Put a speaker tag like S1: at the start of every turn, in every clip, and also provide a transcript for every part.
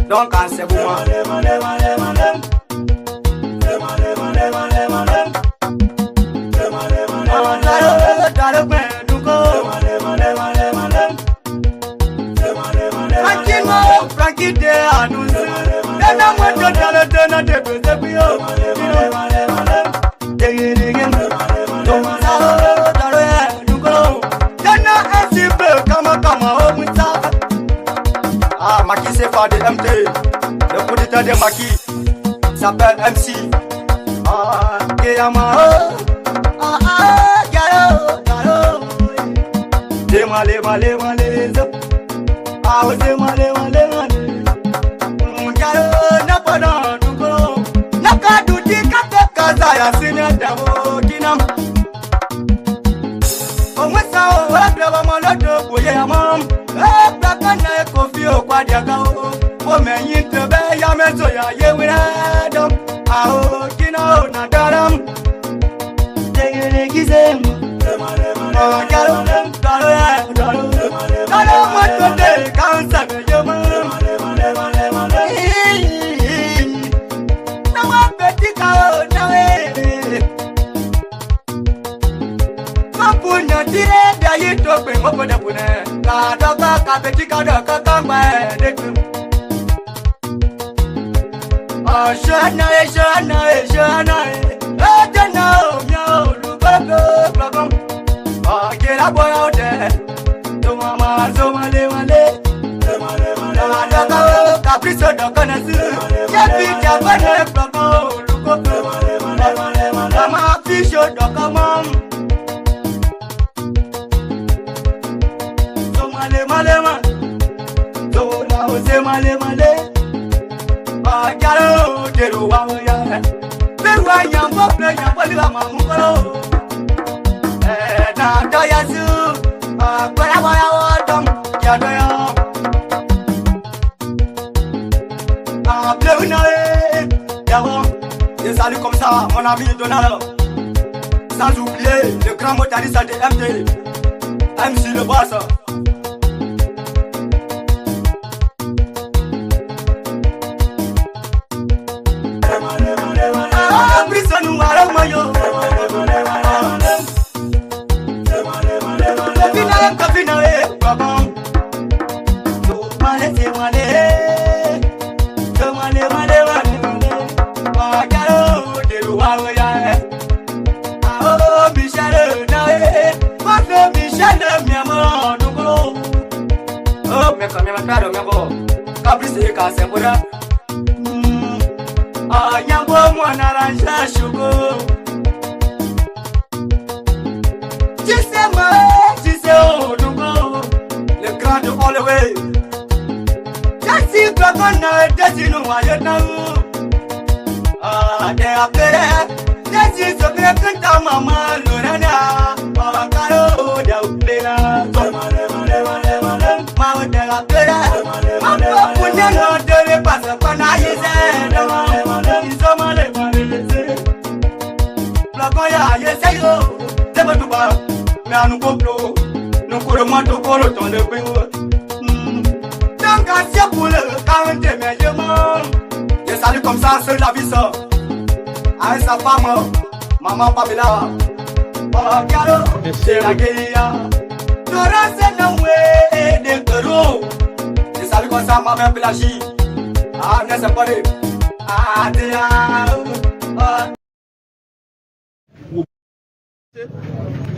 S1: Don't cancel woman. Frankie de anunce. Then I'm going to tell her turn on the Maki c'est pas de MT. Le producteur de Maki s'appelle MC. Keyama. Garo. Demale. Garo, napada, duko. Nakadu dikate kazaya sinya damo kinam. Omwesa wabra malodo boye amam. Bakana kofi okwadiaga o. Omeyin tebe ya mezo ya yewira dom. Aho kina na daram. Tegele gizem. Garo. Garo matote kansa be yoma. Nawa betika o nawe. Mapunya tire da yito pe mokoda pune. Doka kapetika doka kamba deku. Shana. Ejana myo lubako. Get up boy out there. To mama somale. Doka kapriso doka nasu. Yapi jabane bloko luko. Mama fisho doka mom. Malema, Zola Jose Male, Garo, Deru Waya, Peruaya, Mopla, Palama Mukaro, Nayazu, Paramaya, Yadaya, Bluna, Yawon, les saluts comme ça, mon ami Donald, sans oublier le grand motariste de MT, MC le boss. Le grand de all the way. Just Gagana, that's you know why you know. They are better. That is a great mama, Lorana. Caro, they are Mama, they are better. Mama, put them on the pass upon I said, Lagoya, yes, I go. Never to buy. Nan Goplo, no Koromato Koro on the Bill. Don't got your bullet, can't tell me your mom. Yes, I come sans la visa. I saw Farmer, Mama Pabila. Oh, Caro, c'est la guerre. Dora, c'est no way, the road. Yes, I come sans ma mère Pelagie. Ah, n'est-ce pas? Ah, they are.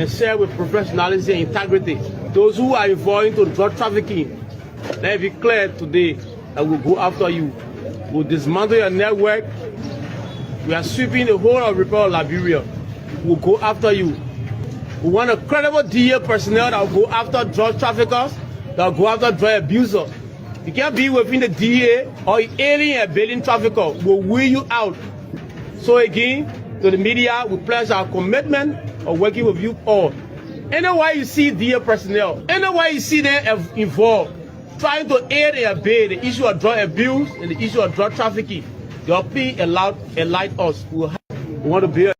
S2: And share with professionalism and integrity. Those who are involved into drug trafficking, let it be clear today that we'll go after you. We'll dismantle your network. We are sweeping the whole of Republic of Liberia. We'll go after you. We want a credible DEA personnel that will go after drug traffickers, that will go after drug abusers. You can't be within the DEA or alien and alien trafficker. We'll weed you out. So again, to the media, we pledge our commitment of working with you all. Anywhere you see DEA personnel, anywhere you see them involved, trying to aid and abet the issue of drug abuse and the issue of drug trafficking, they'll please enlighten us. We want to be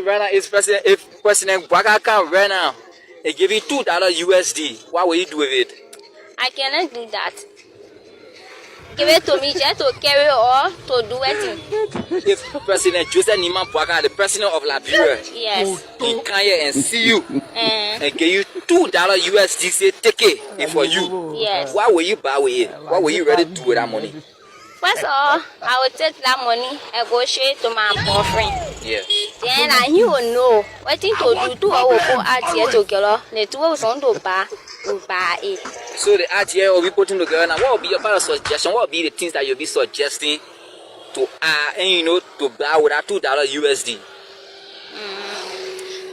S3: Right now, if President Bwaka can right now, they give you $2 USD. What will you do with it?
S4: I cannot do that. Give it to me just to carry or to do it.
S3: If President Joseph Nima Bwaka, the president of Liberia,
S4: Yes.
S3: he come here and see you and give you $2 USD, say take it for you.
S4: Yes.
S3: What will you buy with it? What will you ready to do with that money?
S4: First of all, I will take that money and go straight to my boyfriend.
S3: Yeah.
S4: Then he will know what thing to do to our go out here together. The two of us on to buy it.
S3: So the RTA will be putting together now. What will be your part of suggestion? What will be the things that you'll be suggesting to and to buy with that $2 USD?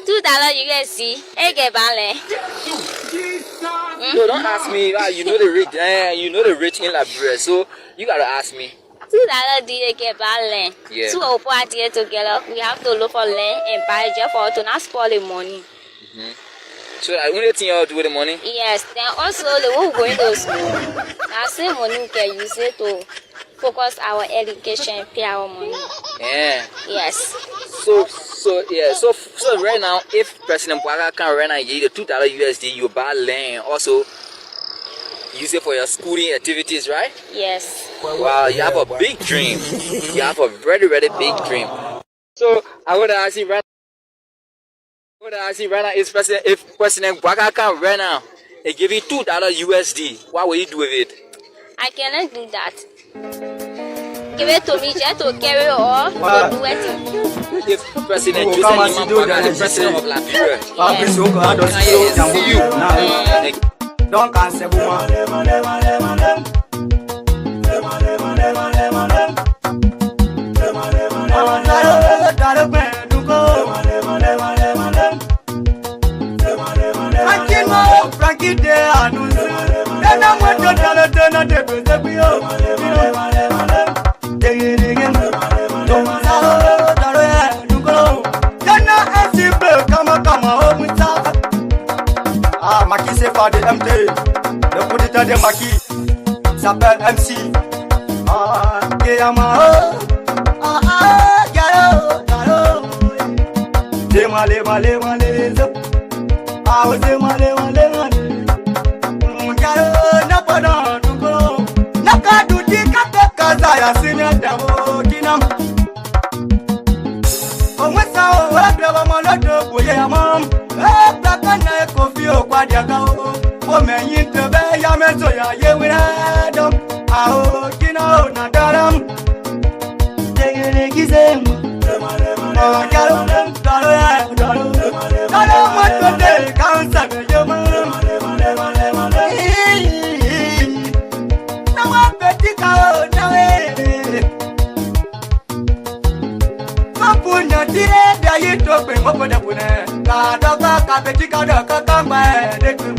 S4: $2 USD. I get balance.
S3: No, don't ask me. You know the rate. You know the rate in Liberia. So you gotta ask me.
S4: $2 did get balance.
S3: Yeah.
S4: Two of us here together. We have to look for land and buy just for to not spoil the money.
S3: So the only thing you'll do with the money?
S4: Yes. Then also the one going to school. That same money we can use it to focus our education, pay our money.
S3: Yeah.
S4: Yes.
S3: So right now, if President Bwaka can right now give you the $2 USD, you buy land, also use it for your schooling activities, right?
S4: Yes.
S3: Wow, you have a big dream. You have a very, very big dream. So I would ask you right now, if President Bwaka can right now, they give you $2 USD, what will you do with it?
S4: I cannot do that. Give it to me just to carry or to do it.
S3: If President Joseph Nima Bwaka, the president of Liberia, can see you.
S1: Don't cancel Maki c'est pas de MT, le coup d'état de Maki s'appelle MC. Keyama, Garo, Demale, Garo, Napada, Nuko, Nakadu, Kaza, Yasinia, Davo, Kinam. Omwesa, Wabra, Moloto, Boyamam. Plakana kofi okwadiaka o meyin tebe ya meso ya yewira dom aho kina na daram degere gizem o garo daro ya daro moto de kansa be yoma na wa betika o nawe mapunya dire da yito pe mo de bune Kadoka kabeti kadoka kamba dekum.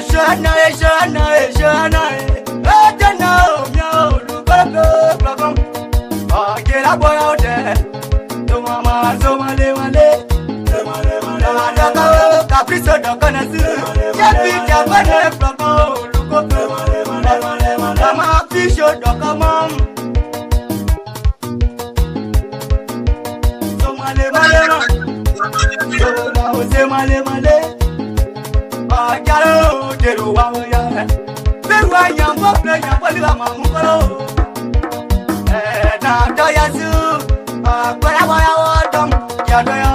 S1: Shana. Ejana miao lukoko blagom. Get a boy out there. To mama somale. Kadoka kapriso doka nasu. Jepi kabane blagom lukoko. Mama fisho doka mom. male male. So now say male male. Ah, jalo jero wa ya. Beru anya mo play ya pali la mamu koro. Na do ya su. Ah, para wa dom ya do ya.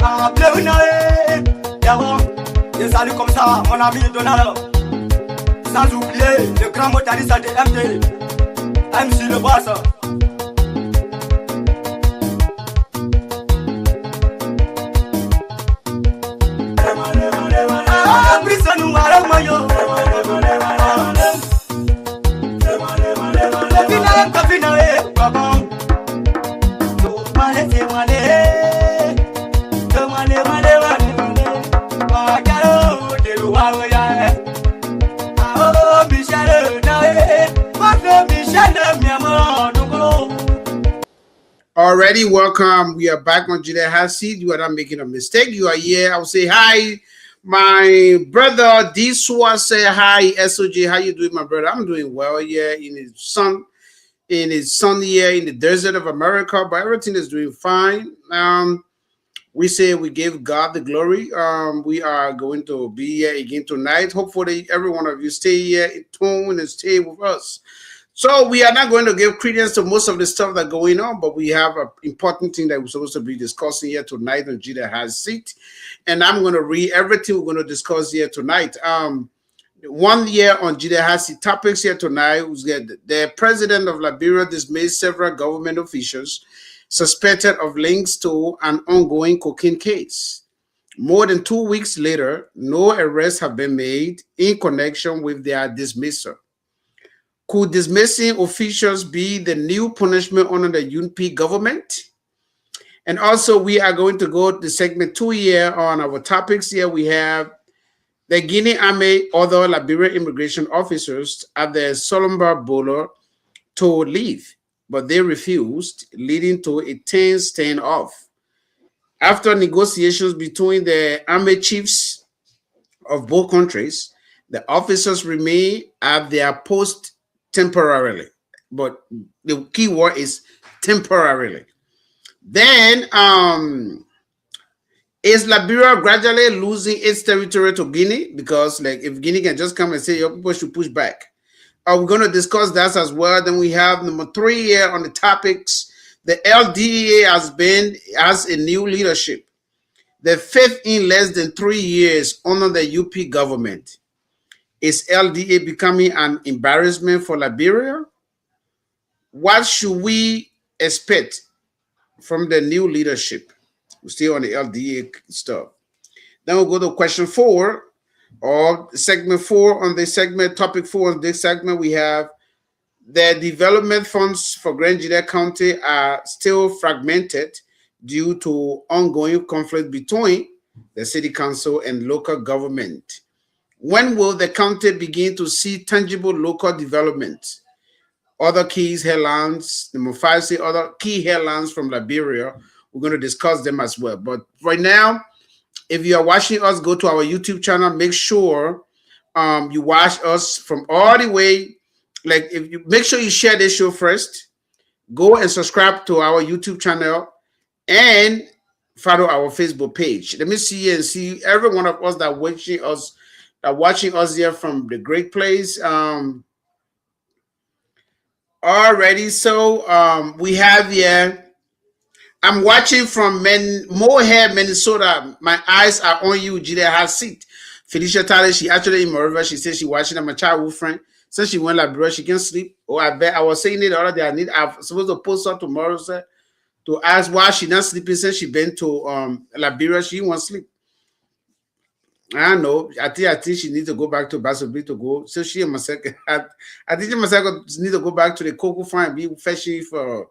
S1: Ah, play na ya wa. Des salut comme ça, mon ami Donald. Sans oublier le grand motariste de MD, MC le boss.
S5: Already welcome. We are back on Gedeh HotSeat. You are not making a mistake. You are here. I will say hi. My brother Diswa say hi. SOJ, how you doing, my brother? I'm doing well here in his sun here in the desert of America, but everything is doing fine. We say we give God the glory. We are going to be here again tonight. Hopefully, every one of you stay here in tune and stay with us. So we are not going to give credence to most of the stuff that's going on, but we have an important thing that we're supposed to be discussing here tonight on Gedeh HotSeat. And I'm going to read everything we're going to discuss here tonight. 1 year on Gedeh HotSeat topics here tonight. The President of Liberia dismissed several government officials suspected of links to an ongoing cocaine case. More than 2 weeks later, no arrests have been made in connection with their dismissal. Could dismissing officials be the new punishment under the UNP government? And also, we are going to go to segment 2 here on our topics. Here we have the Guinea Army, other Liberian immigration officers at the Solumba border to leave, but they refused, leading to a tense standoff. After negotiations between the army chiefs of both countries, the officers remain at their post temporarily, but the key word is temporarily. Then, is Liberia gradually losing its territory to Guinea? Because, like, if Guinea can just come and say, your people should push back. We're going to discuss that as well. Then we have number 3 here on the topics. The LDEA has a new leadership. The 5th in less than 3 years under the UP government. Is LDA becoming an embarrassment for Liberia? What should we expect from the new leadership? We're still on the LDA stuff. Then we'll go to question 4 or segment 4 on this segment, topic 4 on this segment. We have the development funds for Grand Gedeh County are still fragmented due to ongoing conflict between the city council and local government. When will the county begin to see tangible local development? Other key headlines, number 5, say other key headlines from Liberia. We're going to discuss them as well. But right now, if you are watching us, go to our YouTube channel. Make sure you watch us from all the way. Like, if you make sure you share this show first, go and subscribe to our YouTube channel and follow our Facebook page. Let me see and see every one of us that watching us here from the great place. Already, so we have here. I'm watching from Moorhead, Minnesota. My eyes are on you, Gedeh HotSeat. Felicia Tyler, she actually in Moreover. She says she watching. I'm a childhood friend. Since she went Liberia, she can't sleep. Oh, I bet I was saying it the other day. I'm supposed to post her tomorrow, sir, to ask why she not sleeping since she been to Liberia. She won't sleep. I know. I think she needs to go back to Basobri to go. So she and Maseka, I think Maseka need to go back to the cocoa farm and be fishing for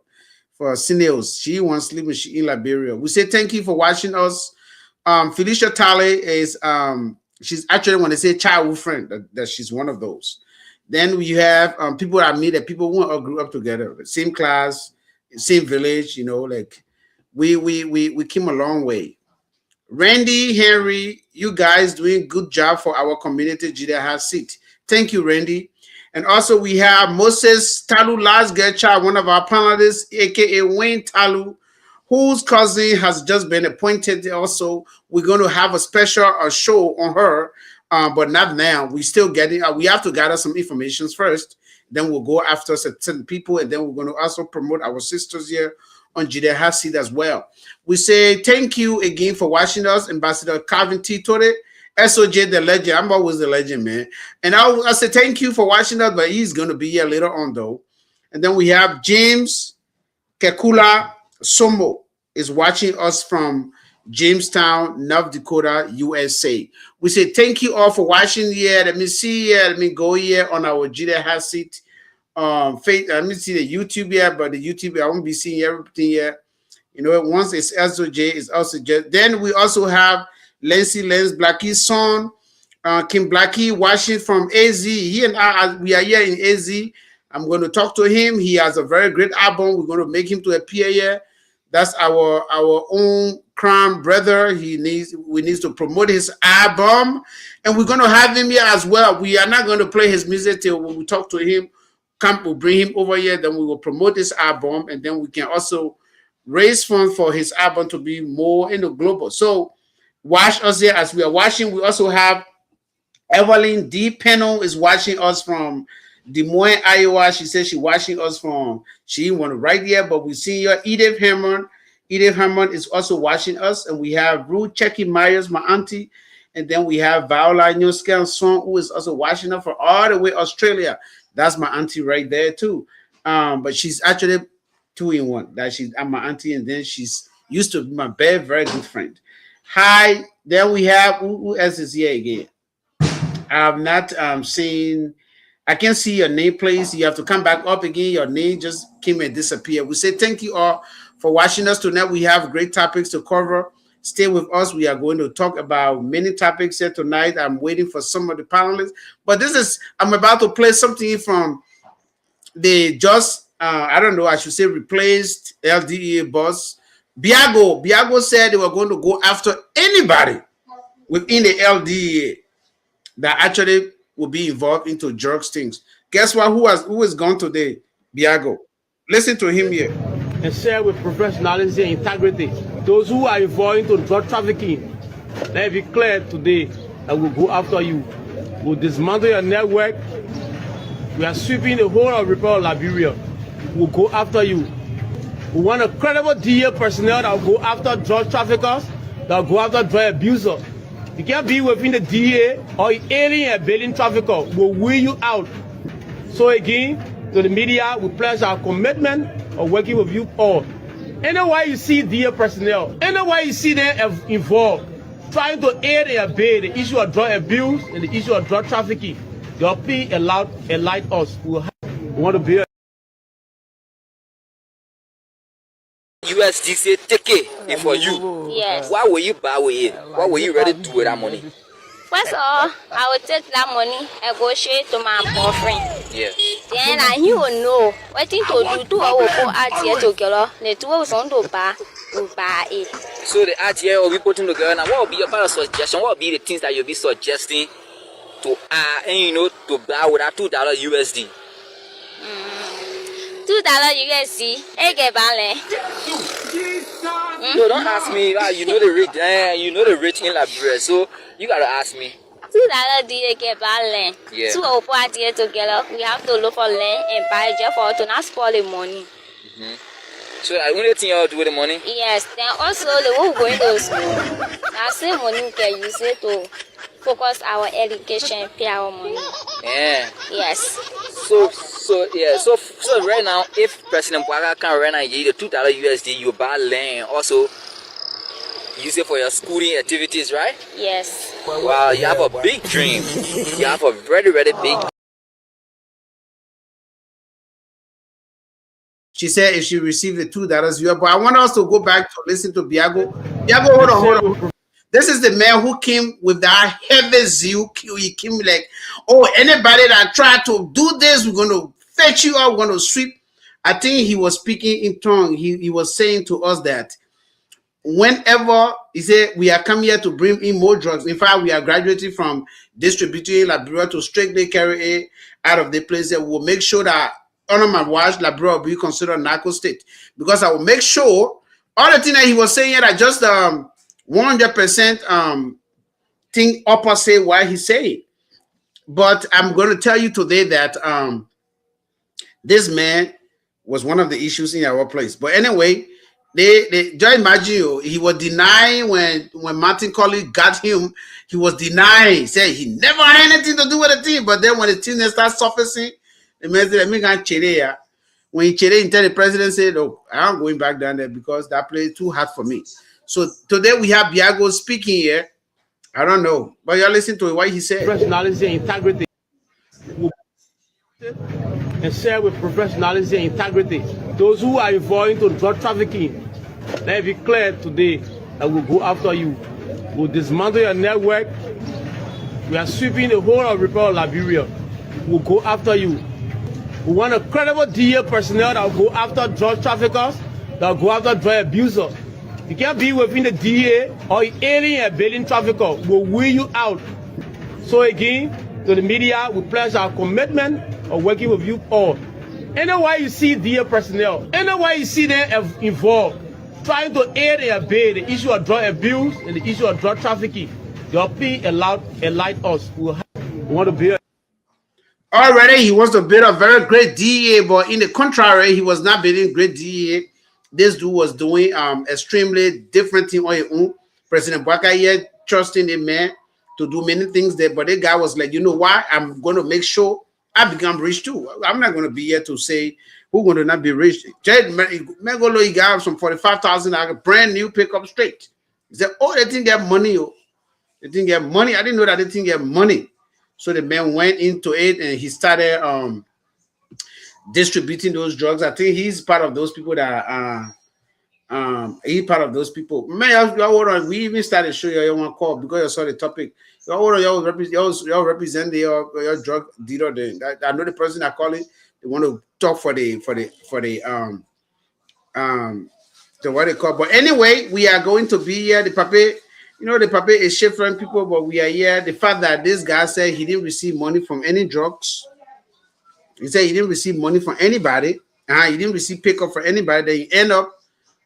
S5: snails. She wants to sleep when she in Liberia. We say thank you for watching us. Felicia Talley is she's actually, when they say childhood friend, that she's one of those. Then we have people I meet that people who all grew up together, same class, same village. You know, like we came a long way. Randy, Henry, you guys doing good job for our community, Gedeh HotSeat. Thank you, Randy. And also we have Moses Talu Last Gercha, one of our panelists, aka Wayne Talu, whose cousin has just been appointed. Also, we're going to have a special show on her, but not now. We still getting. We have to gather some information first. Then we'll go after certain people, and then we're going to also promote our sisters here on Gedeh HotSeat as well. We say thank you again for watching us, Ambassador Calvin T. Tore, SOJ the legend. I'm always the legend, man. And I say thank you for watching us, but he's going to be here later on, though. And then we have James Kekula Somo is watching us from Jamestown, North Dakota, USA. We say thank you all for watching here. Let me see here. Let me go here on our Gedeh HotSeat. Let me see the YouTube here, but the YouTube I won't be seeing everything here. You know, once it's SOJ, it's also just. Then we also have Lency Lens Blackie's son, Kim Blackie, watching from AZ. He and I, we are here in AZ. I'm going to talk to him. He has a very great album. We're going to make him to appear here. That's our own crown brother. We need to promote his album, and we're going to have him here as well. We are not going to play his music till when we talk to him. We'll bring him over here. Then we will promote his album, and then we can also raise funds for his album to be more in the global. So watch us here as we are watching. We also have Evelyn D. Pennell is watching us from Des Moines, Iowa. She says she's watching us from, she didn't want to write here, but we see her. Edith Hammond. Edith Hammond is also watching us. And we have Ruth Checky Myers, my auntie. And then we have Viola Nyoska Song, who is also watching us from all the way Australia. That's my auntie right there too. But she's actually 2-in-1. That I'm my auntie, and then she's used to be my very, very good friend. Hi. Then we have, who else is here again? I've not seen. I can't see your name, please. You have to come back up again. Your name just came and disappeared. We say thank you all for watching us tonight. We have great topics to cover. Stay with us. We are going to talk about many topics here tonight. I'm waiting for some of the panelists. But I'm about to play something from the I don't know, I should say replaced LDEA boss. Biago said they were going to go after anybody within the LDEA that actually will be involved into drugs things. Guess what? Who is gone today? Biago. Listen to him here.
S2: And share with professionalism and integrity those who are involved into drug trafficking. Let it be clear today that we'll go after you. We'll dismantle your network. We are sweeping the whole of Republic of Liberia. We'll go after you. We want a credible DA personnel that will go after drug traffickers, that will go after drug abusers. You can't be within the DA or alien and bailing trafficker will wear you out. So again, to the media, we pledge our commitment of working with you all. Anywhere you see DA personnel, anywhere you see them involved, trying to aid and abet the issue of drug abuse and the issue of drug trafficking, they'll be allowed and like us. We want to be
S3: USDC take it for you.
S4: Yes.
S3: Why were you buy with it? Why were you ready to do with that money?
S4: First of all, I will take that money and go straight to my boyfriend.
S3: Yeah.
S4: Then he will know what thing to do. I will go out here together. The two of us on to buy it.
S3: So the RTA will be putting together. Now, what will be your part of suggestion? What will be the things that you'll be suggesting to to buy with that $2 USD?
S4: $2 USD. I get balance.
S3: No, don't ask me. You know the rich. You know the rich in Liberia. So you gotta ask me.
S4: $2 DA get balance.
S3: Yeah.
S4: Two of us here together. We have to look for land and buy just for to not spoil the money.
S3: So the only thing you'll do with the money?
S4: Yes. Then also the one going to school. That same money we can use it to focus our education, pay our money.
S3: Yeah.
S4: Yes.
S3: So right now, if President Bwaka can right now give you the $2 USD, you buy land, also use it for your schooling activities, right?
S4: Yes.
S3: Wow, you have a big dream. You have a very, very big.
S5: She said if she received the $2, but I want us to go back to listen to Biago. Biago, hold on. This is the man who came with that heavy zeal. He came like, oh, anybody that tried to do this, we're going to fetch you out, we're going to sweep. I think he was speaking in tongue. He was saying to us that whenever he said we are coming here to bring in more drugs. In fact, we are graduating from distributing Liberia to strictly carry it out of the place. That will make sure that under my watch, Liberia will be considered a narco state, because I will make sure all the things that he was saying here are just 100% thing opposite what he's saying. But I'm going to tell you today that this man was one of the issues in our place. But anyway, they just imagine he was denying when Martin Colley got him. He was denying, said he never had anything to do with the team. But then when the team starts surfacing, the man said, "Let me go Chile." When he Chile, tell the president said, "Oh, I'm going back down there because that place is too hard for me." So today we have Biago speaking here. I don't know, but you're listening to what he said.
S2: Professionalism and integrity. And share with professionalism and integrity. Those who are involved into drug trafficking, let it be clear today that we'll go after you. We'll dismantle your network. We are sweeping the whole of Republic of Liberia. We'll go after you. We want a credible DEA personnel that will go after drug traffickers, that will go after drug abusers. You can't be within the DEA or alien and bailing trafficker will wear you out. So again, to the media, we pledge our commitment of working with you all. Anywhere you see DEA personnel, anywhere you see them involved, trying to aid and abet the issue of drug abuse and the issue of drug trafficking, they'll be allowed enlighten us. We want to be
S5: already he wants to build a very great DEA, but in the contrary, he was not building great DEA. This dude was doing extremely different thing on his own. President Bwaka here trusting the man to do many things there, but the guy was like, you know what? I'm going to make sure I become rich too. I'm not going to be here to say who's going to not be rich. Megolo, he got some $45,000 brand new pickup straight. He said, "Oh, they didn't get money. Oh. They didn't get money. I didn't know that they didn't get money." So the man went into it and he started distributing those drugs. I think he's part of those people that he's part of those people. Man, we even started showing you one call because you saw the topic. Y'all represent your drug dealer. I know the person that calling. They want to talk for the what they call. But anyway, we are going to be here. The paper, the paper is shifting people, but we are here. The fact that this guy said he didn't receive money from any drugs. He said he didn't receive money from anybody. He didn't receive pickup for anybody. Then he end up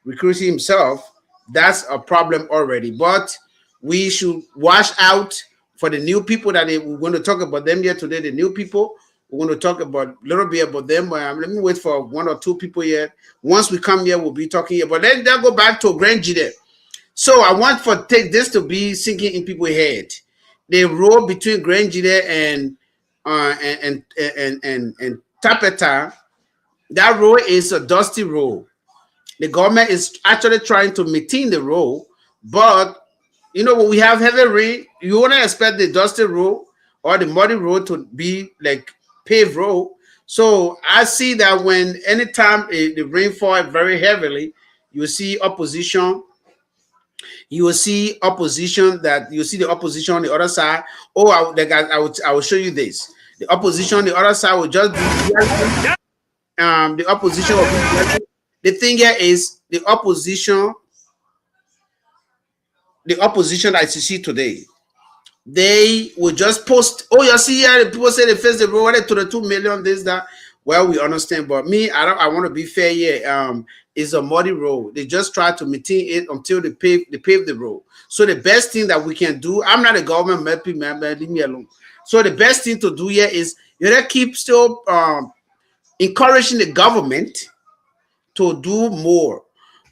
S5: recruiting himself. That's a problem already. But we should watch out for the new people that we're going to talk about them here today. The new people, we're going to talk about a little bit about them. Let me wait for one or two people here. Once we come here, we'll be talking here. But then they'll go back to Grand Gedeh. So I want for take this to be sinking in people's head. The road between Grand Gedeh and Tapeta, that road is a dusty road. The government is actually trying to maintain the road, but when we have heavy rain, you wouldn't expect the dusty road or the muddy road to be like paved road. So I see that when anytime the rain falls very heavily, you see opposition. You will see opposition the opposition on the other side. Oh, I will show you this. The opposition on the other side will just be the opposition will be the thing here is the opposition that you see today. They will just post, oh, you see here, the people say they face the road to the 2 million, this, that. Well, we understand, but me, I want to be fair here. It's a muddy road. They just try to maintain it until they pave the road. So the best thing that we can do, I'm not a government man, leave me alone. So the best thing to do here is keep still encouraging the government to do more.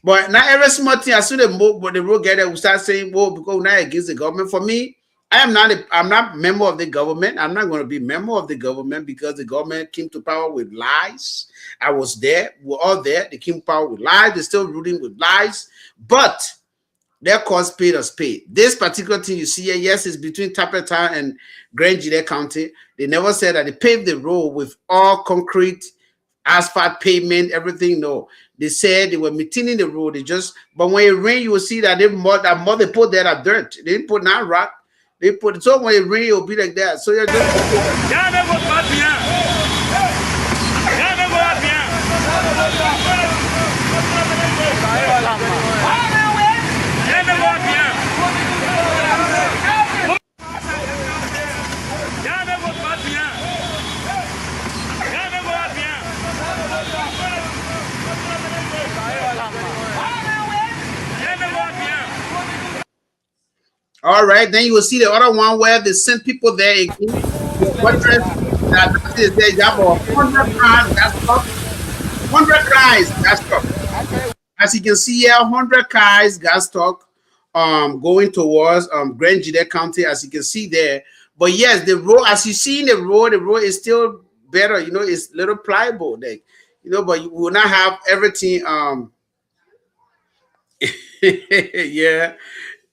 S5: But not every small thing, as soon as the road get there, we start saying, well, because we're not against the government. For me, I'm not a member of the government. I'm not going to be a member of the government because the government came to power with lies. I was there. We're all there. They came to power with lies. They're still ruling with lies. But their cause paid us paid. This particular thing you see here, yes, it's between Tapeta and Grand Gedeh County. They never said that they paved the road with all concrete, asphalt pavement, everything. No. They said they were maintaining the road. But when it rain, you will see that they put there that dirt. They didn't put that rock. They put it, so when it rain, it'll be like that. So you're just All right, then you will see the other one where they send people there again. The buttress that is there, you have 100 cars got stuck. 100 cars got stuck. As you can see here, 100 cars got stuck going towards Grand Gedeh County, as you can see there. But yes, the road, as you see in the road is still better, you know, it's little pliable, like, you know, but you will not have everything. Yeah.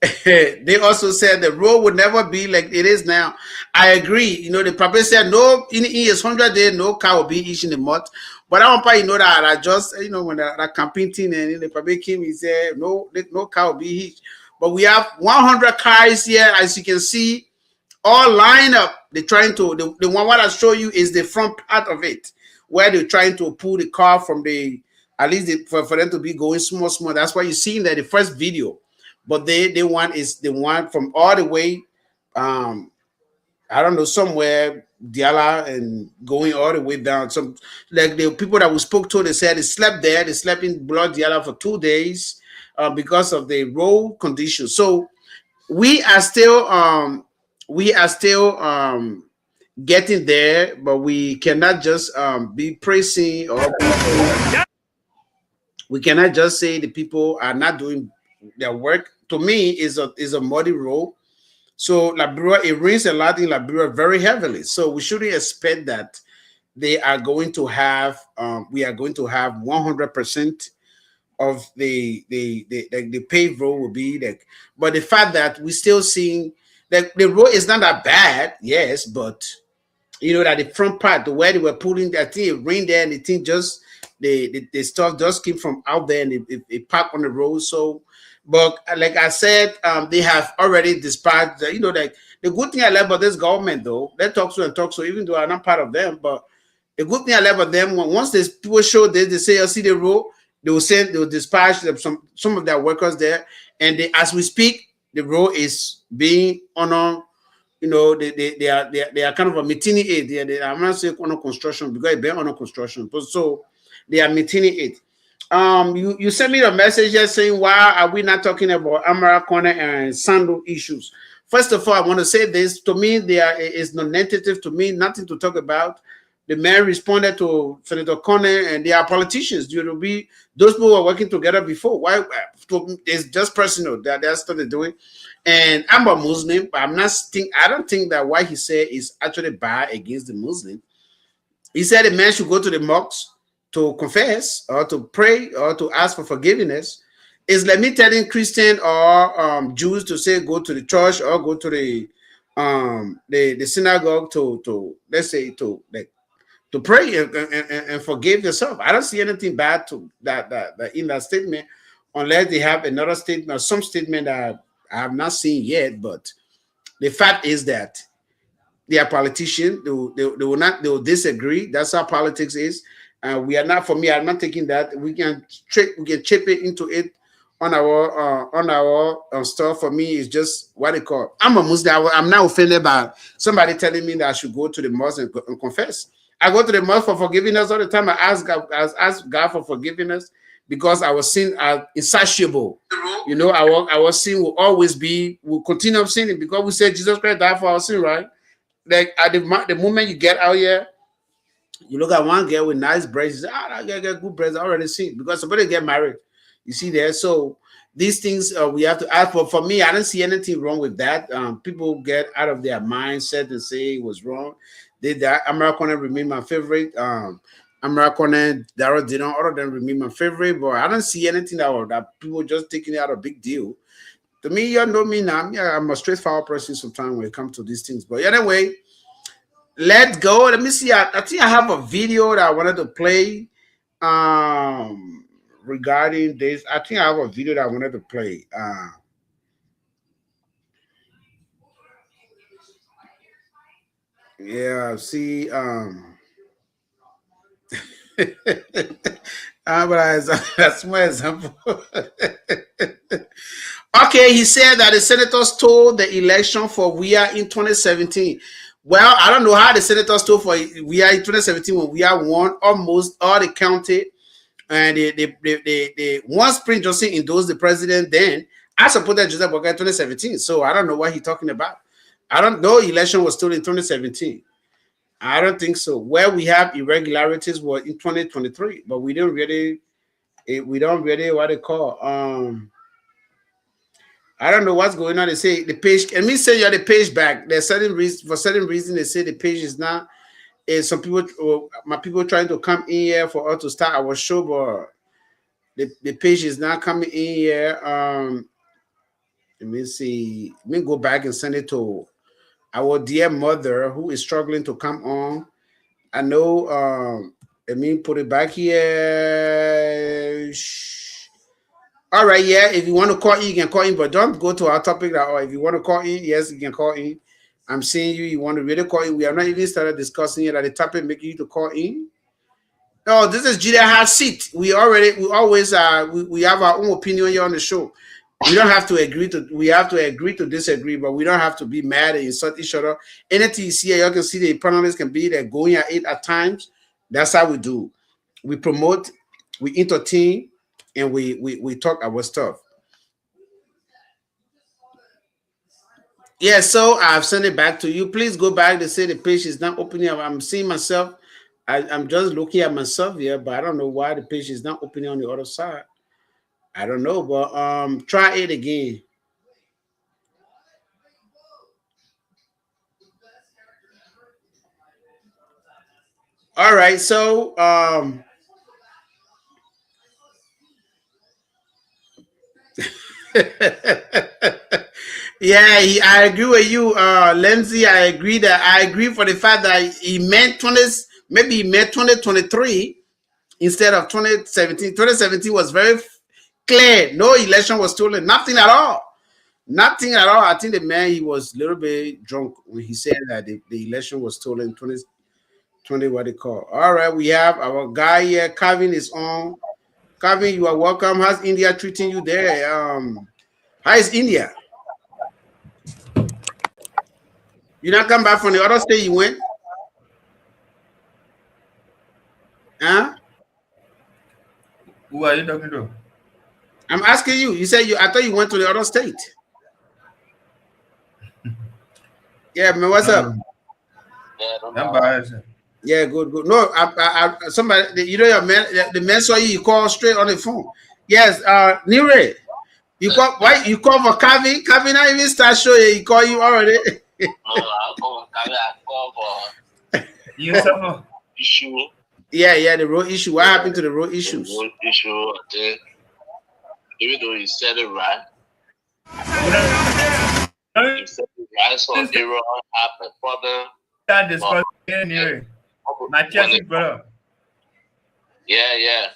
S5: They also said the road would never be like it is now. I agree. You know, the probably said no in his 100 days, no car will be each in the month. But I want to, you know, that I just, you know, when that campaign thing and they probably came, he said no car will be each. But we have 100 cars here, as you can see, all lined up. They're trying to, the one what I show you is the front part of it, where they're trying to pull the car from the, at least for them to be going small. That's why you're seeing that the first video. But they want is the one from all the way, I don't know, somewhere Diala and going all the way down. Some like the people that we spoke to, they said they slept there. They slept in Blood Diala for 2 days because of the road conditions. So we are still getting there, but we cannot just be praising or we cannot just say the people are not doing their work. To me, is a muddy road. So Liberia, it rains a lot in Liberia very heavily. So we shouldn't expect that they are going to have we are going to have 100% of the paved road will be like. But the fact that we still seeing that the road is not that bad, yes, but you know that the front part, the way they were pulling that thing, it rained there and the thing just the stuff just came from out there and it parked on the road. So, but like I said, they have already dispatched. You know, like the good thing I love about this government, though, they talk so, even though I'm not part of them, but the good thing I love about them, once these people show this, they say, "I see the road," they will dispatch some of their workers there, and as we speak, the road is being on. You know, they are kind of a maintaining it. I'm not saying on construction because it's been on construction, but so they are maintaining it. You sent me a message just saying, why are we not talking about Amara Corner and Sandu issues? First of all, I want to say this. To me, there is non-entitative to me, nothing to talk about. The man responded to Senator Corner, and they are politicians. You know, those people were working together before. Why? It's just personal that that's what they're doing. And I'm a Muslim, but I don't think that what he said is actually bad against the Muslim. He said a man should go to the mosque to confess or to pray or to ask for forgiveness. It's like me telling Christian or Jews to say go to the church or go to the synagogue to let's say to pray and forgive yourself. I don't see anything bad to that in that statement, unless they have another statement or some statement that I have not seen yet. But the fact is that they are politicians. They will disagree. That's how politics is. We are not. For me, I'm not taking that. We can chip it into it on our stuff. For me, it's just what they call. I'm a Muslim. I'm not offended by somebody telling me that I should go to the mosque and confess. I go to the mosque for forgiveness all the time. I ask God for forgiveness because our sin are insatiable. You know, our sin will always be, will continue sinning because we said Jesus Christ died for our sin, right? Like at the moment you get out here, you look at one girl with nice braids, you say, that girl get good braids, I already seen, because somebody get married. You see there. So these things we have to ask for. For me, I don't see anything wrong with that. People get out of their mindset and say it was wrong. American remain my favorite. American Darrell Dillon, all of them remain my favorite, but I don't see anything that people just taking it out a big deal. To me, you know me now. I'm a straightforward person sometimes when it comes to these things. But anyway, let's go. Let me see. I think I have a video that I wanted to play regarding this. I think I have a video that I wanted to play. Yeah, see, but that's my example. Okay, he said that the senators stole the election for WIA in 2017. Well, I don't know how the senators stole for WIA in 2017 when WIA won almost all the county, and the once Prince Johnson endorsed the president, then I supported Joseph Boakai in 2017, so I don't know what he's talking about. I don't know election was still in 2017. I don't think so. Where we have irregularities was in 2023, but we don't really what they call I don't know what's going on. They say the page. Let me send you the page back. There's certain reason, for certain reason they say the page is not. Some people, my people trying to come in here for us to start our show, but the page is not coming in here. Let me see. Let me go back and send it to our dear mother who is struggling to come on. I know. Let me put it back here. All right, yeah. If you want to call in, you can call in, but don't go to our topic. Or if you want to call in, yes, you can call in. I'm seeing you. You want to really call in? We have not even started discussing it. At the topic, making you to call in. No, this is Gedeh HotSeat. We always we have our own opinion here on the show. We don't have to agree to. We have to agree to disagree, but we don't have to be mad and insult each other. Anything you see, you can see the panelists can be there going at it at times. That's how we do. We promote, we entertain, and we talk our stuff. Yeah, so I've sent it back to you. Please go back. They say the page is not opening. I'm seeing myself. I'm just looking at myself here, but I don't know why the page is not opening on the other side. I don't know, but try it again. All right, so yeah, I agree with you, Lindsay. I agree for the fact that he meant 20, maybe he meant 2023 instead of 2017. 2017 was very clear. No election was stolen. Nothing at all. Nothing at all. I think the man, he was a little bit drunk when he said that the election was stolen. 2020, what they call. All right, we have our guy here. Calvin is on. Calvin, you are welcome. How's India treating you there? How is India? You not come back from the other state you went? Huh?
S6: Who are you talking to?
S5: I'm asking you. You said I thought you went to the other state. Yeah, man, what's up? Yeah, good. No, somebody, you know, your man, the man saw you call straight on the phone. Yes, Nire, you call, why you call for Calvin? Calvin, I even start showing he call you already.
S7: I call for issue.
S5: Yeah, the road issue. What happened to the road issues?
S7: The road issue, I think, even though he said it right. He said it right, so everyone have a problem.
S6: That discussion my Chelsea brother.
S7: Yeah.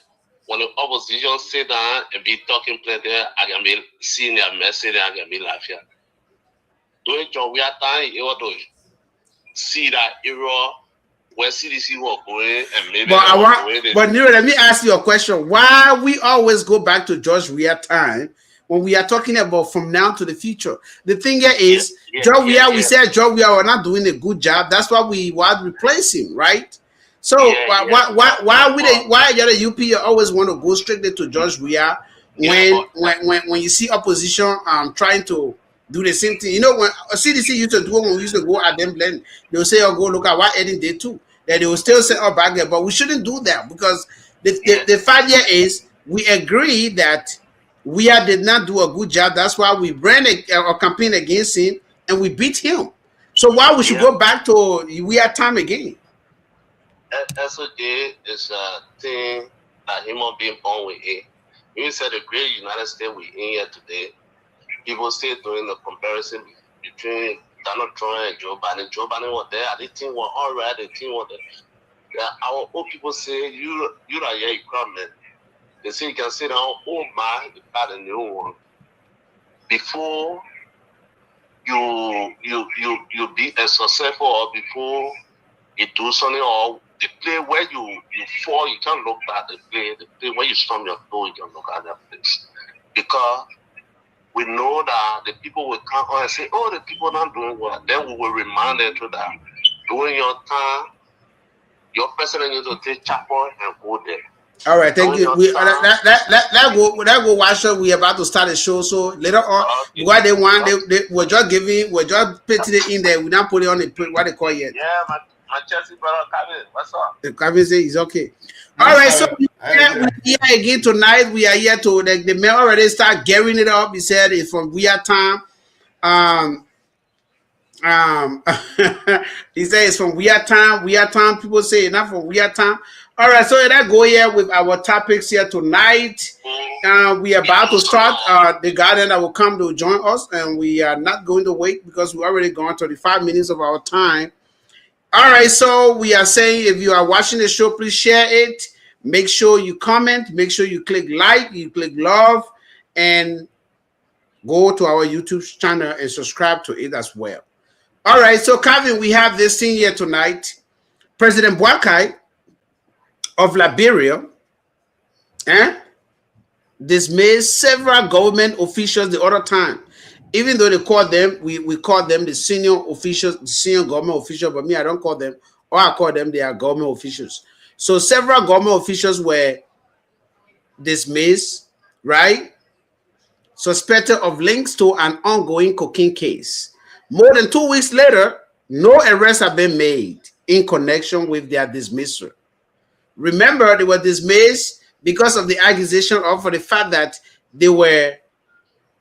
S7: When the opposition sit down and be talking plenty, I can be seeing their message, I can be laughing. Doing job we are time, you want to see that error where CDC was going and maybe.
S5: But Nero, let me ask you a question. Why we always go back to George Weah time when we are talking about from now to the future? The thing here is, George Weah, we said George Weah were not doing a good job. That's why we want to replace him, right? So why the UP always want to go straight to George Weah when you see opposition trying to do the same thing? You know, when CDC used to do when we used to go at them blend, they'll say, "Oh, go look at what Eddie did too." That they will still say, "Oh, back there," but we shouldn't do that because the fact here is we agree that Weah did not do a good job. That's why we ran a campaign against him and we beat him. So why we should go back to Weah time again?
S7: SOJ is a thing that human being born with it. When you said the great United States we're in here today, people still doing the comparison between Donald Trump and Joe Biden. Joe Biden was there, the team was all right, the team was there. Our old people say, you are your equipment. They say you can sit down, oh my, you got a new one. Before you be a successful or before you do something or the play where you fall, you can't look at the play where you storm your toe, you can look at that place. Because we know that the people will come on and say, oh, the people not doing well. Then we will remind them to that during your time, your president needs to take chapel and go there.
S5: All right, thank you. We that go watch it. We about to start the show, so later on,
S7: Okay.
S5: what they want, they we're just putting it in there. We not put it on the what they call yet.
S7: Yeah, my Chelsea brother, Kevin, what's up?
S5: The Kevin say it's okay. All right, so we are here again tonight. We are here to the mail already start gearing it up. He said it's from We Are Time. He said it's from We Are Time. We Are Time. People say it's not from We Are Time. All right, so let's go here with our topics here tonight. We are about to start. The garden that will come to join us, and we are not going to wait because we already gone 35 minutes of our time. All right, so we are saying if you are watching the show, please share it. Make sure you comment. Make sure you click like, you click love, and go to our YouTube channel and subscribe to it as well. All right, so Calvin, we have this thing here tonight. President Boakai of Liberia dismissed several government officials the other time. Even though they call them, we call them the senior officials, the senior government officials, but me, I don't call them, or I call them they are government officials. So several government officials were dismissed, right? Suspected of links to an ongoing cocaine case. More than 2 weeks later, no arrests have been made in connection with their dismissal. Remember, they were dismissed because of the accusation of for the fact that they were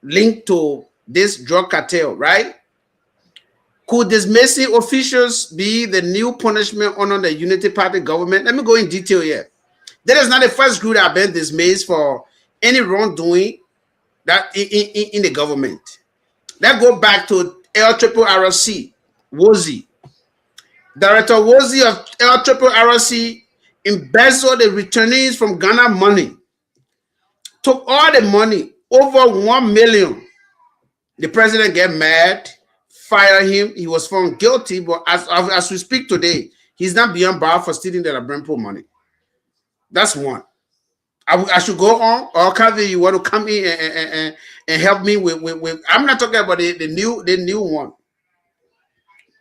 S5: linked to this drug cartel, right? Could dismissing officials be the new punishment under the Unity Party government? Let me go in detail here. That is not the first group that have been dismissed for any wrongdoing that in the government. Let's go back to LRRC, Wozi. Director Wozi of LRRC embezzled the returnees from Ghana money, took all the money, over 1 million. The president get mad, fire him. He was found guilty, but as we speak today, he's not beyond bar for stealing the Labrenpo money. That's one. I should go on, or Kavi, you want to come in and help me with I'm not talking about the new one.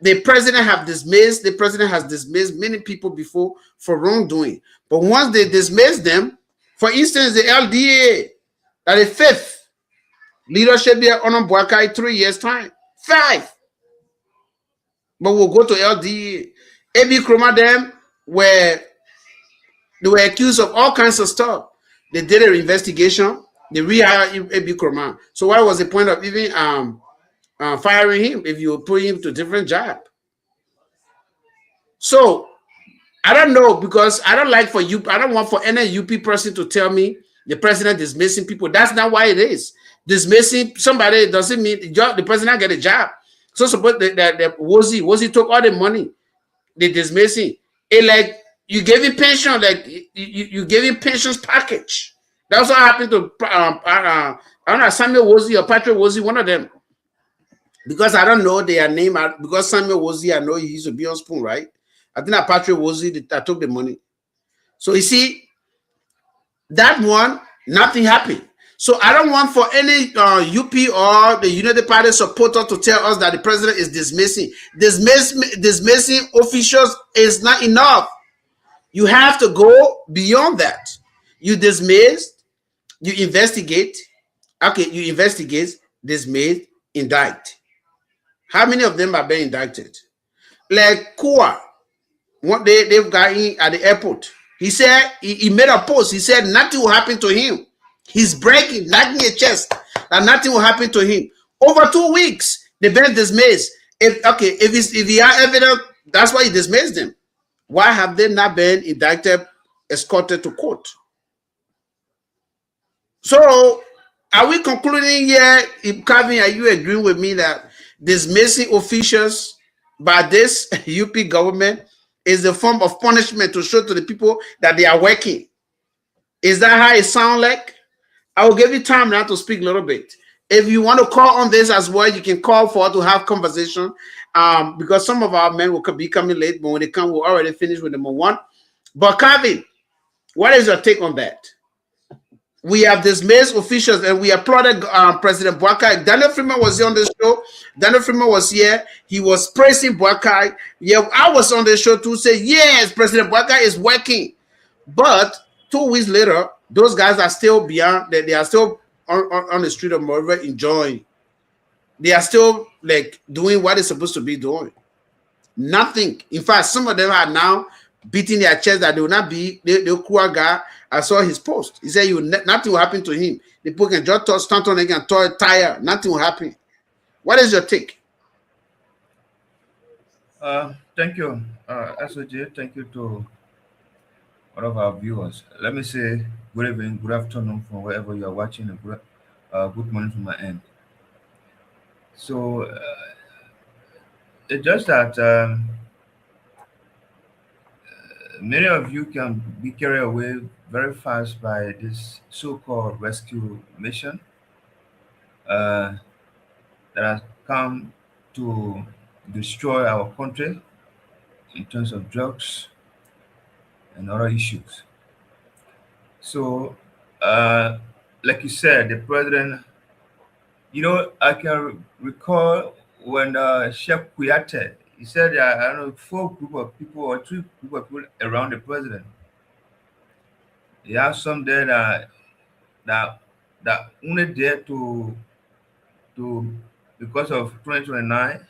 S5: The president has dismissed many people before for wrongdoing. But once they dismiss them, for instance, the LDEA, that is fifth leadership here on Boakai 3 years time. 5. But we'll go to LDEA. AB Kroma them they were accused of all kinds of stuff. They did an investigation. They rehired AB Kroma. So what was the point of even firing him if you put him to a different job? So I don't know, because I don't want for any UP person to tell me the president dismissing people. That's not why it is. Dismissing somebody doesn't mean the president get a job. So suppose that Wozi took all the money. They dismissing it, like you gave him pension, like you gave him pensions package. That's what happened to I don't know, Samuel Wozi or Patrick Wozi, one of them. Because I don't know their name, because Samuel Wozi, I know he used to be on Spoon, right? I think that Patrick Wozi that took the money. So you see, that one, nothing happened. So I don't want for any UP or the United Party supporter to tell us that the president is dismissing. Dismissing officials is not enough. You have to go beyond that. You dismiss, you investigate. Okay, you investigate, dismiss, indict. How many of them are being indicted? Like Kua, what they've got in at the airport. He said, he made a post. He said nothing will happen to him. He's breaking, knocking his chest, that nothing will happen to him. Over 2 weeks, they've been dismissed. If he are evident, that's why he dismissed them. Why have they not been indicted, escorted to court? So, are we concluding here, Calvin, are you agreeing with me that dismissing officials by this UP government is a form of punishment to show to the people that they are working? Is that how it sounds like? I will give you time now to speak a little bit. If you want to call on this as well, you can call for to have conversation. Because some of our men will be coming late, but when they come, we'll already finish with number one. But Calvin, what is your take on that? We have dismissed officials and we applauded President Boakai. Daniel Freeman was here on the show. Daniel Freeman was here. He was praising Boakai. Yeah, I was on the show to say, yes, President Boakai is working. But 2 weeks later, those guys are still beyond, they are still on the street of Monrovia enjoying. They are still like doing what they're supposed to be doing. Nothing. In fact, some of them are now beating their chest that they will not be the cruel guy. I saw his post. He said nothing will happen to him. The people can just stand on again, tire. Nothing will happen. What is your take?
S6: Thank you, SOJ. Thank you to all of our viewers. Let me say good evening, good afternoon from wherever you are watching, and good morning from my end. So it's just that many of you can be carried away very fast by this so-called rescue mission that has come to destroy our country in terms of drugs and other issues. So, like you said, the president, I can recall when Chef Kuyate, he said, I don't know, 4 group of people or 3 group of people around the president. He have some there that only there to because of 2029,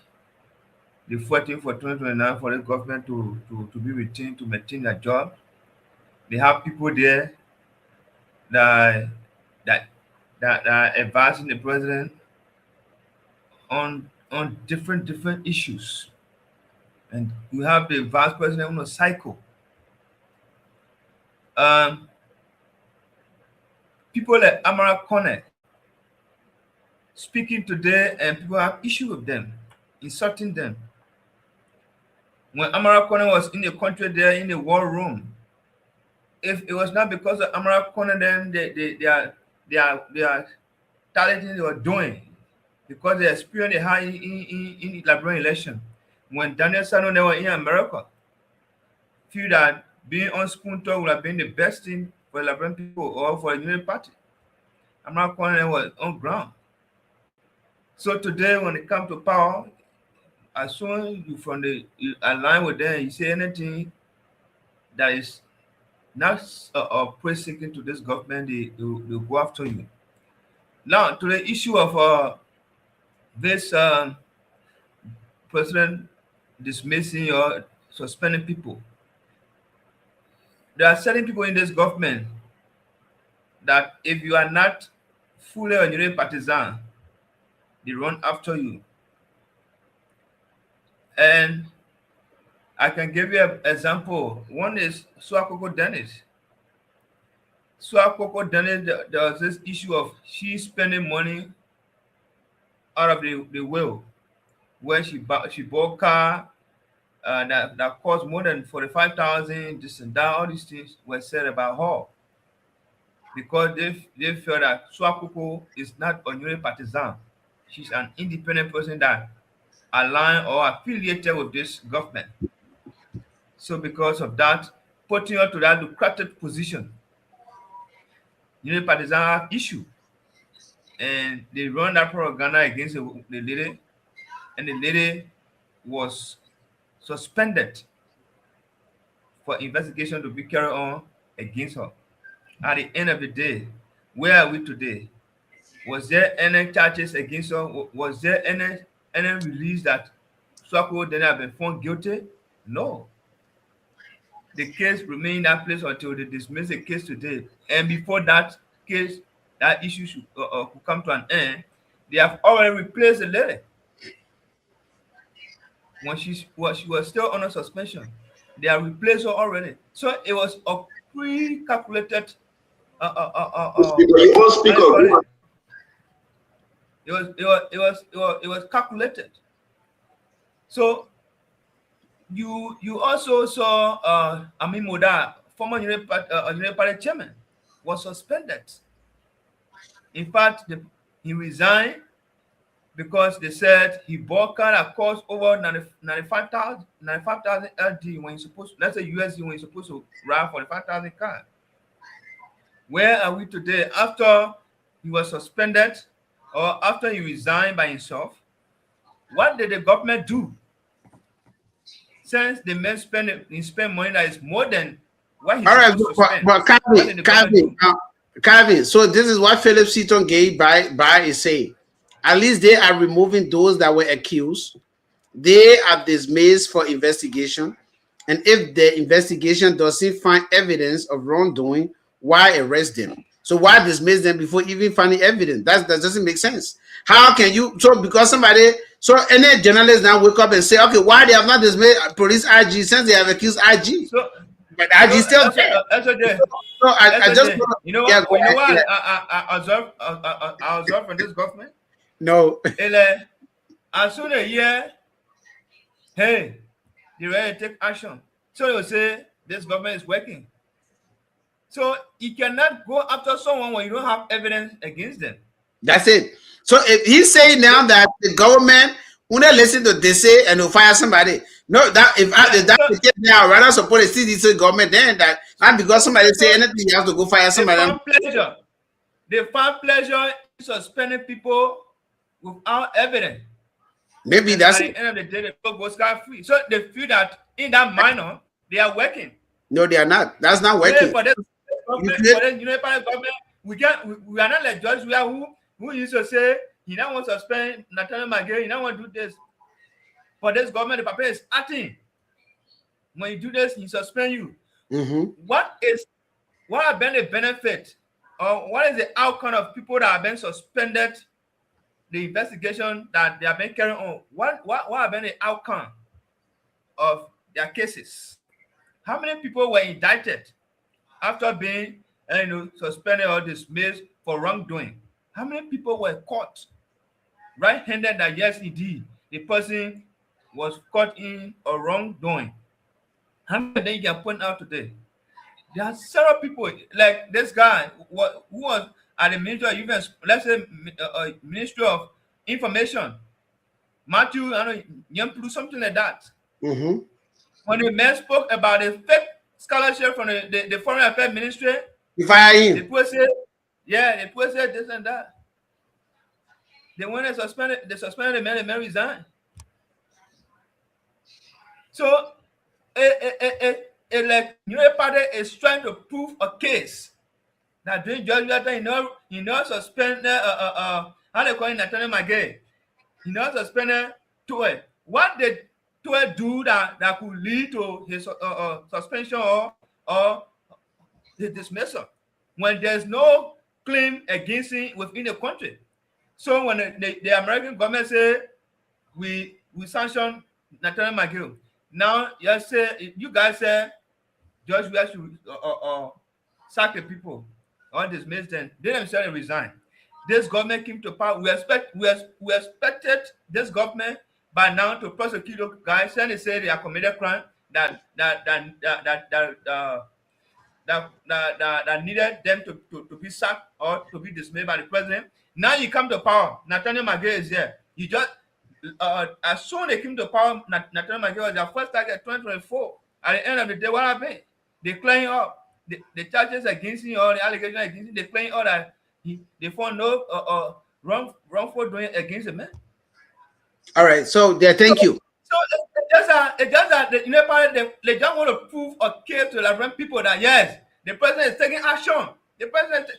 S6: the fighting for 2029 for the government to be retained to maintain their job. They have people there that are advising the president on different issues. And you have the vice president on a cycle. People like Amara Kone speaking today, and people have issue with them, insulting them. When Amara Kone was in the country there in the war room, if it was not because of Amara Kone, then they are talented they were doing, because they experienced a high in the Liberian election. When Daniel Sano they were in America, feel that being on spoon talk would have been the best thing for the Liberian people or for the Union Party. Amara Kone was on ground. So today, when it comes to power, as soon as you align with them, you say anything that is not pressing to this government, they'll go after you. Now, to the issue of this president dismissing or suspending people, there are certain people in this government that if you are not fully a Union partisan, they run after you. And I can give you an example. One is Swakoko Dennis. Swakoko Dennis, there was this issue of she spending money out of the will, where she bought car that cost more than 45,000. This and that, all these things were said about her because they felt that Swakoko is not a Union partisan. She's an independent person that aligned or affiliated with this government. So because of that, putting her to that lucrative position, Union partisan have issue. And they run that propaganda against the lady, and the lady was suspended for investigation to be carried on against her. At the end of the day, where are we today? Was there any charges against her? Was there any release that Swakoko then have been found guilty? No. The case remained in that place until they dismiss the case today. And before that case, that issue should come to an end, they have already replaced the lady. When she was still under suspension, they have replaced her already. So it was a pre-calculated. It was calculated. So you also saw Amin Moda, former Union Party chairman, was suspended. In fact, he resigned because they said he bought car that cost over 95,000 LD when he's supposed to, let's say USD when he's supposed to ride 45,000 car. Where are we today? After he was suspended or after he resigned by himself, what did the government do? Since the man spend money that is more than Why he's
S5: All right,
S6: supposed to suspend?
S5: but
S6: What did the government do?
S5: Calvin, so this is what Philip Seaton gave by is saying. At least they are removing those that were accused. They are dismissed for investigation. And if the investigation doesn't find evidence of wrongdoing, why arrest them? So why dismiss them before even finding evidence? That doesn't make sense. How can you, so because somebody, so any journalist now wake up and say, okay, why they have not dismissed police IG since they have accused IG?
S6: So,
S5: But IG still there. So I just,
S6: you know what?
S5: yeah,
S6: You know what?
S5: yeah.
S6: I observe from this government.
S5: No.
S6: As soon as you hear, hey, they ready to take action. So you say this government is working. So you cannot go after someone when you don't have evidence against them.
S5: That's it. So if he's saying now that the government when they listen to they say and will fire somebody. No, that if that's the case now, rather support the CDC government then that not because somebody say anything, you have to go fire somebody.
S6: They find pleasure in suspending people without evidence.
S5: Maybe
S6: and
S5: that's
S6: at the end of the day, the people go scot-free. So they feel that in that manner, they are working.
S5: No, they are not. That's not working.
S6: For this government, we are not like George who used to say he don't want to suspend Nathaniel Magay, he don't want to do this. For this government, the paper is acting. When you do this, he suspend you. What have been the benefit or what is the outcome of people that have been suspended? The investigation that they have been carrying on, what have been the outcome of their cases? How many people were indicted after being suspended or dismissed for wrongdoing? How many people were caught right-handed that yes, indeed, the person was caught in a wrongdoing? How many you can point out today? There are several people like this guy who was at the Ministry of Defense, let's say Ministry of Information, Matthew, something like that. When the man spoke about the fake scholarship from the Foreign Affairs Ministry, the people said, yeah, the people said this and that. They went and suspended the man resigned. So, party is trying to prove a case. Now, during George Weah, he not suspended how they call it Nathaniel Magay. He not suspended Toe. What did Toe do that could lead to his suspension or his dismissal when there's no claim against him within the country? So when the American government say we sanction Nathaniel Magay, now you guys say George Weah should sack the people or dismiss them. They themselves resign. This government came to power. We expected this government by now to prosecute those guys and they say they are committed crime that needed them to be sacked or to be dismissed by the president. Now you come to power. Nathaniel Magay is there. You just as soon as they came to power, Nathaniel Magay was their first target 2024. At the end of the day, what happened? They claim up the charges against him or the allegations against him. They claim all that they found no wrongful doing against the man. All
S5: right, so thank you.
S6: So it's just that they just want to prove a case to the people that yes, the president is taking action. The president,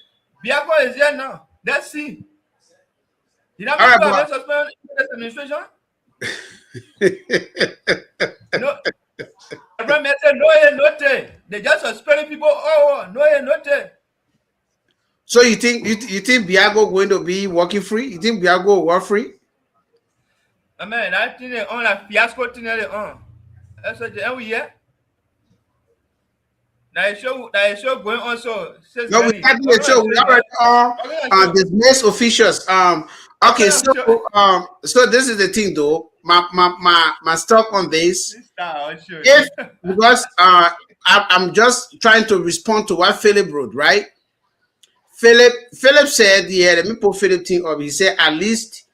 S6: Biako is here now. Let's see. You know how many people have been suspended in this administration? No. They just suspending people.
S5: So you think Biago going to be working free? You think Biago will work free?
S6: I mean, I think they own a fiasco thing they own. That's what they we here. That is show going on. So
S5: no, we had the show. We already dismissed officials. Okay, so this is the thing though. My stock on this. Because I'm just trying to respond to what Philip wrote, right? Philip said, yeah, let me put Philip thing up. He said at least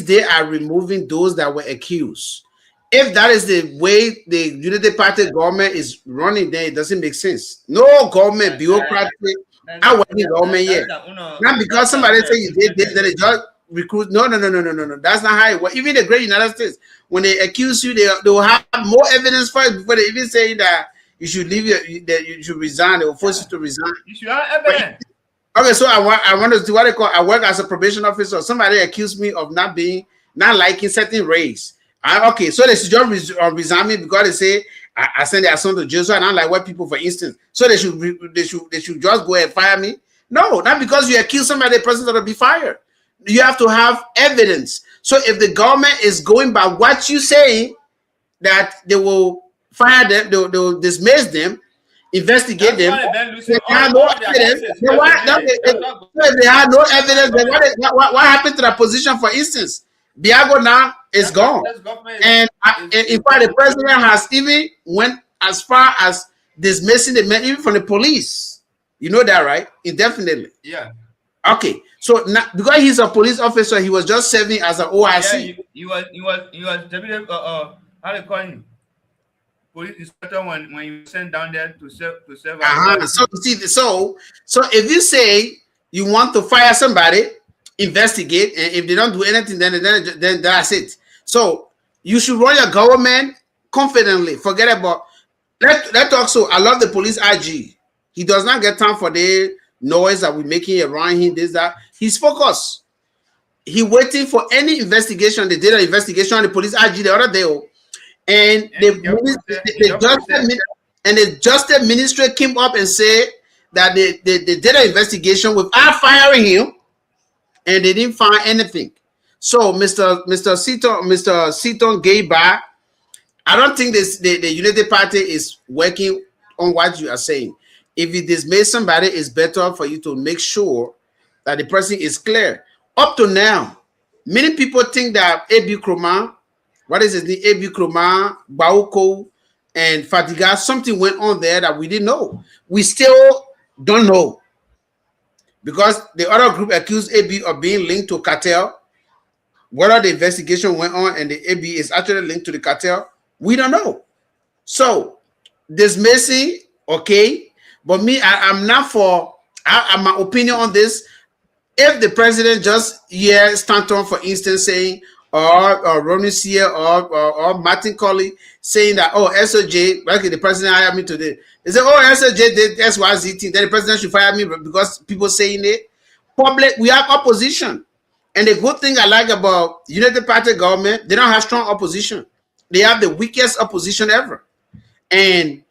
S5: they are removing those that were accused. If that is the way the Unity Party government is running, then it doesn't make sense. No government bureaucratic. I wasn't government yet. Not because somebody say you did this, then they just recruit. No. That's not how it works. Even the great United States, when they accuse you, they will have more evidence for it before they even say that you should leave you should resign. They will force you to resign.
S6: You should have evidence.
S5: Okay, so I want to do what they call. I work as a probation officer. Somebody accused me of not liking certain race. Okay, so they should just resign me because they say I send their son to jail. So I don't like white people, for instance. So they should just go and fire me. No, not because you accuse somebody, the person ought to be fired. You have to have evidence. So if the government is going by what you say, that they will fire them, they'll dismiss them, investigate them. They have no evidence. If they have no evidence, then what happened to that position? For instance, Biago now is gone, and in fact, the president has even went as far as dismissing the men, even from the police. You know that, right? Indefinitely.
S6: Yeah.
S5: Okay. So now, because he's a police officer, he was just serving as an OIC.
S6: Yeah, he was deputy. How they call him? Police inspector when you sent down there to serve.
S5: So you see, so if you say you want to fire somebody, investigate, and if they don't do anything, then that's it. So you should run your government confidently. Forget about. Let's talk. So I love the police IG. He does not get time for the noise that we're making around him. This that he's focused. He waiting for any investigation. They did an investigation on the police IG the other day. And the Justice Ministry came up and said that they did an investigation without firing him, and they didn't find anything. So, Mr. Seaton Gayba, I don't think the Unity Party is working on what you are saying. If you dismiss somebody, it's better for you to make sure that the person is clear. Up to now, many people think that A.B. Kroma, what is his name? A.B. Kroma, Bauko, and Fatiga, something went on there that we didn't know. We still don't know. Because the other group accused A.B. of being linked to cartel. Whether the investigation went on and the A.B. is actually linked to the cartel, we don't know. So, dismissing, okay. But me, I'm not for, my opinion on this. If the president just Stanton, for instance, saying, or Ronnie Sear or Martin Colley saying that, oh, SOJ, like the president hired me today. They say, oh, SOJ did XYZ thing, then the president should fire me because people saying it. Public, we have opposition. And the good thing I like about United Party government, they don't have strong opposition. They have the weakest opposition ever. And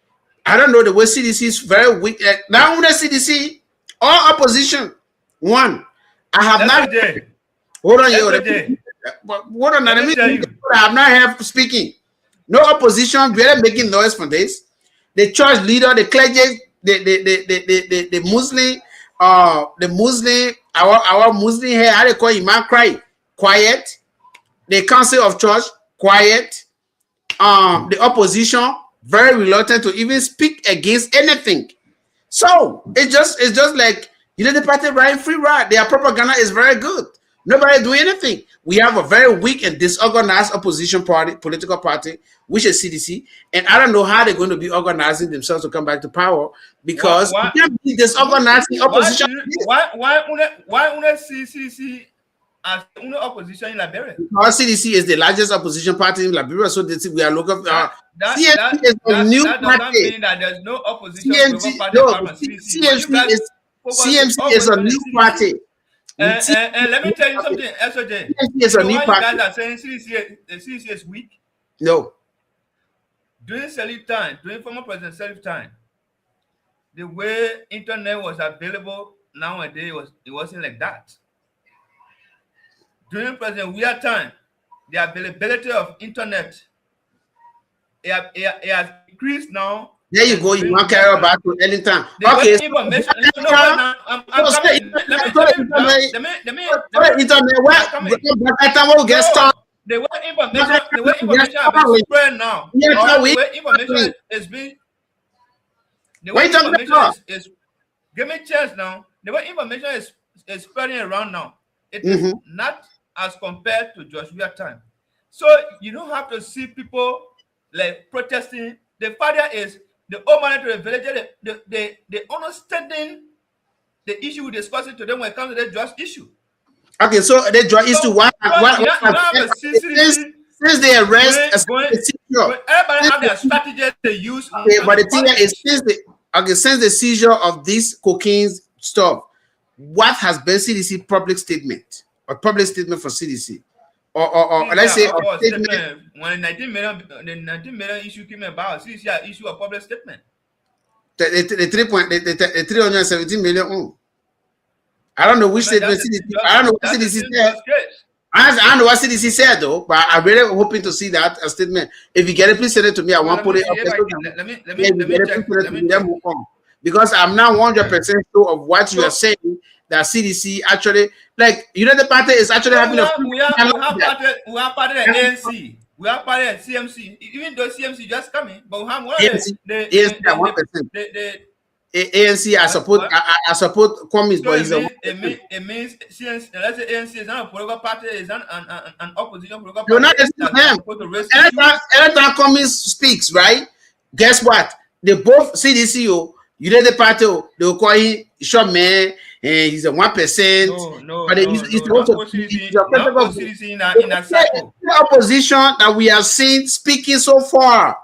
S5: I don't know, the way CDC is very weak. Not only CDC, all opposition. One, I have not. Hold on, hold on. I have not heard speaking. No opposition. We are making noise for this. The church leader, the clergy, the Muslim, our Muslim here, how they call Imam cry, quiet. The council of church, quiet. The opposition, very reluctant to even speak against anything. So it's just like the party right free ride. Their propaganda is very good. Nobody doing anything. We have a very weak and disorganized opposition party, political party, which is CDC. And I don't know how they're going to be organizing themselves to come back to power because they can't be disorganizing opposition.
S6: Why see CDC as opposition in Liberia?
S5: Because CDC is the largest opposition party in Liberia, so we are looking. CNC is a new party.
S6: Mean that there's no opposition.
S5: CMC is a new party.
S6: And let me tell you something, SOJ.
S5: Is a new party.
S6: You guys are saying CDC is weak.
S5: No.
S6: During former President Salif time, the way internet was available nowadays it wasn't like that. During President Weir time, the availability of internet it has increased now.
S5: There you go. You want to carry about to anytime. Okay.
S6: The way information has been spread now. The way information is being. The way information is. Give me a chance now. The way information is spreading around now. It is not as compared to Joshua time. So you don't have to see people like protesting. The father is the old man to the villager. They understanding the issue we discussing to them when it comes to the drug issue.
S5: Okay, so the drug issue. since they arrest,
S6: everybody have their strategy they use.
S5: Okay, but the thing is, since the seizure of this cocaine stuff, what has been CDC public statement or public statement for CDC, or let's say a statement?
S6: When the 19 million issue came about, CDC issue a public statement.
S5: The 317 million. I don't know which statement CDC. I don't know what CDC said. I don't know what CDC said though, but I'm really hoping to see that a statement. If you get it, please send it to me. I want to put it up.
S6: Let me check.
S5: Move on. Because I'm not 100% sure of what you are saying. That CDC actually, like, the party is actually having
S6: we are part of the ANC. We are part of the CMC. Even though CMC just coming, but we have one
S5: ANC. I support Kwame's, but
S6: it means since let's say ANC is not a political party, is an opposition political party.
S5: You're not listening to them. Anytime Kwame speaks, right? Guess what? They both CDC, the party, they will call him short man, and he's a 1%.
S6: No,
S5: but he's also
S6: CDC in that cycle.
S5: The opposition that we have seen speaking so far,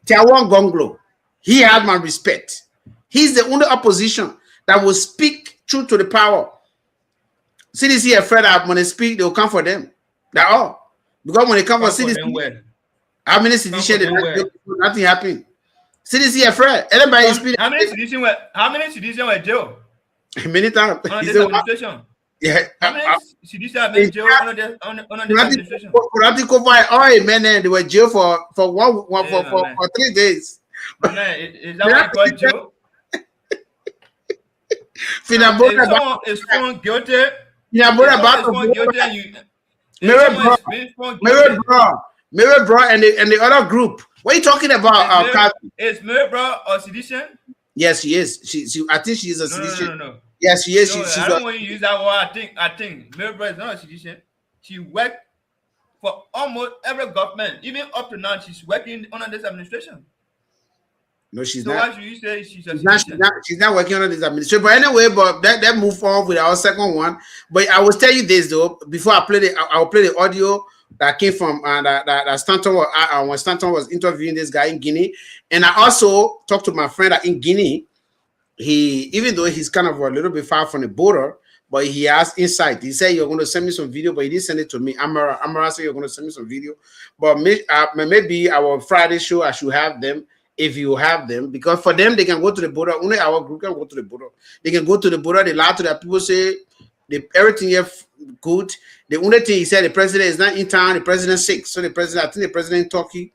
S5: Tiawan Gonglo, he had my respect. He's the only opposition that will speak true to the power. CDC afraid that when they speak, they will come for them. That's all. Because when they come for CDC, how many sedition nothing happened? CDC afraid. Everybody is speaking.
S6: How many sedition were jail?
S5: Many times.
S6: On this administration.
S5: Yeah.
S6: How many sedition have been jail on this administration?
S5: Oh man, they were jail for 3 days.
S6: Man, is that what you call jail? Is found guilty.
S5: Yeah, but about Mirror bro and the other group. What are you talking about?
S6: Is Mirror bro or sedition?
S5: Yes, she is. She I think she is a sedition.
S6: No.
S5: Yes, she is.
S6: I don't want you to use that word. I think Mirror bro is not a sedition. She worked for almost every government. Even up to now, she's working under this administration.
S5: No, she's
S6: not. So why should you say she's
S5: not working under this administration? But anyway, but that move on with our second one. But I will tell you this though, before I will play the audio that came from that Stanton was when Stanton was interviewing this guy in Guinea, and I also talked to my friend in Guinea. Even though he's kind of a little bit far from the border, but he has insight. He said you're going to send me some video, but he didn't send it to me. Amara said you're going to send me some video, but maybe our Friday show I should have them. If you have them, because for them, they can go to the border. Only our group can go to the border. They can go to the border. They lie to their people, say everything here good. The only thing he said, the president is not in town. The president's sick. So I think the president in Turkey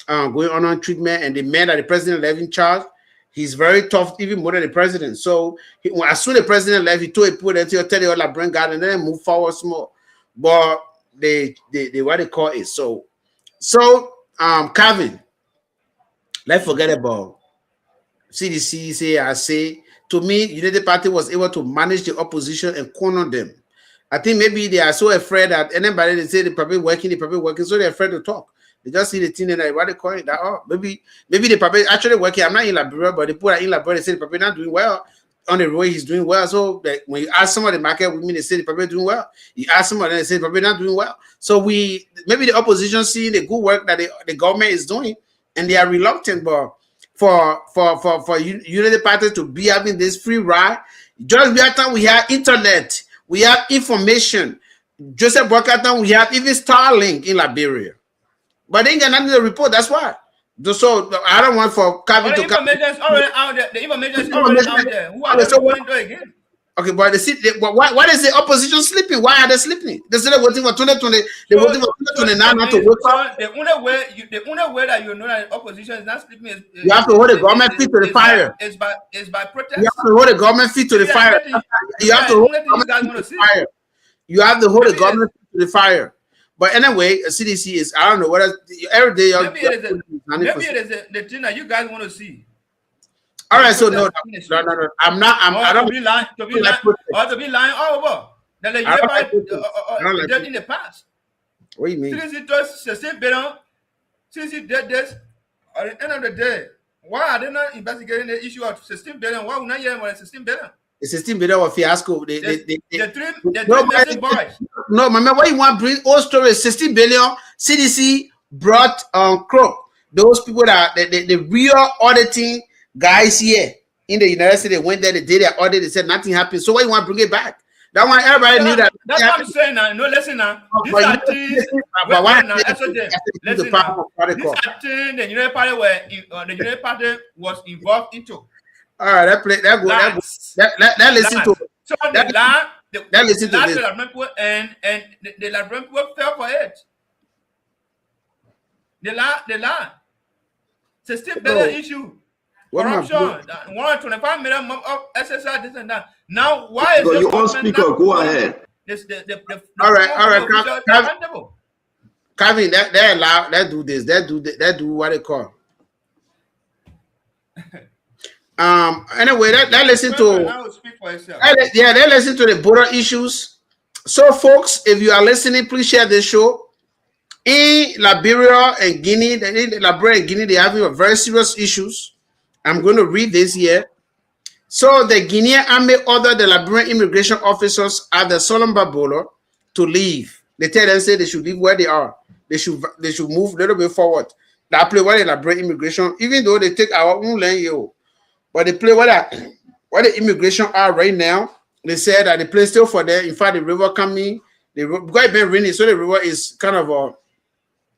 S5: going on treatment, and the man that the president left in charge, he's very tough, even more than the president. So as soon as the president left, he told people that he'll tell you all that bring God and then move forward small. But they what they call it. So Calvin. Let's forget about CDC. I say to me, United Party was able to manage the opposition and corner them. I think maybe they are so afraid that anybody they say they're probably working, so they're afraid to talk. They just see the thing and they what they call it that maybe they probably actually working. I'm not in Liberia, but the people are in Liberia, they say they're probably not doing well. On the road, he's doing well. So that when you ask some of the market women, they say they're probably doing well. You ask some of them, they say they're probably not doing well. So maybe the opposition seeing the good work that the government is doing. And they are reluctant, but for United Party to be having this free ride, just by the time we have internet, we have information. Joseph Boakatan, we have even Starlink in Liberia, but they ain't got nothing to report. That's why. So I don't want for Calvin to come.
S6: The information is already out there. The information is already out there. Who are they going to do again?
S5: Okay, but why is the opposition sleeping? Why are they sleeping? They said they're waiting for 2020. They're waiting for 2029 not to wake up.
S6: The only way that you know that the opposition is not sleeping is
S5: you have to hold the government feet to the fire.
S6: It's by protest.
S5: You have to hold the government feet to the fire. You have to hold the government feet to the fire. You have to hold the government feet to the fire. But anyway, CDC is, I don't know, what every day.
S6: Maybe it is the thing that you guys want to see.
S5: All right, so no, I'm not. I don't
S6: to be lying all over. That you did in the past.
S5: What do you mean?
S6: Since he did this, at the end of the day, why are they not investigating the issue of 16 billion? Why would not hear about 16 billion?
S5: The 16 billion of fiasco.
S6: The three
S5: Nobody,
S6: missing boys.
S5: no, man, what you want to bring old story? 16 billion. CDC brought crop. Those people that the real auditing guys here in the United States, they went there, they did their audit, they said nothing happened. So why you want to bring it back? That one, everybody knew that.
S6: That's what I'm saying now. No, listen now. These are things. Listen now. These are things the United Party the United Party was involved into.
S5: All right, that listen to.
S6: So the land,
S5: listen to this.
S6: And the Liberian people fell for it. The land. 16 billion issue. Corruption, 125 million of SSI, this and that. Now, why is
S8: you all speaker? Go ahead.
S5: All right. Kevin, they allow, they do this, they do what they call. Anyway, that listen to. They listen to the border issues. So, folks, if you are listening, please share this show. In Liberia and Guinea, they're having a very serious issues. I'm going to read this here. So the Guinean army ordered the Liberian immigration officers at the Solumba border to leave. They tell them, say they should leave where they are. They should move a little bit forward. They play where the Liberian immigration, even though they take our own land here, but they play where the immigration are right now. They said that the place still for them. In fact, the river coming, because it's been raining, so the river is kind of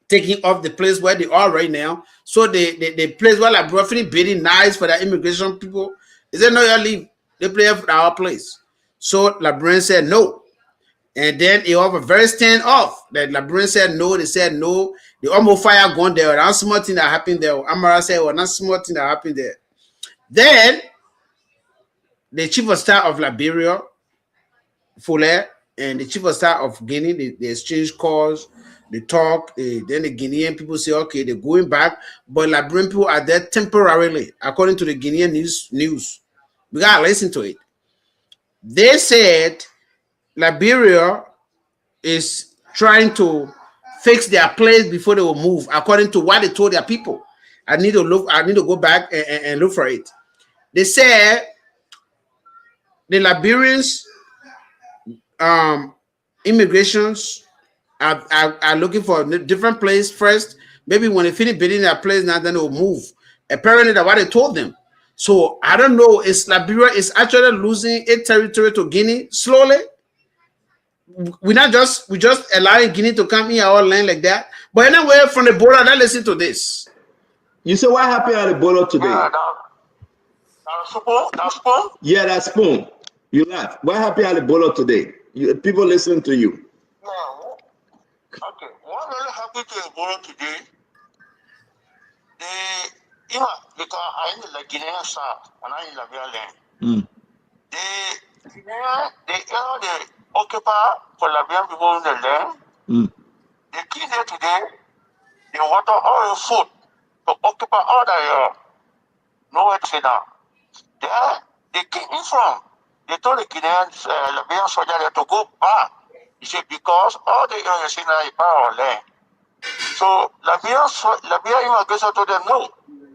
S5: taking off the place where they are right now. So the place where like roughly bidding nice for the immigration people. They said, no, you leave. They play for our place. So Liberian said no. And then it have a very standoff. That Liberian said no, they said no. The almost fire gone there. Not small thing that happened there. Amara said, well, not small thing that happened there. Then the chief of staff of Liberia, Fuller, and the chief of staff of Guinea, they exchange calls. They talk, then the Guinean people say, okay, they're going back, but Liberian people are there temporarily, according to the Guinean news. We gotta listen to it. They said Liberia is trying to fix their place before they will move, according to what they told their people. I need to go back and look for it. They said the Liberians immigrations are looking for a different place first. Maybe when they finish building their place, now then they'll move. Apparently, that's what they told them. So I don't know. Is Liberia is actually losing its territory to Guinea slowly? We just allowing Guinea to come in our land like that. But anyway, from the border, let's listen to this.
S8: You say what happened at the border today?
S7: That spoon?
S8: Yeah, that spoon. You laugh. What happened at the border today? People listen to you.
S7: No. Okay. What really happened to the border today? Because I'm in the Guinea South and I'm in Liberia land. They occupy for Liberian people in the land. The key there today, they water all the food to occupy all the area. Nowhere to sit down. They came in from. They told the Guinean Liberian soldiers to go back. He said, because all the area is in our land. So Liberian immigration told them, no,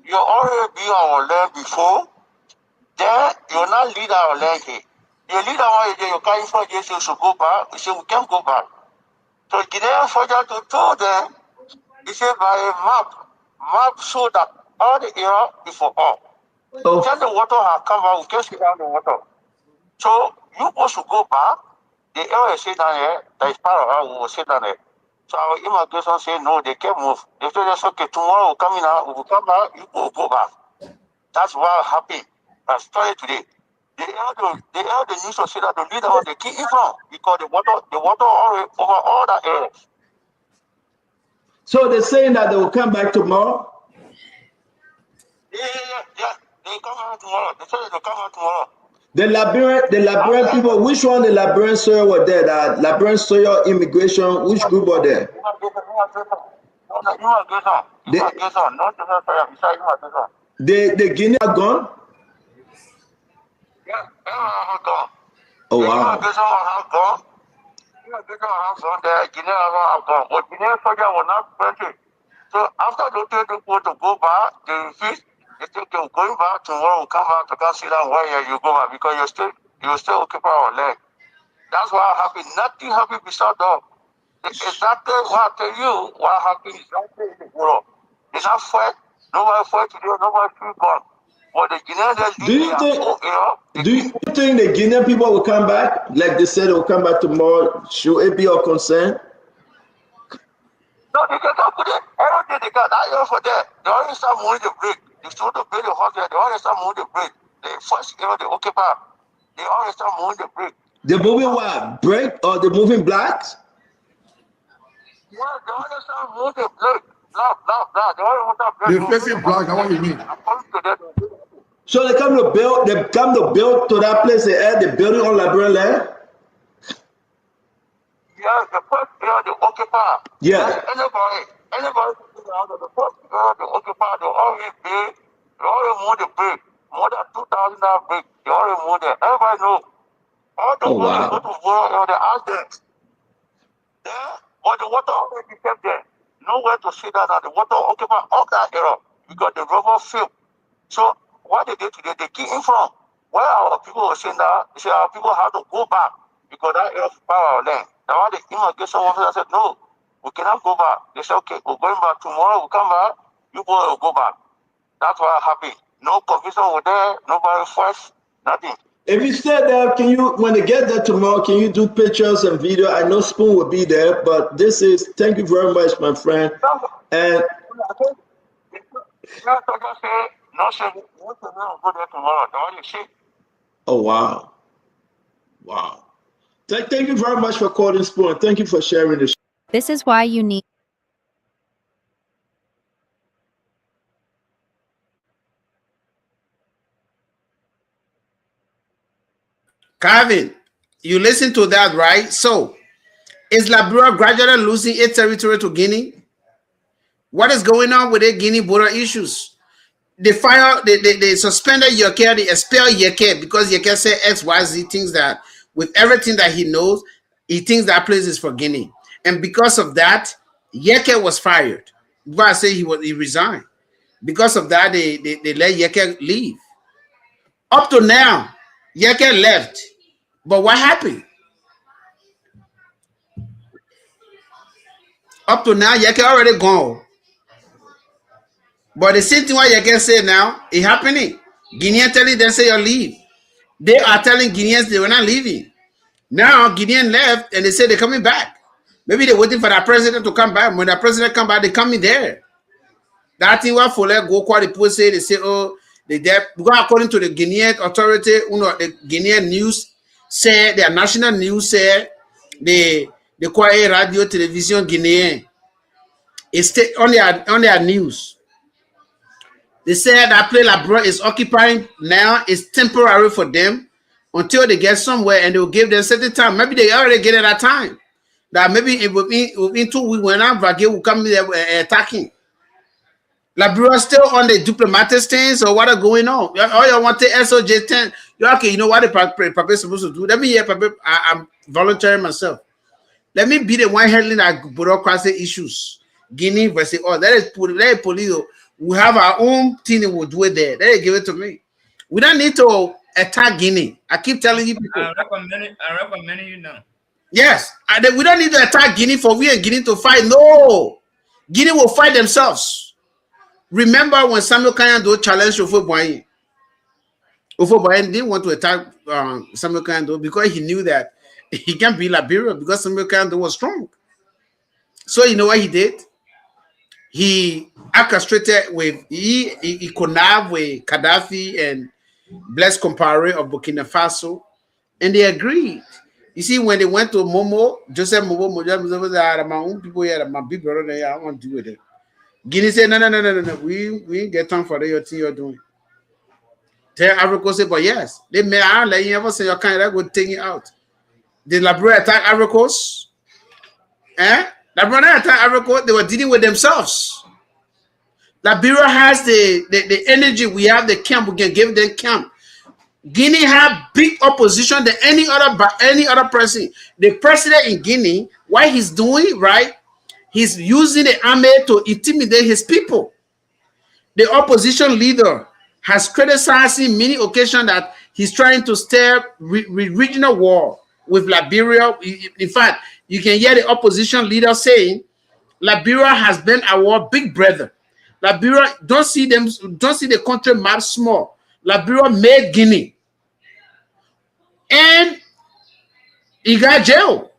S7: you already be our land before, then you will not lead our land here. You lead our land, you can't find you should go back. He said, we can't go back. So the Guinean soldiers told them, he said, by a map so that all the area before all. Oh. Then the water has come out, we can see down the water. So you supposed to go back. The area is down here, that is part of our, we will sit down there. So our immigration say no, they can't move. They told us, okay, tomorrow we'll come in, we will come back, you will go back. That's what happened. I started today. They held the news to say that the leader was the key from because the water already over all that area.
S8: So they're saying that they will come back tomorrow?
S7: Yeah. They come out tomorrow. They said they'll come out tomorrow.
S8: The Liberian people, which one the Liberian soil were there? The Liberian soil immigration, which group were there? The Guinea are gone?
S7: Yeah, gone.
S8: Oh, wow.
S7: The Guinea have gone. But Guinea soldiers were not plenty. So after they tell people to go back, they refuse. They think you're going back tomorrow, we'll come back to come sit down where you go back because
S9: You will still occupy our land. That's what happened. Nothing happened beside that. Exactly what I tell you, what happened exactly in the world. It's not fight. Nobody fight today, nobody feel gone. But the Guineans,
S8: Do you think the Guinean people will come back? Like they said, they will come back tomorrow. Should it be your concern?
S9: No, they can come today. Everything they got. I for that. They already start moving the break. They start to build the hotel. They already start moving the break. They first, they occupy. They already start moving the break.
S8: They're moving what? Break or they're moving blacks?
S9: Yeah, they already start moving the break. Blah. They already want that break.
S10: They're facing black. What do you mean?
S8: So they come to build. They come to build to that place. They add the building on Liberian land.
S9: Yeah, the first year they occupy.
S8: Yeah.
S9: Anybody the first year they occupy, they already pay, they already move the break. More than $2,000 break. They already move there. Everybody know. All the water go to water, they ask them. Yeah, but the water already kept there. Nowhere to see that the water occupy all that area. Because the river filled. So what they did today, they keep in from. Where our people were saying that, they say our people have to go back because that area is our land. That's why the immigration officer said, no, we cannot go back. They said, okay, we're going back tomorrow, we'll come back, you will go back. That's what happened. No confusion over there, nobody first, nothing.
S8: If you stay there, can you, when they get there tomorrow, can you do pictures and video? I know Spoon will be there, but this is, thank you very much, my friend. And oh, wow. Wow. Thank you very much for calling, Spoon. Thank you for sharing this.
S11: This is why you need.
S5: Calvin, you listen to that, right? So, is Liberia gradually losing its territory to Guinea? What is going on with the Guinea border issues? They suspended Yeke, they expelled Yeke because Yeke said XYZ things that with everything that he knows, he thinks that place is for Guinea. And because of that, Yeke was fired. But I say he resigned. Because of that, they let Yeke leave. Up to now, Yeke left. But what happened? Up to now, Yeke already gone. But the same thing what Yeke say now, it happening. Guineans telling them say you leave. They are telling Guineans they were not leaving. Now Guinean left and they say they're coming back. Maybe they're waiting for that president to come back. When the president come back, they come in there. That thing what for go quite the people say, they say, oh, they there. Because according to the Guinean authority, the Guinean news say, their national news say, the quiet radio television Guinean. It's on their news. They said that place Liberia is occupying now is temporary for them until they get somewhere and they will give them certain time. Maybe they already get it that time. That maybe within 2 weeks when Vage will come there attacking. Liberia still on the diplomatic stance or what are going on? All you want to SOJ 10. You're okay, you know what the Papa is supposed to do? Let me hear Papa. I'm volunteering myself. Let me be the one handling that bureaucracy issues. Guinea versus all. Let it police. We have our own thing and we'll do it there. Let it give it to me. We don't need to attack Guinea. I keep telling you people.
S6: I recommend you now.
S5: Yes. We don't need to attack Guinea for we and Guinea to fight. No. Guinea will fight themselves. Remember when Samuel Kanyando challenged Ofo Boyen? Ofo Boyen didn't want to attack Samuel Kanyando because he knew that he can't be Liberia because Samuel Kanyando was strong. So you know what he did? He orchestrated with he connived with Gaddafi and Blaise Compaoré of Burkina Faso, and they agreed. You see, when they went to Momo, Joseph Momo, my own people here, my big brother there, I want to do with it. Guinea said, no. We ain't get time for your thing you're doing. Tell Africa say, but yes, they may let you ever say your kind of good take it out. Did Liberia attack Africa? Liberia attack Africa, they were dealing with themselves. Liberia has the energy, we have the camp, we can give them camp. Guinea have big opposition than any other person. The president in Guinea, what he's doing, right? He's using the army to intimidate his people. The opposition leader has criticized in many occasions that He's trying to stir regional war with Liberia. In fact, you can hear the opposition leader saying, Liberia has been our big brother. Liberia, don't see the country map small. Liberia made Guinea. And he got jailed.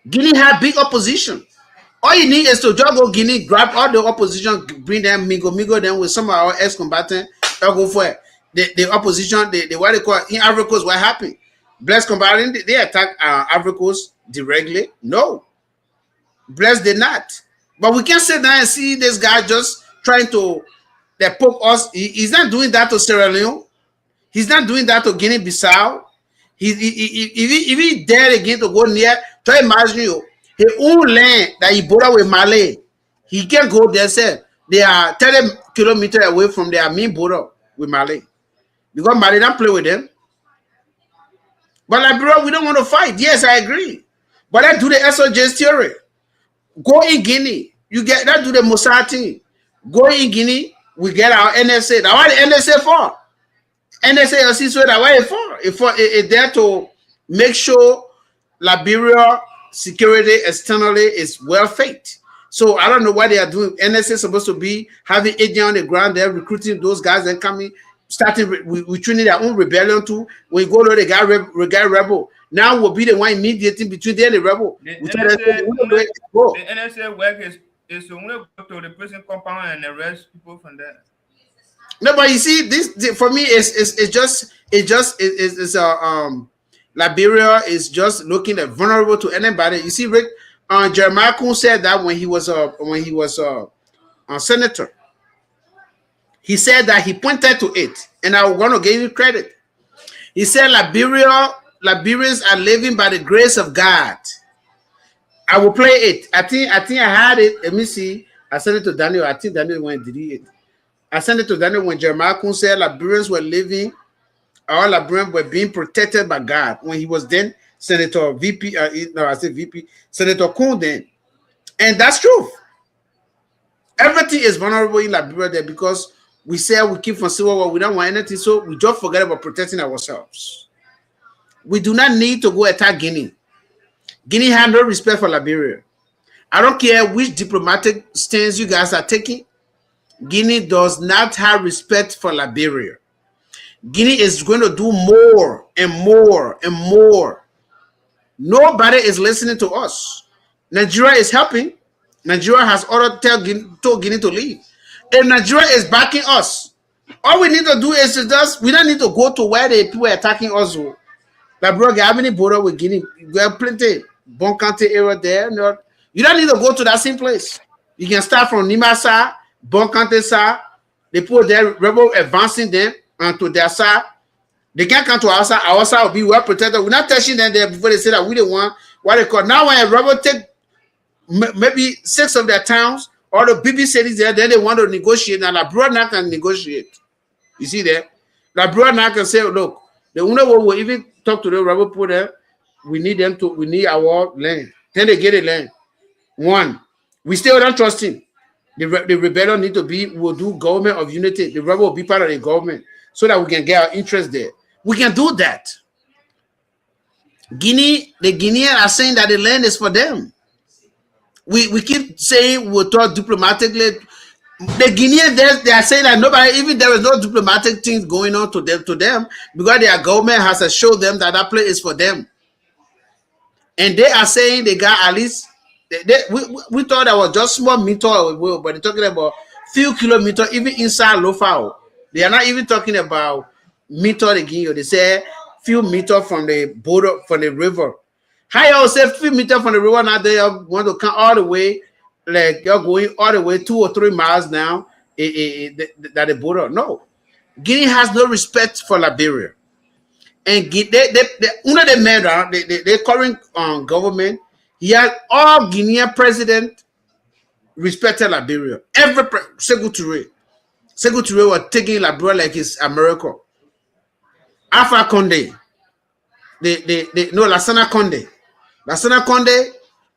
S5: Guinea had big opposition. All you need is to just go Guinea, grab all the opposition, bring them, mingle them with some of our ex-combatants. They'll go for it. The opposition, the what they call it, in Ivory Coast, what happened? Blessed combatant, they attack Ivory Coast directly? No. Blessed did not. But we can't sit down and see this guy just trying to poke us. He's not doing that to Sierra Leone. He's not doing that to Guinea-Bissau. If he dare again to go near, try to imagine you. His own land that he bordered with Mali, he can't go there. Say they are 30 kilometers away from their main border with Mali. Because Mali don't play with them. But Liberia, we don't want to fight. Yes, I agree. But let's do the SOJ's theory. Go in Guinea. You get that, do the Mossad thing. Go in Guinea, we get our NSA. Now, what the NSA for? NSA or CISO, that what it for? It's there to make sure Liberia security externally is well faked. So I don't know what they are doing. NSA is supposed to be having agents on the ground there, recruiting those guys and coming, starting we training their own rebellion too. When you go to the guy rebel, now will be the one mediating between them and the rebel.
S6: The NSA work is to only go to the prison compound and arrest people from there.
S5: No, but you see, this for me is Liberia is just looking at vulnerable to anybody. You see, Rick, Jeremiah Kuhn said that when he was a senator, he said that he pointed to it, and I'm going to give you credit. He said Liberians are living by the grace of God. I will play it. I think I had it. Let me see. I sent it to Daniel. I think Daniel went to delete it. I sent it to Daniel when Jeremiah Kuhn said Liberians were living, all Liberians were being protected by God. When he was then Senator VP, Senator Kuhn then. And that's true. Everything is vulnerable in Liberia there because we say we keep from civil war, we don't want anything, so we just forget about protecting ourselves. We do not need to go attack Guinea. Guinea has no respect for Liberia. I don't care which diplomatic stance you guys are taking. Guinea does not have respect for Liberia. Guinea is going to do more and more and more. Nobody is listening to us. Nigeria is helping. Nigeria has ordered told Guinea to leave. And Nigeria is backing us. All we need to do is we don't need to go to where the people are attacking us. Like, bro, how many border with Guinea? We have plenty. Bon County area there. No, you don't need to go to that same place. You can start from Nimasa, Bon County side. They put their rebel advancing them to their side. They can't come to our side. Our side will be well protected. We're not touching them there before they say that we don't want what they call. Now when a rebel take maybe 6 of their towns or the BB cities there, then they want to negotiate. And Liberia now can negotiate. You see there? Liberia now can say, look, the only way we'll even talk to the rebel people there, we need our land. Then they get the land. One, we still don't trust him. The rebellion need to be, we'll do government of unity. The rebel will be part of the government so that we can get our interest there. We can do that. The Guineans are saying that the land is for them. We keep saying we'll talk diplomatically. The Guineans, they are saying that nobody, even there is no diplomatic things going on to them because their government has assured them that that place is for them. And they are saying they got at least, we thought that was just small meter, but they're talking about few kilometers, even inside Lofao. They are not even talking about meter again. They say few meters from the border, from the river. How y'all say few meters from the river? Now they want to come all the way, like you're going all the way 2 or 3 miles now. That the border. No, Guinea has no respect for Liberia, and under the current government, he had all Guinean president respected Liberia. Every Sekou Touré was taking Liberia like it's America. Alpha Condé, Lassana Condé. Lassana Condé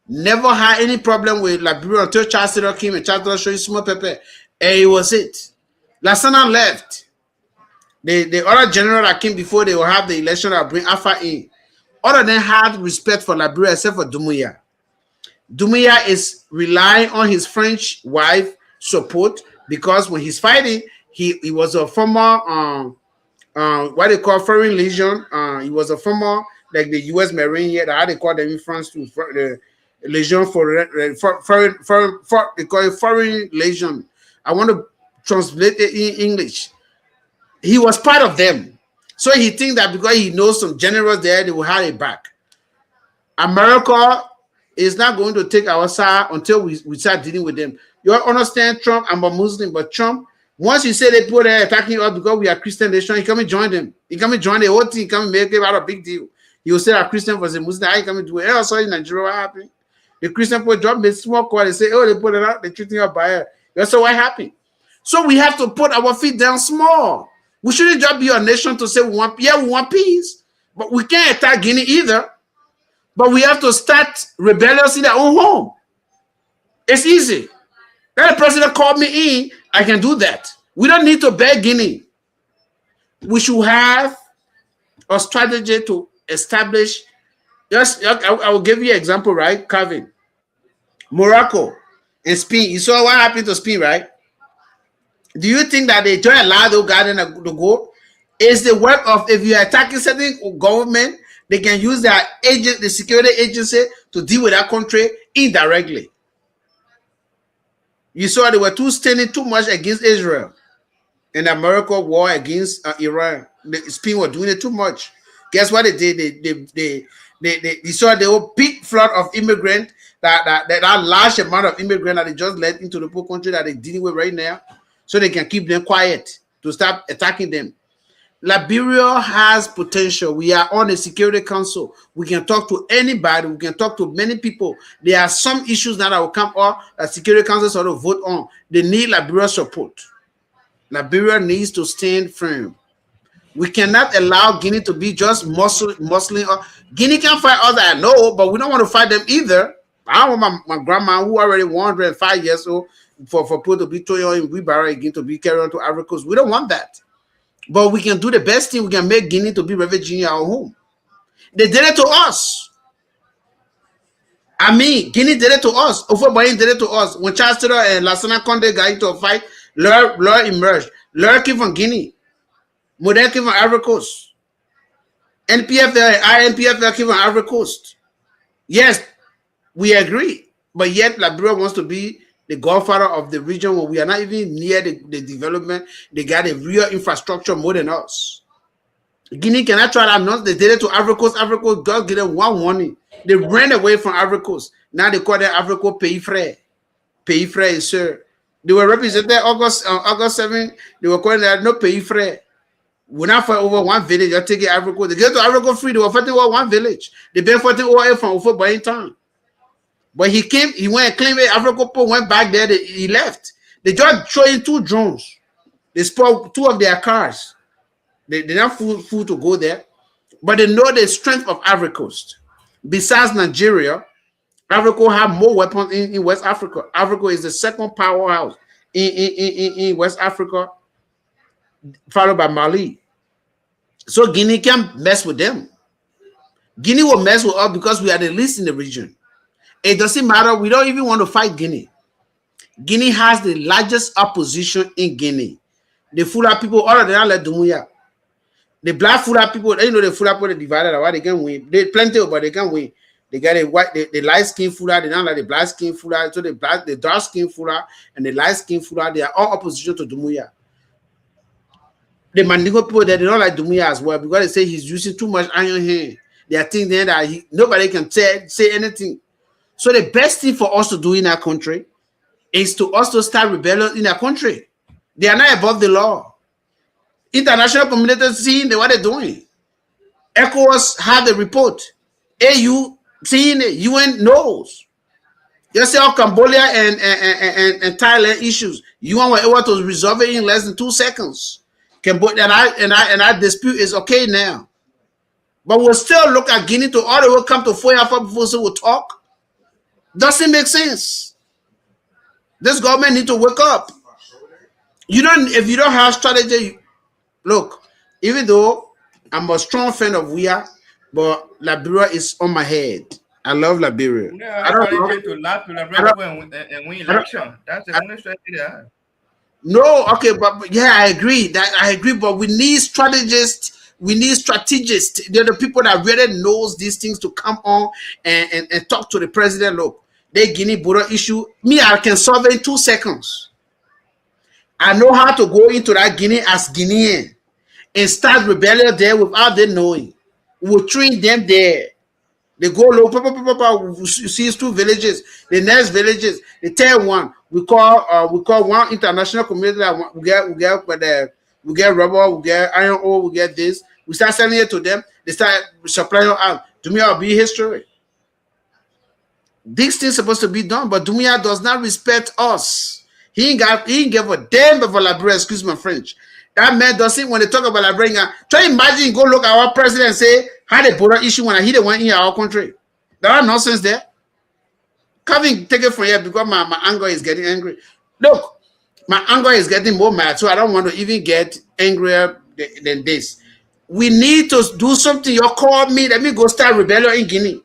S5: never had any problem with Liberia until Charles Taylor came and Charles Taylor showed you small pepper. And it was it. Lassana left. The other general that came before, they will have the election that will bring Alpha in. All of them had respect for Liberia except for Doumbouya. Doumbouya is relying on his French wife support because when he's fighting, he was a former what they call foreign legion. He was a former like the U.S. Marine here. How they call them in France too, the legion for they call it foreign legion. I want to translate it in English. He was part of them, so he thinks that because he knows some generals there, they will have it back. America is not going to take our side until we start dealing with them. You understand, Trump? I'm a Muslim, but Trump, once you say they put attacking us because we are Christian nation, he come and join them. He come and join the whole thing. He come and make it out a big deal. He will say that Christian was a Muslim. I come and do it. I saw in Nigeria what happened. The Christian people drop a small call. They say, oh, they put it out. They're treating us by That's what happened. So we have to put our feet down small. We shouldn't just be a nation to say we want peace, but we can't attack Guinea either. But we have to start rebellions in our own home. It's easy. Let the president call me in, I can do that. We don't need to beg Guinea. We should have a strategy to establish. Yes, I will give you an example, right, Calvin? Morocco and Spain. You saw what happened to Spain, right? Do you think that they don't allow those guys to go? It's the work of, if you're attacking certain government, they can use their agent, the security agency, to deal with that country indirectly. You saw they were standing too much against Israel in the America war against Iran. Spain were doing it too much. Guess what they did? They saw the whole big flood of immigrants, that large amount of immigrants that they just let into the poor country that they're dealing with right now, so they can keep them quiet to stop attacking them. Liberia has potential. We are on a Security Council. We can talk to anybody. We can talk to many people. There are some issues that will come up that Security Council sort of vote on. They need Liberia support. Liberia needs to stand firm. We cannot allow Guinea to be just muscling. Guinea can fight others, I know, but we don't want to fight them either. I don't want my grandma, who already 105 years old, for people to be throwing in wheelbarrow again to be carried on to Ivory Coast. We don't want that. But we can do the best thing. We can make Guinea to be refugee in our home. They did it to us. I mean, Guinea did it to us. Ofobayin did it to us. When Charles Taylor and Lassana Conde got into a fight, Laura emerged. Laura came from Guinea. Model came from Ivory Coast. NPFL and INPFL came from Ivory Coast. Yes, we agree. But yet, Liberia wants to be the godfather of the region when we are not even near the development. They got a real infrastructure more than us. Guinea cannot try to announce they did it to Ivory Coast. Ivory Coast God give them one warning. They ran away from Ivory Coast. Now they call them Ivory Coast Pays Frère. Pays Frère, sir. They were represented August 7. They were calling that no Pays Frère. We're not fighting over one village. You're taking Ivory Coast. They get to Ivory Coast free. They were fighting over one village. They've been fighting over from Ofobayin town. But he came, he went and claimed it. Africa went back there, he left. They just threw in 2 drones. They spoiled 2 of their cars. They didn't have food to go there. But they know the strength of Ivory Coast. Besides Nigeria, Africa have more weapons in West Africa. Africa is the second powerhouse in West Africa, followed by Mali. So Guinea can't mess with them. Guinea will mess with us because we are the least in the region. It doesn't matter. We don't even want to fight Guinea. Guinea has the largest opposition in Guinea. The Fula people, all of them like Doumbouya. The black Fula people, you know, the Fula people, they divided, why they can win. They plenty, but they can win. They got a white, the light skin Fula, they don't like the black skin Fula. So the dark skin Fula and the light skin Fula, they are all opposition to Doumbouya. The Mandingo people, they don't like Doumbouya as well because they say he's using too much iron hand. They are thinking that nobody can say anything. So the best thing for us to do in our country is to also start rebellion in our country. They are not above the law. International community seeing what they're doing. ECOWAS have the report. AU seeing it. UN knows. You see all Cambodia and Thailand issues. UN were able to resolve it in less than 2 seconds. Cambodia and our dispute is okay now. But we'll still look at Guinea to all the way come to 4 hours before so we'll talk. Doesn't make sense. This government need to wake up. If you don't have strategy, look, Even though I'm a strong fan of Weah, but Liberia is on my head. I love Liberia.
S6: Yeah,
S5: I don't love.
S6: strategy to laugh to
S5: I
S6: liberate
S5: don't.
S6: people and win
S5: I don't.
S6: election. That's the
S5: I,
S6: only strategy they have.
S5: no, okay, but yeah, I agree. I agree. But we need strategists. We need strategists. They're the people that really knows these things to come on and talk to the president. Look, the Guinea border issue. Me, I can solve it in 2 seconds. I know how to go into that Guinea as Guinean and start rebellion there without them knowing. We'll train them there. They go low, you see it's 2 villages. The next villages, the third one, we call one international community that we get rubber, we get iron ore, we get this. We start selling it to them. They start supplying out. To me, I'll be history. These things supposed to be done, but Dumia does not respect us. He ain't give a damn about Liberia, excuse my French. That man doesn't, when they talk about Liberia, try imagine, go look at our president and say, how the border issue when I hit the one in our country. There are nonsense there. Coming, take it from here because my anger is getting angry. Look, my anger is getting more mad, so I don't want to even get angrier than this. We need to do something. You call me, let me go start rebellion in Guinea.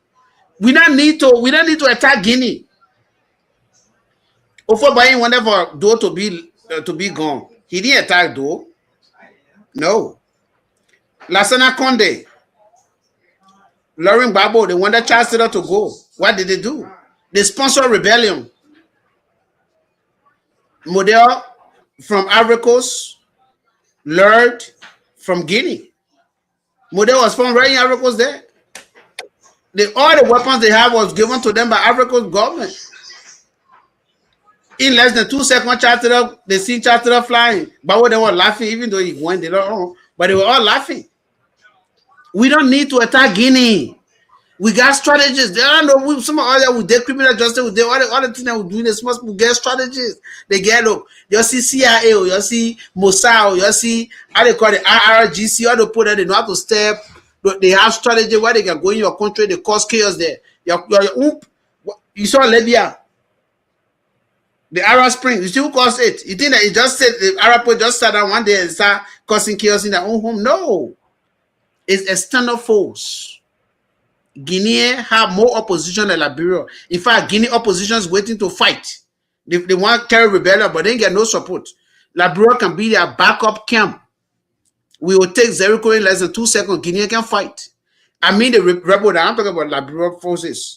S5: We don't need to attack Guinea. Ofo buying whenever Do to be gone. He didn't attack Do. No. Lassana Conde, Lauren Babo, they wanted Chancellor to go. What did they do? They sponsored rebellion. Model from Ivory Coast, Lord from Guinea. Model was from right in Ivory Coast there. All the weapons they have was given to them by Ivory Coast government. In less than 2 seconds, Chancellor, they see Chancellor flying. But they were laughing, even though he went, they don't know. But they were all laughing. We don't need to attack Guinea. We got strategists. They don't know some other with their criminal justice, with all the things that we're doing, they must get strategists. They get look. You see CIA, you see Mossad, you see how they call it IRGC, all the people that they know how to step. They have strategy where they can go in your country, they cause chaos there. You saw Libya. The Arab Spring, you see who caused it? You think that it just said the Arab people just sat down one day and start causing chaos in their own home? No. It's external force. Guinea have more opposition than Liberia. In fact, Guinea opposition is waiting to fight. They want to carry rebellion, but they get no support. Liberia can be their backup camp. We will take Jericho in less than 2 seconds. Guinea can fight. I mean the rebel that I'm talking about, Liberia forces.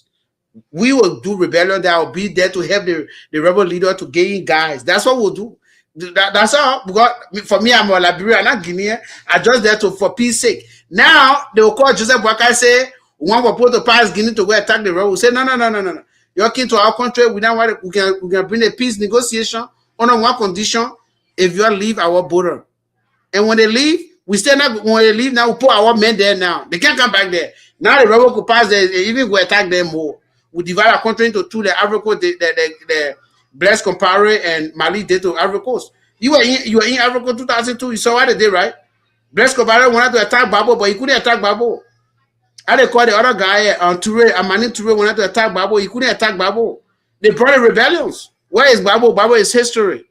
S5: We will do rebellion that will be there to help the rebel leader to gain guys. That's what we'll do. That's all. Because for me, I'm a Liberian, not Guinea. I'm just there for peace sake. Now, they will call Joseph Boakai say, we want to put the pass Guinea to go attack the rebel. We say, no. You're king to our country. We can bring a peace negotiation on one condition: if you leave our border. And when they leave, we say not when they leave now, we put our men there now. They can't come back there. Now the rebel could pass there, they even go attack them more. We divide our country into 2, the Ivory Coast, the Blaise Compaoré and Mali did to Ivory Coast. You were in Ivory Coast 2002. You saw what they did, right? Blaise Compaoré wanted to attack Babo, but he couldn't attack Babo. How they call the other guy, Amani Touré wanted to attack Babo. He couldn't attack Babo. They brought the rebellions. Where is Babo? Babo is history.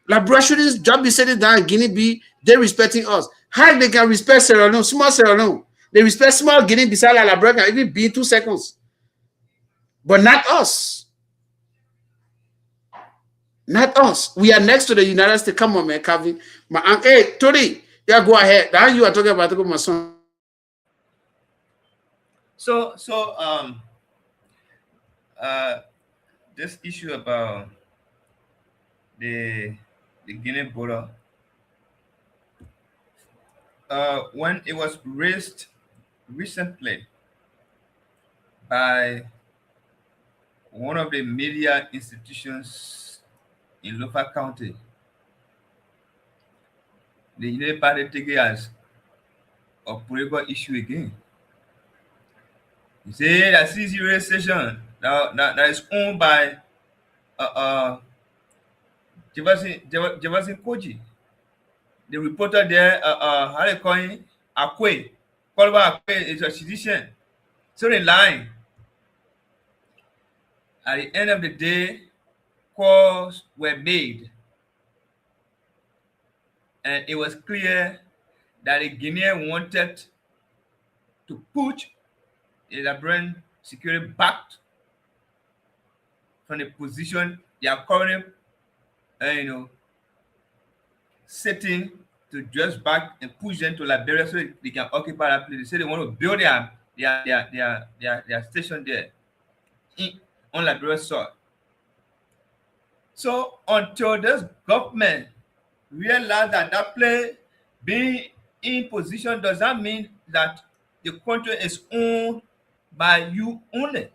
S5: Liberia shouldn't just be sitting down, Guinea be, they respecting us. How they can respect Sierra Leone, small Sierra Leone? They respect small Guinea beside Liberia can even be in 2 seconds. But not us. Not us. We are next to the United States. Come on, man, Calvin. My uncle, hey, Tony, yeah, go ahead. Now you are talking about my son.
S6: So this issue about the Guinea border, when it was raised recently by one of the media institutions in Lofa County, the United Party take it as a political issue again. You say that CC radio station that is owned by Jefferson Koji. The reporter there, how they call him, Akwe. Kolba Akwe is a physician. So they lying. At the end of the day, calls were made. And it was clear that the Guinea wanted to put the Liberian security back from the position they are currently, sitting, to just back and push them to Liberia so they can occupy that place. They say they want to build their station there on Liberia soil. So until this government realize that place being in position does not mean that the country is owned by you only.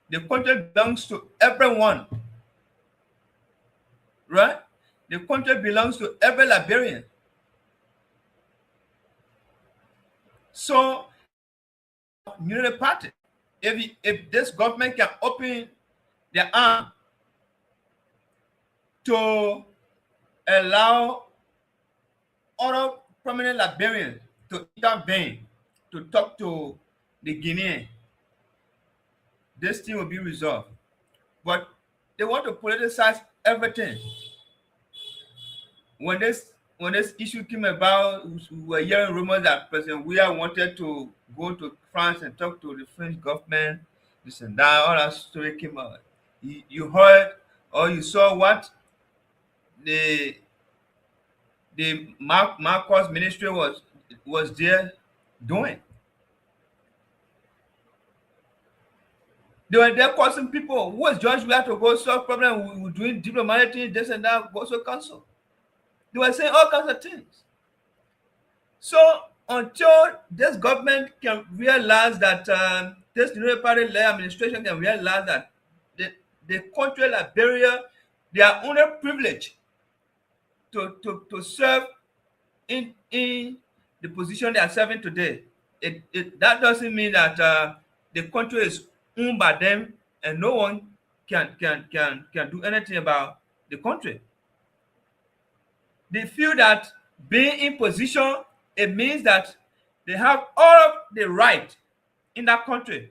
S6: The country belongs to everyone, right? The country belongs to every Liberian. So, unity party, if this government can open their arm to allow other prominent Liberians to intervene, to talk to the Guinean, this thing will be resolved. But they want to politicize everything. When this issue came about, we were hearing rumors that President Weah wanted to go to France and talk to the French government, this and that. All that story came out. You heard or you saw what the Marcos ministry was there doing. They were there causing people. Who was George Weah to go solve problem? We were doing diplomatic things, this and that, go to council. They were saying all kinds of things. So until this government can realize that this new party administration can realize that the country Liberia, they are only privileged to serve in the position they are serving today. That doesn't mean that the country is owned by them and no one can do anything about the country. They feel that being in position, it means that they have all of the right in that country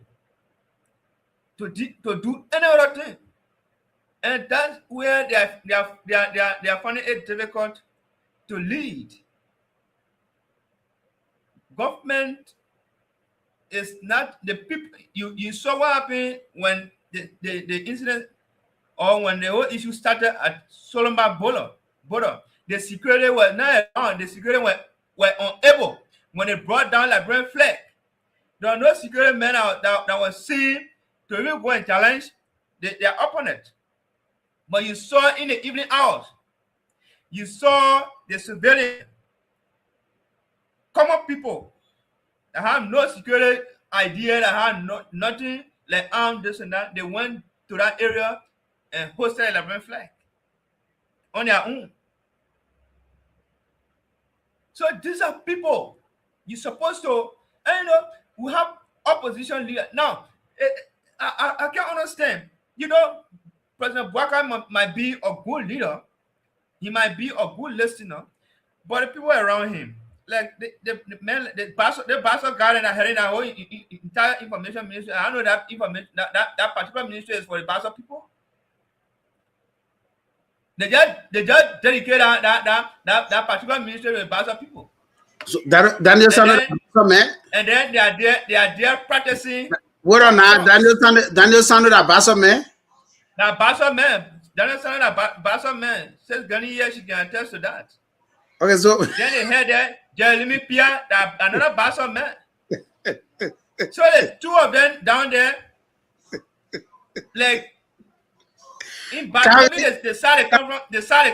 S6: to do any other thing. And that's where they are finding it difficult to lead. Government is not the people. You saw what happened when the incident or when the whole issue started at Solumba border. The security was not around. The security were unable when they brought down Liberian flag. There were no security men that was seen to even go and challenge their opponent. But you saw in the evening hours, you saw the civilian, common people that have no security idea, that have nothing like arms, this and that. They went to that area and hosted a Liberian flag on their own. So these are people you're supposed to, we have opposition leader. Now, I can't understand. President Bouaka might be a good leader. He might be a good listener, but the people around him, like the pastor guy that heading that whole entire information ministry, I know that information that particular ministry is for the pastor people. They just dedicate that particular ministry to the pastor people.
S5: So Daniel Sanders,
S6: and then they are there practicing.
S5: What on that? Daniel Sanders, that pastor man.
S6: Now, pastor man, Daniel Sanders, that pastor man, says Guinea, she can attest to that.
S5: Okay, so
S6: then they had that Jeremy Pierre, that another pastor man. So the two of them down there, like. In Basso, the side they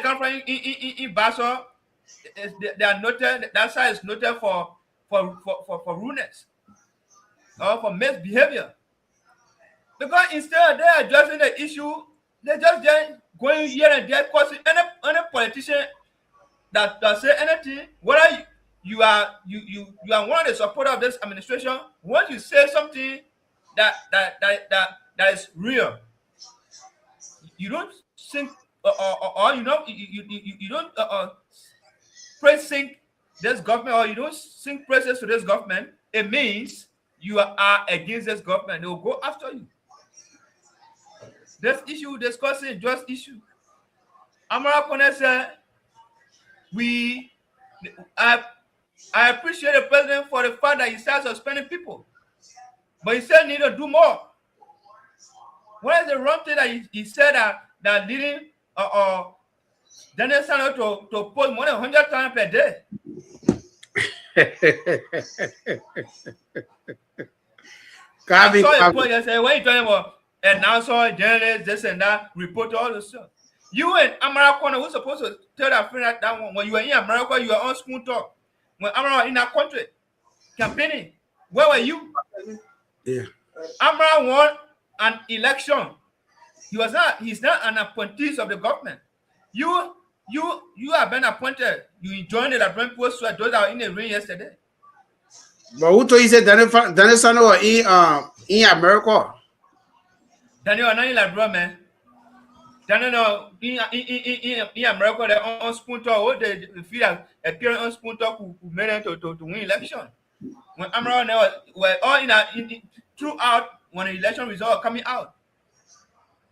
S6: come from in Basso, they are noted. That side is noted for rudeness or for misbehavior. Because instead of they addressing the issue, they just going here and there, causing any politician that say anything, whether you are one of the supporters of this administration, once you say something that is real, you don't sing or you don't praise sing this government, or you don't sing praises to this government, it means you are against this government. They will go after you. This issue discussing just issue. Amara Kone said we have I appreciate the president for the fact that he started suspending people, but he said need to do more. What is the wrong thing that he said that leading Daniel Sano to post more than 100 times per day? I saw a post yesterday when you talking about announcer, journalists, this and that, report all the stuff. You and America who's supposed to tell that friend that one when you were in America, you were on Spoon Talk. When Amara in that country campaigning, where were you?
S5: Yeah.
S6: Amara won an election. He's not an appointee of the government. You have been appointed. You joined the Liberian post those that were in the ring yesterday.
S5: But who told you said Daniel Sano in America?
S6: Daniel not in Liberia, man. Daniel in America, they're on Spoon Talk. They feel like appearing on Spoon Talk who made them to win election. When Amara were all throughout when the election results are coming out.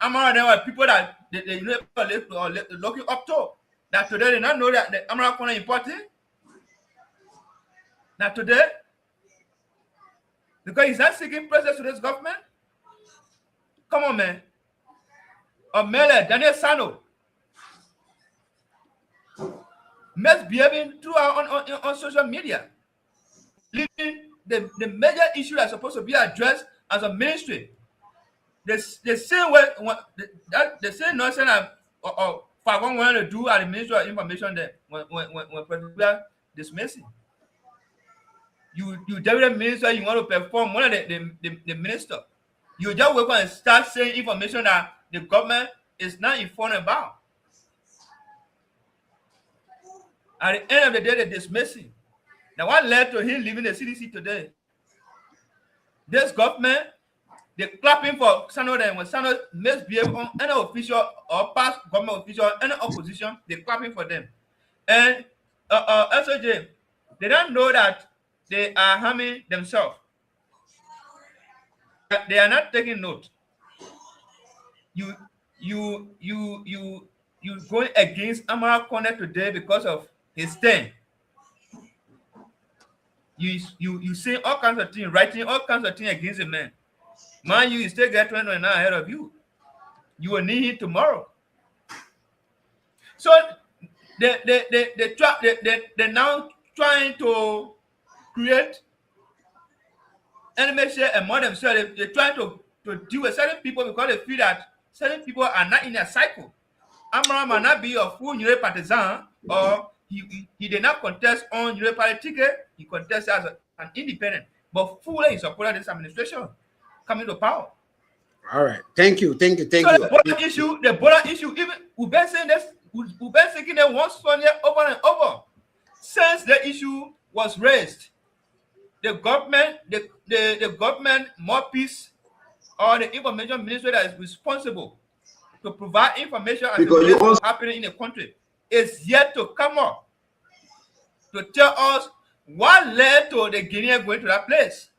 S6: Amara there were people that they looking up to. That today they not know that the Amara corner important. Now today, because he's not seeking presence to this government. Come on, man. Omele, Daniel Sano misbehaving throughout on social media, leaving the major issue that's supposed to be addressed as a ministry. The same way the same nonsense of Fagon wanted to do at the Ministry of Information there when President dismissing. You deputy minister, you want to perform one of the minister. You just work on and start saying information that the government is not informed about. At the end of the day, they're dismissing. Now, what led to him leaving the CDC today? This government, they're clapping for Sano when Sano misbehave on any official or past government official, any opposition, they're clapping for them. And SOJ, they don't know that they are harming themselves. They are not taking note. You going against Amara Corner today because of his stand. You say all kinds of things, writing all kinds of things against the man. Man, you still get 20 now ahead of you. You will need him tomorrow. So they're now trying to create enemy share among themselves. They're trying to deal with certain people because they feel that certain people are not in their cycle. Amara might not be a full New partisan, or he did not contest on New Party ticket. He contested as an independent, but fully in support of this administration coming to power.
S5: All right, thank you.
S6: So the border issue, even we've been saying this, we've been saying that once over and over since the issue was raised. The government, the government mouthpiece or the information ministry that is responsible to provide information as what's happening in the country is yet to come up to tell us what led to the Guinea going to that place.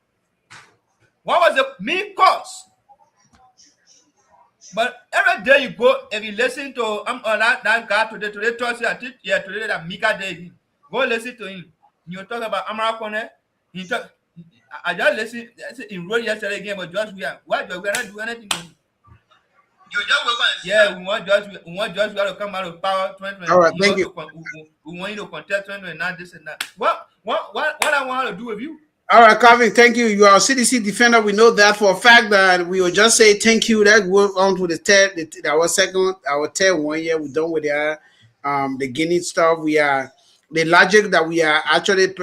S6: What was the main cause? But every day you go, if you listen to that guy today Thursday, I think today that Mika Day, go listen to him. You talk about Amara Kone. I just listen in road yesterday again, but just we are not doing anything. We want George to come out of power 2020.
S5: All right, thank you.
S6: We want you to contest 2020, this and that. What I want to do with you?
S5: All right, Calvin, thank you. You are a CDC defender. We know that for a fact that we will just say thank you. Let's go on to our third 1 year. We're done with the Guinea stuff. We are the logic that we are actually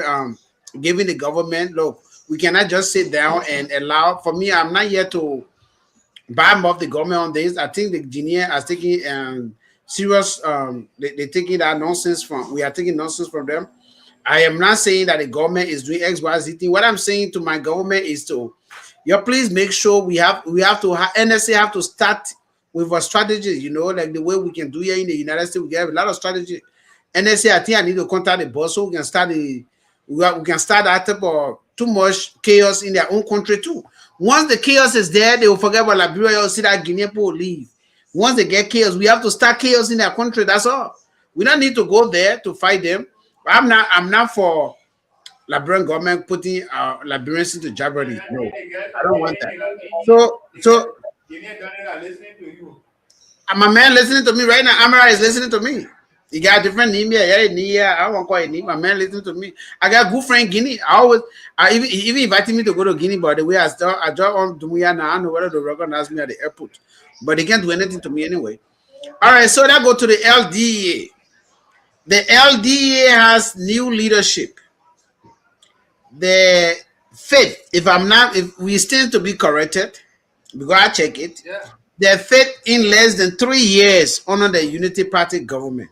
S5: giving the government. Look, we cannot just sit down and allow. For me, I'm not here to bomb off the government on this. I think the Guinea are taking serious. They're taking that nonsense from. We are taking nonsense from them. I am not saying that the government is doing X, Y, Z thing. What I'm saying to my government is to, please make sure we have to NSA have to start with a strategy. You know, like the way we can do here in the United States. We have a lot of strategy. NSA, I think I need to contact the boss so we can start that type of too much chaos in their own country too. Once the chaos is there, they will forget about Liberia. You'll see that Guinea people will leave. Once they get chaos, we have to start chaos in their country. That's all. We don't need to go there to fight them. I'm not for Liberian government putting Liberians into jeopardy. No, I don't want that. So my man listening to me right now. Amara is listening to me. He got a different name here. I won't call it name. My man listening to me. I got a good friend Guinea. He even invited me to go to Guinea, but the way I just on to me now. I don't know whether they recognize me at the airport, but they can't do anything to me anyway. All right, so that go to the LDEA. The LDEA has new leadership. The faith, if we still to be corrected, because I check it, the faith in less than 3 years under the Unity Party government.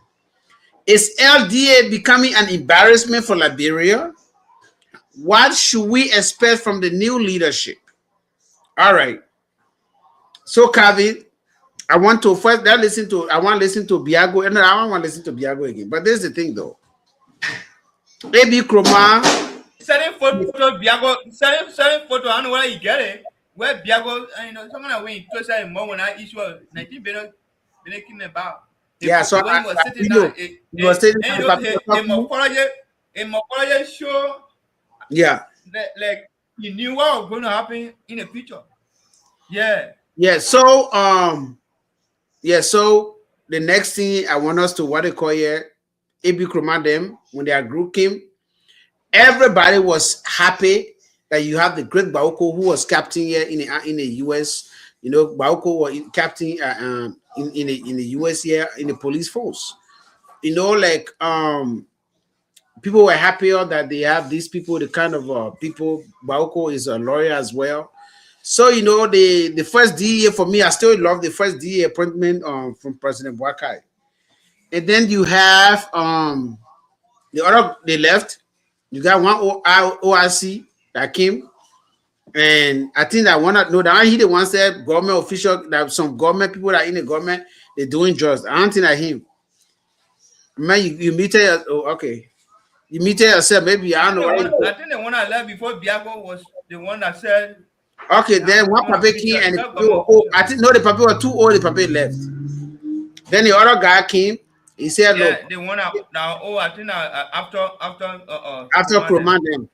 S5: Is LDA becoming an embarrassment for Liberia? What should we expect from the new leadership? All right. So, Kavi, I want to listen to Biago, and I want to listen to Biago again. But there's the thing, though. AB Kroma.
S6: Certain photo, Biago, certain photo, I don't know where you get it. Where Biago, someone I went to say more when I issue 19 billion about.
S5: Yeah, so
S6: when he was sitting down, he was sitting in Mokoloye show.
S5: Yeah.
S6: Like he knew what was going to happen in the future. Yeah.
S5: Yeah. So so the next thing I want us to what they call here, AB Kroma them, when their group came, everybody was happy that you have the great Baoko who was captain here in the US. You know, Baoko was captain in the US here in the police force. You know, like people were happier that they have these people, the kind of people. Baoko is a lawyer as well. So, you know, the first DEA for me, I still love the first DEA appointment from President Wakai. And then you have the other, they left. You got one ORC that came. And I think that one, no, that he the one said government official, that some government people that are in the government, they're doing drugs. I don't think that him. Man, you meet her, okay. You meet her yourself, maybe, I don't know.
S6: I think the one I left before Biago was the one that said.
S5: Okay, then one Pape came and I think, no, the Pape was too old, the Pape left. Then the other guy came, he said,
S6: yeah,
S5: look.
S6: The one now, I think
S5: after Kroma them.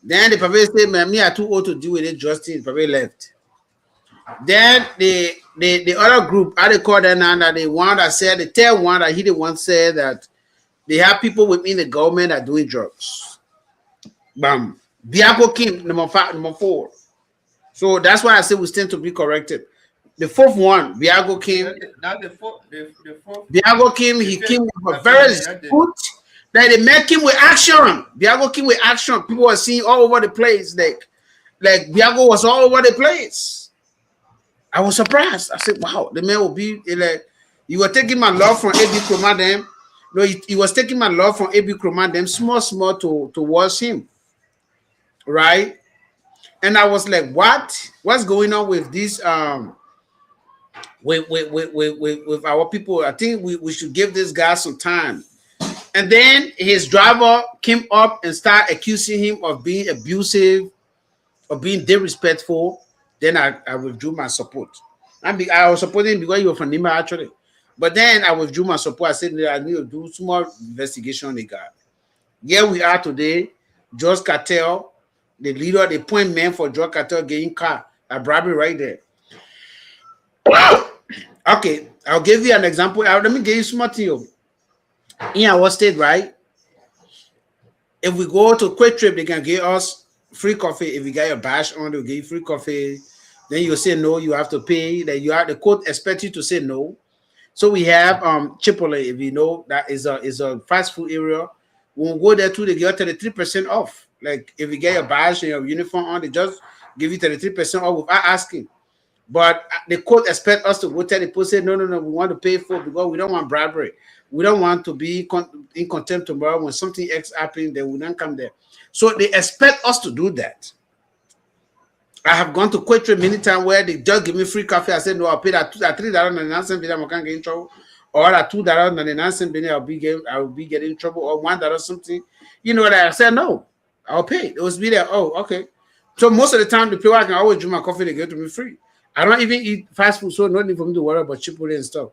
S5: Then the Pape said, man, me are too old to deal with it, Justin. The Pape left. Then the other group, how they call them now, that the one that said, the third one that he the one said that they have people within the government that are doing drugs. Bam. Biago came, number 4. So that's why I said we stand to be corrected. The fourth one, Biago came.
S6: Now the fourth.
S5: Biago came, he came with a very good. That they met him with action. Biago came with action. People were seeing all over the place. Like Biago was all over the place. I was surprised. I said, wow, the man will be like, you were taking my love from AB Kroma them. No, he was taking my love from AB Kroma them small towards him. Right? And I was like, what's going on with this with our people? I think we should give this guy some time. And then his driver came up and started accusing him of being abusive, of being disrespectful. Then I withdrew my support. I was supporting him because he was from Nima actually. But then I withdrew my support. I said I need to do some more investigation on the guy. Here we are today. George Cartel, the leader, the point man for drug cartel getting caught. A bribery right there. Okay, I'll give you an example. Let me give you small to you. In our state, right? If we go to Quick Trip, they can give us free coffee. If you got your badge on, they'll give you free coffee. Then you say no, you have to pay. Then the court expects you to say no. So we have Chipotle, if you know, that is a fast food area. When we go there too, they give 33% off. Like if you get your badge and your uniform on, they just give you 33% off without asking. But the court expects us to go tell the person, no, we want to pay for it because we don't want bribery. We don't want to be in contempt tomorrow when something else happens, then we don't come there. So they expect us to do that. I have gone to Quick Trip many times where they just give me free coffee. I said, no, I'll pay that $3.99 I can't get in trouble. Or that $2.99 I will be getting in trouble. Or $1 something. You know what I said? No, I'll pay. It was be there. Oh, okay. So most of the time, the people I can always drink my coffee, they give it to me free. I don't even eat fast food, so no need for me to worry about Chipotle and stuff.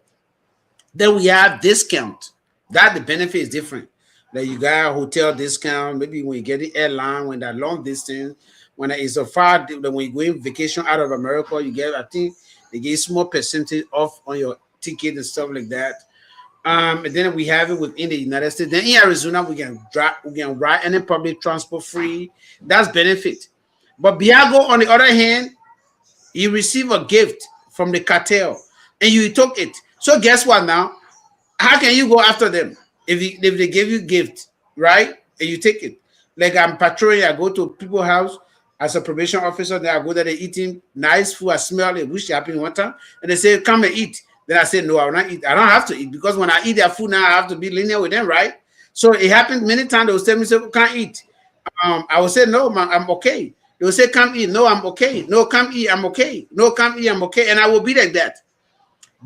S5: Then we have discount. That the benefit is different. Like you got a hotel discount, maybe when you get the airline, when that long distance, when it's a far, when you go in vacation out of America, you get, I think they give small percentage off on your ticket and stuff like that. And then we have it within the United States. Then in Arizona, we can ride any public transport free. That's benefit. But Biago, on the other hand, you receive a gift from the cartel and you took it. So guess what now? How can you go after them if they give you gift, right? And you take it. Like I'm patrolling, I go to people's house as a probation officer, then I go there, they're eating nice food, I smell it, which happened one time, and they say, come and eat. Then I said, no, I will not eat. I don't have to eat because when I eat their food now, I have to be linear with them, right? So it happened many times. They will tell me, so can't eat. I will say, no, man, I'm okay. They will say, come eat. No, I'm okay. No, come eat. I'm okay. No, come eat. I'm okay. And I will be like that.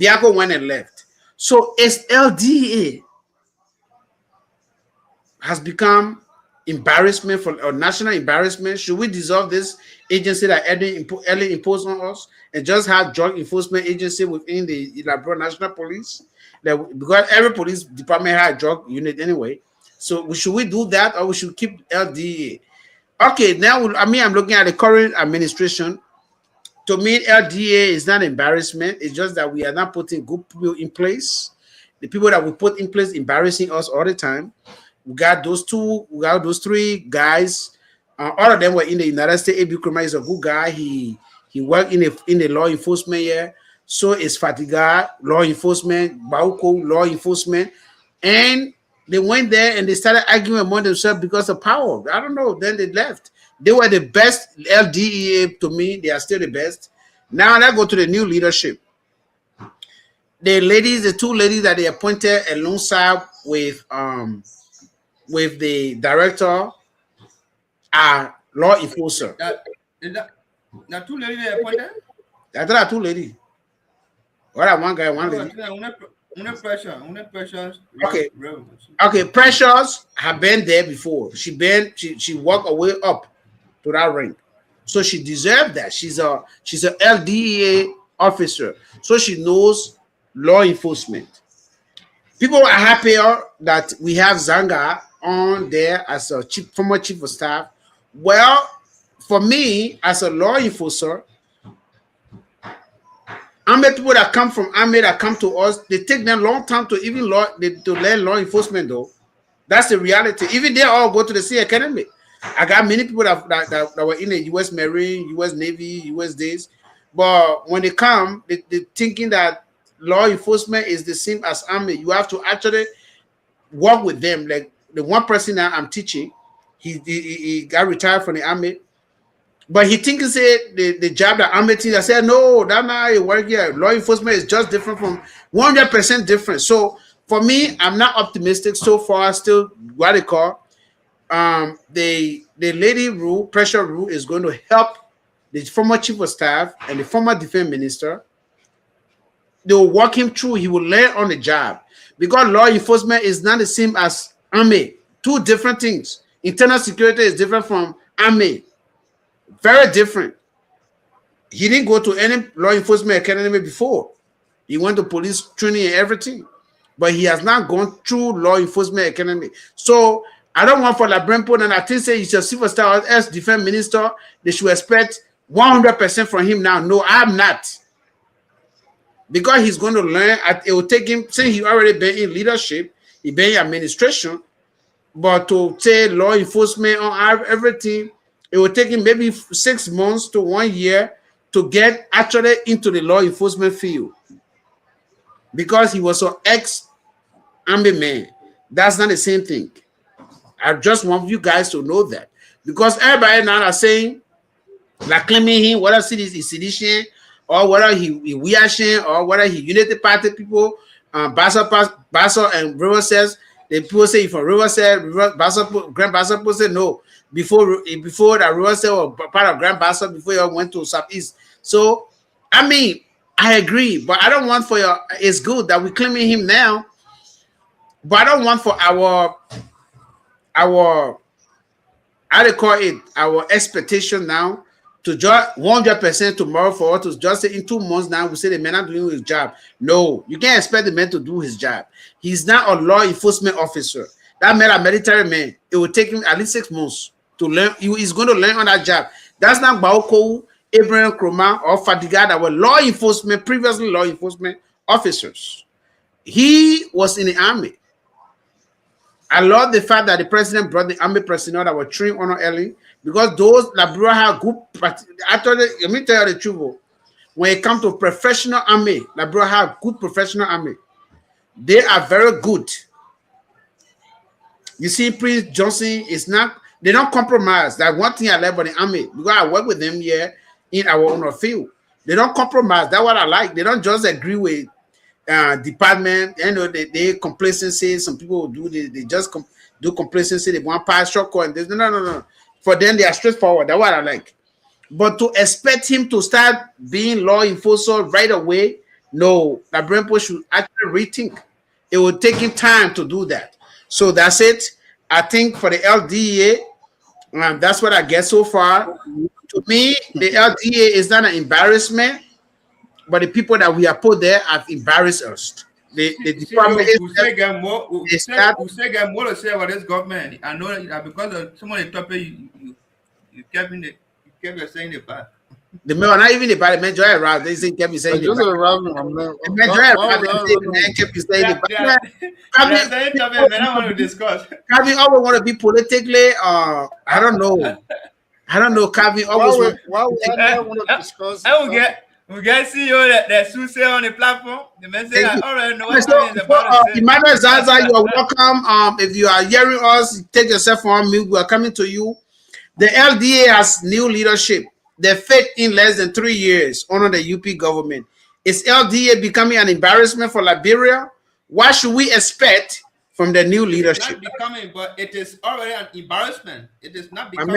S5: Biako went and left. So it's LDEA has become embarrassment for a national embarrassment. Should we dissolve this agency that early imposed on us and just have drug enforcement agency within the Liberian National Police? Because every police department has a drug unit anyway. So should we do that or we should keep LDEA? Okay, now I'm looking at the current administration. To me, LDEA is not embarrassment. It's just that we are not putting good people in place. The people that we put in place embarrassing us all the time. We got those three guys. All of them were in the United States. Abu Kurma is a good guy. He worked in the law enforcement here. So is Fatiga, law enforcement, Bauko, law enforcement. And they went there and they started arguing among themselves because of power. I don't know. Then they left. They were the best. LDEA, to me, they are still the best. Now let's go to the new leadership. The two ladies that they appointed alongside with the director are law enforcer.
S6: Now two ladies they appointed?
S5: There are two ladies. What are one guy, one lady? Okay. Okay, Precious have been there before. She worked her way up to that rank. So she deserved that. She's a LDEA officer. So she knows law enforcement. People are happier that we have Zanga on there as a former chief of staff. Well, for me, as a law enforcer, Army people that come from Army that come to us, they take them a long time to even to learn law enforcement though. That's the reality. Even they all go to the sea academy. I got many people that were in the U.S. Marine, U.S. Navy, U.S. days, but when they come, they thinking that law enforcement is the same as Army. You have to actually work with them. Like the one person that I'm teaching, he got retired from the Army. But he thinks the job that Army team, I said, no, that's not how it works here. Law enforcement is just different from 100% different. So for me, I'm not optimistic so far. Still, what they call the lady rule, pressure rule is going to help the former chief of staff and the former defense minister. They will walk him through. He will learn on the job because law enforcement is not the same as Army. Two different things. Internal security is different from Army. Very different. He didn't go to any law enforcement academy before. He went to police training and everything, but he has not gone through law enforcement academy. So I don't want for Liberian people, and I think say he's a civil staff as defense minister. They should expect 100% from him now. No, I'm not. Because he's going to learn. It will take him, since he already been in leadership, he been in administration, but to say law enforcement on everything, it will take him maybe 6 months to 1 year to get actually into the law enforcement field. Because he was an ex-Army man. That's not the same thing. I just want you guys to know that. Because everybody now are saying, like claiming him, whether he's sedition, or whether he Wiashin, or whether he Unity Party people, Basso and River says, the people say from River said, Grand Basso said no. Before that River said was part of Grand Basso before you went to Southeast. So, I mean, I agree, but I don't want for your, it's good that we're claiming him now, but I don't want for our how they call it, our expectation now to just 100% tomorrow for us to just say in 2 months now we say the man not doing his job. No, you can't expect the man to do his job. He's not a law enforcement officer. that man, a military man, it will take him at least 6 months to learn. He's going to learn on that job. That's not Baoko, Abraham Kroma, or Fadiga that were law enforcement, previously law enforcement officers. He was in the army. I love the fact that the president brought the army personnel that were trained on early, because those Liberia have good. Actually, let me tell you the truth. When it comes to professional army, Liberia have good professional army. They are very good. You see, Prince Johnson is not. They don't compromise. That's one thing I like about the army, because I work with them here in our own field. They don't compromise. That's what I like. They don't just agree with department. You know, they complacency. Some people do. They just do complacency. They want pass shortcut and this. No. For them, they are straightforward. That's what I like. But to expect him to start being law enforcement right away, no. Liberian people should actually rethink. It will take him time to do that. So that's it. I think for the LDEA, that's what I get so far. To me, the LDEA is not an embarrassment, but the people that we have put there have embarrassed us. The department
S6: we say get more to say about this government. I know that because of some of the topic you kept saying the bad.
S5: The man, not even the bad, the man around. They say kept saying the man kept saying the bad.
S6: I want to discuss.
S5: Calvin always want to be politically. I don't know. Calvin always
S6: want to discuss. We get CEO that Suse on the platform. The man say, all right, no what's
S5: Emmanuel Zaza, you are welcome. If you are hearing us, take yourself on mute. We are coming to you. The LDA has new leadership. They fit in less than 3 years under the UP government. Is LDA becoming an embarrassment for Liberia? What should we expect from the new leadership?
S6: It's not becoming, but it is already an embarrassment. It is not becoming.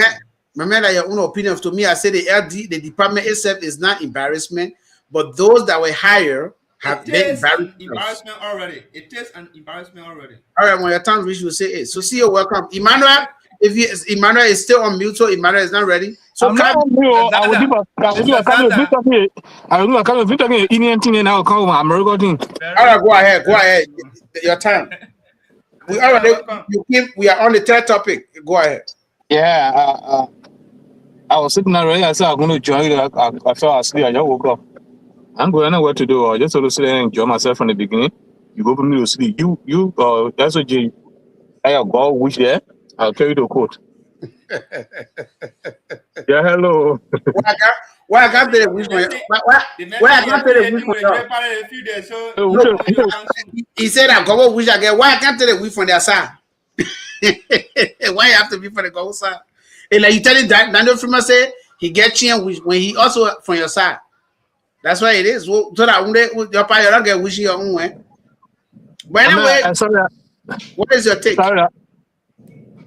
S5: My man, your own opinion. To me, I say the department itself is not embarrassment, but those that were hired have been
S6: embarrassment already. It is an embarrassment already.
S5: All right, when your time reach, we'll say it. So see you, welcome. Emmanuel, Emmanuel is still on mute, so Emmanuel is not ready. So
S10: I'm not on mute. I will do a kind of Indian thing and I'll call my American thing.
S5: All right, go ahead. Your time. We are on the third topic. Go ahead.
S10: Yeah, I was sitting there, I said I'm going to join. I fell asleep. I just woke up. I'm going to know what to do. I just want to sit there and enjoy myself from the beginning. You go for me to sleep. You, SOJ, I go wish there. I'll carry the coat. Yeah, hello.
S5: Why I got the wish for you? Why I got the wish for you? He said I go wish again. Why I can't tell the wish from their side? Why you have to be for the goal side? And like you telling Daniel Freeman say he gets you when he also from your side. That's why it is. So that your party don't get wishing your own way. But anyway, what is your take?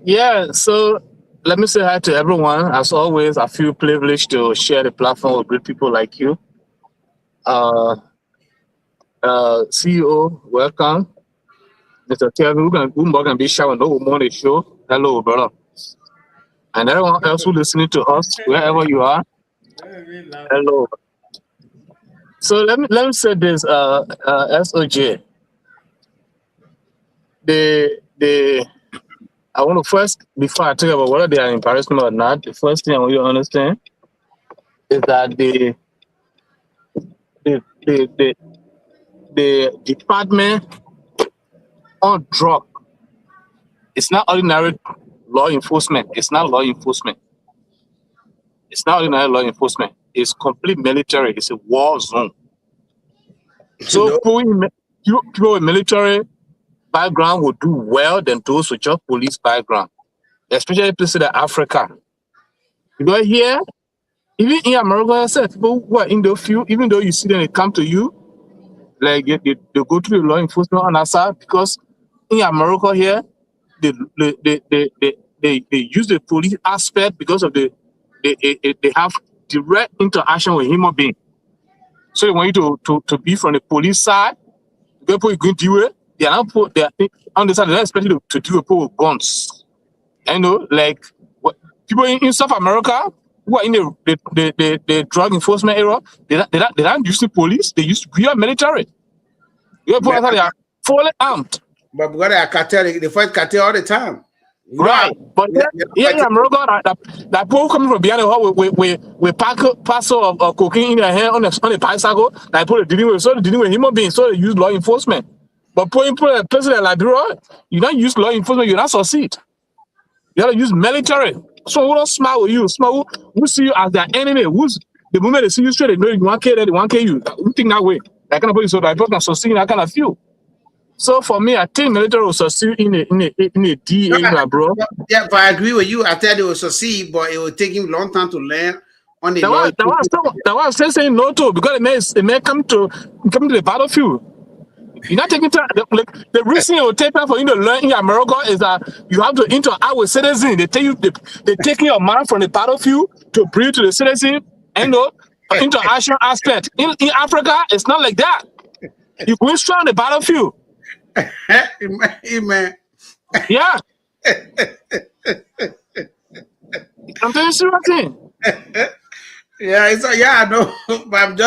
S10: Yeah, so let me say hi to everyone. As always, I feel privileged to share the platform with great people like you. CEO, welcome. Mr. Kevin, we're going to be showing no more the show. Hello, brother. And everyone else who's listening to us, wherever you are, hello. So let me say this, SOJ. I want to first, before I talk about whether they are embarrassment or not, the first thing I want you to understand is that the department on drug, it's not ordinary law enforcement. It's not law enforcement. It's not ordinary law enforcement. It's complete military. It's a war zone. So people with military background will do well than those with just police background, especially places like Africa. Because here, even in America, people who are in the field, even though you see them, they come to you, like they go through the law enforcement on our side, because in America here, they use the police aspect because of they have direct interaction with human beings. So they want you to be from the police side, people you going to deal with. They are not on the side. They're not expected to deal with people with guns. You know, like people in South America who are in the drug enforcement area, they don't use the police. They use real military. They are fully armed.
S5: But we got a cartel, they fight cartel all the time.
S10: Right, but America, that people coming from behind the hall with parcel of cocaine in their hand on the bicycle, like put dealing with human beings, so they use law enforcement. But putting a president like Liberia, you don't use law enforcement, you not succeed. You gotta use military. So who don't smile with you? Smile who see you as their enemy? Who's the moment they see you straight, they know you want to kill, they want to kill you. Who think that way? That kind of police, so that person can succeed in that kind of field. So for me, I think military will succeed in a DA, bro.
S5: Yeah, but I agree with you. I thought it will succeed, but it will take him a long time to learn on the law.
S10: That was saying no to, because it may come to the battlefield. You're not taking time. The reason it will take time for you to learn in America is that you have to interact with citizens. They take your mind from the battlefield to bring to the citizen, and interaction aspect. In Africa, it's not like that. You go straight on the battlefield.
S5: Amen.
S10: Yeah. I'm telling you something.
S5: Yeah, I know. But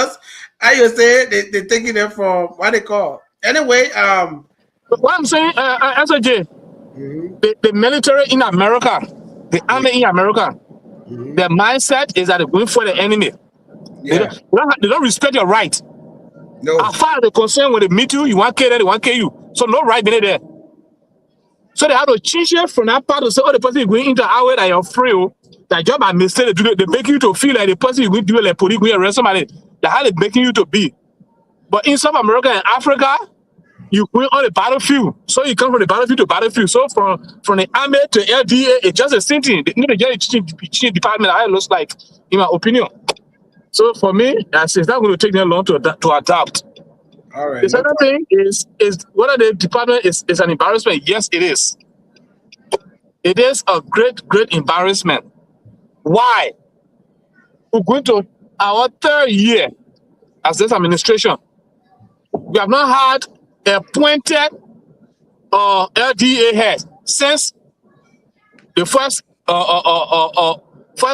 S5: I used to say they're taking it from what they call. Anyway,
S10: what I'm saying, SOJ, the military in America, the army in America, their mindset is that they're going for the enemy. Yeah. They don't respect your right. No. As far as they're concerned, when they meet you, you want to kill them, they want to kill you. So no right being there. So they have to change it from that part to say, oh, the person is going into our way that you're free. That job by mistake, they make you to feel like the person is going to do like police, going to arrest somebody. That's how they're making you to be. But in South America and Africa, you go on the battlefield. So you come from the battlefield to battlefield. So from the army to LDEA, it's just the same thing. The change department, I looks like, in my opinion. So for me, it's not going to take them long to adapt.
S5: All right.
S10: The second thing is whether the department is an embarrassment. Yes, it is. It is a great embarrassment. Why? We're going to our third year as this administration. We have not had a appointed LDEA head since the first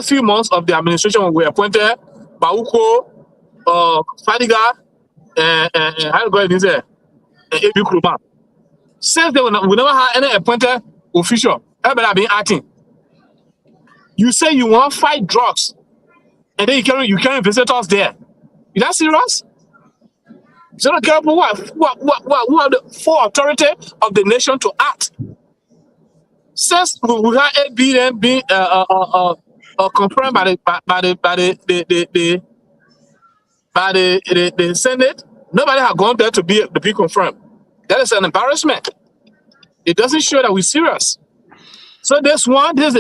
S10: few months of the administration when we appointed Bauko, Fadiga, and how do you say, Ebi Kuruma. Since then, we never had any appointed official. Everybody have been acting. You say you want to fight drugs, and then you carry visitors there. Is that serious? So don't care about who are the full authority of the nation to act. Since we had ABN being confirmed by the Senate, nobody has gone there to be confirmed. That is an embarrassment. It doesn't show that we're serious. So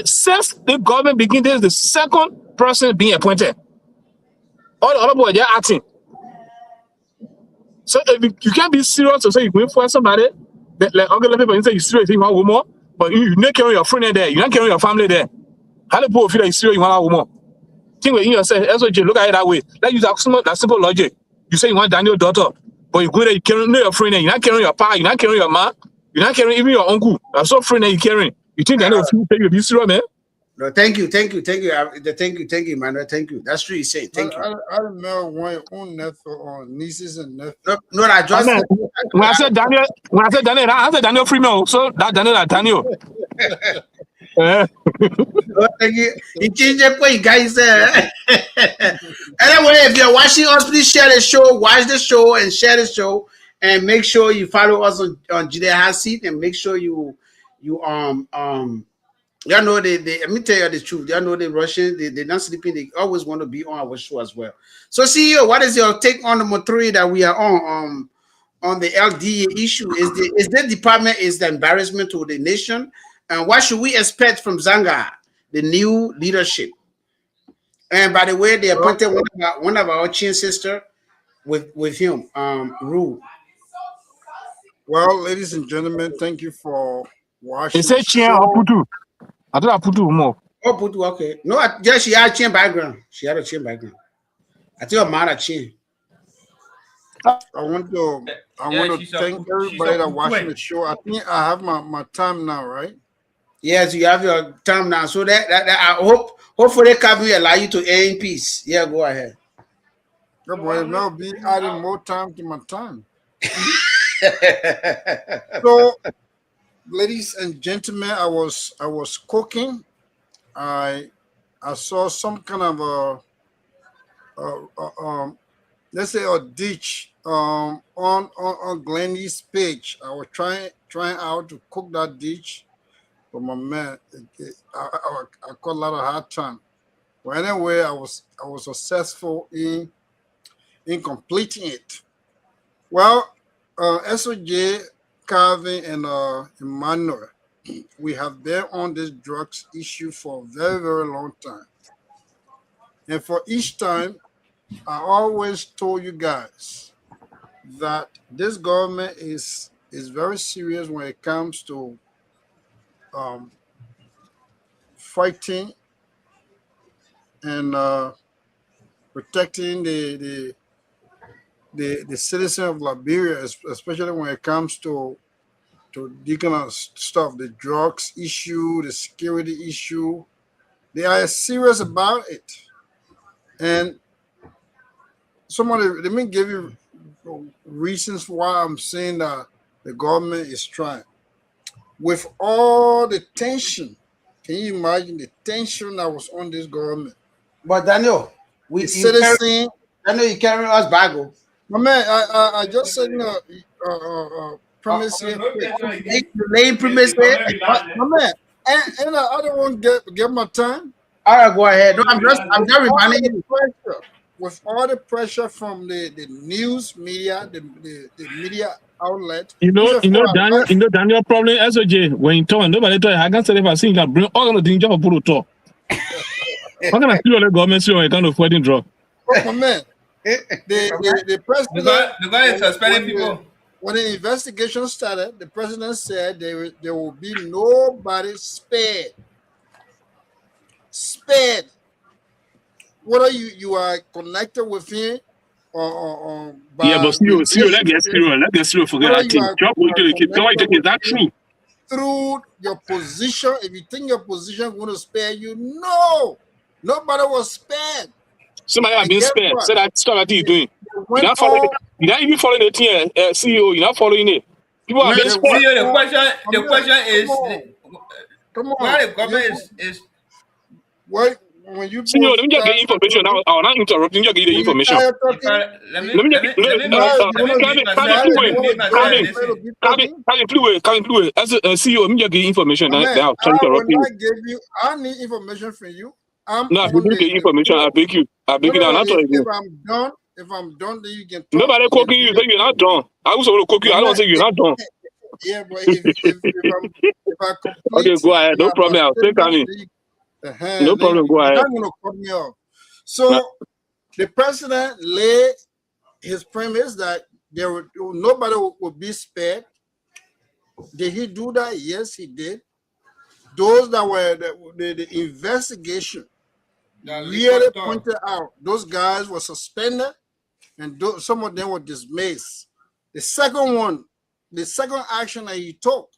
S10: since the government began, this is the second person being appointed. All the other boys, they're acting. So if you can't be serious to say you're going for somebody, like other people say you're serious, you want woman, but you're not carrying your friend there, you're not carrying your family there. How do people feel like you're serious, you want a woman? Think within yourself, SOJ, look at it that way. Let's use that simple logic. You say you want Daniel's daughter, but you go there, you carry your friend there, you're not carrying your pa, you're not carrying your ma, you're not carrying even your uncle. That's so friend that you're carrying. You think Daniel will take you be serious, man?
S5: No, thank you, Manuel. Thank you. That's true. You say thank you.
S11: I don't know why own nephew or nieces and nephews.
S5: No, I just
S10: when I said Daniel, I said Daniel Freeman. So that Daniel.
S5: Thank you. You change your point, guys. Anyway, if you're watching us, please share the show, watch the show, and share the show, and make sure you follow us on Gedeh HotSeat, and make sure you y'all know they let me tell you the truth. Y'all know the Russians, they're not sleeping. They always want to be on our show as well. So, CEO, what is your take on the 3 that we are on the LDEA issue? Is the department is the embarrassment to the nation? And what should we expect from Zanga, the new leadership? And by the way, they appointed one of our Chin sister with him, Rule.
S11: Well, ladies and gentlemen, thank you for watching.
S10: They say Chin or Putu. I thought I Putu more.
S5: Oh, Putu, okay. No, she had a Chin background. She had a Chin background. I think her mother Chin.
S11: I want to thank everybody that watching the show. I think I have my time now, right?
S5: Yes, you have your time now. So that I hopefully can we allow you to air in peace. Yeah, go ahead.
S11: Good boy, now be adding more time to my time. So ladies and gentlemen, I was cooking. I saw some kind of let's say a ditch on Glennie's page. I was trying out to cook that ditch, but my man, I got a lot of hard time. But anyway, I was successful in completing it. Well, SOJ, Calvin, and Emmanuel, we have been on this drugs issue for a very, very long time. And for each time, I always told you guys that this government is very serious when it comes to fighting and protecting the citizen of Liberia, especially when it comes to the kind of stuff, the drugs issue, the security issue. They are serious about it. And let me give you reasons why I'm saying that the government is trying. With all the tension, can you imagine the tension that was on this government?
S5: But Daniel, you carry us back.
S11: My man, I just said premise here.
S5: Lane premise here.
S11: My man, and I don't want to get my time.
S5: All right, go ahead. No, I'm just reminding you.
S11: With all the pressure from the news media, the media outlet.
S10: Daniel problem SOJ when you talk, nobody talk. I can't say if I think I bring all the things for people to talk. How can I feel the government when you can't afford to drop?
S11: Oh man, the president.
S6: The guy is suspending people.
S11: When the investigation started, the president said there will be nobody spared. Spared. Whether you are connected with him or
S10: yeah, but let's get serious. Forget that thing. Is that true?
S11: Through your position, if you think your position is going to spare you, no, nobody was spared.
S10: Somebody has been spared. So that's what you're doing. You're not even following the team, CEO. You're not following it. People have been spared.
S6: The question is,
S11: come on,
S6: why the government is
S11: why? When you
S10: let me just get information. I will not interrupt. Let me just get the information. CEO, let me just get information.
S11: I need information from you.
S10: No, you get information. I beg you.
S11: If I'm done, then you can talk.
S10: Nobody cooking you, say you're not done. I was going to cook you. I don't say you're not done.
S11: Yeah, but if I complete,
S10: okay, go ahead. No problem. I'll take on no problem. Go ahead.
S11: Going to cut me off. So the president laid his premise that nobody would be spared. Did he do that? Yes, he did. Those that were the investigation really pointed out those guys were suspended and some of them were dismissed. The second action that he took,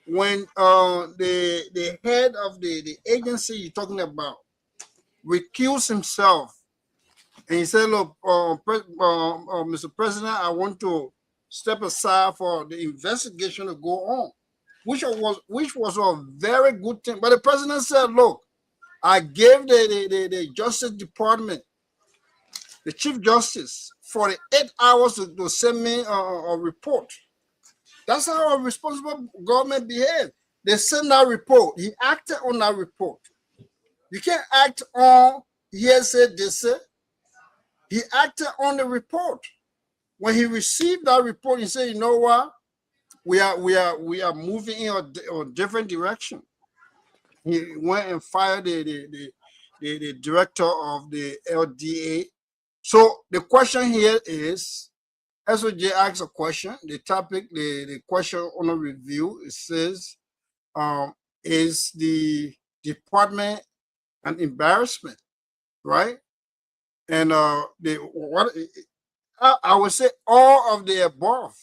S11: when the head of the agency you're talking about recused himself, and he said, look, Mr. President, I want to step aside for the investigation to go on, which was a very good thing. But the president said, look, I gave the Justice Department, the Chief Justice, 48 hours to send me a report. That's how a responsible government behaves. They send that report. He acted on that report. You can't act on hearsay, this. He acted on the report. When he received that report, he said, you know what? We are moving in a different direction. He went and fired the director of the LDEA. So the question here is, SOJ asks a question. The topic, the question on a review, it says, is the department an embarrassment, right? And I would say all of the above.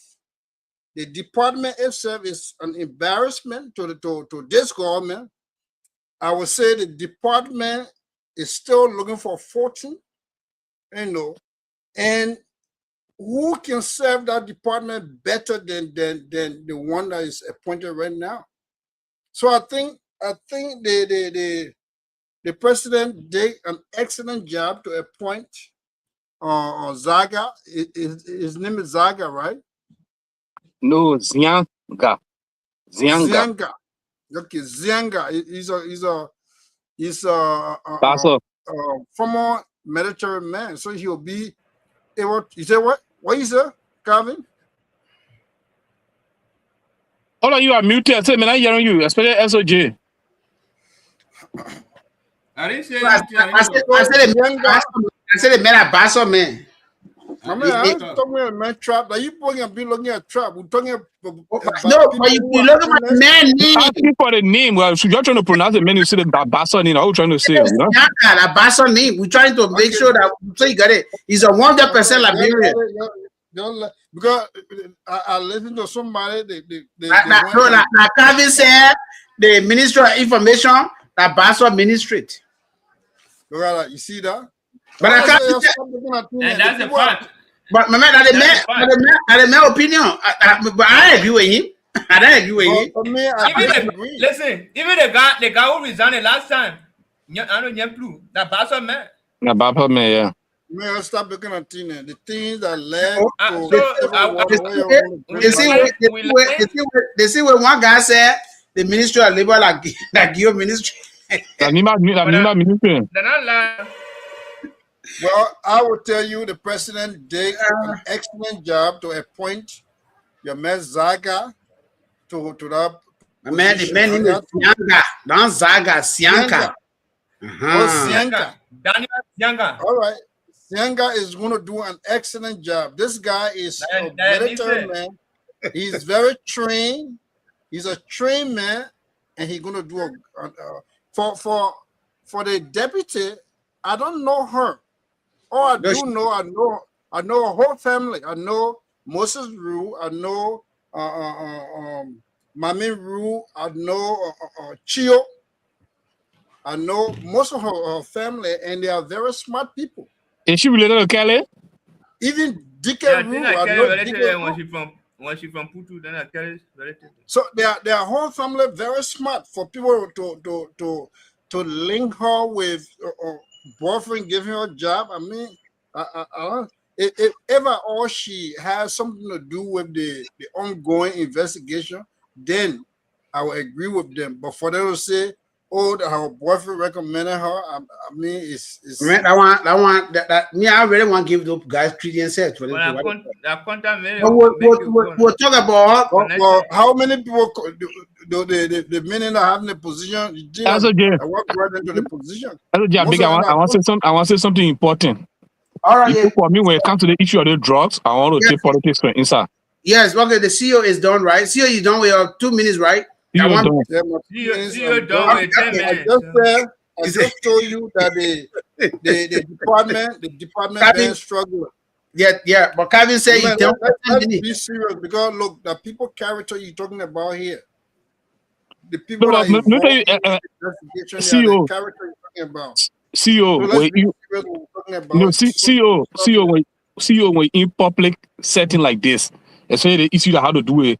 S11: The department itself is an embarrassment to this government. I would say the department is still looking for 14, and who can serve that department better than the one that is appointed right now? So I think the president did an excellent job to appoint Zaga. His name is Zaga, right?
S10: No, Zianga.
S11: Okay, Zianga. He's a former military man, so he'll be able. You say what? What is it, Calvin?
S10: All of you are muted. I said, man, I hearing you, especially SOJ.
S6: I didn't say
S5: I said the man a Basso man.
S11: I'm talking about man trap. Like you looking at trap. We're talking about
S5: no, but you look at my man name.
S10: Asking for the name. Well, so you're trying to pronounce the name. You say the Basso name. I'm trying to say.
S5: The Basso name. We're trying to make sure that so you got it. He's a 100% Liberian.
S11: Because I listened to somebody.
S5: Calvin said the Ministry of Information, the Basso Ministrate.
S11: You see that?
S5: But I can't.
S6: And that's the fact.
S5: But my man, that's my opinion. But I agree with him. I don't agree with him.
S6: Even the guy who resigned last time, I don't know that Basso man.
S10: The Basso man, yeah.
S11: Man, stop looking at things. The things that led
S5: they see what one guy said. The Ministry of Labor, like your ministry.
S6: They're not lying.
S11: Well, I will tell you, the president did an excellent job to appoint your man Zaga to that.
S5: The man is Sianga, not Zaga, Sianga.
S11: Sianga.
S6: Daniel Sianga.
S11: All right. Sianga is going to do an excellent job. This guy is a military man. He's very trained. He's a trained man, and he's going to do for the deputy. I don't know her. I know her whole family. I know Moses Rue. I know Mami Rue. I know Chio. I know most of her family, and they are very smart people.
S10: Is she related to Kelly?
S11: Even Dike Rue. I know Dike
S6: when she from Putu, then I Kelly's related.
S11: So their whole family very smart for people to link her with boyfriend giving her a job. I mean, if ever or she has something to do with the ongoing investigation, then I will agree with them. But for them to say, "Oh, her boyfriend recommended her," I mean, it's
S5: man, I really want to give those guys credence. We'll talk about
S11: how many people the men that have the position.
S10: That's okay.
S11: I walk right into the position.
S10: I want to say something important.
S5: All right.
S10: For me, when it comes to the issue of the drugs, I want to take politics for inside.
S5: Yes, okay. The CEO is done, right? CEO is done with your 2 minutes, right?
S6: CEO done with 10 minutes.
S11: I just told you that the department is struggling.
S5: Yeah, but Kevin said you don't
S11: be serious, because look, the people character you're talking about here, the people that
S10: CEO
S11: character you're talking about.
S10: CEO, when in public setting like this, especially the issue that how to do with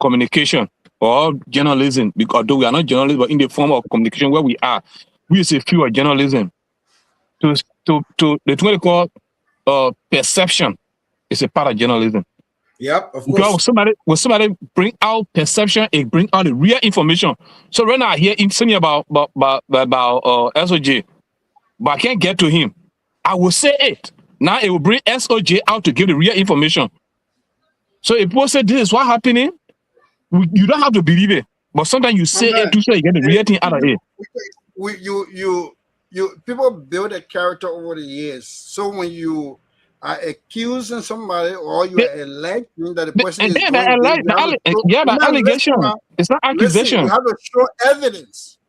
S10: communication or journalism, because though we are not journalists, but in the form of communication where we are, we use a few of journalism to the thing they call perception is a part of journalism.
S5: Yep, of course.
S10: Because when somebody bring out perception, it bring out the real information. So right now I hear him saying about SOJ, but I can't get to him. I will say it. Now it will bring SOJ out to give the real information. So if people say this is what happening, you don't have to believe it. But sometimes you say it to so you get the real thing out of it.
S11: People build a character over the years. So when you are accusing somebody or you are alleging that the person is doing
S10: the allegation. It's not accusation.
S11: You have to show evidence.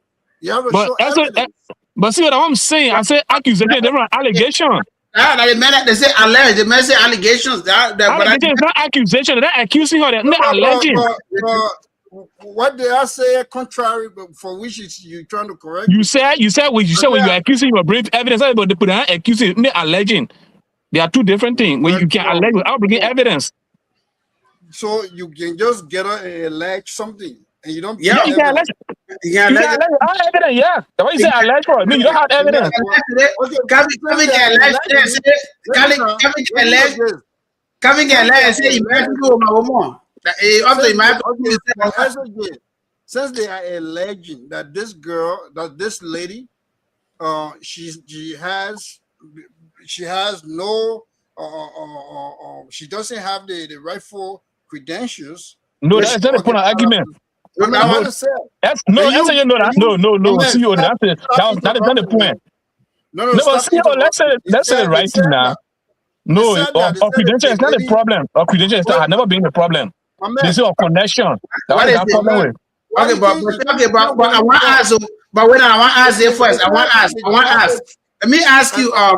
S10: But see what I'm saying? I say accusation, different allegation.
S5: They say alleged. They may say allegations.
S10: Allegation is not accusation. They're not accusing her. They're not alleging.
S11: What did I say? Contrary, for which you're trying to correct?
S10: You said when you're accusing, you bring evidence, but they put an accusing, not alleging. They are two different things. When you can allege without bringing evidence.
S11: So you can just get a allege something, and you don't.
S10: Yeah, you can allege. You can allege without evidence. Yeah, the way you say allege for, I mean, you don't have evidence.
S11: Since they are alleging that this girl, that this lady, she has no, she doesn't have the rightful credentials.
S10: No, that's not the point of argument. No, that's you know that. No. See, that's not the point. No, see, let's say the right thing now. No, credential is not the problem. Or credential has never been the problem. They say of connection. What is the problem with?
S5: Okay, but I want to ask. But when I want to ask you first, I want to ask. Let me ask you. I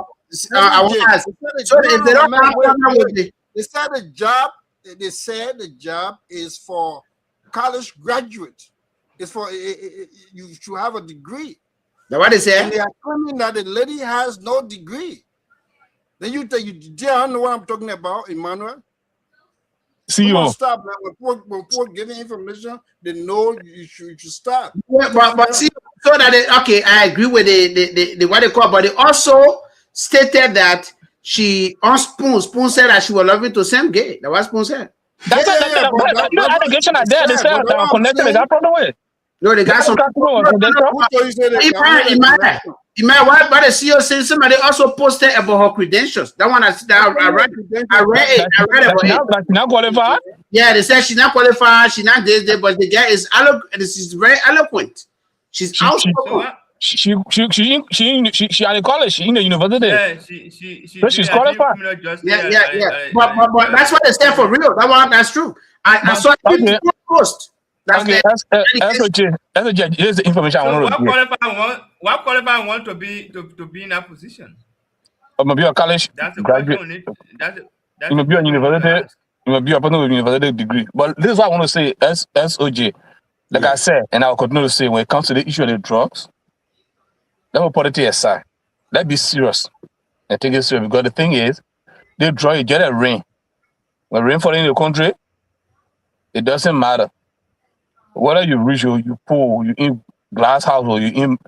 S5: want to ask. So if they don't have problem with it,
S11: they said the job. They said the job is for college graduates. It's for you should have a degree.
S5: Now what they say?
S11: And they are claiming that the lady has no degree. Then you don't know what I'm talking about, Emmanuel.
S10: See you.
S11: Stop. When people giving information, they know you should stop.
S5: Yeah, but see, so that okay, I agree with the what they call, but they also stated that she on Spoon said that she was loving to Sam Gay. That was Spoon said.
S10: That's no allegation are there. They said that connected. They got problem with.
S5: No, they got some. What the CEO said, somebody also posted about her credentials. That one I read about it.
S10: Not qualified?
S5: Yeah, they said she's not qualified. She's not this, but the guy is she's very eloquent. She's outspoken.
S10: She at the college. She in the university.
S6: Yeah,
S10: she's qualified.
S5: Yeah. But that's what they said for real. That's true. I saw it post.
S10: Okay, SOJ, here's the information I want to
S6: know. What qualified want to be in that position?
S10: I'm gonna be a college graduate. You may be a university. You may be a person with a university degree. But this is what I want to say. SOJ, like I said, and I'll continue to say, when it comes to the issue of the drugs, let me put it aside. Let's be serious and take it serious, because the thing is, they draw you get a rain. When rain falling in the country, it doesn't matter. Whether you rich or you poor, you in glass house or you in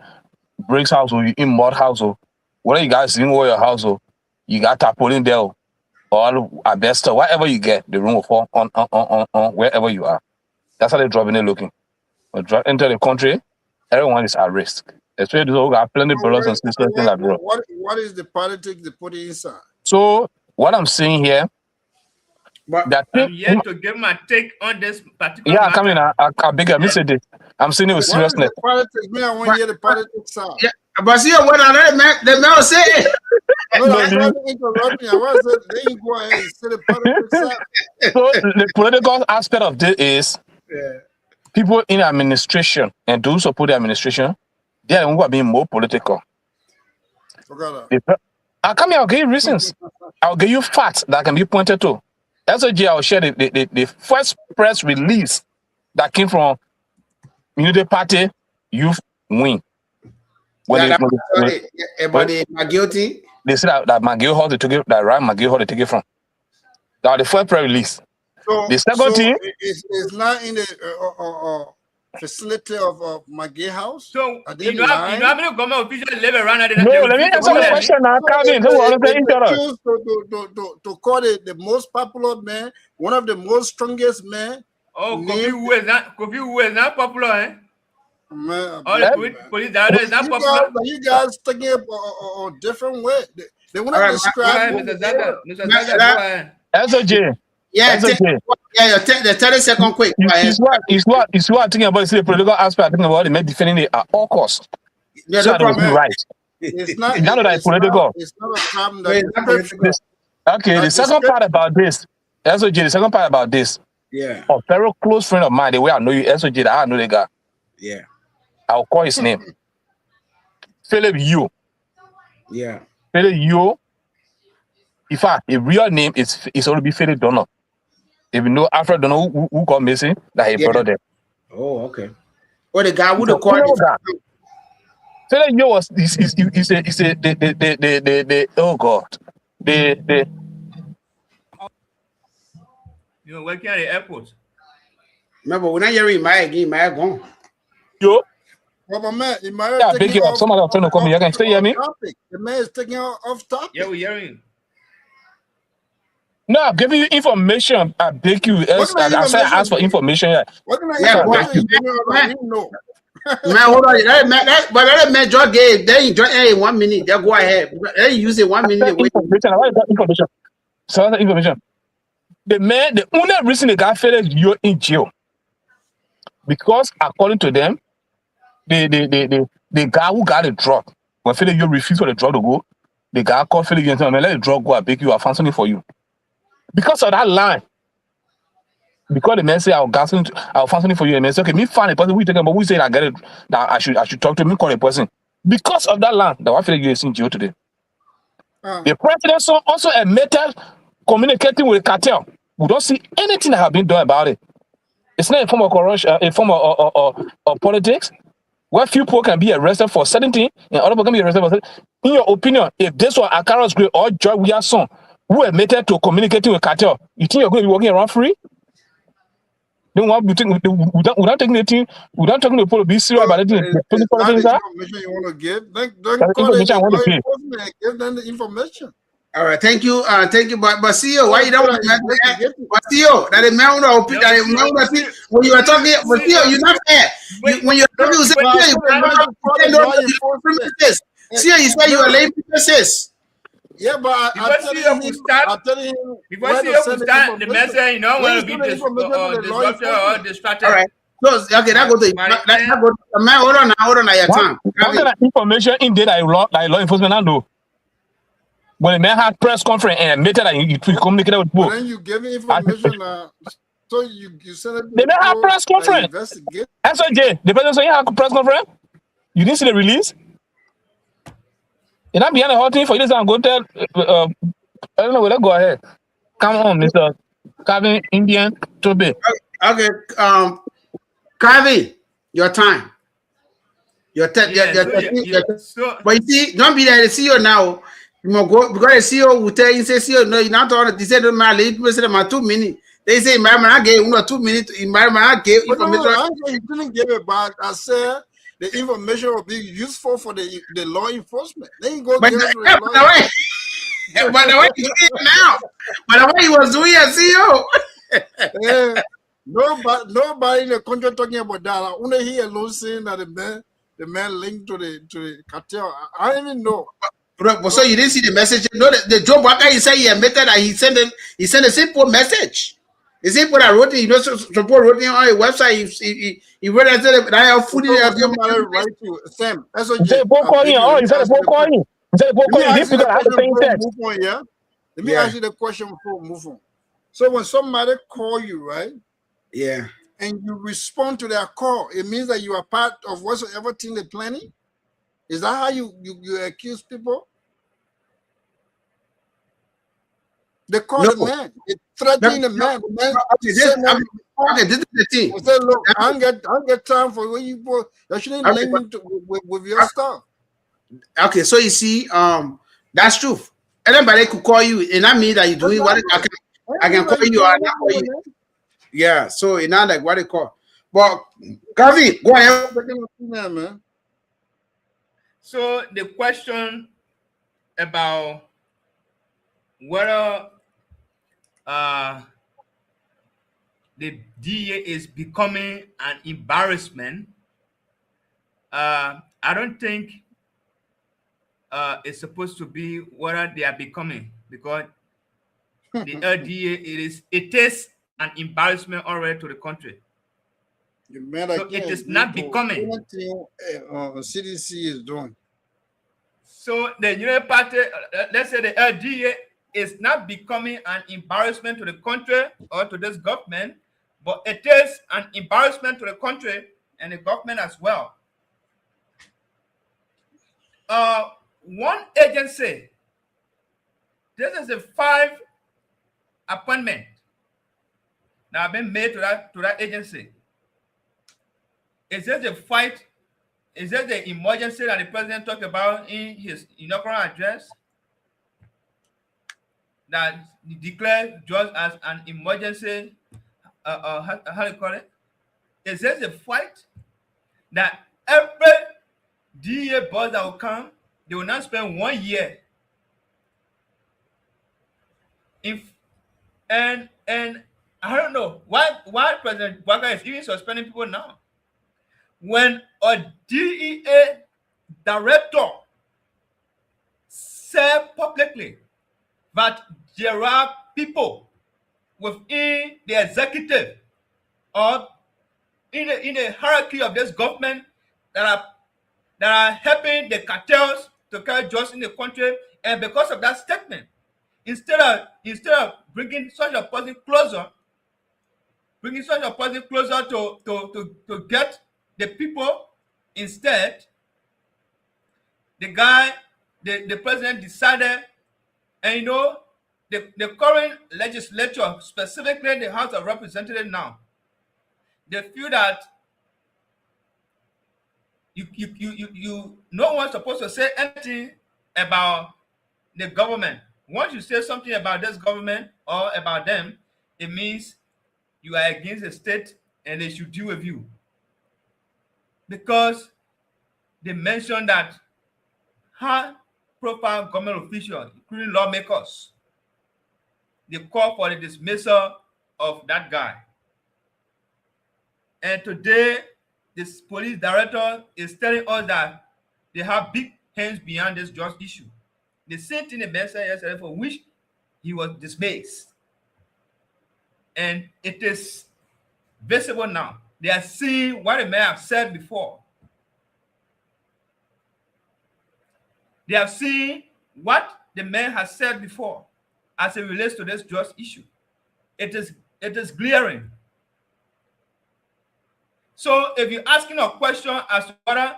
S10: bricks house or you in mud house, or whether you guys in your house or you got tarpaulin there or asbestos, whatever you get, the room will fall on wherever you are. That's how they're driving it looking. When drive into the country, everyone is at risk. Especially those who got plenty of brothers and sisters in that room.
S11: What is the politics they put inside?
S10: So what I'm saying here,
S6: that I'm yet to give my take on this particular
S10: matter. Come in. I beg you, Mr. D. I'm saying it with seriousness.
S11: Politics, me, I want to hear the politics side.
S5: Yeah, but see what the man say.
S11: No, I wasn't interrupting. I wasn't. Then you go ahead and say the politics side.
S10: So the political aspect of this is people in administration and those who support the administration, they are going to be more political. I'll come here. I'll give you reasons. I'll give you facts that can be pointed to. SOJ, I'll share the first press release that came from Unity Party Youth Wing.
S5: About the McGill.
S10: They said that McGill Hall they took it, that Ryan McGill Hall they took it from. That was the first press release.
S11: So,
S10: the second thing
S11: is not in the facility of McGill House.
S6: So you know how many government officials live around there?
S10: No, let me answer the question now, Calvin.
S11: To call it the most popular man, one of the most strongest men.
S6: Oh, Kofi who is not popular, eh?
S11: Man,
S6: all the police that is not popular.
S11: You guys thinking a different way. They want to describe
S6: Mr. Zaga.
S10: SOJ.
S5: Yeah, the 30-second quick.
S10: It's what I'm thinking about. It's the political aspect. I'm thinking about it. Defending it at all costs.
S5: Yeah,
S10: so
S5: no problem.
S10: Right.
S11: It's not.
S10: It's political.
S11: It's not a problem.
S10: Okay. The second part about this, SOJ. The second part about this.
S5: Yeah.
S10: A very close friend of mine. The way I know you, SOJ. That I know the guy.
S5: Yeah.
S10: I'll call his name. Philip Yu.
S5: Yeah.
S10: Philip Yu. In fact, his real name is already Philip Donald. If you know Alfred Donald who got missing, that he brother there.
S5: Oh, okay. Well, the guy who the called it.
S10: Philip Yu was the oh God. They
S6: You know, working at the airport.
S5: Remember, when I hear him, my gone.
S10: yo.
S11: But man, it might
S10: Yeah,
S11: have
S10: big
S11: taken
S10: you up. Somebody else trying to come here. Can you still hear me?
S11: topic. The man is taking off topic.
S6: Yeah, we're hearing.
S10: No, I'm giving you information. I beg you. I said I asked for information. Yeah.
S11: What kind of
S5: Yeah,
S11: information you giving us? I didn't know.
S5: Man, hold on. But that man just gave. Then you join 1 minute. Then go ahead. Then you use it 1 minute. Wait.
S10: Information. What is that information? So that's the information. The man, the only reason the guy fell you're in jail because according to them, the guy who got the drug, when Philip you refuse for the drug to go, the guy called Philip and said, man, let the drug go. I beg you, I'll find something for you. Because of that line, because the man say I'll find something for you, and man say, okay, me find a person we talking about who say I get it that I should talk to me, call a person. Because of that line, that I feel like you're in jail today. The president also admitted communicating with the cartel. We don't see anything that have been done about it. It's not a form of corruption, a form of politics, where few people can be arrested for certain things and other people can be arrested for certain. In your opinion, if this was Akaros Gray or Joy Williamson who admitted to communicating with cartel, you think you're going to be walking around free? Then what you think? Without taking anything, without talking to people, be serious about it.
S11: That's the information you want to give. Don't call it give them the information.
S5: All right, thank you, but CEO, why you don't want to? But CEO, that the man when you are talking, but CEO, you're not fair. When you're talking, you say you say you are laying witnesses.
S11: Yeah, but I'm telling him,
S6: before CEO start the message, you know, want to be disrupted or distracted.
S5: All right. So okay, that go to man. Hold on, your time.
S10: What kind of information in there that law enforcement not know? When the man had press conference and admitted that you communicated with people.
S11: Then you give me information. So you send it.
S10: They don't have press conference. SOJ, the president said you have a press conference. You didn't see the release. You're not behind the whole thing for you to go tell. I don't know. Let's go ahead. Come on, Mr. Calvin Indian Tobe.
S5: Okay, Calvin, your time. But you see, don't be there. The CEO now. You must go because the CEO will tell you, say, CEO, no, you're not on it. They said, man, people said, man, 2 minutes. They say, man, I gave 2 minutes. Man, I gave information.
S11: No, you didn't give it back. I said the information will be useful for the law enforcement. Then you go give it to the law.
S5: But the way he did now, but the way he was doing as CEO.
S11: Nobody in the country talking about that. Only he alone saying that the man linked to the cartel. I don't even know.
S5: But so you didn't see the message? No, the Joe Walker, he said he admitted that he sent a simple message. The simple that wrote it, support wrote it on a website. He wrote it that I have food in the
S11: right to Sam. That's what
S10: he said. He said
S11: Let me ask you the question before we move on. So when somebody call you, right?
S5: Yeah.
S11: And you respond to their call, it means that you are part of whatsoever thing they're planning? Is that how you accuse people? They call the man. They threaten the man.
S5: This is the thing.
S11: Say, look, I don't get time for what you put. You shouldn't link me with your stuff.
S5: Okay, so you see, that's true. Anybody could call you, and that means that you're doing what I can call you or not call you. Yeah, so it's not like what they call. But Kevin, go ahead.
S6: So the question about whether the DEA is becoming an embarrassment, I don't think it's supposed to be whether they are becoming, because the LDEA it is an embarrassment already to the country. So it is not becoming.
S11: CDC is doing.
S6: So the Union Party, let's say the LDEA is not becoming an embarrassment to the country or to this government, but it is an embarrassment to the country and the government as well. One agency, this is the 5 appointment that have been made to that agency. Is this the fight? Is that the emergency that the president talked about in his inaugural address? that declared just as an emergency, how do you call it? Is this a fight that every DEA boss that will come, they will not spend 1 year and I don't know why President Walker is even suspending people now. When a DEA director said publicly that there are people within the executive or in the hierarchy of this government that are helping the cartels to carry justice in the country, and because of that statement, instead of bringing such a person closer, to get the people, instead, the president decided, and the current legislature, specifically the House of Representatives now, they feel that no one's supposed to say anything about the government. Once you say something about this government or about them, it means you are against the state and they should deal with you. Because they mentioned that high-profile government officials, including lawmakers, they call for the dismissal of that guy. And today, this police director is telling us that they have big hands behind this just issue. The same thing the man said yesterday, for which he was dismissed. And it is visible now. They are seeing what the man have said before. They have seen what the man has said before as it relates to this just issue. It is glaring. So if you're asking a question as to whether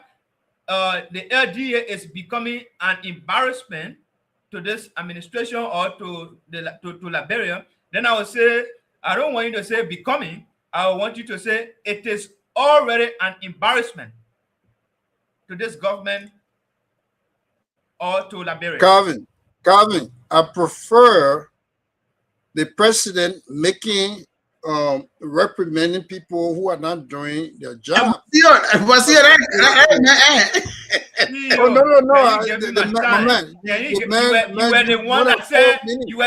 S6: the LDEA is becoming an embarrassment to this administration or to Liberia, then I would say, I don't want you to say becoming, I want you to say it is already an embarrassment to this government or to Liberia.
S11: Calvin, I prefer the president making reprimanding people who are not doing their job.
S5: No.
S6: You were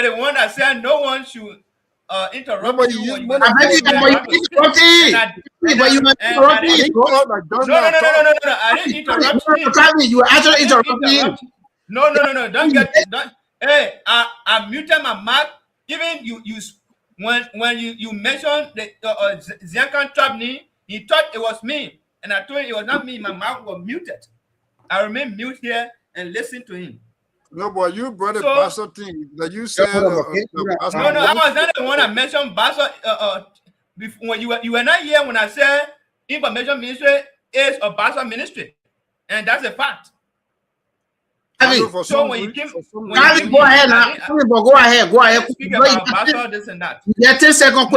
S6: the one that said no one should interrupt you.
S5: No, I
S6: didn't interrupt you.
S5: You were actually interrupting.
S6: No. Don't. Hey, I muted my mic. Even you when you mentioned the Ziankan Trabni, he thought it was me, and I told him it was not me. My mouth was muted. I remain mute here and listen to him.
S11: No, but you brought a Basso thing that you said.
S6: No, I was not the one that mentioned Basso. When you were not here when I said information ministry is a Basso ministry, and that's a fact. So when you came,
S5: go ahead now. Go ahead.
S6: Speak about Basso, this and that.
S5: Yeah, 10 seconds.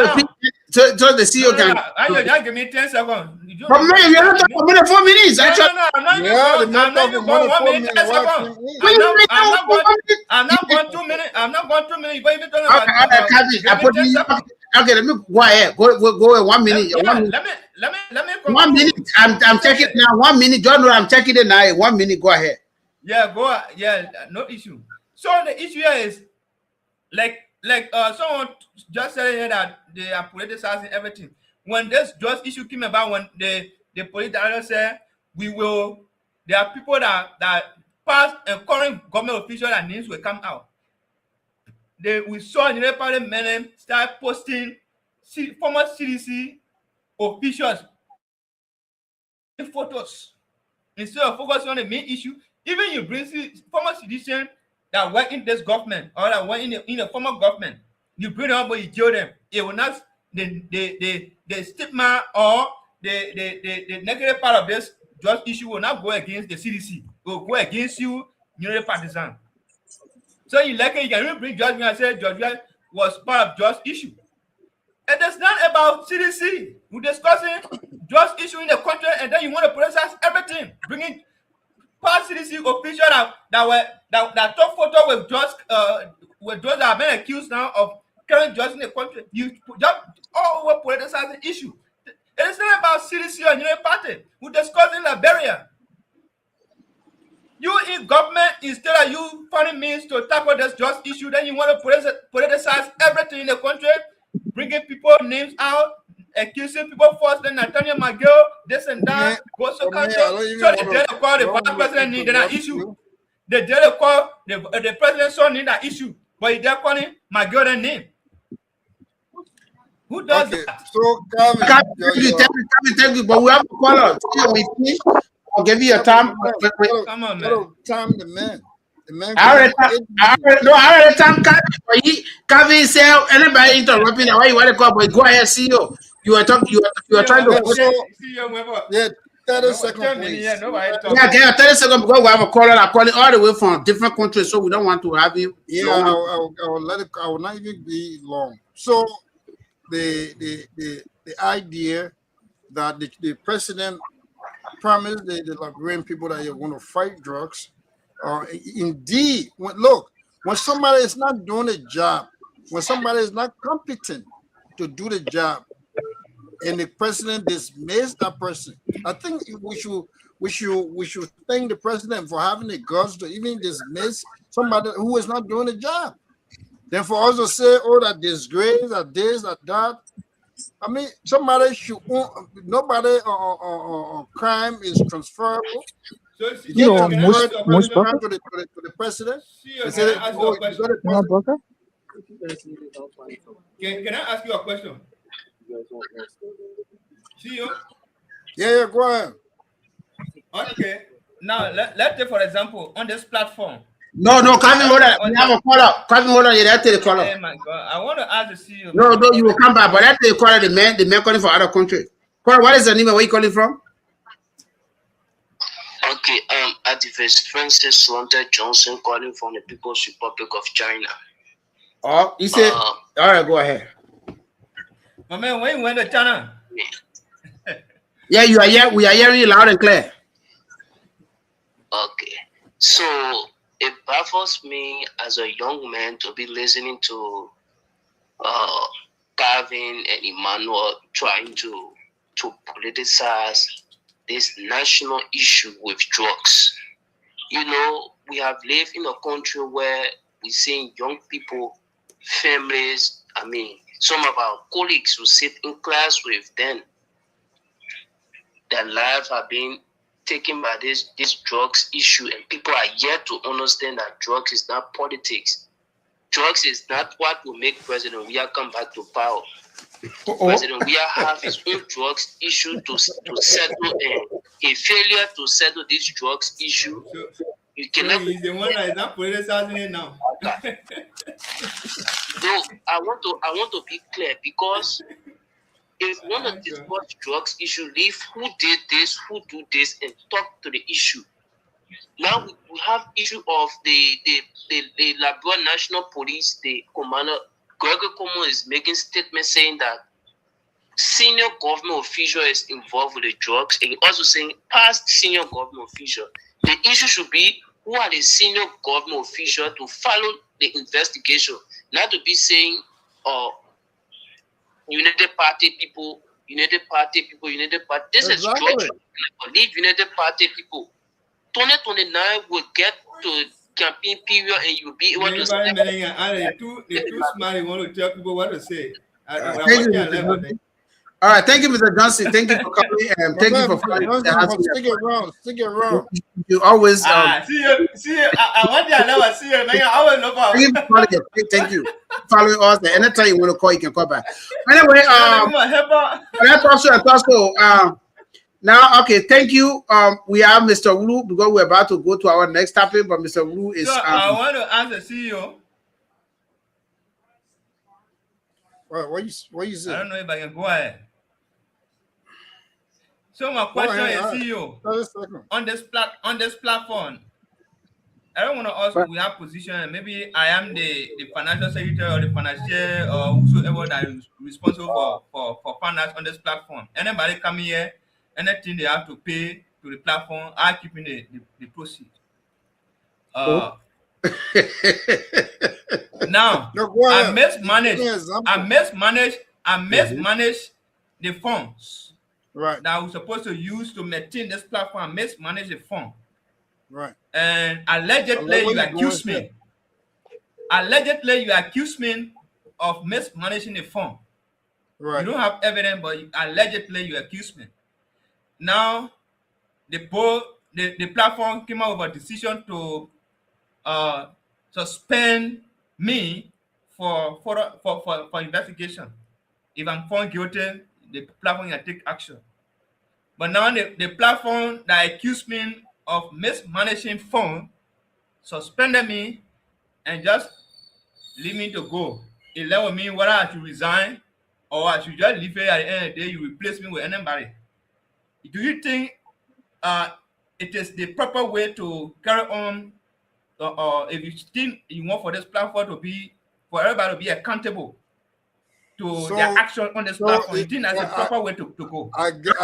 S5: So the CEO can.
S6: Just give me 10 seconds.
S5: But man, you're not talking about 4 minutes.
S6: I'm not going 1 minute, 10 seconds. I'm not going 2 minutes. I'm not going 2 minutes. You even talking about.
S5: Okay, let me go ahead. Go in 1 minute.
S6: Let me.
S5: 1 minute. I'm checking it now. 1 minute. John, I'm checking it now. 1 minute. Go ahead.
S6: Yeah, no issue. So the issue here is like someone just said here that they are politicizing everything. When this just issue came about, when the police director said there are people that past and current government officials that names will come out. We saw in the parliament start posting former CDC officials in photos instead of focusing on the main issue. Even you bring former citizens that work in this government or that work in the former government, you bring them up but you kill them. It will not the stigma or the negative part of this just issue will not go against the CDC. It will go against you, the partisan. So you can even bring judgment and say Georgia was part of just issue. It is not about CDC. We're discussing just issue in the country, and then you want to process everything, bringing past CDC officials that took photo with just with those that have been accused now of carrying drugs in the country, you just all over politicize the issue. It is not about CDC or Union Party. We discussed in Liberia. You in government, instead of you finding means to tackle this drugs issue, then you want to politicize everything in the country, bringing people names out, accusing people false, then Nathaniel McGill, this and that, go so country. So they dare to call the vice president need that issue. They dare to call the president's son need that issue, but they're calling McGill their name. Who does that?
S5: So, thank you, but we have to call out. I'll give you a time.
S6: Come on, man.
S11: Time the man. The man.
S5: I already time Kevin said anybody interrupting why you want to call, but go ahead, CEO. You are talking. You are trying to.
S11: Yeah, 30 seconds, please.
S5: Yeah, 30 seconds because we have a caller. I call it all the way from different countries, so we don't want to have him.
S11: Yeah, I will let it. I will not even be long. So, the idea that the president promised the Liberian people that you're going to fight drugs. Indeed, when somebody is not doing a job, when somebody is not competent to do the job, and the president dismissed that person, I think we should thank the president for having the guts to even dismiss somebody who is not doing the job. Then for us to say, oh, that disgrace, that this, that. I mean, somebody should. Nobody or crime is transferable.
S6: So,
S11: you know,
S10: most
S11: to the president.
S6: Can I ask you a question? CEO?
S11: Yeah, go ahead.
S6: Okay. Now, let's take for example on this platform.
S5: No, Kevin, hold on. We have a caller. Kevin, hold on. You have to the caller.
S6: Oh my God, I want to ask the CEO.
S5: No, you will come back, but that's the caller. The man calling from other country. Caller, what is the name? Where you calling from?
S7: Okay, activist Francis Walter Johnson calling from the People's Republic of China.
S5: Oh, you said. All right, go ahead.
S6: My man, when you went to China?
S5: Yeah, you are here. We are hearing you loud and clear.
S7: Okay, so it baffles me as a young man to be listening to Gavin and Emmanuel trying to politicize this national issue with drugs. You know, we have lived in a country where we're seeing young people, families, I mean, some of our colleagues who sit in class with them, their lives are being taken by this drugs issue, and people are yet to understand that drugs is not politics. Drugs is not what will make President Weah come back to power. President Weah have his own drugs issue to settle, and a failure to settle this drugs issue, you cannot.
S6: He's the one that is not politicizing it now.
S7: No, I want to be clear, because if we want to discuss drugs issue, leave who did this, who do this, and talk to the issue. Now we have issue of the Liberian National Police, the commander Gregory Como is making statements saying that senior government official is involved with the drugs, and also saying past senior government official. The issue should be who are the senior government official to follow the investigation, not to be saying United Party people. This
S11: Exactly.
S7: is drugs. Leave United Party people. 2029 will get to campaign period, and you'll be able to say.
S6: They're too smart. You want to tell people what to say.
S5: All right, thank you, Mr. Johnson. Thank you for coming, and thank you for following.
S11: Stick around.
S5: You always.
S6: See you. I want you to know. See you, man. I will know.
S5: Thank you. Following us. Anytime you want to call, you can call back. Anyway, now, okay, thank you. We have Mr. Wu, because we're about to go to our next topic, but Mr. Wu is.
S6: So I want to ask the CEO.
S11: What you say?
S6: I don't know if I can go ahead. So my question is, CEO, on this platform, I don't want to ask we have position. Maybe I am the financial secretary or the financier or whosoever that is responsible for finance on this platform. Anybody come here, anything they have to pay to the platform, I keep in the proceed. Now,
S11: No, go
S6: I
S11: ahead.
S6: mismanage the funds
S11: Right.
S6: that I was supposed to use to maintain this platform. I mismanage the fund.
S11: Right.
S6: And allegedly you accuse me. Allegedly you accuse me of mismanaging the fund.
S11: Right.
S6: You don't have evidence, but allegedly you accuse me. Now, the platform came out with a decision to suspend me for investigation. If I'm found guilty, the platform can take action. But now the platform that accused me of mismanaging fund suspended me and just leave me to go. It left me whether I should resign or I should just leave it at the end of the day. You replace me with anybody. Do you think it is the proper way to carry on? If you think you want for this platform to be, for everybody to be accountable to their action on this platform, you think that's the proper way to go?
S5: I get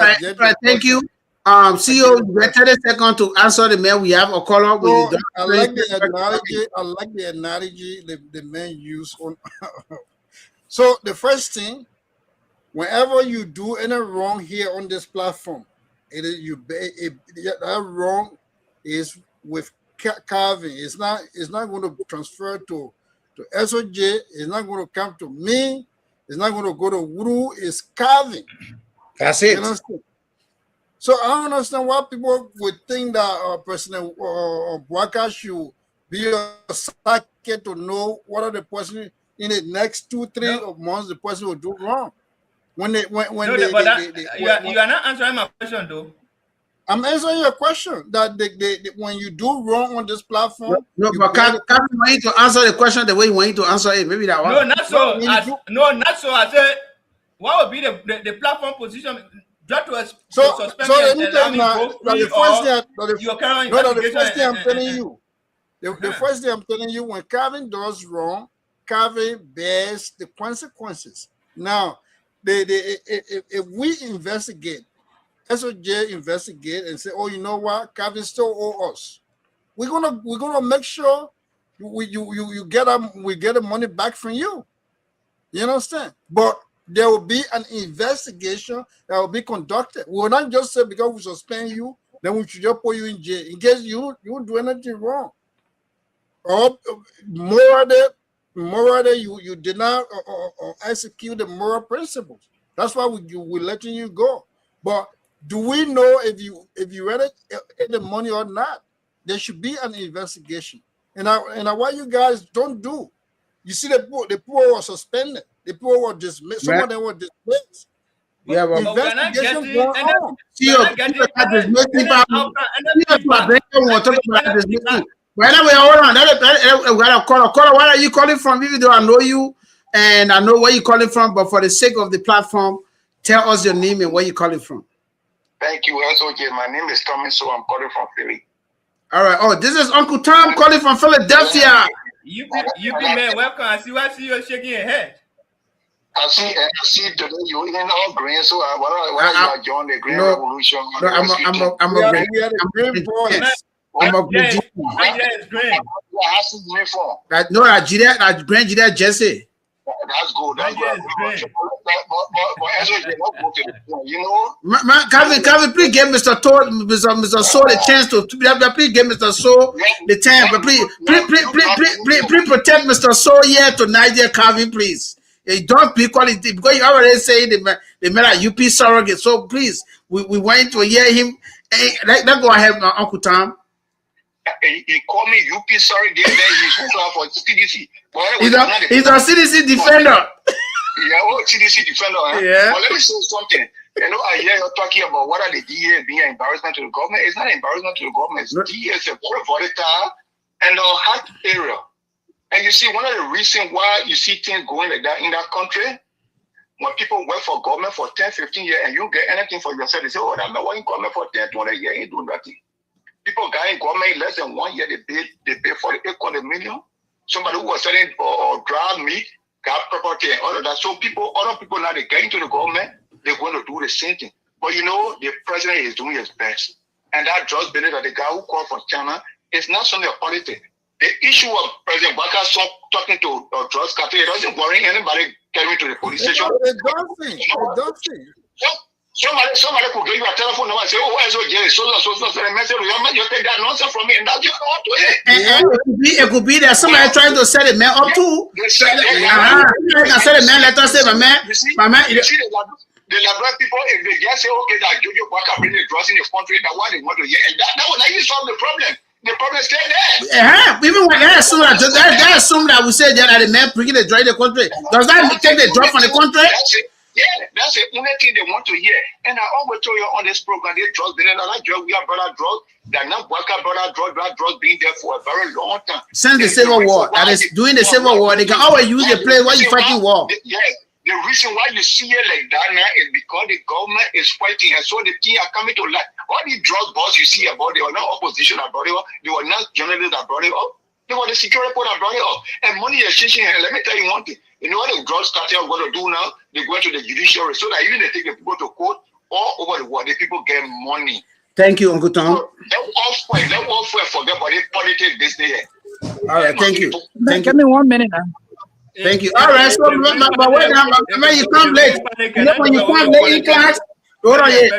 S5: thank you. CEO, you have 30 seconds to answer the mail. We have a caller.
S11: So, I like the analogy the man used on. So the first thing, whenever you do any wrong here on this platform, that wrong is with carving. It's not going to transfer to SOJ. It's not going to come to me. It's not going to go to Wuru. It's carving.
S5: That's it.
S11: So I don't understand why people would think that President Bwaka should be a psychic to know what are the person in the next 2-3 months the person will do wrong. You are
S6: not answering my question though.
S11: I'm answering your question that when you do wrong on this platform.
S5: No, but Kevin want you to answer the question the way you want you to answer it. Maybe that one.
S6: No, not so. Not so. I said, what would be the platform position? Just to suspend
S11: so let me tell you now, the first thing I'm telling you, the first thing I'm telling you, when Calvin does wrong, Calvin bears the consequences. Now, if we investigate, SOJ investigate and say, oh, you know what, Calvin still owe us. We're gonna make sure we get the money back from you. You understand? But there will be an investigation that will be conducted. We will not just say because we suspend you, then we should just put you in jail in case you won't do anything wrong. Or morally, you did not execute the moral principles. That's why we're letting you go. But do we know if you read the money or not? There should be an investigation. And what you guys don't do. You see the poor were suspended. The people were dismissed. Some of them were dismissed.
S5: Yeah, but
S11: investigation going on.
S5: But anyway, hold on. We got a caller. Caller, where are you calling from? Even though I know you and I know where you're calling from, but for the sake of the platform, tell us your name and where you're calling from.
S9: Thank you, SOJ. My name is Tommy, so I'm calling from Philly.
S5: All right. Oh, this is Uncle Tom calling from Philadelphia.
S6: You man, welcome. I see you shaking your head.
S9: I see today you in all green, so why you join the Green Revolution?
S5: No, I'm a green voice. I'm a green.
S6: Is green.
S5: No, Grand Gedeh Jesse.
S9: That's good. That's good. But you know,
S5: Calvin, please give Mr. So the chance to please give Mr. So the time, but please protect Mr. So here tonight, dear Calvin, please. Don't be quality because you already say they made a UP surrogate. So please, we want to hear him. Hey, let's go ahead, Uncle Tom.
S9: He called me UP surrogate. Then he's for CDC.
S5: He's a CDC defender.
S9: Yeah, CDC defender. Huh?
S5: Yeah.
S9: But let me say something. You know, I hear you talking about what are the DEA being an embarrassment to the government. It's not an embarrassment to the government. DEA is a very volatile and a hot area. And you see, one of the reasons why you see things going like that in that country, when people work for government for 10, 15 years and you get anything for yourself, they say, oh, I'm not working government for 10, 20 years, ain't doing nothing. People got in government less than 1 year, they pay for the 800 million. Somebody who was selling or dry meat got property and all of that. So other people now, they get into the government, they're going to do the same thing. But you know, the president is doing his best. And that George Bennett, the guy who called from China, it's not only a politics. The issue of President Baka talking to drugs cartel, it doesn't worry anybody carrying to the police station.
S11: It doesn't.
S9: Somebody could give you a telephone number and say, oh, where's OJ? So the message, you take that nonsense from me, and that's your fault to it.
S5: It could be that somebody trying to set a man up too. Set a man, let us say, my man.
S9: You see the Liberian people, if they just say, okay, that Jojo Baka bring the drugs in the country, that's what they want to hear, and that will actually solve the problem. The problem is still there.
S5: Even when they assume that we say that the man bringing the drug in the country, does that take the drug from the country?
S9: Yeah, that's the only thing they want to hear. And I always tell you on this program, they drugs, we are brother drugs. They're not Baka brother drugs being there for a very long time.
S5: Since the Civil War, that is doing the Civil War, they can always use the place while you fighting war.
S9: Yes, the reason why you see it like that now is because the government is fighting, and so the thing are coming to light. All the drug boss you see about, they were not opposition that brought it up, they were not journalists that brought it up, they were the security report that brought it up. And money is changing. And let me tell you one thing. You know what the drugs cartel are going to do now? They go to the judiciary so that even they take the people to court all over the world, the people get money.
S5: Thank you, Uncle Tom.
S9: So let all forget about the politics business.
S5: All right, thank you.
S12: Give me 1 minute now.
S5: Thank you. All right, so but wait now, when you come late, when you come late in class, hold on here.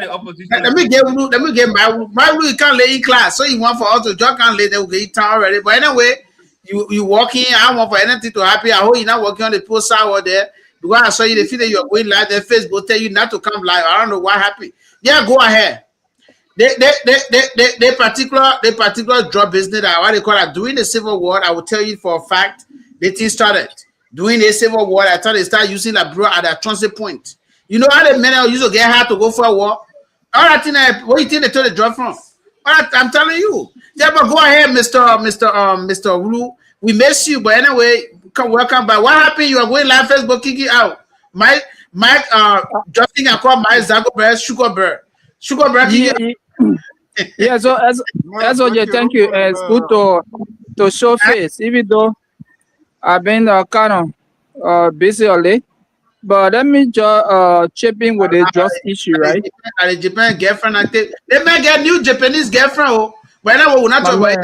S5: Let me get my rule. You can't late in class, so you want for us to just can't late. They will get time already. But anyway. You walking, I don't want for anything to happen. I hope you're not working on the post out there. Because I saw you, the feel that you're going live, then Facebook tell you not to come live. I don't know what happened. Yeah, go ahead. The particular drug business, what they call it, during the Civil War, I will tell you for a fact, the thing started. During the Civil War, I thought they started using that bro at a transit point. You know how the men used to get hard to go for a war? All that thing, where do you think they took the drug from? I'm telling you. Yeah, but go ahead, Mr. Ulu. We miss you, but anyway, welcome back. What happened? You are going live Facebook, kick it out. Mike, Justin can call Mike Zagobert, Sugar Bear.
S12: Yeah, so as OJ, thank you. It's good to show face, even though I've been kind of busy all day. But let me just chip in with the drugs issue, right?
S5: The Japan girlfriend, they may get new Japanese girlfriend. Oh, but anyway, we're not talking about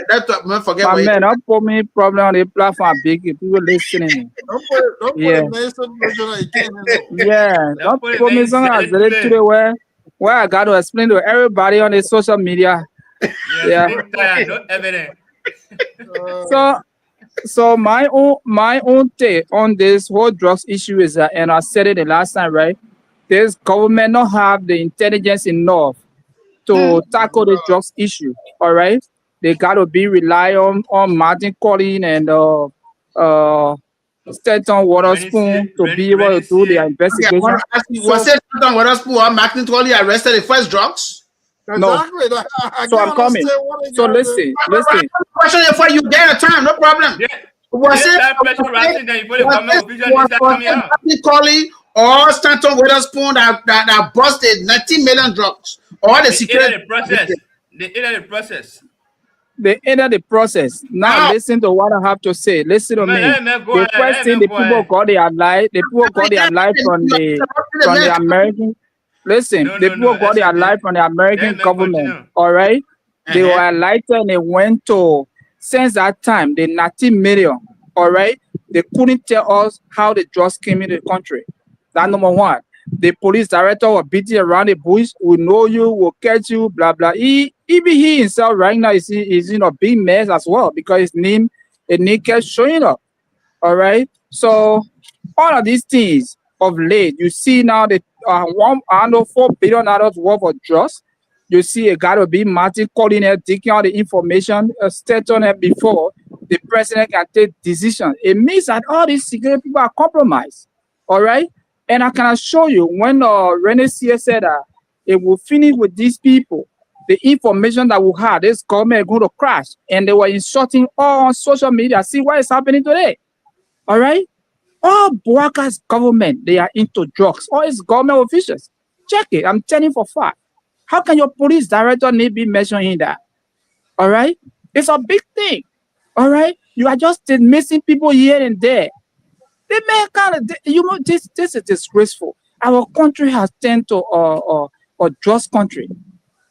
S5: that. That's forget.
S12: My man, don't put me problem on the platform. Big people listening.
S11: Don't put
S12: yeah, don't put me something today where I got to explain to everybody on the social media. Yeah.
S6: No evidence.
S12: So my own take on this whole drugs issue is that, and I said it the last time, right? This government don't have the intelligence enough to tackle the drugs issue. All right, they gotta be rely on Martin Collin and Stanton Waterspoon to be able to do their investigation.
S5: Was it Stanton Waterspoon or Martin Collin arrested the first drugs?
S11: Exactly.
S12: No. So I'm coming. So listen.
S5: Question for you get a time, no problem.
S6: Yeah.
S5: Was it Collin or Stanton Waterspoon that busted 19 million drugs? Or the security
S6: process? They ended
S12: the process. Now listen to what I have to say. Listen to me. The first thing the people got their life. The people got their life from the American. Listen, the people got their life from the American government. All right, they were elected and they went to. Since that time, the 19 million. All right, they couldn't tell us how the drugs came into the country. That's number one. The police director was beating around the bush. We know you, we'll catch you, blah blah. He himself right now is in a big mess as well because his name kept showing up. All right, so all of these things of late, you see now the $4 billion worth of drugs. You see, it got to be Martin Collin taking out the information, state on it before the president can take decisions. It means that all these security people are compromised. All right. And I can assure you, when Rene Cyr said that it will finish with these people, the information that we had, this government is going to crash. And they were insulting all on social media. See what is happening today. All right. All Bouaka's government, they are into drugs. All his government officials. Check it. I'm telling you for fact. How can your police director need be mentioning that? All right. It's a big thing. All right. You are just missing people here and there. They may kind of, this is disgraceful. Our country has turned to a drugs country.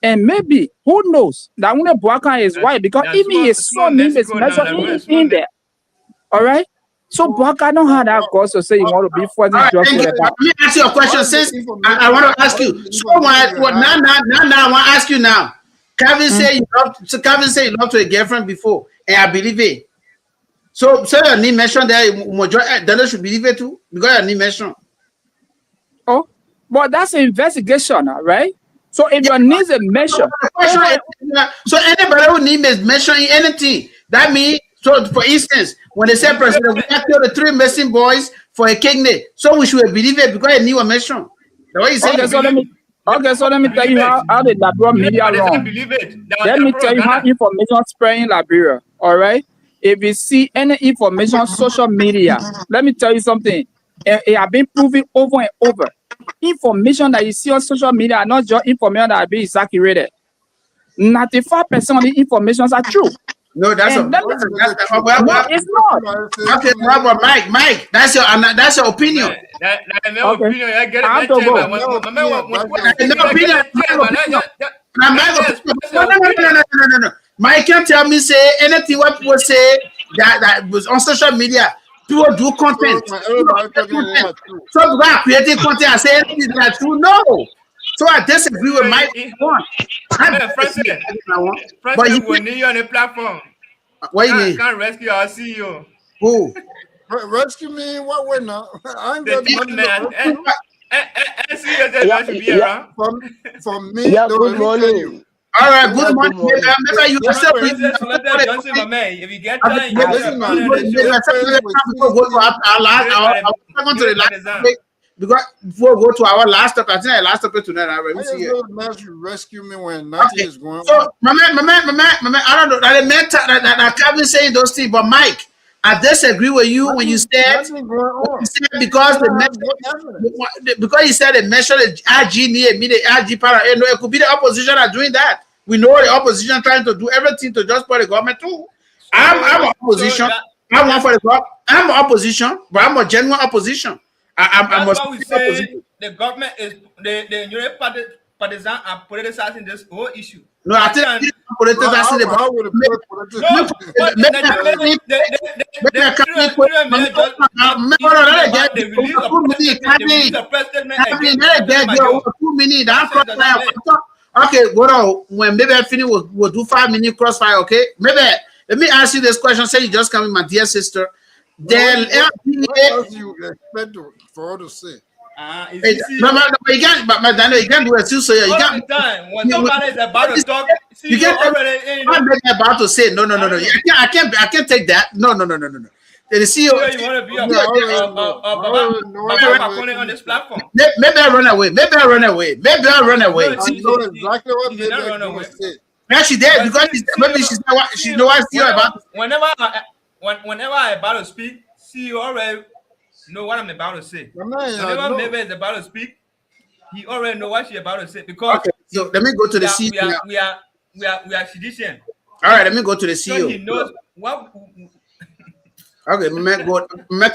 S12: And maybe, who knows, that when Boakan is white, because even his son name is mentioned in there. All right? So Boakan don't have that cause to say you want to be for this job.
S5: Let me ask you a question, sis. I want to ask you. So now I want to ask you now. Kevin say you loved to a girlfriend before, and I believe it. So your name mentioned that majority should believe it too, because your name mentioned.
S12: Oh, but that's an investigation, right? So if your name is mentioned,
S5: so anybody who name is mentioning anything, that means, so for instance, when they say President, we have killed the 3 missing boys for a kidney, so we should believe it because a new mention. The way you say
S12: okay, so let me tell you how the Liberian media wrong. Let me tell you how information spreading in Liberia. All right. If you see any information on social media, let me tell you something. It has been proven over and over. Information that you see on social media are not just information that has been exaggerated. 95% of the informations are true.
S5: No,
S12: it's not.
S5: Okay, Robert, Mike, that's your opinion. No. Mike can't tell me say anything what people say that was on social media. People do content. So we are creating content and say anything that's true. No. So I disagree with Mike.
S6: But you need you on the platform.
S5: What you mean?
S6: Can't rescue our CEO.
S5: Who?
S11: Rescue me? What way now? I'm
S6: the
S11: for me.
S13: Yeah, good morning.
S5: All right, good morning. Remember you yourself.
S6: If you get time,
S5: because before we go to our last topic, I think our last topic tonight.
S11: Rescue me when nothing is going on.
S5: So, my man, I don't know. That Kevin saying those things, but Mike, I disagree with you when you said because you said they mentioned the RG near me, the RG para. It could be the opposition are doing that. We know the opposition trying to do everything to just put the government too. I'm opposition. I'm one for the government. I'm opposition, but I'm a genuine opposition.
S6: That's why we say the government is the partisan and politicizing this whole issue.
S5: No, I think politicizing Okay, what on? When maybe I finish, we'll do 5 minute crossfire. Okay, maybe let me ask you this question. Say you just come in, my dear sister. Then
S11: what else you expect for her to say?
S5: You can't. But Daniel, you can't do it too. So you can't.
S6: When somebody is about to talk,
S5: you can't. About to say no. I can't take that. No. The CEO.
S6: You want to be on this platform?
S5: Maybe I run away. Maybe I run away.
S11: No, exactly what
S6: she did not run away.
S5: Yeah, she did because she know what CEO about.
S6: Whenever I about to speak, CEO already know what I'm about to say. Whenever Maybe is about to speak, he already know what she about to say because.
S5: Okay, so let me go to the CEO.
S6: We are sedition.
S5: All right, let me go to the CEO.
S6: So he knows what.
S5: Okay,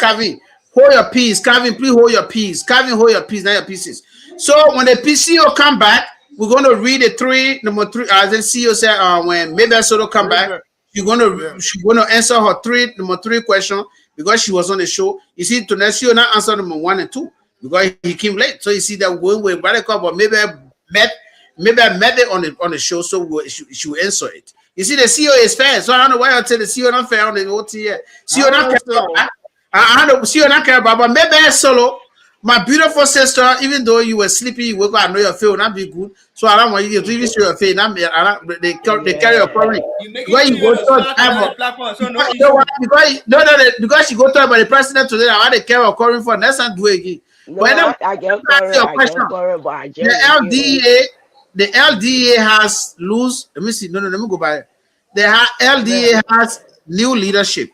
S5: Kevin, hold your peace. Kevin, please hold your peace. Kevin, hold your peace, not your pieces. So when the PCO come back, we're going to read the number 3. As the CEO said, when maybe Soto come back, she's going to answer her number 3 question because she was on the show. You see, tonight she will not answer number 1 and 2 because he came late. So you see that when we radical, but maybe I met it on the show, so she will answer it. You see, the CEO is fair, so I don't know why I tell the CEO not fair on the OT. CEO not care. I don't CEO not care about, but maybe Solo, my beautiful sister. Even though you were sleepy, you woke up. I know your face will not be good, so I don't want you to even show your face. They carry your problem. Where you go to because she go to about the president today. I want to carry your calling for next time do again.
S13: No, I can't correct.
S5: The LDEA has loose. Let me see. No, let me go by. The LDEA has new leadership.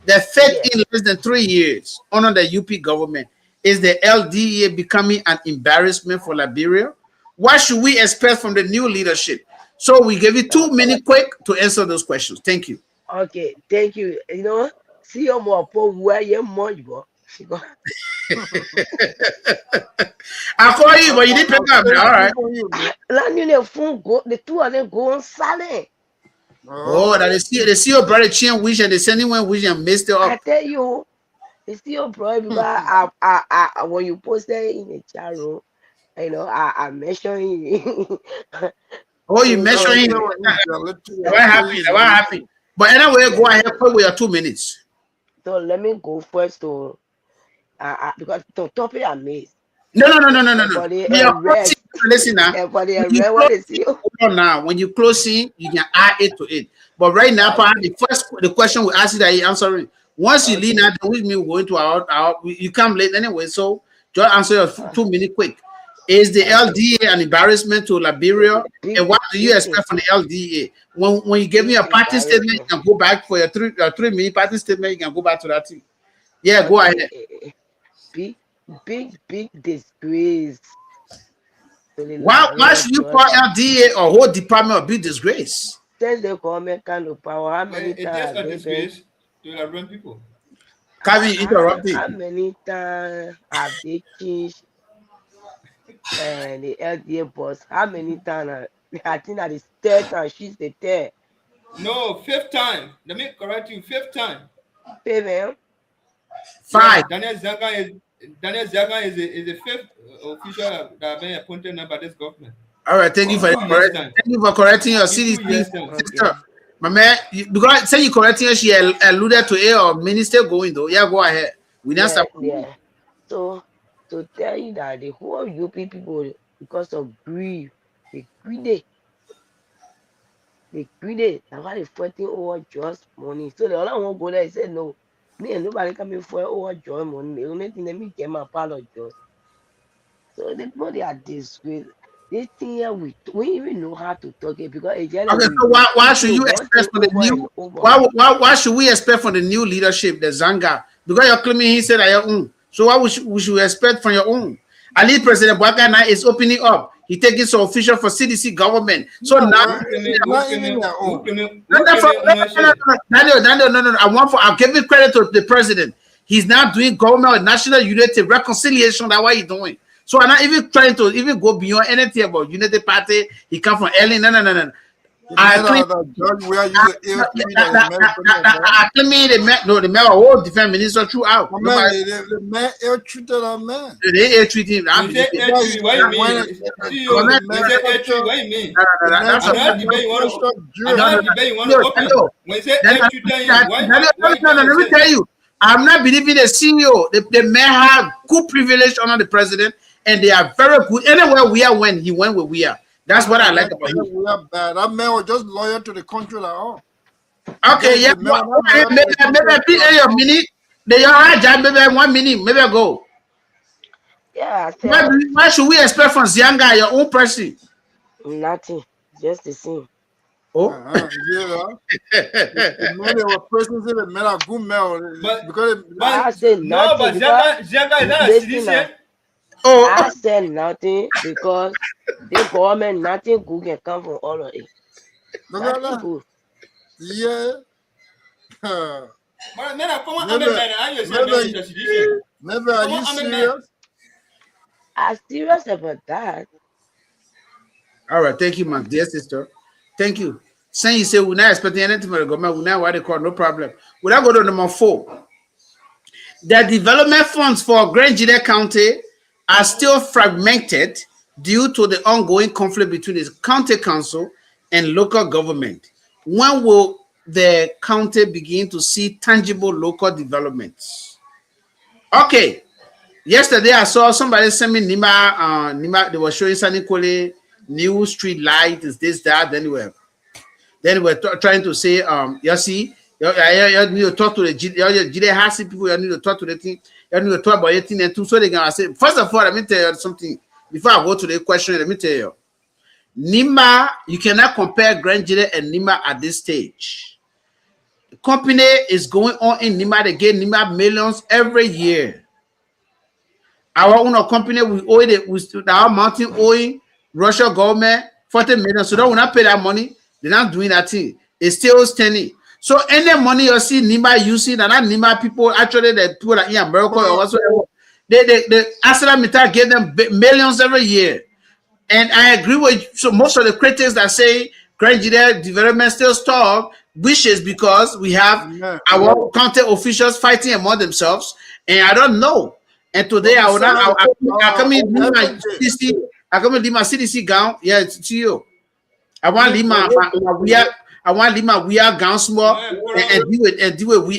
S5: The fact in less than 3 years under the UP government is the LDEA becoming an embarrassment for Liberia. What should we expect from the new leadership? So we give you 2 minutes quick to answer those questions. Thank you.
S13: Okay, thank you. You know, see you more where you more.
S5: I call you, but you didn't pick up. All right.
S13: The two of them go on silent.
S5: Oh, that they see your brother Chin wish and they send him one wish and messed it up.
S13: I tell you, they see your brother because I when you posted in the chat room, you know, I mentioned him.
S5: Oh, you mentioned him. What happened? But anyway, go ahead with your 2 minutes.
S13: So let me go first to because the topic I missed.
S5: No. Listen now. When you closing, you can add it to it. But right now, the question we ask you that you answering. Once you leave now, then with me, we're going to our you come late anyway. So just answer your 2 minutes quick. Is the LDEA an embarrassment to Liberia? And what do you expect from the LDEA? When you give me a party statement, you can go back for your 3 minute party statement. You can go back to that thing. Yeah, go ahead.
S13: Big disgrace.
S5: Why should you call LDA or whole department a big disgrace?
S13: Since the government kind of power, how many times?
S6: It is a disgrace to Liberian people.
S5: Can we interrupt you?
S13: How many times have they changed the LDA boss? How many times? I think that is 3rd time. She's the 3rd.
S6: No, 5th time. Let me correct you. 5th time.
S13: 5.
S5: Yeah,
S6: Daniel Zaga is the 5th official that has been appointed by this government.
S5: All right, thank you for correcting your CDC sister. My man, because say you correcting her, she alluded to it or minister going though. Yeah, go ahead. We don't stop.
S13: Yeah. So to tell you that the whole UP people, because of greed, they greedy. That's why they're fighting over just money. So the other one go there and say no. Me and nobody coming for over joy money. The only thing let me get my part of just. So the body are disgraced. This thing here we even know how to talk it because again.
S5: Okay, so why should you expect from the new? Why should we expect from the new leadership, the Zanga? Because you're claiming he said your own. So what we should expect from your own? At least President Bwakana is opening up. He taking some official for CDC government. So now, Daniel, I'll give it credit to the president. He's now doing government national unity reconciliation. That's what he's doing. So I'm not even trying to even go beyond anything about unity party. He come from LA. No. I claim the mayor whole defense minister throughout.
S11: The man ill-treated a man.
S5: They ill-treat him.
S6: What do you mean? Let
S5: me tell you, I'm not believing the CEO. The man have good privilege under the president, and they are very good. Anywhere we are, when he went where we are. That's what I like about him.
S11: We are bad. That man was just loyal to the country like all.
S5: Okay, yeah. Maybe a minute. They are job. Maybe 1 minute. Maybe I go.
S13: Yeah.
S5: Why should we expect from Zianga your own person?
S13: Nothing. Just the same.
S5: Oh,
S11: the man were persons in the men are good men.
S13: But I said nothing.
S6: Zianga is not a citizen.
S13: I said nothing because the government, nothing good can come from all of it. Nothing good.
S11: Yeah. Maybe are you serious?
S13: I'm serious about that.
S5: All right, thank you, my dear sister. Thank you. Saying you say we're not expecting anything from the government, we're not what they call no problem. We'll now go to number 4. The development funds for Grand Gedeh County are still fragmented due to the ongoing conflict between the county council and local government. When will the county begin to see tangible local developments? Okay. Yesterday I saw somebody send me Nima. They were showing Sunny Kole new street light, is this, that, then we're trying to say, you see, you need to talk to the Gedeh HotSeat people, you need to talk to the thing, you need to talk about anything and too, so they can say, first of all, let me tell you something, before I go to the question, let me tell you, Nima, you cannot compare Grand Gedeh and Nima at this stage. The company is going on in Nima, they get Nima millions every year. Our own company, we owe it, our mountain owing Russia government 40 million. So that when I pay that money, they're not doing that thing. It's still standing. So any money you see Nima using, and that Nima people, actually the people that in America or whatsoever, The ArcelorMittal gave them millions every year. And I agree with so most of the critics that say Grand Gedeh development still stalled, which is because we have our county officials fighting among themselves. And I don't know. And today I come in my CDC, I come in my CDC gown. Yeah, it's you. I want to leave my we are gown small and do it we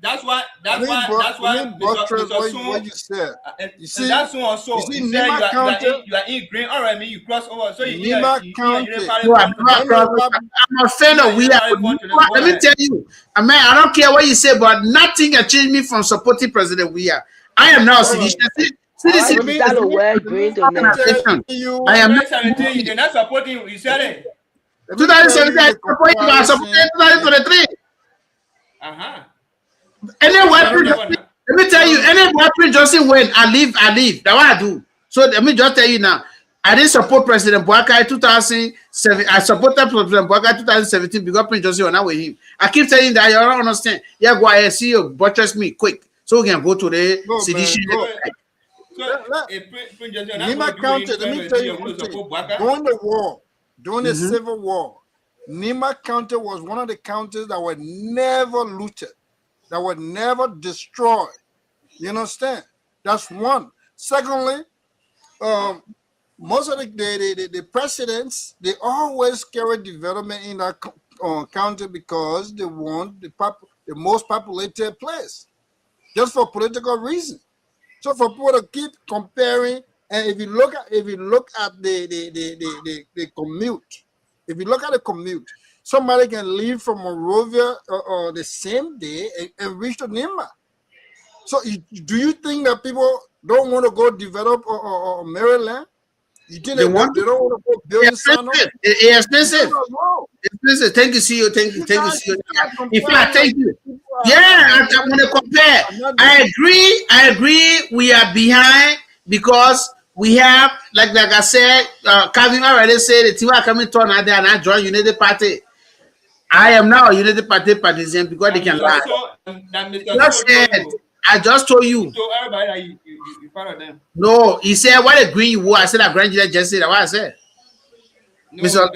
S6: That's why
S11: what you said. You see,
S6: that's one also.
S11: You see,
S6: You are in green. All right, you cross over. So you
S5: I'm a fan of we are. Let me tell you, I mean, I don't care what you say, but nothing can change me from supporting President We are. I am now CDC.
S13: I
S6: am not supporting you. You said it.
S5: 2017, I supported 2023. Let me tell you, any Johnson win, I leave. That's what I do. So let me just tell you now. I didn't support President Boakai 2007. I supported President Boakai 2017 because Prince Johnson was not with him. I keep telling you that you don't understand. Yeah, go ahead, see you, buttress me quick. So we can go to the sedition.
S11: Nima County, let me tell you one thing. During the war, during the Civil War, Nima County was one of the counties that were never looted, that were never destroyed. You understand? That's one. Secondly, most of the presidents, they always carry development in that county because they want the most populated place, just for political reasons. So for people to keep comparing, and if you look at the commute, if you look at the commute, somebody can leave from Monrovia or the same day and reach to Nima. So do you think that people don't want to go develop Maryland? You think they don't want to go build
S5: it's expensive. Thank you, CEO. Thank you, CEO. In fact, thank you. Yeah, I'm going to compare. I agree. We are behind because we have, like I said, Calvin already said, the team are coming to and I join United Party. I am now a United Party partisan because they can lie. I just told you.
S6: So everybody you follow them.
S5: No, he said, what a green you were. I said, that Grand Gedeh just said, what I said.
S6: No, so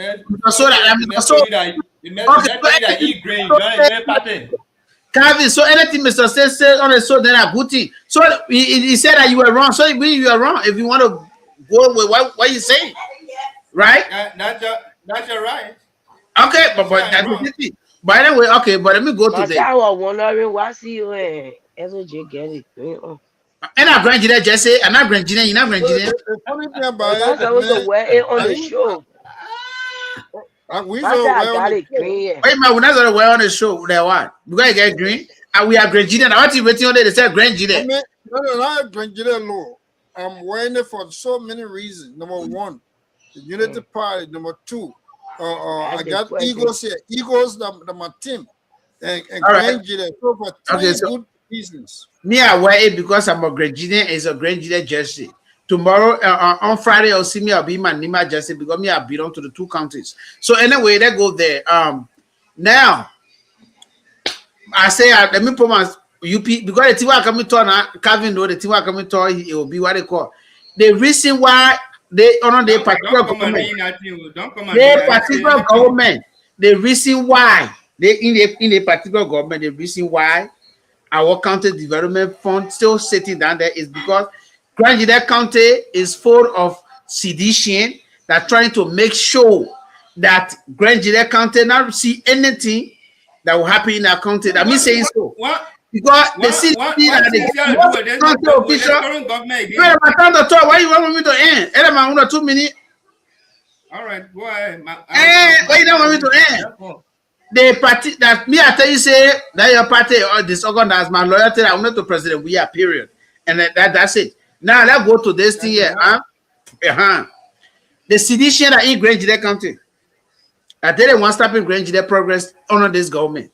S5: Calvin, so anything Mr. says on the show, then a good thing. So he said that you were wrong. So you are wrong. If you want to go with what you saying, right?
S6: That's your right.
S5: Okay, but that's the thing. By the way, okay, but let me go to the.
S13: I was wondering why see you SOJ get it.
S5: And I Grand Gedeh just say, and I Grand Gedeh, you know Grand Gedeh.
S11: The funny thing about
S13: it, I was aware on the show.
S11: We got
S13: it green.
S5: Wait, man, we're not going to wear on the show. There, what? We got to get green. And we are Grand Gedeh. Now, what you waiting on there? They said Grand Gedeh.
S11: No, not Grand Gedeh law. I'm wearing it for so many reasons. Number one, the Unity Party. Number two, I got Eagles here. Eagles, my team. And Grand Gedeh. So for three good reasons.
S5: Me, I wear it because I'm a Grand Gedeh. It's a Grand Gedeh jersey. Tomorrow, on Friday, I'll see me. I'll be my Nima jersey because me, I belong to the two counties. So anyway, let's go there. Now, I say, let me put my UP because the team are coming to now. Calvin know the team are coming to. It will be what they call the reason why they honor the particular government. The particular government. The reason why they in a particular government. The reason why our county development fund still sitting down there is because Grand Gedeh County is full of sedition that trying to make sure that Grand Gedeh County not see anything that will happen in our county. That means saying so.
S6: What?
S5: Because the city that the county official. Wait, my time to talk. Why you want me to end? And I'm under 2 minutes.
S6: All right, go ahead.
S5: Why you don't want me to end? The party that me, I tell you, say that your party or disorganized my loyalty. I'm not to President We are, period. And that's it. Now let's go to this thing here. The sedition that in Grand Gedeh County. I didn't want to stop in Grand Gedeh progress under this government.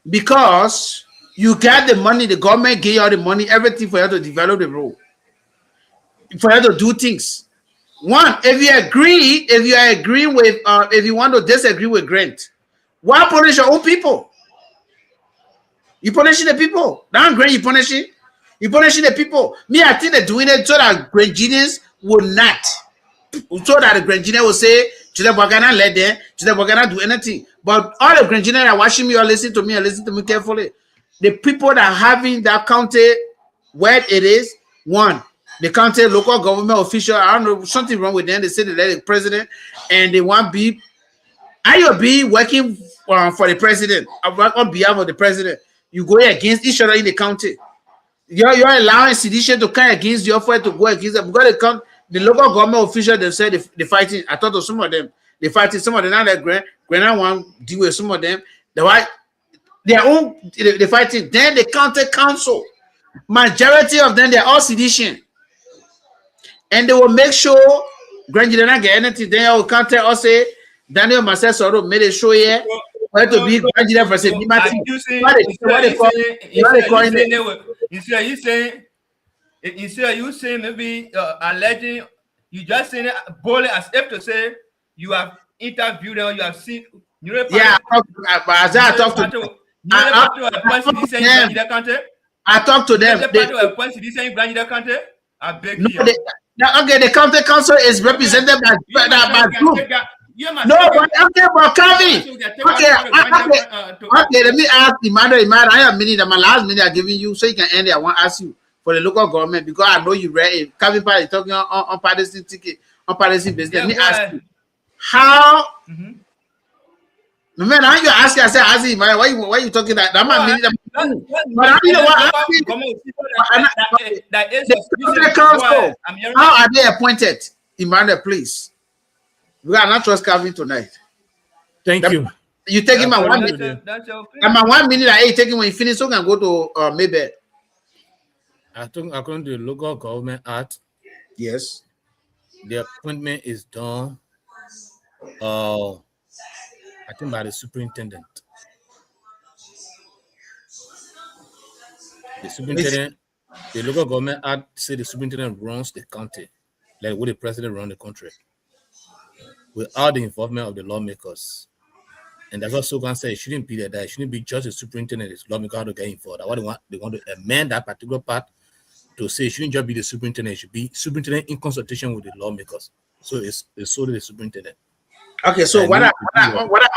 S5: Because you got the money, the government gave you all the money, everything for you to develop the road. For you to do things. One, if you agree with if you want to disagree with Grant, why punish your own people? You punishing the people. Now Grant, you punishing. You're punishing the people. Me, I think they're doing it so that Grand Gedehians will not. So that the Grand Gedeh will say, to the Bagana let them, to the Bagana do anything. But all the Grand Gedeh are watching me or listening to me and listen to me carefully. The people that are having that county where it is, one, the county local government official, I don't know, something wrong with them. They say they let the president and they want be IOB working for the president, on behalf of the president. You go against each other in the county. You're allowing sedition to come against your fight to go against them because the local government official they said they fighting. I thought of some of them they fighting. Some of them now that Grand one deal with some of them. Their own they fighting. Then the county council, majority of them they're all sedition, and they will make sure Grand Gedeh not get anything. Then I will counter or say Daniel Masesoro made a show here. Where to be Grand Gedeh versus Liberty.
S6: You say maybe alleging, you just saying it boldly as if to say you have interviewed them, you have seen.
S5: Yeah, I talked to them. I talked to them.
S6: I beg
S5: you. Okay, the county council is represented by group. No, but Calvin. Okay, let me ask Emmanuel. I have minute. My last minute I'm giving you so you can end it. I want to ask you for the local government because I know you read it. Calvin Party talking on partisan ticket, on partisan business. Let me ask you how. Man, how you ask? I said, ask him. Why you talking that? That man minute. But I you know what? The council. How are they appointed? Emmanuel, please. We are not trust Calvin tonight.
S10: Thank you.
S5: You take him at 1 minute. I'm at 1 minute. I take him when you finish. So can go to maybe.
S10: I think according to the local government act,
S5: yes,
S10: the appointment is done. I think by the superintendent. The superintendent, the local government act say the superintendent runs the county, like what the president runs the country, without the involvement of the lawmakers. And that's what Sogan said. It shouldn't be that. It shouldn't be just the superintendent. It's lawmaker how to get involved. That's what they want to amend that particular part to say it shouldn't just be the superintendent. It should be superintendent in consultation with the lawmakers. So it's solely the superintendent.
S5: Okay, so what I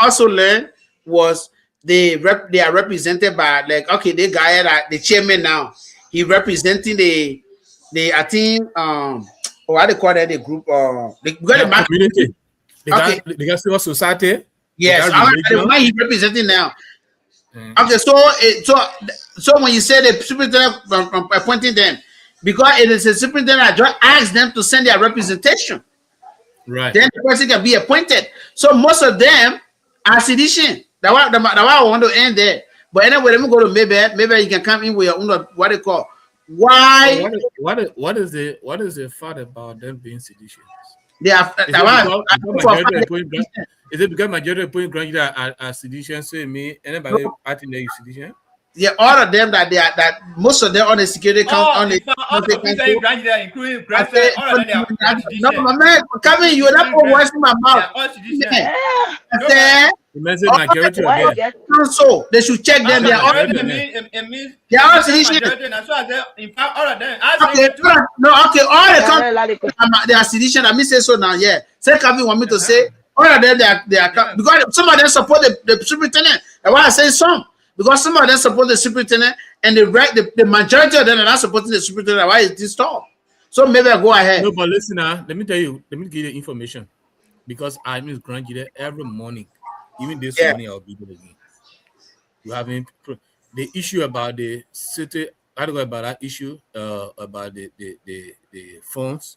S5: also learned was they are represented by the guy that the chairman now. He representing the I think what they call that the group the
S10: community. The guy civil society.
S5: Yes, the one he representing now. Okay, so when you say the superintendent appointing them, because it is a superintendent that just asks them to send their representation.
S10: Right.
S5: Then the person can be appointed. So most of them are sedition. That's why I want to end there. But anyway, let me go to maybe you can come in with your own what they call. Why?
S10: What is the fact about them being seditious?
S5: They are.
S10: Is it because majority of people Grand Gedeh are sedition? So me anybody acting there is sedition?
S5: Yeah, all of them that most of them on the security count on the
S6: including all
S5: no, my man, Kevin, you are not wasting my mouth.
S10: Majority of them.
S5: So they should check them. They are all sedition.
S6: In fact, all of them.
S5: Okay, all the they are sedition. I mean, say so now. Yeah, say Kevin want me to say all of them they are because some of them support the superintendent. That's why I say some. Because some of them support the superintendent and the majority of them are not supporting the superintendent. Why is this stall? So maybe I go ahead.
S10: No, but listen, let me tell you, let me give you the information. Because I miss Grand Gedeh every morning. Even this morning, I'll be there again. You having the issue about the city, I don't know about that issue, about the phones,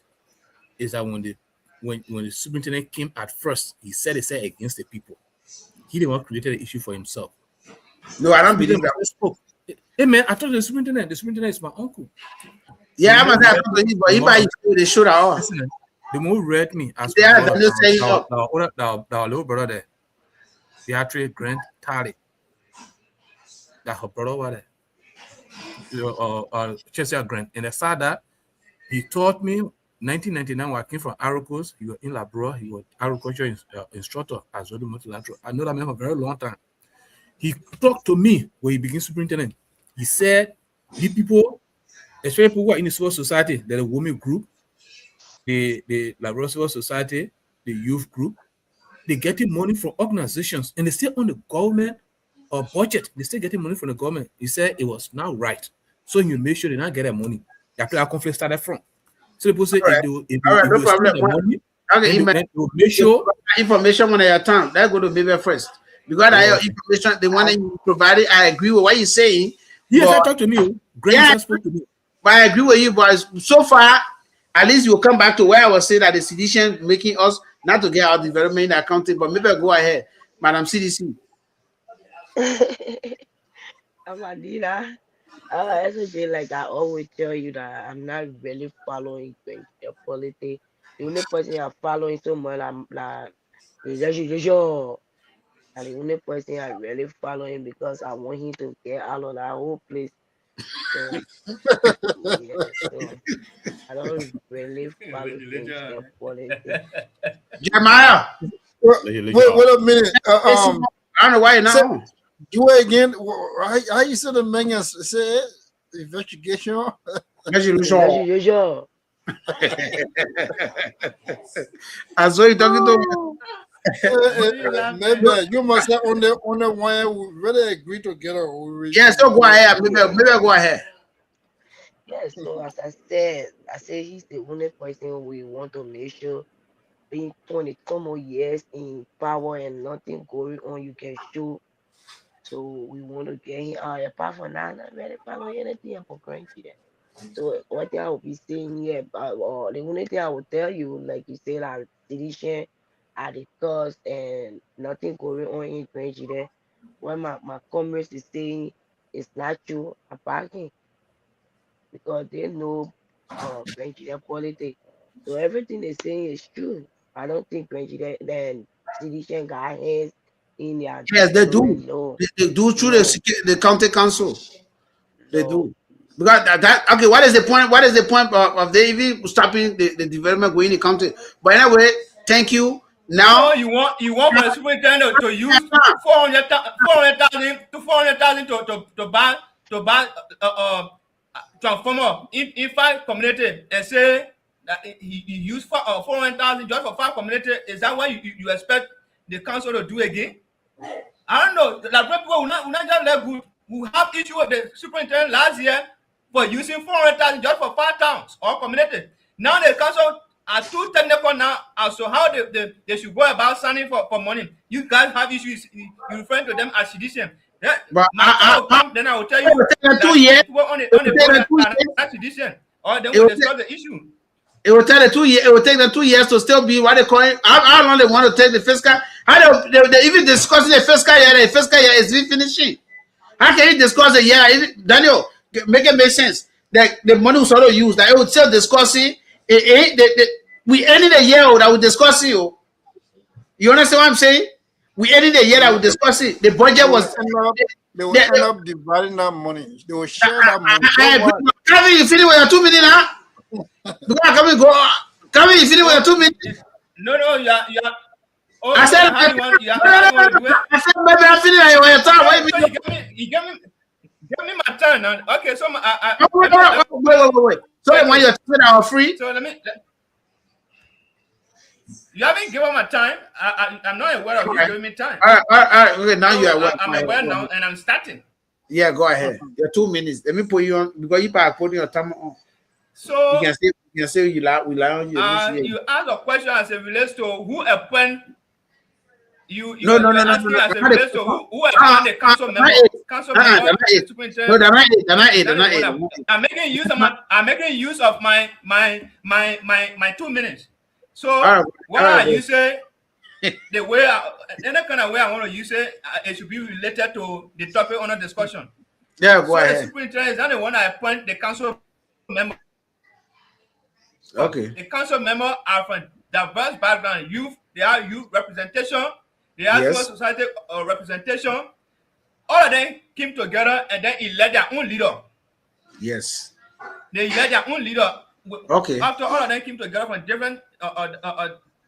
S10: is that when the superintendent came at first, he said against the people. He didn't want to create the issue for himself.
S5: No, I don't believe that.
S10: Hey man, I told the superintendent is my uncle.
S5: Yeah, I'm not believe, but they should have.
S10: Listen, the more read me as the little brother there, the actually Grand Tally, that her brother was there. Chester Grant, and I saw that he taught me 1999 when I came from Aracos. He was in Labrador. He was agriculture instructor as well, multilateral. I know that man for a very long time. He talked to me when he became superintendent. He said, "You people
S14: especially people who are in the civil society, the women group, the Liberal Civil Society, the youth group, they're getting money from organizations and they still on the government or budget. They're still getting money from the government. He said it was now right. So you make sure they not get that money. That's where our conflict started from. So people say if they
S5: no problem.
S14: The money,
S5: Okay,
S14: they make sure
S5: information when I turn. Let's go to Baby first. Because I have information, the one that you provided, I agree with what you're saying.
S14: Yes, I talked to me. Spoke to me.
S5: But I agree with you, but so far, at least you'll come back to where I was saying that the sedition making us not to get our development accounting, but maybe I'll go ahead, Madam CDC.
S13: I'm Adina. SOJ, like I always tell you that I'm not really following the politics. The only person I'm following so much, I'm like, is usual. And the only person I really following because I want him to get out of that whole place. So, yeah, so I don't really follow the politics.
S5: Jeremiah,
S11: wait a minute.
S5: I don't know why you're not on.
S11: Do it again. How you said the man say investigation?
S13: Investigation.
S5: I saw you talking to
S11: maybe you must have on the one we really agree together.
S5: Yeah, so go ahead. Maybe go ahead.
S13: Yes, so as I said he's the only person we want to make sure being 20 some more years in power and nothing going on, you can show. So we want to get him out. Apart from that, I'm not really following anything for Grand Gedeh. So what I will be saying here, or the only thing I will tell you, like you say, like sedition at the cost and nothing going on in Grand Gedeh. When my comrades is saying it's not true, I'm backing because they know Grand Gedeh politics. So everything they're saying is true. I don't think Grand Gedeh then sedition got hands in their
S5: Yes, they do.
S13: No.
S5: They do through the county council. They do. Because that okay, what is the point? What is the point of they even stopping the development going in the county? But anyway, thank you. Now
S6: you want the superintendent to use 400,000 to buy transformer in 5 community and say that he used 400,000 just for 5 community. Is that what you expect the council to do again? I don't know. The people will not just let good. We have issue with the superintendent last year for using 400,000 just for 5 towns or community. Now the council are too technical now as to how they should go about signing for money. You guys have issues. You referring to them as sedition. Yeah,
S5: but
S6: then I will tell you that
S5: 2 years
S6: on the board are sedition, or then we'll discuss the issue.
S5: It will take the 2 years. It will take them 2 years to still be what they call it. How long they want to take the fiscal? How they even discussing the fiscal year? The fiscal year is finishing. How can you discuss a year? Daniel, make it make sense. That the money was already used. That it would still discussing. We ended the year that we discussing. You understand what I'm saying? We ended the year that we discussing. The budget was.
S11: They will end up dividing that money. They will share that money.
S5: Kevin, you finish with your 2 minutes, huh? Kevin, you finish with your 2 minutes.
S6: No, yeah. Oh,
S5: I said,
S6: I
S5: said, maybe I finish with your time.
S6: You give me my turn now. Okay, so
S5: wait. So when you're talking about free.
S6: So you haven't given my time. I'm not aware of you giving me time.
S5: All right. Okay, now you are aware.
S6: I'm aware now, and I'm starting.
S5: Yeah, go ahead. Your 2 minutes. Let me put you on because you are putting your time on.
S6: So
S5: you can say we lie on you.
S6: You ask a question as it relates to who appoint you.
S5: No.
S6: As it relates to who appoint the council member.
S5: They're not eight.
S6: I'm making use of my 2 minutes. So you say the way any kind of way I want to use it, it should be related to the topic under discussion.
S5: Yeah, go ahead.
S6: The superintendent is not the one I appoint the council member.
S5: Okay.
S6: The council member are from diverse background. Youth, they are youth representation. They are civil society representation. All of them came together and then elect their own leader.
S5: Yes.
S6: They elect their own leader.
S5: Okay.
S6: After all of them came together from different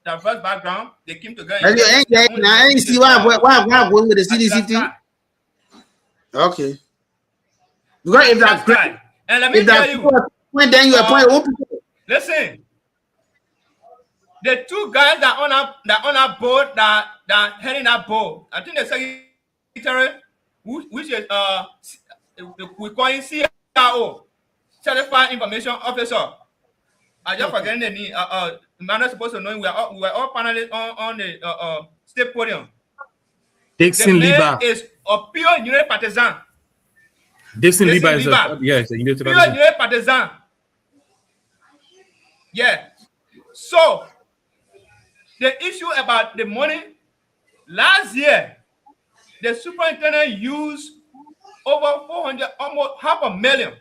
S6: diverse background, they came together.
S5: I ain't see why I'm going with the CDC team. Okay. Because if that's great.
S6: And let me tell you,
S5: then you appoint old people.
S6: Listen, the two guys that on a board that heading that board, I think the secretary, which is we call him CIO, Certified Information Officer. I just forgetting the name. I'm not supposed to know. We were all panelists on the state podium.
S14: Dixon
S6: the man
S14: Liba
S6: is a pure United partisan.
S14: Dixon Liba is a United
S6: pure United partisan. Yeah. So the issue about the money last year, the superintendent used over 400, almost $500,000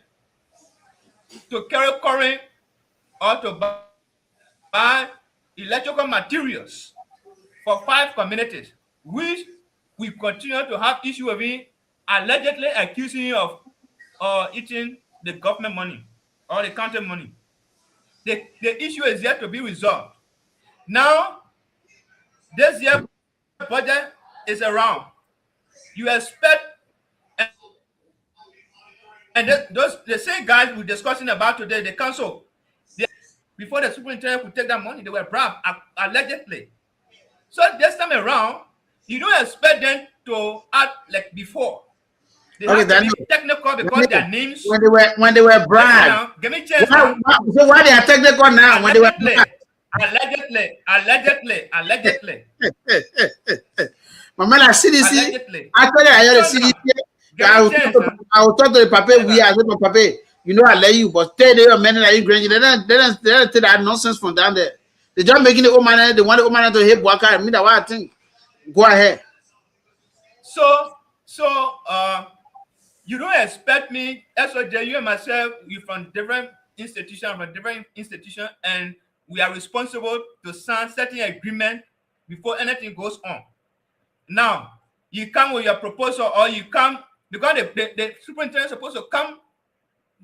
S6: to carry current or to buy electrical materials for 5 communities, which we continue to have issue with him, allegedly accusing him of eating the government money or the county money. The issue is yet to be resolved. Now, this year budget is around. You expect, and the same guys we're discussing about today, the council, before the superintendent could take that money, they were bribed allegedly. So this time around, you don't expect them to act like before. They have to be technical because their names.
S5: When they were bribed.
S6: Give me a chance.
S5: So why they are technical now? When they were bribed?
S6: Allegedly.
S5: My man, I see this. Actually, I hear the CDC. I will talk to the papa. We are the papa. You know, I let you, but tell them men that you Grand Gedeh. They don't take that nonsense from down there. They just making the old man. They want the old man to hit Waka. I mean, that what I think. Go ahead.
S6: So, you don't expect me, SOJ, you and myself, we from different institutions, and we are responsible to sign certain agreement before anything goes on. Now, you come with your proposal, or you come because the superintendent is supposed to come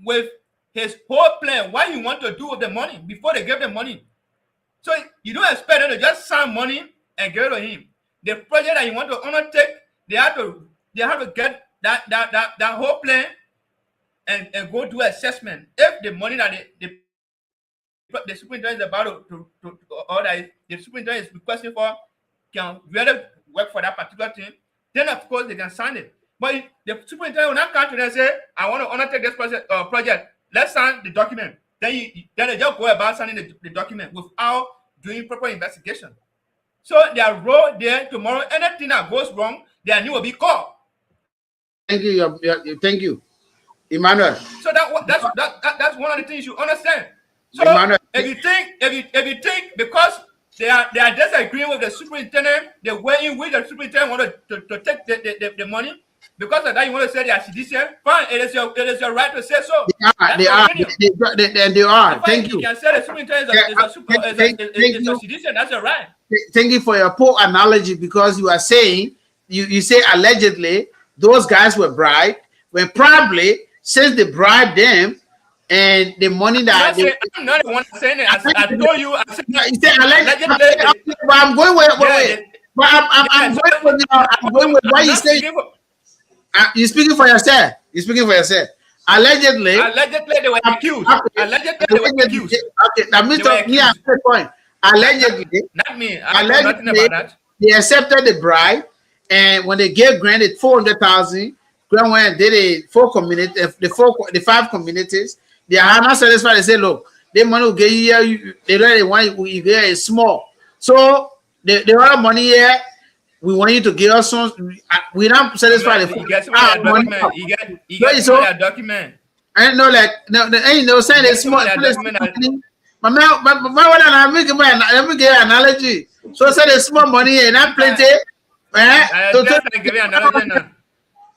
S6: with his whole plan, what you want to do with the money before they give the money. So you don't expect them to just sign money and give it to him. The project that you want to undertake, they have to get that whole plan and go do assessment. If the money that the superintendent is about to or that the superintendent is requesting for can really work for that particular thing, then of course they can sign it. But if the superintendent will not come to them and say, I want to undertake this project, let's sign the document. Then they just go about signing the document without doing proper investigation. So their role there tomorrow, anything that goes wrong, their name will be called.
S5: Thank you. Thank you, Emmanuel.
S6: So that's one of the things you understand. So
S5: Emmanuel,
S6: if you think because they are disagreeing with the superintendent, the way in which the superintendent wanted to take the money, because of that you want to say they are seditious, fine, it is your right to say so.
S5: They are. Thank you.
S6: You can say the superintendent is a seditious, that's your right.
S5: Thank you for your poor analogy, because you are saying, you say allegedly those guys were bribed, when probably since they bribed them and the money that
S6: I'm not the one saying it. I told you. I said
S5: allegedly. But I'm going with But I'm going with what you say. You're speaking for yourself. Allegedly
S6: they were accused. Allegedly they were accused.
S5: Okay, that means me at this point. Allegedly,
S6: not me. I know nothing about that.
S5: They accepted the bribe, and when they gave granted 400,000, Grand went and did the 5 communities. They are not satisfied. They say, look, the money we get here, they really want we get is small. So the other money here, we want you to give us some. We're not satisfied.
S6: You get some of that document. You get some of that document.
S5: I don't know, like ain't no saying it's small. My man, let me get an analogy. So say the small money and not plenty.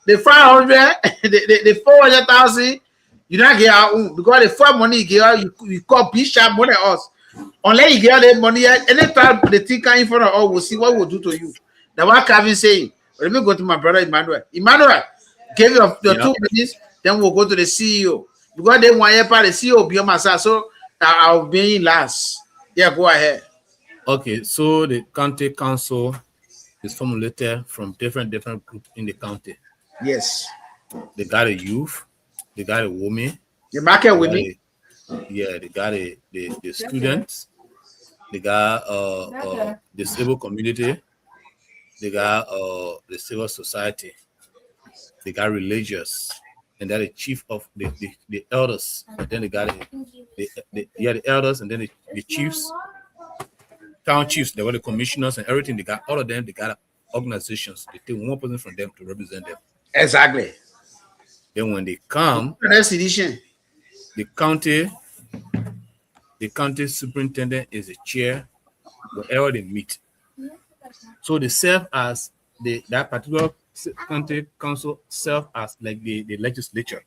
S5: The 500, the 400,000, you don't get our own, because the 4 money you get, you call Bishop more than us. Unless you get the money, anytime the thing come in front of us, we'll see what we'll do to you. That's what Kevin saying. Let me go to my brother Emmanuel. Emmanuel, give your 2 minutes, then we'll go to the CEO. Because they want to help the CEO beyond myself, so I'll be in last. Yeah, go ahead.
S14: Okay, so the county council is formulated from different groups in the county.
S5: Yes.
S14: They got a youth, they got a woman,
S5: The market with me.
S14: Yeah, they got the students, they got the civil community, they got the civil society, they got religious, and then the chief of the elders, and then they got the elders, and then the chiefs, town chiefs, they were the commissioners and everything. They got all of them, they got organizations. They take one person from them to represent them.
S5: Exactly.
S14: Then when they come, the county superintendent is the chair wherever they meet. So they serve as that particular county council serve as like the legislature.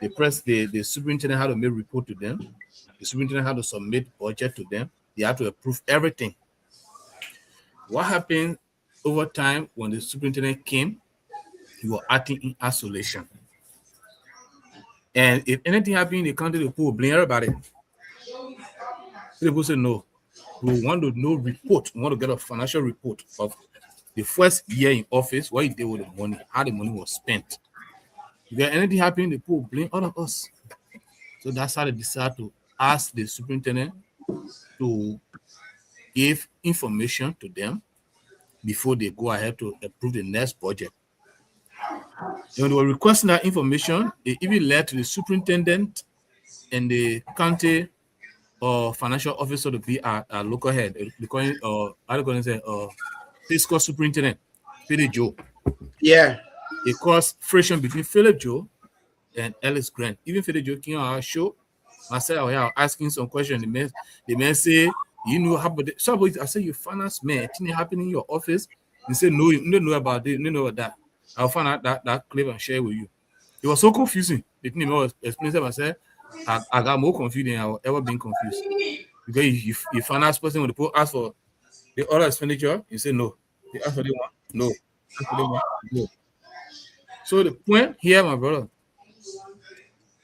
S14: The superintendent had to make report to them. The superintendent had to submit budget to them. They had to approve everything. What happened over time when the superintendent came, he was acting in isolation. And if anything happened in the county, the people will blame everybody. So the people say, no, we want to know report. We want to get a financial report of the first year in office, what he did with the money, how the money was spent. If anything happened, the people will blame all of us. So that's how they decided to ask the superintendent to give information to them before they go ahead to approve the next budget. When they were requesting that information, it even led to the superintendent and the county or financial officer to be our local head. They call it, fiscal superintendent, Philip Joe.
S5: Yeah.
S14: It caused friction between Philip Joe and Ellis Grant. Even Philip Joe came on our show. Myself, I was asking some questions. The man say, you know how about so I said, you finance man, anything happening in your office? He said, no, you don't know about it, you don't know about that. I'll find out that clip and share with you. It was so confusing. The thing was explaining myself. I got more confused than I've ever been confused. Because if you finance person when the people ask for the other expenditure, you say no. They ask for the one, no. Ask for the one, no. So the point here, my brother,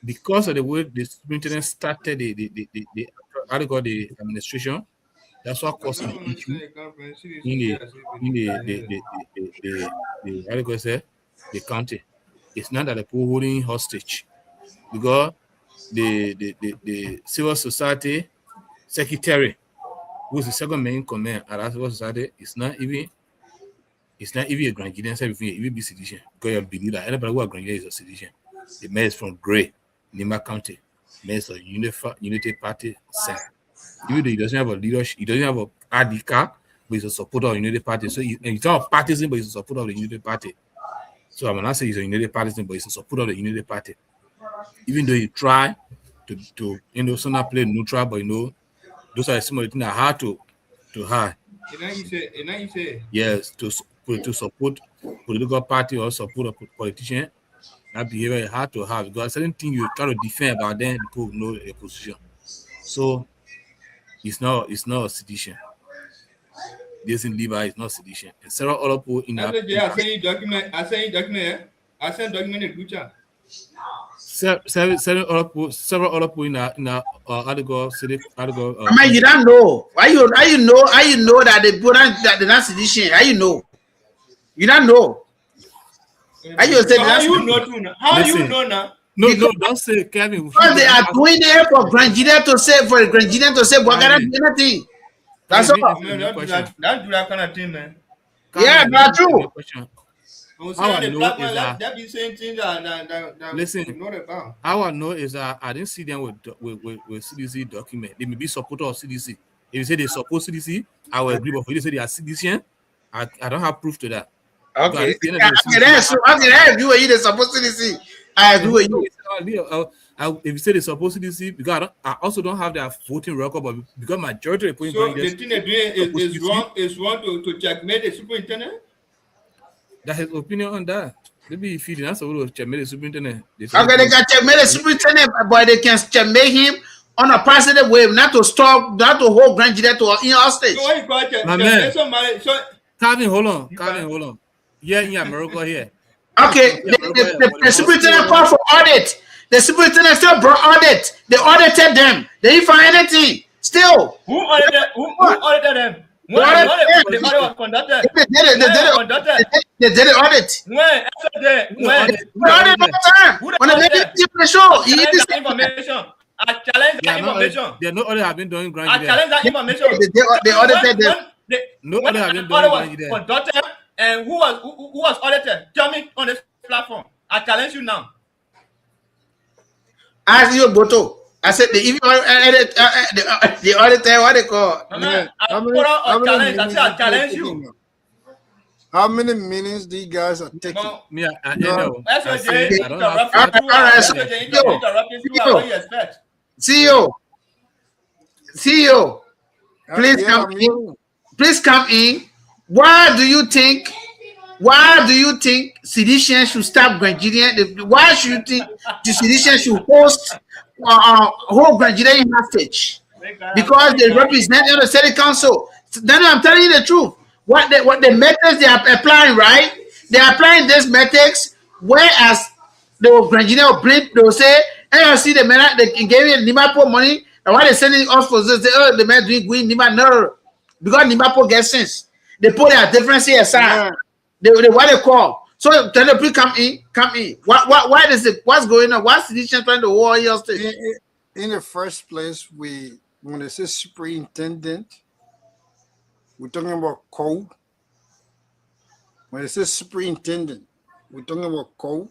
S14: because of the way the superintendent started the administration, that's what caused the issue in the county. It's not that the people holding hostage, because the civil society secretary, who's the second main command at that civil society, is not even a Grand Gedeh, even be citizen, because you believe that anybody who are Grand Gedeh is a citizen. The man is from Gray, Nima County. The man is a Unity Party center. Even though he doesn't have a leadership, he doesn't have a ID card, but he's a supporter of the Unity Party. So he's not a partisan, but he's a supporter of the Unity Party. So I will not say he's a Unity partisan, but he's a supporter of the Unity Party. Even though he tried to sometimes play neutral, but those are some of the things that are hard to hide. Yes, to support political party or support a politician, that behavior is hard to have, because certain things you try to defend about them, people know a position. So it's not a sedition. This in Libya is not sedition. And several other people in that.
S6: I send document in future.
S14: Several other people in that article.
S5: I mean, you don't know. How you know that they put on that they're not sedition? How you know? You don't know. How you know now?
S14: No, don't say Kevin.
S5: Because they are doing it for Grand Gedeh to say, what kind of anything. That's all.
S6: Don't do that kind of thing, man.
S5: Yeah, that's true.
S14: How I know is
S6: that be saying things that
S14: listen.
S6: not about.
S14: How I know is that I didn't see them with CDC document. They may be supporter of CDC. If you say they support CDC, I will agree. But if you say they are citizen, I don't have proof to that.
S5: Okay, I agree with you. They support CDC. I agree with you.
S14: If you say they support CDC, because I also don't have their voting record, but because majority of the
S6: so the thing they're doing is wrong to checkmate the superintendent.
S14: That's his opinion on that. Maybe if he didn't to checkmate the superintendent.
S5: Okay, they can checkmate the superintendent, but they can checkmate him on a positive way, not to hold Grand Gedeh to in hostage.
S6: So what you call
S14: checkmate? So Calvin, hold on. Yeah, in America here.
S5: Okay, the superintendent called for audit. The superintendent still brought audit. They audited them. They didn't find anything. Still.
S6: Who audited them? When the audit was conducted.
S5: They did the audit.
S6: When?
S5: When they made the show,
S6: I challenge that information. I challenge that information.
S14: There no audit have been done in Grand
S6: I
S14: Gedeh.
S6: challenge that information.
S5: They audited them.
S14: No audit have been
S6: When
S14: done in
S6: audit
S14: Grand
S6: was
S14: Gedeh.
S6: conducted and who was audited? Tell me on this platform. I challenge you now.
S5: Ask you, Boto. I said the auditor, what they call?
S6: I challenge you.
S11: How many meetings these guys are taking?
S14: Me, I know.
S5: CEO, please come in. Please come in. Why do you think sedition should stop Grand Gedeh? Why should you think the sedition should host whole Grand Gedeh in hostage? Because they represent the city council. Then I'm telling you the truth. What the methods they are applying, right? They are applying these methods, whereas the Grand Gedeh will blame, they will say, hey, I see the man they gave you Nimapo money, and why they sending off for this? They say, oh, the man doing Guinea, Nima, no, because Nimapo gets sense. They put their difference here aside. They what they call. So tell them, please come in. Why is it? What's going on? What's the decision trying to war your state?
S11: In the first place, when they say superintendent, we're talking about code. When they say superintendent, we're talking about code.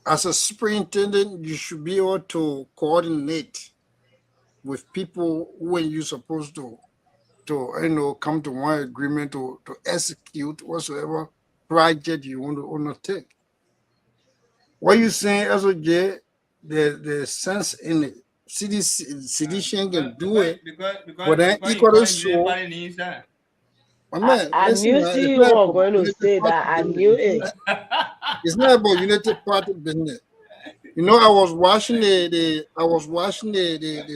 S11: As a superintendent, you should be able to coordinate with people when you're supposed to come to one agreement to execute whatsoever project you want to undertake. What you saying, SOJ, the sense in it. Sedition can do it, but then equally so.
S13: I knew you were going to say that. I knew it.
S11: It's not about United Party business. You know, I was watching the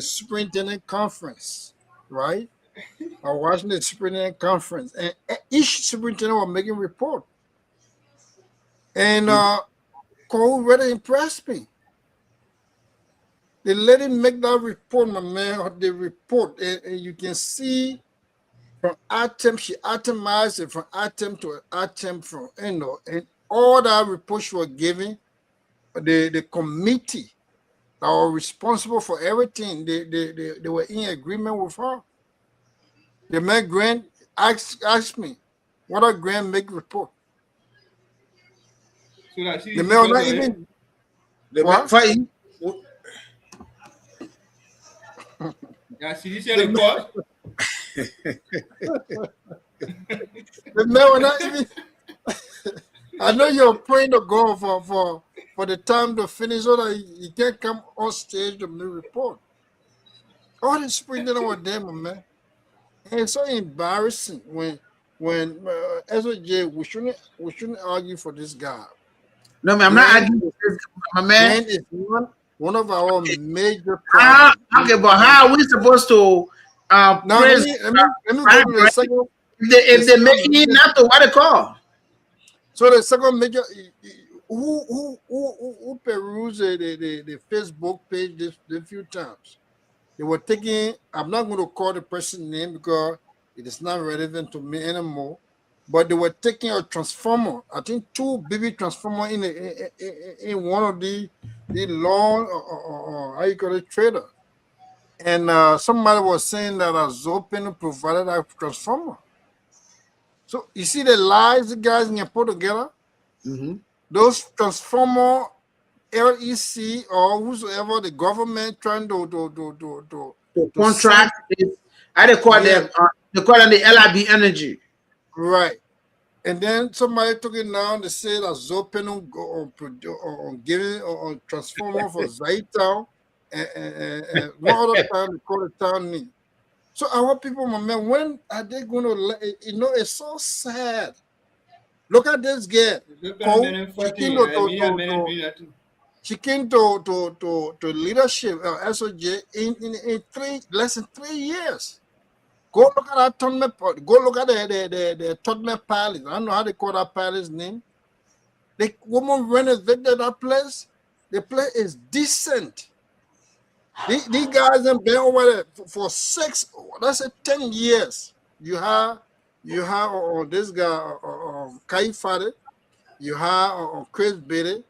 S11: superintendent conference, right? I was watching the superintendent conference, and each superintendent was making a report. And Cole really impressed me. They let him make that report, my man. The report, and you can see from item, she itemized it from item to item, and all that report she was giving, the committee that were responsible for everything, they were in agreement with her. The man Grant asked me, what a Grant make report?
S6: So that
S11: the man not even
S5: fighting.
S6: Yeah, sedition report.
S11: The man was not even. I know you're praying to God for the time to finish so that you can't come on stage to make a report. All the superintendent were there, my man. And it's so embarrassing when SOJ, we shouldn't argue for this guy.
S5: No, man, I'm not arguing with this, my man.
S11: It's one of our major problems.
S5: Okay, but how are we supposed to praise? If they're making it not to what they call.
S11: So the second major, who perused the Facebook page this few times, they were taking. I'm not going to call the person's name because it is not relevant to me anymore. But they were taking a transformer. I think 2 baby transformer in one of the long how you call it trader, and somebody was saying that Zopen provided a transformer. So you see the lies the guys can put together. Those transformer, LEC or whosoever the government trying to
S5: contract. I they call them. They call them the LIB energy.
S11: Right. And then somebody took it down. They said that Zopen on giving on transformer for Zaitown and one other time they call it town name. So our people, my man, when are they going to let it? You know, it's so sad. Look at this girl. She came to leadership SOJ in less than 3 years. Go look at that tournament. Go look at the tournament palace. I don't know how they call that palace name. The woman renovated that place. The place is decent. These guys have been over there for 10 years. you have this guy Kai Fade, you have Chris Bede,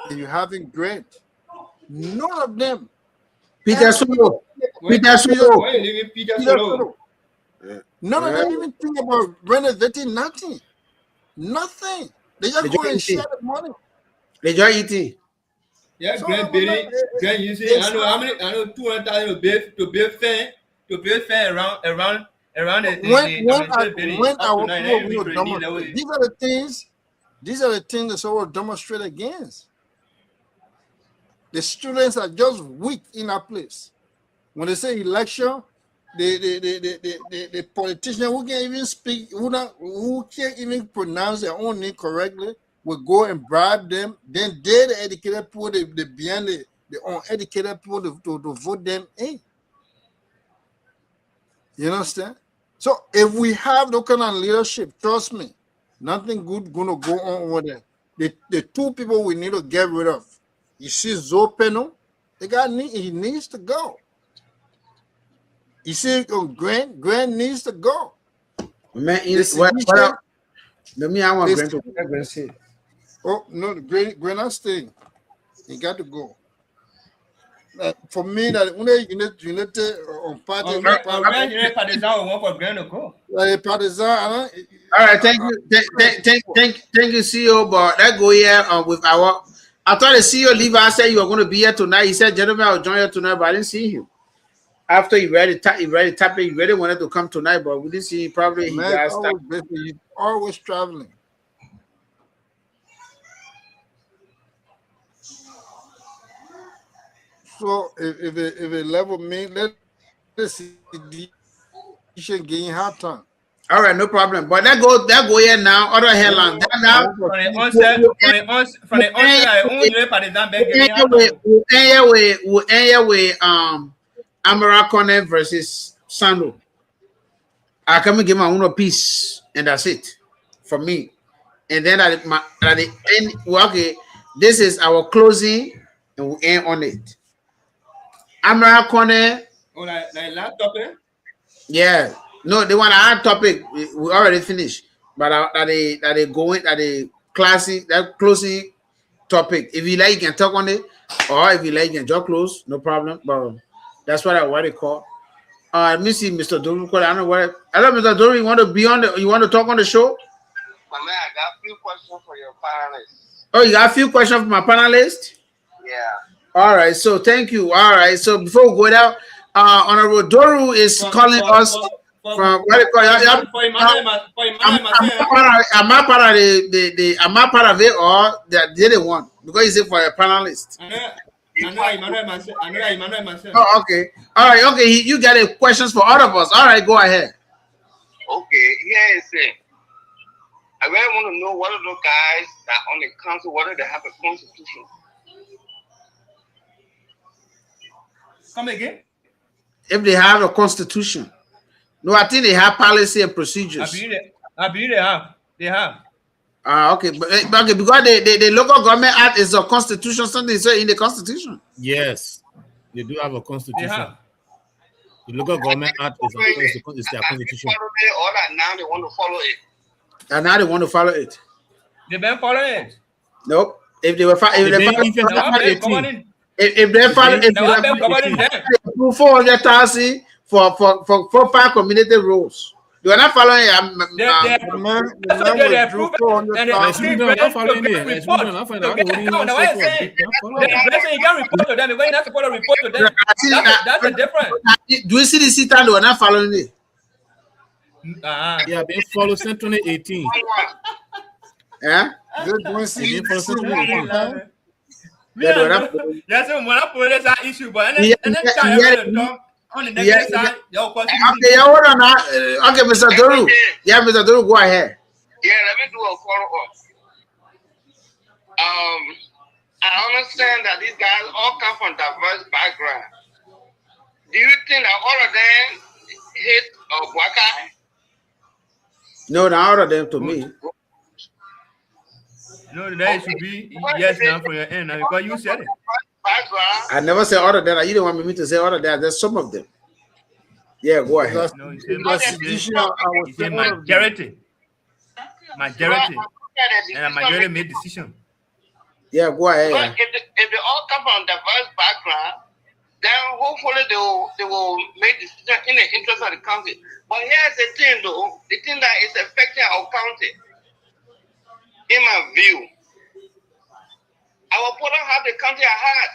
S11: and you having Grant. None of them.
S5: Peter Solo.
S6: Peter Solo.
S11: None of them even think about renovating nothing. Nothing. They just go and share the money.
S5: They just eating.
S6: Yeah, Grand using. I know 200,000 to build fence around the
S11: when our people will demonstrate. These are the things that will demonstrate against. The students are just weak in our place. When they say election, the politician who can't even speak, who can't even pronounce their own name correctly, will go and bribe them. Then they, the educated people, they behind the uneducated people to vote them in. You understand? So if we have no kind of leadership, trust me, nothing good gonna go on over there. The two people we need to get rid of. You see Zopeno, he needs to go. You see Grant needs to go.
S5: Man, let me have one Grant to say.
S11: Oh no, Grant not staying. He got to go. For me, that unity on party. Partisan.
S5: All right, thank you, CEO. But that go here with our. I thought the CEO leave. I said you were going to be here tonight. He said, "Gentlemen, I'll join you tonight," but I didn't see him. After he read it, he really wanted to come tonight, but we didn't see him. Probably he got stuck.
S11: He's always traveling. So if it level me, let's see you should gain hard time.
S5: All right, no problem. But that go here now. Other headline. Amarakone versus Sando. I come and give my own piece, and that's it for me. And then at the end, okay, this is our closing, and we end on it. Amarakone.
S6: Oh, like last topic?
S5: Yeah. No, the one I had topic we already finished, but are they going at the classic that closing topic? If you like, you can talk on it, or if you like, you can just close, no problem. But that's what they call. Let me see, Mr. Doru. I don't know what. Hello, Mr. Doru. You want to be on you want to talk on the show?
S9: My man, I got a few questions for your panelists.
S5: Oh, you got a few questions for my panelists?
S9: Yeah.
S5: All right. So thank you. All right. So before we go down, Honorable Doru is calling us. From what I'm not part of I'm not part of it, or they didn't want because he said for a panelist. Oh, okay. All right. Okay. You got a questions for all of us. All right. Go ahead.
S9: Okay. Here is it. I really want to know what are those guys that on the council, whether they have a constitution.
S6: Come again?
S5: If they have a constitution. No, I think they have policy and procedures.
S6: I believe they have. They have.
S5: Okay, but okay, because the local government act is a constitution, something is in the constitution.
S14: Yes, they do have a constitution. The local government act is their constitution.
S9: All that now they want to follow it.
S5: And now they want to follow it.
S6: They've been following it.
S5: Nope. If they were following it, 400,000 for 5 community rules. You are not following
S6: That's the difference.
S5: Do you see the sit down? They are not following it.
S14: Yeah, they follow since 2018.
S5: Yeah?
S6: Yes, when I put this issue, but on the negative side,
S5: okay, hold on now. Okay, Mr. Doru. Yeah, Mr. Doru, go ahead.
S9: Yeah, let me do a follow-up. I understand that these guys all come from diverse backgrounds. Do you think that all of them hate Waka?
S5: No, not all of them to me.
S6: No, that should be yes now for your end because you said it.
S5: I never said all of them. You don't want me to say all of them. There's some of them. Yeah, go ahead.
S6: No, he said majority. Majority. And a majority made decision.
S5: Yeah, go ahead.
S9: But if they all come from diverse background, then hopefully they will make decision in the interest of the country. But here's the thing though, the thing that is affecting our county, in my view, our people have the country at heart.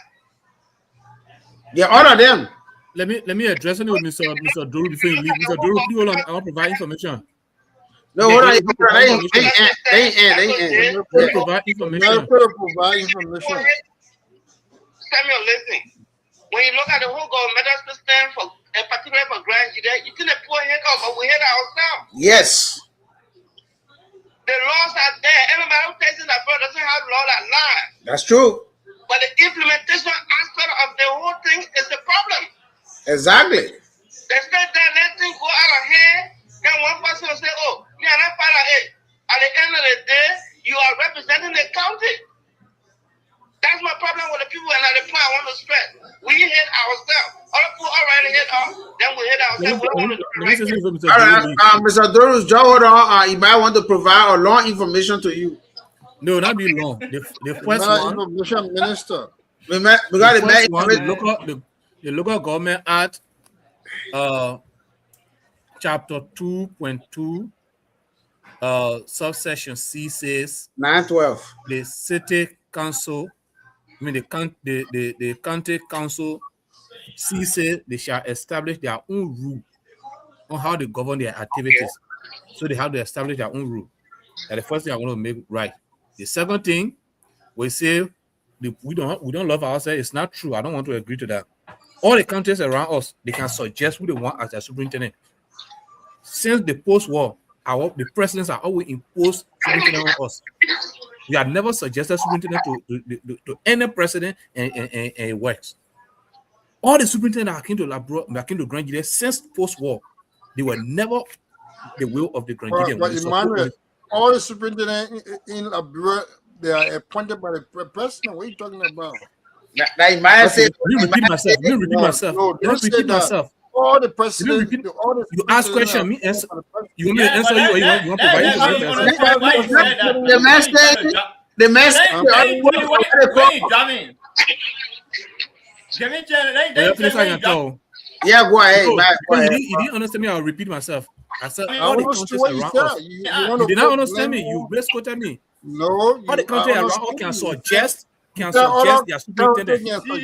S5: Yeah, all of them.
S14: Let me address it with Mr. Duru before you leave. Mr. Duru, please hold on. I want to provide information.
S5: No, hold on. They
S14: provide information.
S9: Samuel, listen. When you look at the whole governmental system, particularly for Grand Gedeh, you think the poor hit us, but we hit ourselves.
S5: Yes.
S9: The laws are there. Everybody who takes in that bill doesn't have law that lie.
S5: That's true.
S9: But the implementation aspect of the whole thing is the problem.
S5: Exactly.
S9: They said that let things go out of hand, then one person will say, oh, me and that father, hey, at the end of the day, you are representing the county. That's my problem with the people, and at the point I want to stress. We hit ourselves. Other people already hit us, then we hit ourselves.
S5: All right, Mr. Dorus, Joe, hold on. You might want to provide a long information to you.
S14: No, not be long. The first one,
S11: information minister.
S5: We got
S14: the local government act, chapter 2.2, subsection C says
S5: 912.
S14: the city council, the county council, C says they shall establish their own rule on how they govern their activities. So they have to establish their own rule. That's the first thing I want to make right. The second thing, we say we don't love ourselves. It's not true. I don't want to agree to that. All the counties around us, they can suggest who they want as their superintendent. Since the post-war, the presidents are always imposed superintendent on us. We have never suggested superintendent to any president, and it works. All the superintendents that came to Grand Gedeh since post-war, they were never the will of the Grand Gedeh.
S11: But Emmanuel, all the superintendents in Liberia, they are appointed by the president. What are you talking about?
S5: Let me
S14: repeat myself.
S11: All the presidents.
S14: You ask question, me answer. You want me to answer you, or you want to provide
S5: the message. Yeah, go ahead.
S14: You didn't understand me. I'll repeat myself. I said all the countries around us. You did not understand me. You misquoted me.
S11: No,
S14: all the countries around us can suggest their superintendent.
S5: Okay,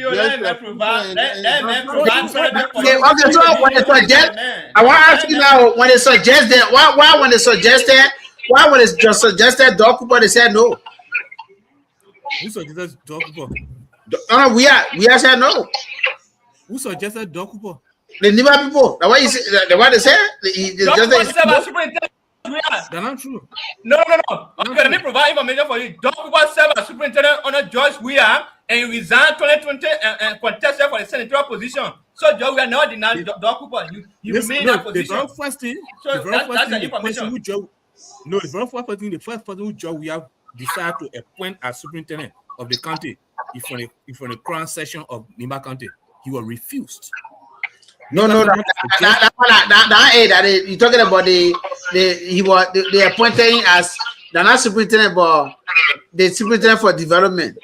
S5: so when they suggest, I want to ask you now, when they suggest that, why when they suggested, why when they just suggested Dokubo, they said no?
S14: Who suggested Dokubo?
S5: We are said no.
S14: Who suggested Dokubo?
S5: The Niba people. The way you say, the way they say,
S14: that's not true.
S6: No. Okay, let me provide information for you. Dokubo served as superintendent under George Weah and resigned 2020 and contested for the senatorial position. So George Weah now denied Dokubo. You remain in that position.
S14: The very first thing, the first person who George Weah decided to appoint as superintendent of the county, if from the crown section of Nimba County, he was refused.
S5: No, you're talking about the appointing as the not superintendent, but the superintendent for development.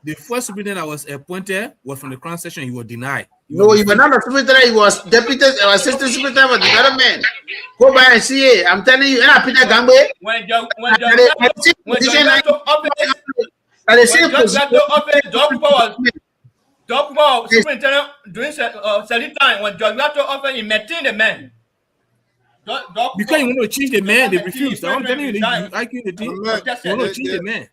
S14: The first superintendent that was appointed was from the crown section. He was denied.
S5: He was not a superintendent. He was deputy assistant superintendent for development. Go by and see it. I'm telling you, and I Peter Gambe.
S6: Dokubo superintendent during certain time when George Lato offered he maintained the man.
S14: Because you want to change the man, they refused. I'm telling you, you want to change the man.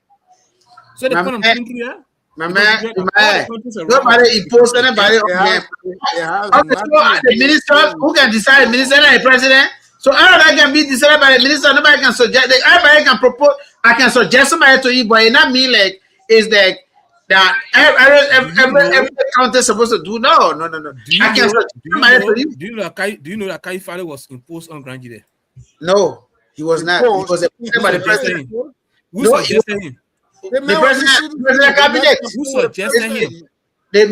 S14: So the point I'm telling you here.
S5: Nobody imposed anybody on them. The ministers who can decide, the minister and the president. So everybody can be decided by the minister. Nobody can suggest. Everybody can propose. I can suggest somebody to you, but it not mean like it's like that every county is supposed to do. No. I can suggest somebody to you.
S14: Do you know that Kaifale was imposed on Grand Gedeh?
S5: No, he was not. He was appointed by the president.
S14: Who suggested him?
S5: The president cabinet.
S14: Who suggested him?
S5: The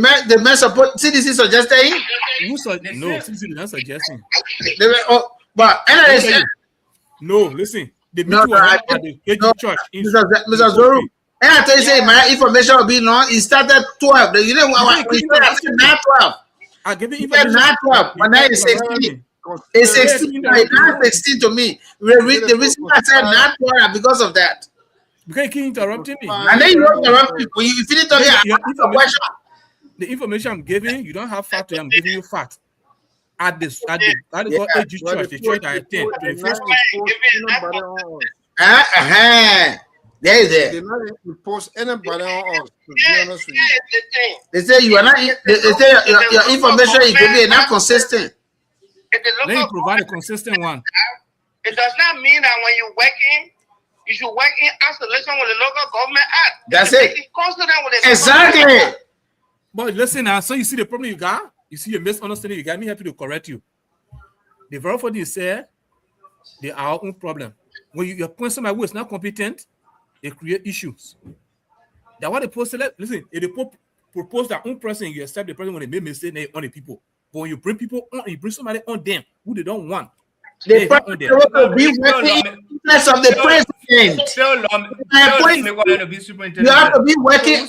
S5: man support CDC suggested him.
S14: No, City not suggesting.
S5: But anyway,
S14: no, listen. The meeting was at the church.
S5: Mr. Zoru, and I tell you, say my information will be long. It started 12. You know what? We started 12.
S14: I give you information.
S5: 12, but now it's 16. It's 16. It's 16 to me. The reason I said not 12 because of that.
S14: Because you keep interrupting me.
S5: And then you interrupt me. When you finish talking,
S14: the information I'm giving, you don't have fact. I'm giving you fact. At the church, the church I attend.
S5: There is it.
S11: They not impose anybody on us. To be honest with you.
S5: They say you are not. They say your information is going to be not consistent.
S14: Let me provide a consistent one.
S9: It does not mean that when you're working, you should work in isolation with the local government act.
S5: That's it.
S9: With
S5: Exactly.
S14: But listen now, so you see the problem you got? You see the misunderstanding you got? Me happy to correct you. The very first thing you said, they are our own problem. When you appoint somebody who is not competent, it create issues. That's why the post listen, if they propose their own person, you accept the person when they make mistake on the people. But when you bring people on, you bring somebody on them who they don't want.
S5: The president will be working in the interest of the president. You have to be working.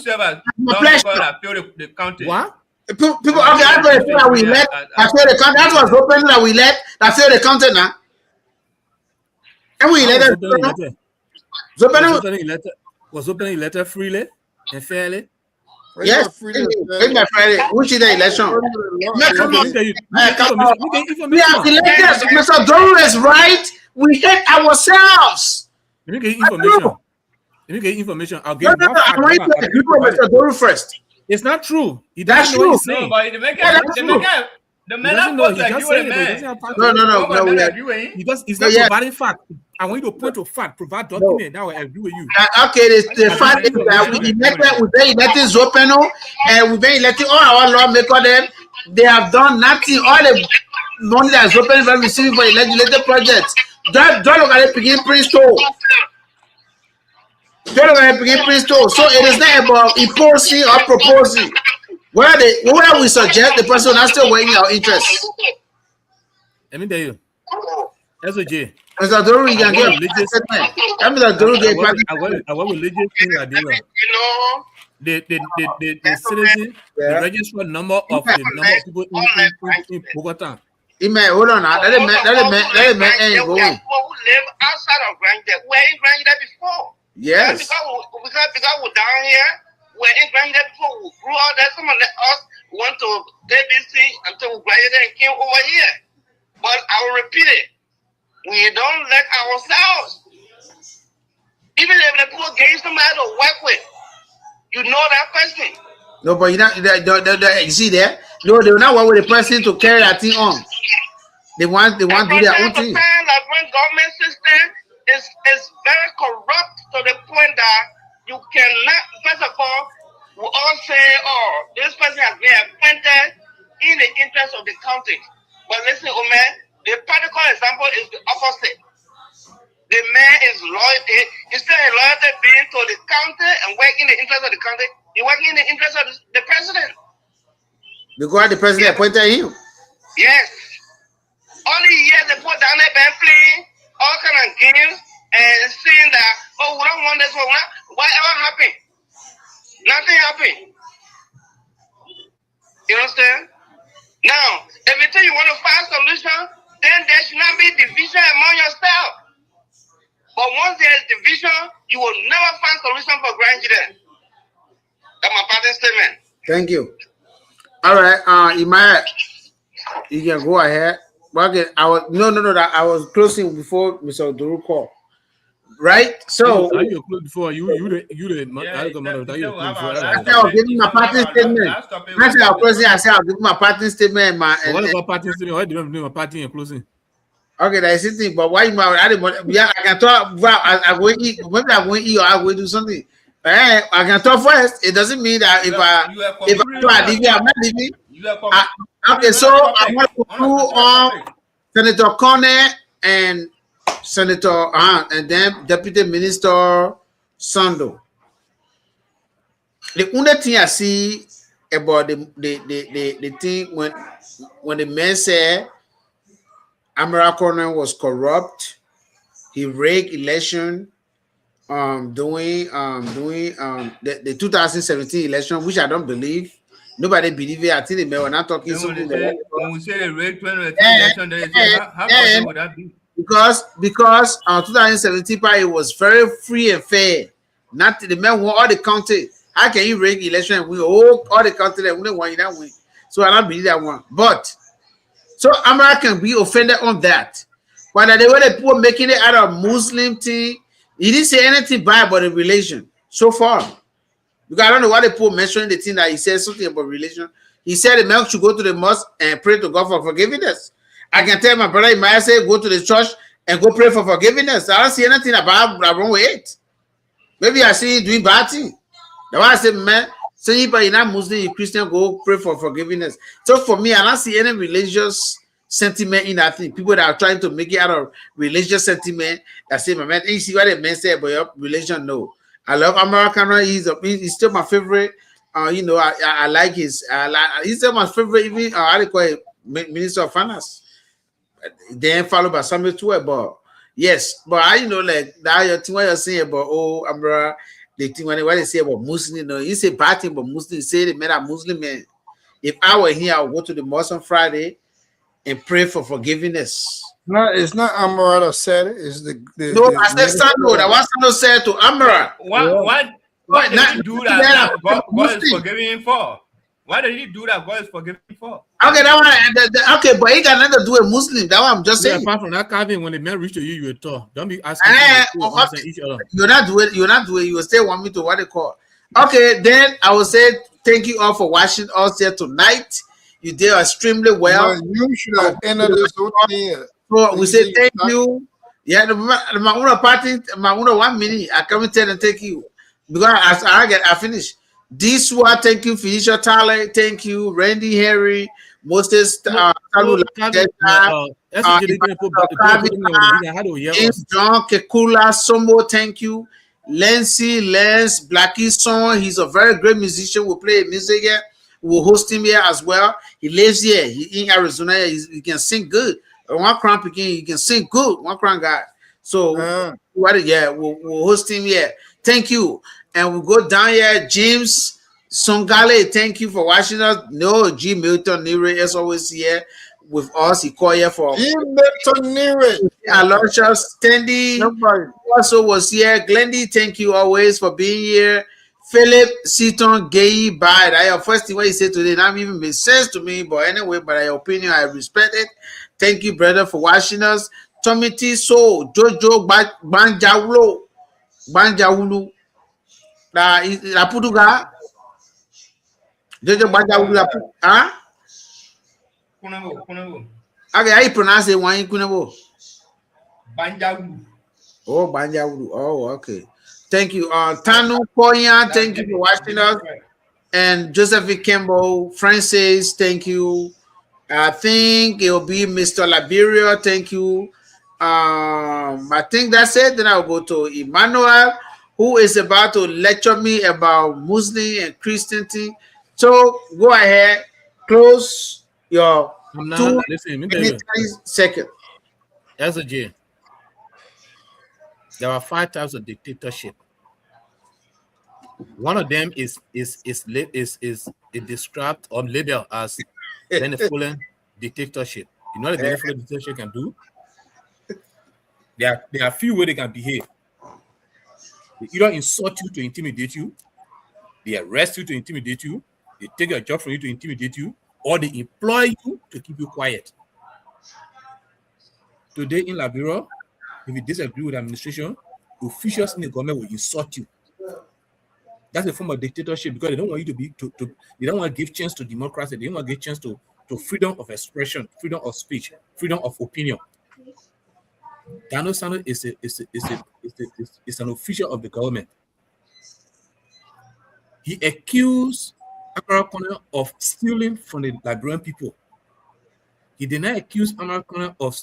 S14: What?
S5: People, okay, I feel that we let. I feel the county. That was open that we let. I feel the county now. And we let it.
S14: Was opening elected freely and fairly?
S5: Yes, my Friday. Which is the election? We have elected. Mr. Doru is right. We hate ourselves.
S14: Let me get information. Let me get information. I'll give you.
S5: I want to agree with Mr. Doru first.
S14: It's not true.
S5: That's true.
S6: No, but the man
S14: No. It's not providing fact. I want you to point to fact, provide document. Now I agree with you.
S5: Okay, the fact is that we elected Zopeno and we've been electing all our lawmakers. Them they have done nothing. All the money that Zopeno has received for legislative projects. Don't look at it begin Princeton. Don't look at it begin Princeton. So it is not about imposing or proposing. Where we suggest the person has to weigh in our interests.
S14: Let me tell you. SOJ.
S5: Mr. Doru, you can get religious. Mr. Doru,
S14: I want religious things are doing. The citizen, the registered number of people in Bogota.
S5: Hold on now. Let him end going.
S9: People who live outside of Grand Gedeh, we're in Grand Gedeh before.
S5: Yes.
S9: Because we're down here, we're in Grand Gedeh before. We grew out there. Some of us went to ABC until we graduated and came over here. But I will repeat it. We don't let ourselves. Even if the people getting somebody to work with, you know that person.
S5: No, but you see there. No, they will not work with the person to carry that thing on. They want to do their own thing.
S9: The government system is very corrupt to the point that you cannot. First of all, we all say, "Oh, this person has been appointed in the interest of the county." But listen, Omer, the practical example is the opposite. The man is loyal. Instead of loyalty being to the county and working in the interest of the county, he working in the interest of the president.
S5: Because the president appointed him.
S9: Yes. Only years they put down there playing all kind of games and saying that, oh, we don't want this one. Whatever happened? Nothing happened. You understand? Now, if you tell you want to find a solution, then there should not be division among yourself. But once there is division, you will never find solution for Grand Gedeh. That's my parting statement.
S5: Thank you. All right, Imaya, you can go ahead. Okay, I was closing before Mr. Doru called. Right? So
S14: you close before you
S5: I was giving my parting statement. I said I'll closing. I said I'll give my parting statement.
S14: What about parting statement? Why do you do my parting and closing?
S5: Okay, that's the thing. But why you? I can talk. I'm going to eat. Maybe I'm going to eat or I'm going to do something. I can talk first. It doesn't mean that if I leave, I'm not leaving. Okay, so I want to go on Senator Conner and Senator and then Deputy Minister Sando. The only thing I see about the thing when when the man said Amara Corner was corrupt, he rigged election, doing the 2017 election, which I don't believe. Nobody believe it. I think they were not talking something.
S6: When we say the rigged 2018 election, they say how possible would that be?
S5: Because 2017 it was very free and fair. Not the man won all the county. How can you rig election and win all the county that win you that win? So I don't believe that one. But so American be offended on that. But the way the people making it out of Muslim thing, he didn't say anything bad about the religion so far. Because I don't know why the people mentioning the thing that he said something about religion. He said the man should go to the mosque and pray to God for forgiveness. I can tell my brother, he might say go to the church and go pray for forgiveness. I don't see anything about wrong with it. Maybe I see you doing bad thing. That's why I say, man, say if you're not Muslim, you Christian, go pray for forgiveness. So for me, I don't see any religious sentiment in that thing. People that are trying to make it out of religious sentiment, that say, my man, you see what the man said about your religion? No. I love American. He's still my favorite. I like his. He's still my favorite. Even I call it Minister of Finance. Then followed by Samuel Tuwe, but yes, but I like that thing what you're saying about Amara, the thing what they say about Muslim, you say bad thing about Muslim, say they made a Muslim man. If I were here, I would go to the mosque on Friday and pray for forgiveness.
S11: No, it's not Amara that said it. It's
S5: no, I said Sando. That was Sando said to Amara.
S6: Why did he do that? God is forgiving him for. Why did he do that? God is forgiving him for.
S5: Okay, that one. Okay, but he got nothing to do with Muslim. That one I'm just saying.
S14: Apart from that, Calvin, when the man reached to you, you were tough. Don't be asking each other.
S5: You're not doing. You still want me to what they call. Okay, then I will say thank you all for watching us here tonight. You did extremely well.
S11: No, you should have ended this whole thing.
S5: So we say thank you. Yeah, my own party, my own 1 minute. I come and tell and thank you because I finish. This one, thank you, Felicia Tyler. Thank you, Randy Harry, Moses, James John Kekula, Somo. Thank you, Lance, Blackie Son. He's a very great musician. We'll play music here. We'll host him here as well. He lives here. He in Arizona. He can sing good. One crown picking, he can sing good. One crown guy. So we'll host him here. Thank you. And we'll go down here. James Songale, thank you for watching us. No, G. Milton Nire is always here with us. He called here for
S11: G. Milton Nire.
S5: Aloysius Standy also was here. Glendy, thank you always for being here. Philip Seaton Gay Bye. That first thing what you said today, not even makes sense to me, but anyway, by your opinion, I respect it. Thank you, brother, for watching us. Tommy T. So Jojo Banjawulu. La Putuga. Jojo Banjawulu. Huh?
S6: Kunabo.
S5: Okay, how you pronounce it? One Kunabo.
S6: Banjawulu.
S5: Oh, Banjawulu. Oh, okay. Thank you. Tanu Koya, thank you for watching us. And Joseph Campbell, Francis, thank you. I think it will be Mr. Liberia, thank you. I think that's it. Then I'll go to Emmanuel, who is about to lecture me about Muslim and Christian thing. So go ahead, close your 2 seconds.
S14: As a J. There are 5 types of dictatorship. One of them is described or labeled as Venezuelan dictatorship. You know what the Venezuelan dictatorship can do? There are a few ways they can behave. They either insult you to intimidate you, they arrest you to intimidate you, they take your job from you to intimidate you, or they employ you to keep you quiet. Today in Liberia, if you disagree with the administration, officials in the government will insult you. That's a form of dictatorship because they don't want you they don't want to give chance to democracy. They don't want to give chance to freedom of expression, freedom of speech, freedom of opinion. Daniel Sanders is an official of the government. He accused Americana of stealing from the Liberian people. He did not accuse Americana of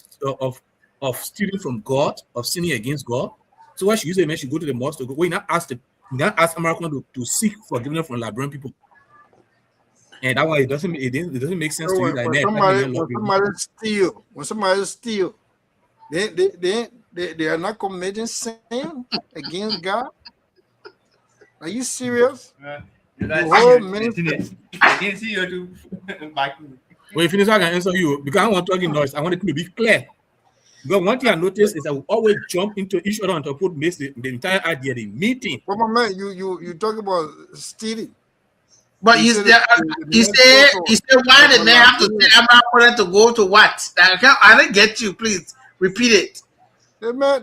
S14: stealing from God, of sinning against God. So why she usually meant she go to the mosque to go. We not ask Americana to seek forgiveness from Liberian people. And that one it doesn't make sense
S11: So
S14: to you
S11: when
S14: that
S11: somebody steal, they are not committing sin against God. Are you serious? The whole ministry.
S6: I didn't see you too.
S14: When you finish, I can answer you because I want to talk in noise. I want it to be clear. Because one thing I noticed is that we always jump into each other and to put the entire idea, the meeting.
S11: But my man, you talk about stealing.
S5: But he said why the man have to say I'm to go to what? I didn't get you. Please repeat it.
S11: The man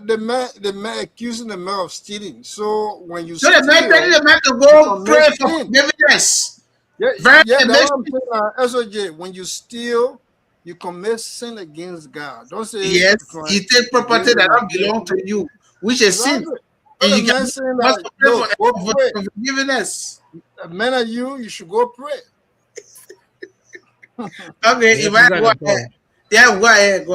S11: accusing the man of stealing. So when you
S5: the man telling the man to go pray for forgiveness.
S11: That's what I'm saying. SOJ, when you steal, you commit sin against God. Don't say
S5: yes. You take property that don't belong to you, which is sin. And you can pray for forgiveness.
S11: Men are you should go pray.
S5: Okay, go ahead. Yeah, go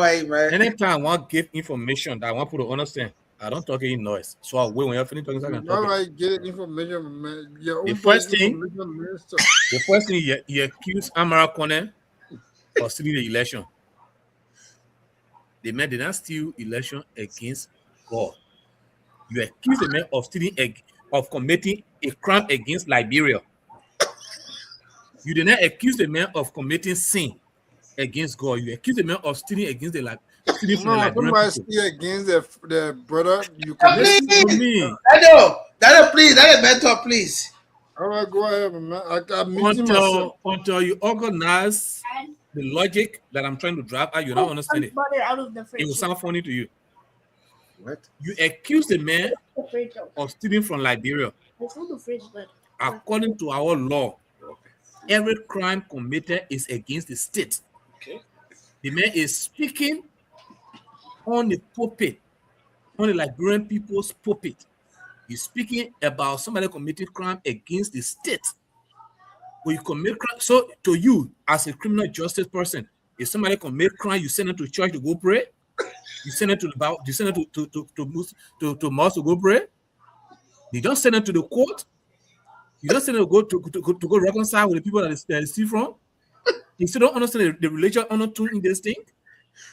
S5: ahead, man.
S14: Anytime I want to give information that I want people to understand, I don't talk in noise. So I'll wait when you're finished talking.
S11: All right, get information, man.
S14: The first thing you accuse Amara Kone of stealing the election. The man did not steal election against God. You accuse the man of stealing, of committing a crime against Liberia. You did not accuse the man of committing sin against God. You accuse the man of stealing against the stealing from the Liberian people.
S11: Steal against the brother. You commit
S14: sin to me.
S5: That please, that mentor, please.
S11: All right, go ahead, man.
S14: Until you organize the logic that I'm trying to drive out, you don't understand it. It will sound funny to you.
S5: What?
S14: You accuse the man of stealing from Liberia. According to our law, every crime committed is against the state.
S5: Okay.
S14: The man is speaking on the pulpit, on the Liberian people's pulpit. He's speaking about somebody committing crime against the state. When you commit crime, so to you as a criminal justice person, if somebody commit crime, you send them to church to go pray. You send them to the Bible, you send them to mosque to go pray. You don't send them to the court. You don't send them to go reconcile with the people that they steal from. You still don't understand the religion honor too in this thing.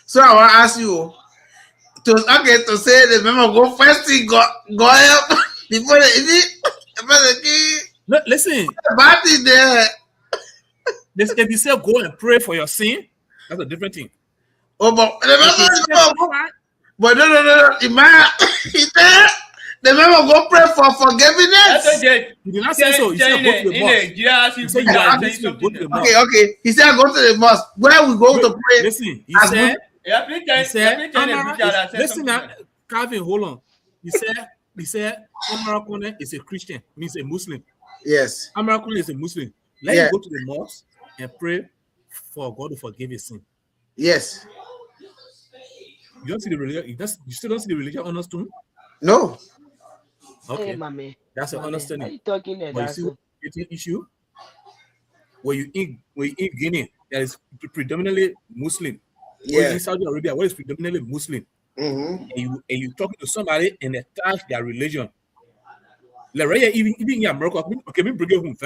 S5: So I want to ask you to say the member go first thing go up before
S14: no, listen.
S5: Bad thing there.
S14: If you say go and pray for your sin, that's a different thing.
S5: Oh, but no. The man, the member go pray for forgiveness.
S14: He did not say so. He said go to the mosque. He said go to the mosque.
S5: Okay. He said go to the mosque. Where we go to pray?
S14: Listen, he said, listen, Calvin, hold on. He said, Amara Kone is a Christian, means a Muslim.
S5: Yes.
S14: Amara Kone is a Muslim. Let him go to the mosque and pray for God to forgive his sin.
S5: Yes.
S14: You don't see the religion. You still don't see the religion honors too?
S5: No.
S14: Okay.
S13: Hey,
S14: that's an understanding.
S13: Are you talking there?
S14: But you see the issue? Where you in Guinea, that is predominantly Muslim. Yeah. In Saudi Arabia, where is predominantly Muslim.
S5: Mm-hmm.
S14: And you talking to somebody and attach their religion. Like even in America, okay, me bring it home.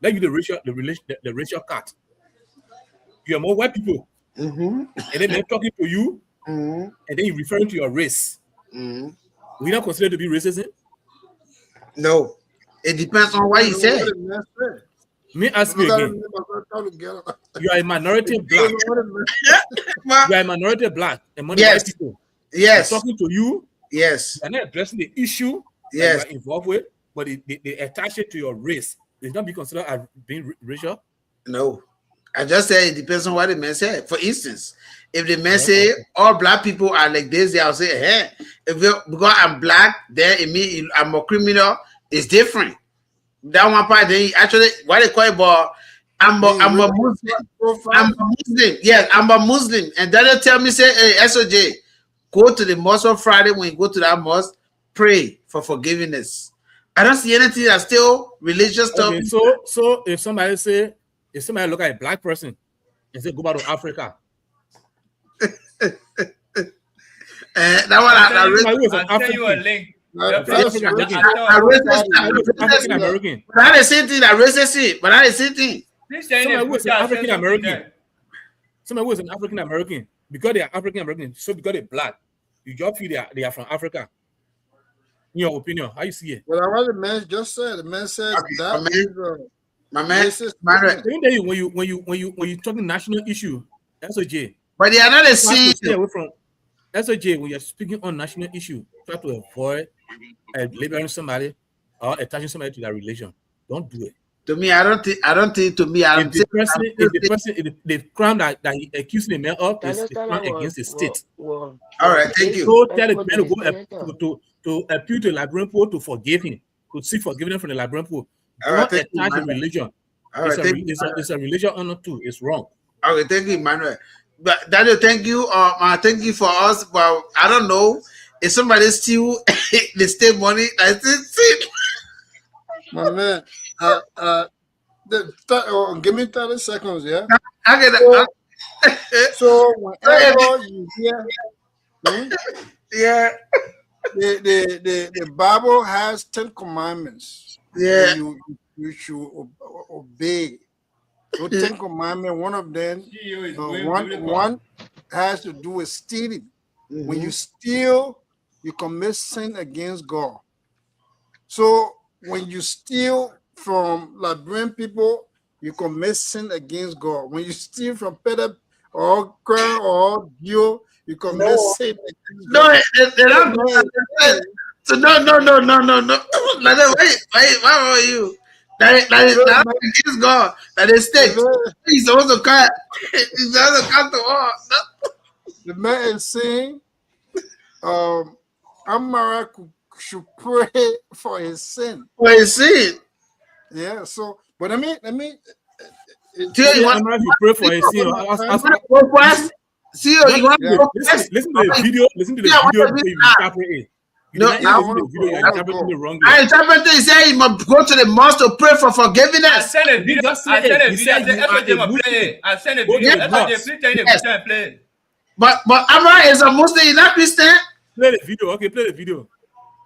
S14: Let you the racial cut. You are more white people.
S5: Mm-hmm.
S14: And then they're talking to you,
S5: and
S14: then you referring to your race.
S5: Mm-hmm.
S14: We not consider to be racism?
S5: No. It depends on what you say.
S14: Me ask me again. You are a minority black. You are a minority black.
S5: Yes.
S14: People.
S5: Yes.
S14: They're talking to you.
S5: Yes.
S14: They're not addressing the issue
S5: yes.
S14: that you are involved with, but they attach it to your race. It's not be considered as being racial?
S5: No. I just said it depends on what the man said. For instance, if the man say all black people are like this, I'll say, hey, because I'm black, then it means I'm a criminal. It's different. That one part, they actually what they call it, but I'm a Muslim. I'm a Muslim. Yes, I'm a Muslim. And then they tell me, say, hey, SOJ, go to the mosque on Friday. When you go to that mosque, pray for forgiveness. I don't see anything that's still religious stuff.
S14: Okay, so if somebody look at a black person and say, go back to Africa.
S5: That one
S6: I'll send you a link.
S5: That is the same thing that racist it. But that is the same thing.
S14: somebody who is an African American, somebody who is an African American, because they are African American, so because they're black, you just feel they are from Africa. In your opinion, how you see it?
S11: Well, what the man just said. The man said that
S5: my man,
S14: when you talking national issue, SOJ.
S5: But they are not the same.
S14: Stay away from SOJ when you're speaking on national issue. Try to avoid labeling somebody or attaching somebody to that religion. Don't do it.
S5: To me, I don't think. To me,
S14: if the crime that he accused the man of is a crime against the state.
S5: All right, thank you.
S14: So tell the man to go to appeal to the Liberian pool to forgive him, to seek forgiveness from the Liberian pool. Don't attach a religion. It's a religion honor too. It's wrong.
S5: Okay, thank you, Emmanuel. But Daniel, thank you. Thank you for us. But I don't know if somebody steal the state money. I still
S11: my man. Give me 30 seconds, yeah. So whenever you hear,
S5: yeah,
S11: the Bible has 10 commandments.
S5: Yeah,
S11: you should obey. So 10 commandments. One of them, one has to do with stealing. When you steal, you commit sin against God. So when you steal from Liberian people, you commit sin against God. When you steal from Peter or Crown or Gio, you commit sin against God.
S5: Why are you? That is against God. That is state. He's supposed to cut. He's supposed to cut the wall.
S11: The man is saying, Amara should pray for his sin.
S5: For his sin.
S11: Yeah. So, but let me.
S14: You want to pray for his sin? Listen to the video. Listen to the video before you start praying.
S5: I interpreted. He said he must go to the mosque to pray for forgiveness.
S6: I sent a video.
S5: But Amara is a Muslim. He's not Christian.
S14: Play the video. Okay, play the video.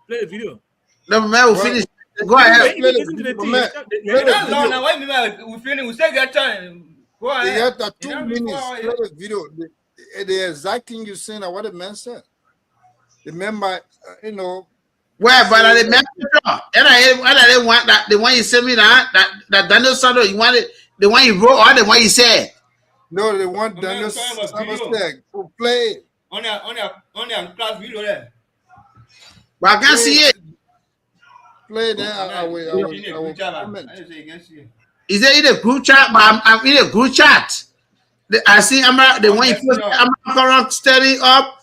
S14: Play the video.
S5: The man will finish. Go ahead.
S14: Listen to the thing.
S6: Now, wait a minute. We finish. We still got time. Go ahead.
S11: You got 2 minutes. Play the video. The exact thing you saying, what the man said. Remember,
S5: Where, but I remember. And I didn't want that. The one you sent me that Daniel Sando. You wanted the one you wrote or the one you said.
S11: No, the one Daniel Sando said. Play it.
S6: On your class video there.
S5: But I can't see it.
S11: Play there. I will comment.
S5: Is there in a group chat? But I'm in a group chat. I see Amara, the one you put Amara steady up,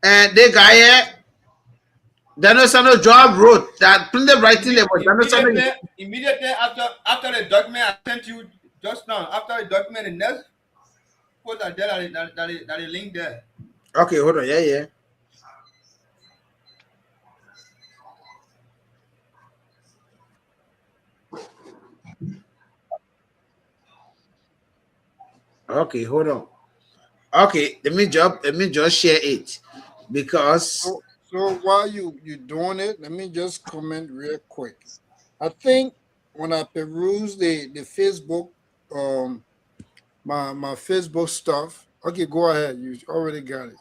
S5: and the guy here, Daniel Sando job wrote that printed writing there was Daniel Sando.
S6: Immediately after the document I sent you just now, after the document, the next put that the link there.
S5: Okay, hold on. Yeah. Okay, hold on. Okay, let me just share it because.
S11: So while you doing it, let me just comment real quick. I think when I peruse the Facebook, my Facebook stuff. Okay, go ahead. You already got it.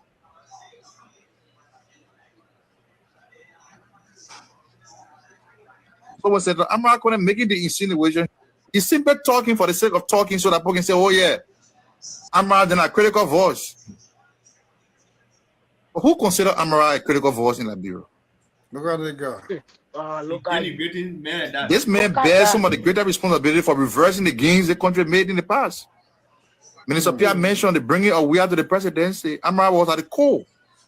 S15: Someone said, I'm not going to make it the insinuation. He's simply talking for the sake of talking so that people can say, oh, yeah, Amara then a critical voice. But who consider Amara a critical voice in Liberia?
S11: Look at the guy.
S15: This man bears some of the greater responsibility for reversing the gains the country made in the past. Minister Pierre mentioned the bringing of we to the presidency. Amara was at the core.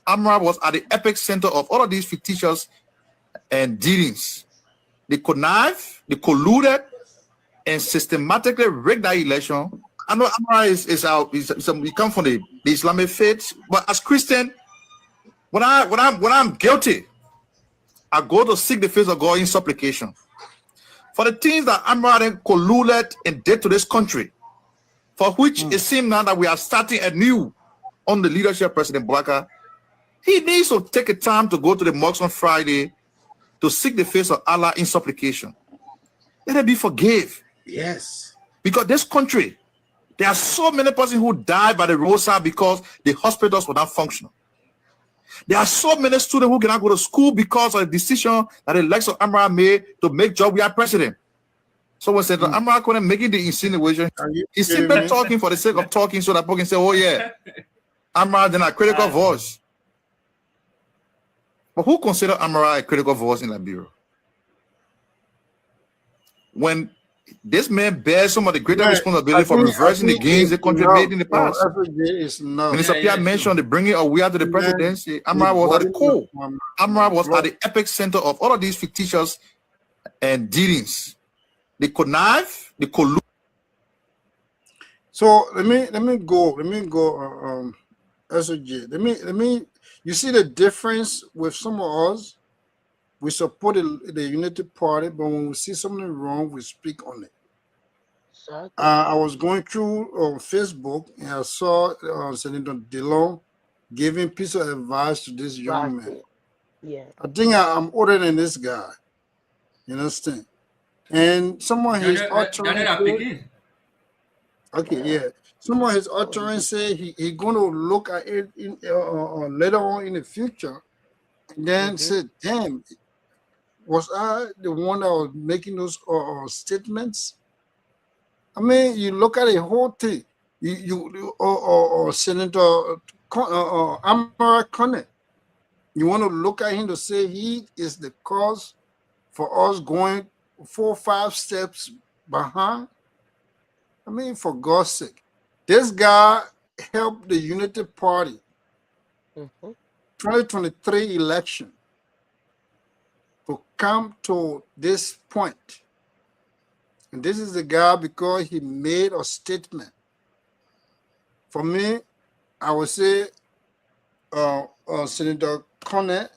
S15: Amara was at the epic center of all of these fictitious and dealings. They connived, they colluded, and systematically rigged that election. I know Amara we come from the Islamic faith, but as Christian, when I'm guilty, I go to seek the face of God in supplication for the things that Amara colluded and did to this country, for which it seems now that we are starting anew on the leadership of President Bouaka. He needs to take a time to go to the mosque on Friday to seek the face of Allah in supplication. Let it be forgive.
S5: Yes.
S15: Because this country, there are so many persons who died by the roadside because the hospitals were not functional. There are so many students who cannot go to school because of the decision that the Lex of Amara made to make Joe we are president. So when Senator Amara couldn't make the insinuation, he's simply talking for the sake of talking so that people can say, oh yeah, Amara then a critical voice. But who consider Amara a critical voice in Liberia? When this man bears some of the greater responsibility for reversing the gains the country made in the past. Minister Pierre mentioned the bringing of we are to the presidency. Amara was at the core. Amara was at the epicenter of all of these fictitious and dealings. They connive, they collude.
S11: So let me go, SOJ. Let me. You see the difference with some of us. We support the Unity Party, but when we see something wrong, we speak on it. I was going through on Facebook and I saw Senator Dillon giving piece of advice to this young man.
S13: Yeah.
S11: I think I'm older than this guy. You understand? And someone his utterance. Okay, yeah. Someone his utterance said he going to look at it later on in the future, and then said, "Damn, was I the one that was making those statements?" I mean, you look at the whole thing. Senator Amara Connett, you want to look at him to say he is the cause for us going 4 or 5 steps behind? I mean, for God's sake, this guy helped the Unity Party 2023 election to come to this point. And this is the guy because he made a statement. For me, I would say Senator Connett,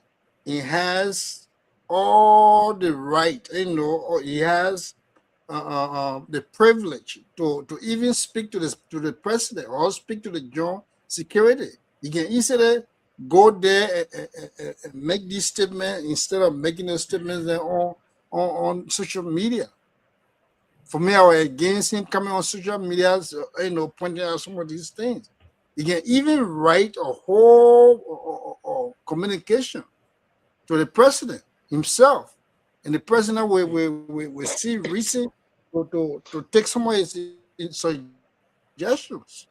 S11: he has all the right, or he has the privilege to even speak to the president or speak to the joint security. He can easily go there and make these statements instead of making those statements there on social media. For me, I was against him coming on social media, pointing out some of these things. He can even write a whole communication to the president himself, and the president will see reason to take some of his suggestions.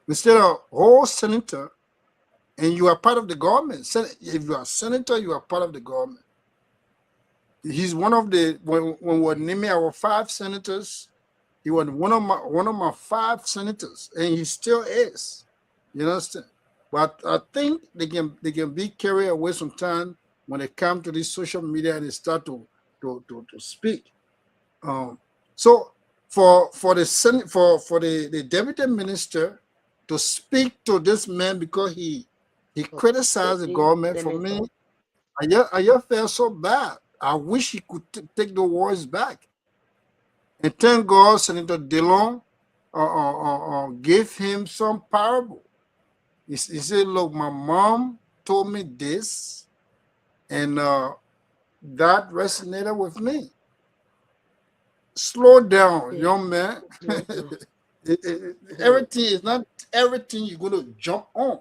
S11: Instead of whole senator, and you are part of the government. If you are a senator, you are part of the government. He's one of the when we're naming our 5 senators, he was one of my 5 senators, and he still is. You understand? But I think they can be carried away sometimes when they come to this social media and they start to speak. So for the deputy minister to speak to this man because he criticized the government, for me, I just felt so bad. I wish he could take the words back. And thank God Senator Dillon gave him some parable. He said, look, my mom told me this, and that resonated with me. Slow down, young man. Everything is not everything you're going to jump on.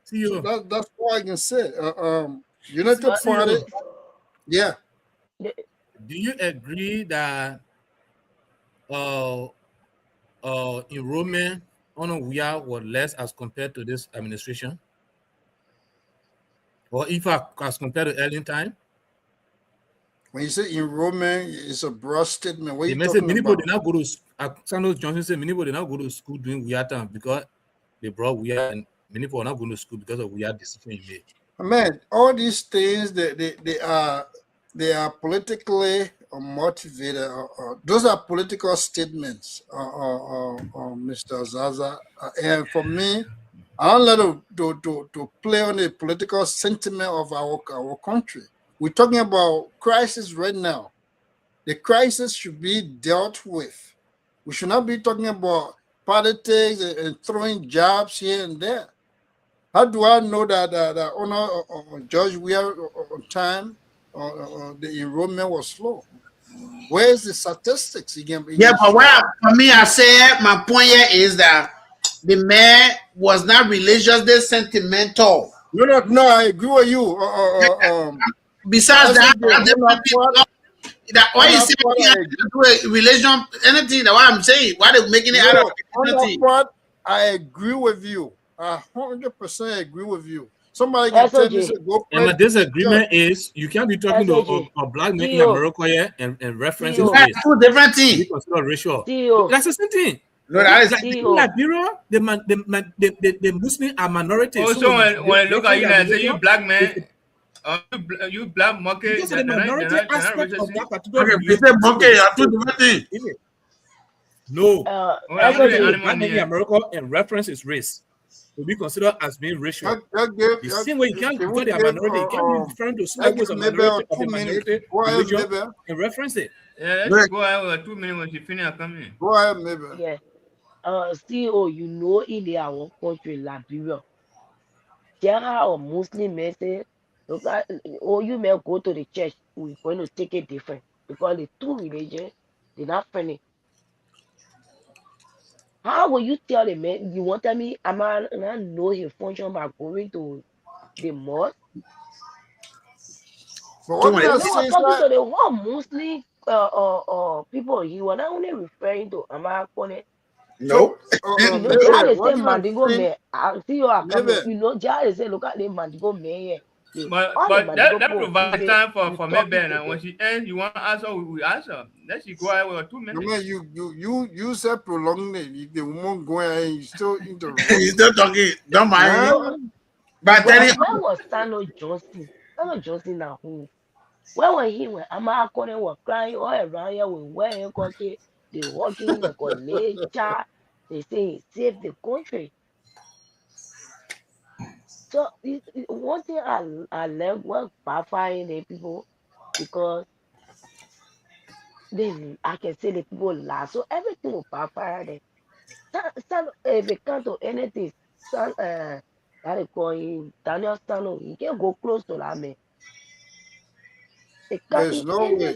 S11: So that's all I can say. United Party. Yeah.
S14: Do you agree that enrollment on WIA was less as compared to this administration? Or if as compared to earlier time?
S11: When you say enrollment, it's a broad statement. What are you
S14: talking
S11: talking
S14: many
S11: about?
S14: People did not go to Sanders Johnson said many people did not go to school during WIA time because they brought WIA, and many people are not going to school because of WIA decision you made.
S11: Man, all these things they are politically motivated. Those are political statements, Mr. Zaza. And for me, I don't let to play on the political sentiment of our country. We're talking about crisis right now. The crisis should be dealt with. We should not be talking about politics and throwing jobs here and there. How do I know that Judge we are on time? The enrollment was slow. Where's the statistics?
S5: Yeah, but for me, I say my point here is that the man was not religiously sentimental.
S11: No, I agree with you.
S5: Besides that, why you say do a religion, anything that what I'm saying, why they making it out of
S11: that part, I agree with you. 100% agree with you. Somebody can tell me, go
S14: and my disagreement is you can't be talking to a black man in America here and reference his race.
S5: Two different things.
S14: Because not racial. That's the same thing.
S5: No, that is
S14: in Liberia, the Muslims are minorities.
S6: Also, when I look at you and say you black man, you black monkey.
S14: Because the minority aspect of that particular
S5: monkey are two different things.
S14: No, black man in America and reference his race will be considered as being racial. The same way you can't call the minority, you can't be referring to small groups of minority religion and reference it.
S6: Yeah, let's go ahead with 2 minutes when she finish coming.
S11: Go ahead, maybe.
S13: Yeah. Still, you know, in our country, Liberia, there are Muslim men say, look, you may go to the church, we're going to take it different because the two religions, they're not friendly. How will you tell the man, you want to tell me, I know his function by going to the mosque?
S11: What
S13: talking to the whole Muslim people, he was not only referring to Amakone.
S5: No.
S13: You know, Jade say Mandigo man. I see you are coming. You know, Jade say look at the Mandigo man here.
S6: But that provides time for maybe and when she ends, you want to answer, we answer. Let she go ahead with 2 minutes.
S11: No, you said prolong it. The woman going and you still interrupt.
S5: He's still talking. Don't mind. But
S13: then when was Sano Johnson? Sano Johnson now who? When Amakone was crying all around here with where they walking the college, they say he saved the country. So one thing I learned was fighting the people because I can say the people last. So everything will fire them. If it comes to anything, that they call him Daniel Stano, he can go close to that man.
S11: There's no way.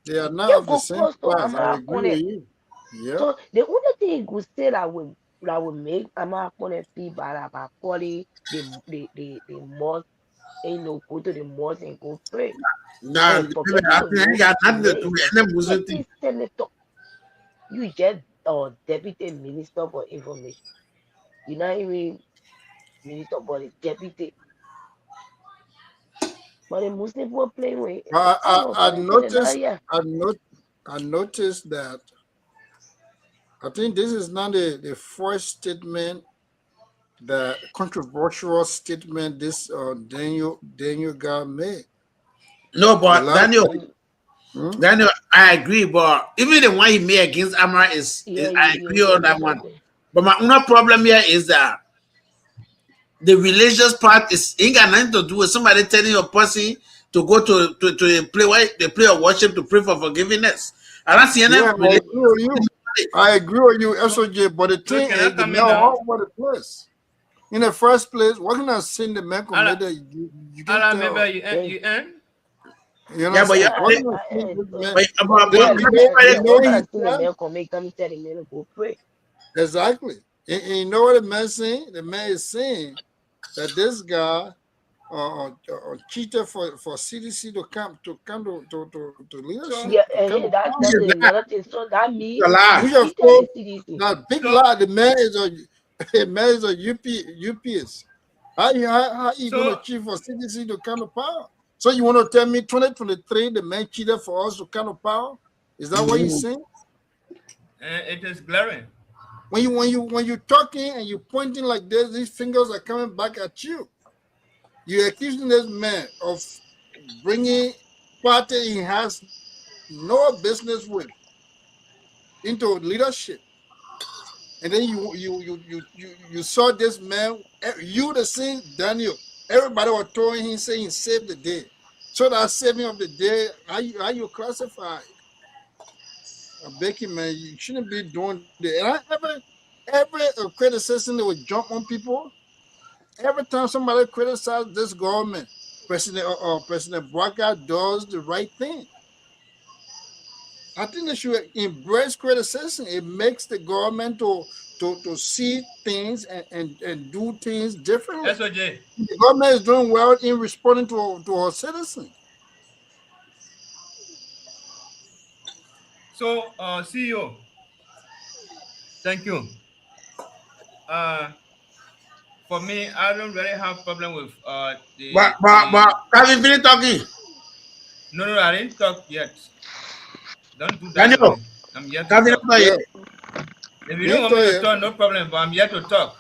S11: They are not of the same class. I agree with you. Yeah.
S13: So the only thing he could say that will make Amakone feel bad about calling the mosque, go to the mosque and go pray.
S5: No, I think got nothing to do with any Muslim thing.
S13: Senator, you just deputy minister for information. You're not even minister, but the deputy. But the Muslim were playing with.
S11: I noticed that. I think this is not the first statement, the controversial statement this Daniel guy made.
S5: No, but Daniel, I agree. But even the one he made against Amara I agree on that one. But my only problem here is that the religious part ain't got nothing to do with somebody telling a person to go to the play of worship to pray for forgiveness. I don't see any.
S11: I agree with you, SOJ, but the thing is, the man all over the place. In the first place, what can I sin the man committed? You can tell.
S6: You end?
S11: You know,
S5: yeah, but exactly. And you know what the man is saying? The man is saying that this guy cheated for CDC to come to leadership.
S13: Yeah, and that's another thing. So that means
S11: that big lie. The man is a UPS. How you gonna cheat for CDC to come to power? So you want to tell me 2023 the man cheated for us to come to power? Is that what you're saying?
S6: It is glaring.
S11: When you're talking and you're pointing like this, these fingers are coming back at you. You're accusing this man of bringing party he has no business with into leadership, and then you saw this man. You the same Daniel. Everybody was throwing him, saying he saved the day. So that saving of the day, how you classify it? Becky, man, you shouldn't be doing that. And every criticism that would jump on people. Every time somebody criticizes this government, President Braga does the right thing. I think they should embrace criticism. It makes the government to see things and do things differently.
S6: SOJ.
S11: The government is doing well in responding to our citizens.
S6: So, CEO, thank you. For me, I don't really have problem with
S5: But can we finish talking?
S6: No, I didn't talk yet. Don't do that.
S5: Daniel,
S6: I'm yet to talk.
S5: Yet.
S6: If you don't want me to talk, no problem, but I'm yet to talk.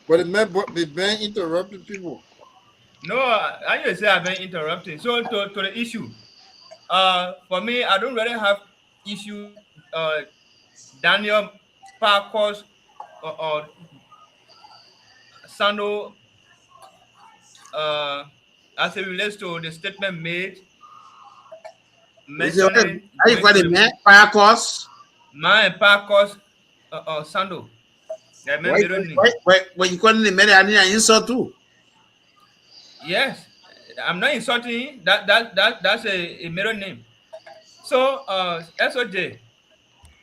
S11: But the man interrupting people.
S6: No, I just say I've been interrupting. So to the issue, for me, I don't really have issue. Daniel Parker's or Sando, as it relates to the statement made. Mentioning
S5: how you call it, man? Parker's?
S6: Man, Parker's Sando.
S5: When you call the man, I need an insult too.
S6: Yes, I'm not insulting. That's a middle name. So SOJ,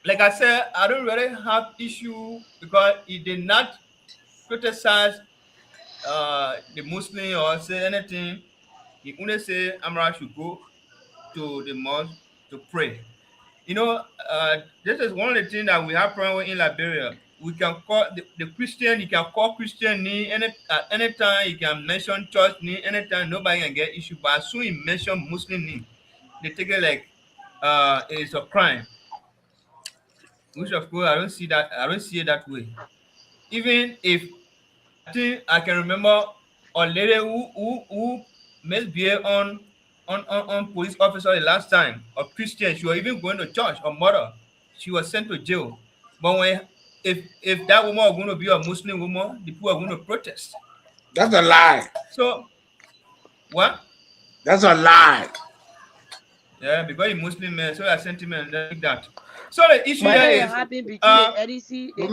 S6: like I said, I don't really have issue because he did not criticize the Muslim or say anything. He only say Amara should go to the mosque to pray. You know, this is one of the things that we have problem with in Liberia. We can call the Christian, you can call Christian name at any time, you can mention church name anytime, nobody can get issue. But as soon as you mention Muslim name, they take it like it's a crime. Which of course I don't see it that way. Even if I think I can remember a lady who misbehaved on police officer the last time, a Christian, she was even going to church, or mother, she was sent to jail. But when if that woman was going to be a Muslim woman, the people are going to protest.
S5: That's a lie.
S6: So what?
S5: That's a lie.
S6: Yeah, because you're Muslim man, so I sentiment like that. So the issue here is
S13: happened between the LDC.
S11: You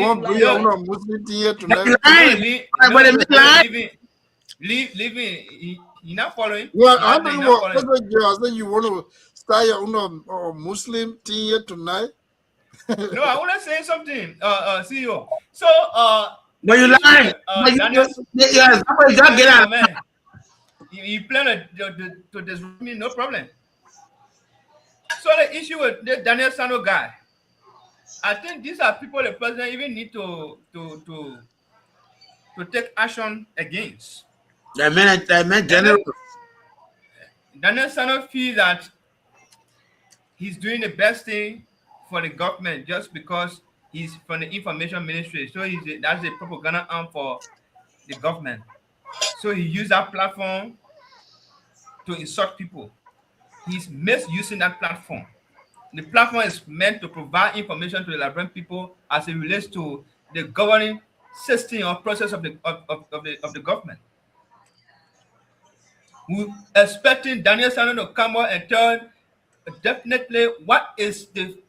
S11: want to bring your Muslim thing here tonight?
S6: Leaving. You're not following.
S11: Well, I don't know what I said. You want to start your own Muslim thing here tonight?
S6: No, I want to say something, CEO. So,
S5: but you lying. Yes, somebody just get out.
S6: Man, you plan to disrupt me, no problem. So the issue with the Daniel Sano guy, I think these are people the president even need to take action against.
S5: That man general.
S6: Daniel Sano feels that he's doing the best thing for the government just because he's from the information ministry. So that's a propaganda arm for the government. So he used that platform to insult people. He's misusing that platform. The platform is meant to provide information to the Liberian people as it relates to the governing system or process of the government. We're expecting Daniel Sano to come out and tell definitely what is the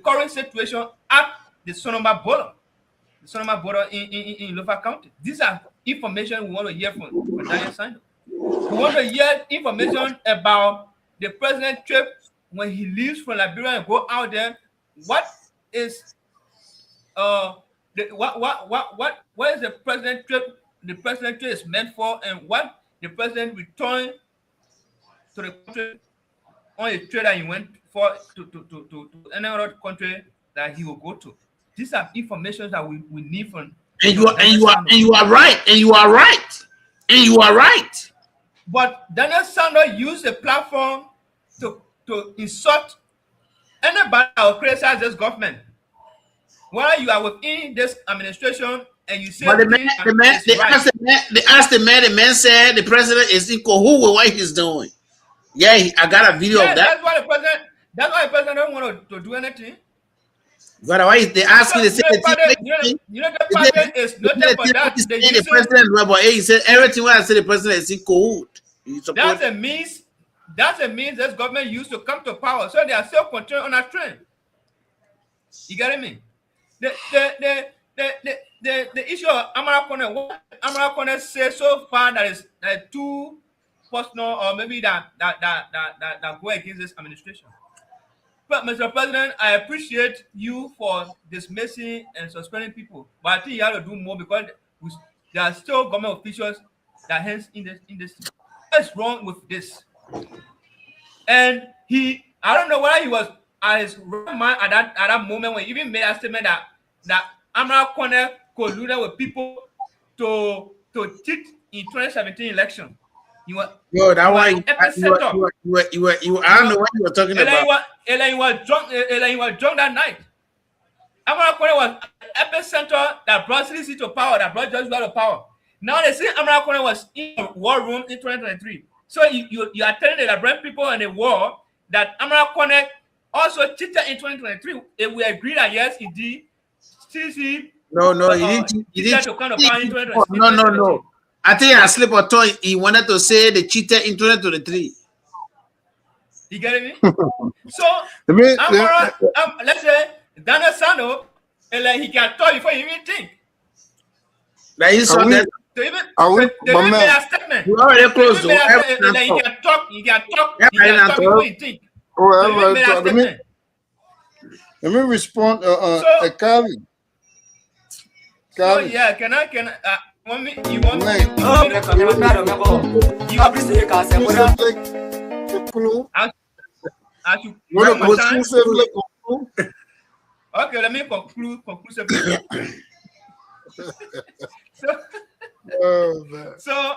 S6: current situation at the Solumba border. The Solumba border in Lofa County. These are information we want to hear from Daniel Sano. We want to hear information about the president trip when he leaves from Liberia and go out there. What is what is the president trip? The president trip is meant for, and what the president returned to the country on a trip that he went for to any other country that he will go to. These are information that we need from.
S5: And you are right.
S6: But Daniel Sanders used the platform to insult anybody that will criticize this government. While you are within this administration and you say, but
S5: they asked the man said the president is in cahoots with what he's doing. Yeah, I got a video of that.
S6: That's why the president don't want to do anything.
S5: But why they ask me to say
S6: the president is nothing for that.
S5: The president, he said everything when I say the president is in cahoots.
S6: That's a means this government used to come to power, so they are still continuing on that trend. You get me? The issue of Amara Kone, what Amara Kone says so far that is too personal or maybe that go against this administration. But Mr. President, I appreciate you for dismissing and suspending people, but I think you have to do more because there are still government officials that hands in this. What's wrong with this? And I don't know whether he was at his right mind at that moment when he even made a statement that Amara Corner colluded with people to cheat in 2017 election. You were
S5: that one. I don't know what you were talking about.
S6: He was drunk that night. Amara Corner was epicenter that brought CDC to power, that brought George to power. Now they say Amara Corner was in the war room in 2023. So you are telling the Liberian people in the war that Amara Corner also cheated in 2023. If we agree that yes, indeed, CDC.
S5: No, he didn't.
S6: To kind of power in 2023.
S5: No. I think I slept on tongue. He wanted to say they cheated in 2023.
S6: You getting me? So Amara, let's say Daniel Sano, like he can talk before you even think.
S5: Like he saw that.
S6: They even made a statement.
S5: You already close the
S6: door. He can talk before you think.
S11: Let me respond, Calvin.
S6: So yeah, can I want me? You want me? Okay, let me conclude. So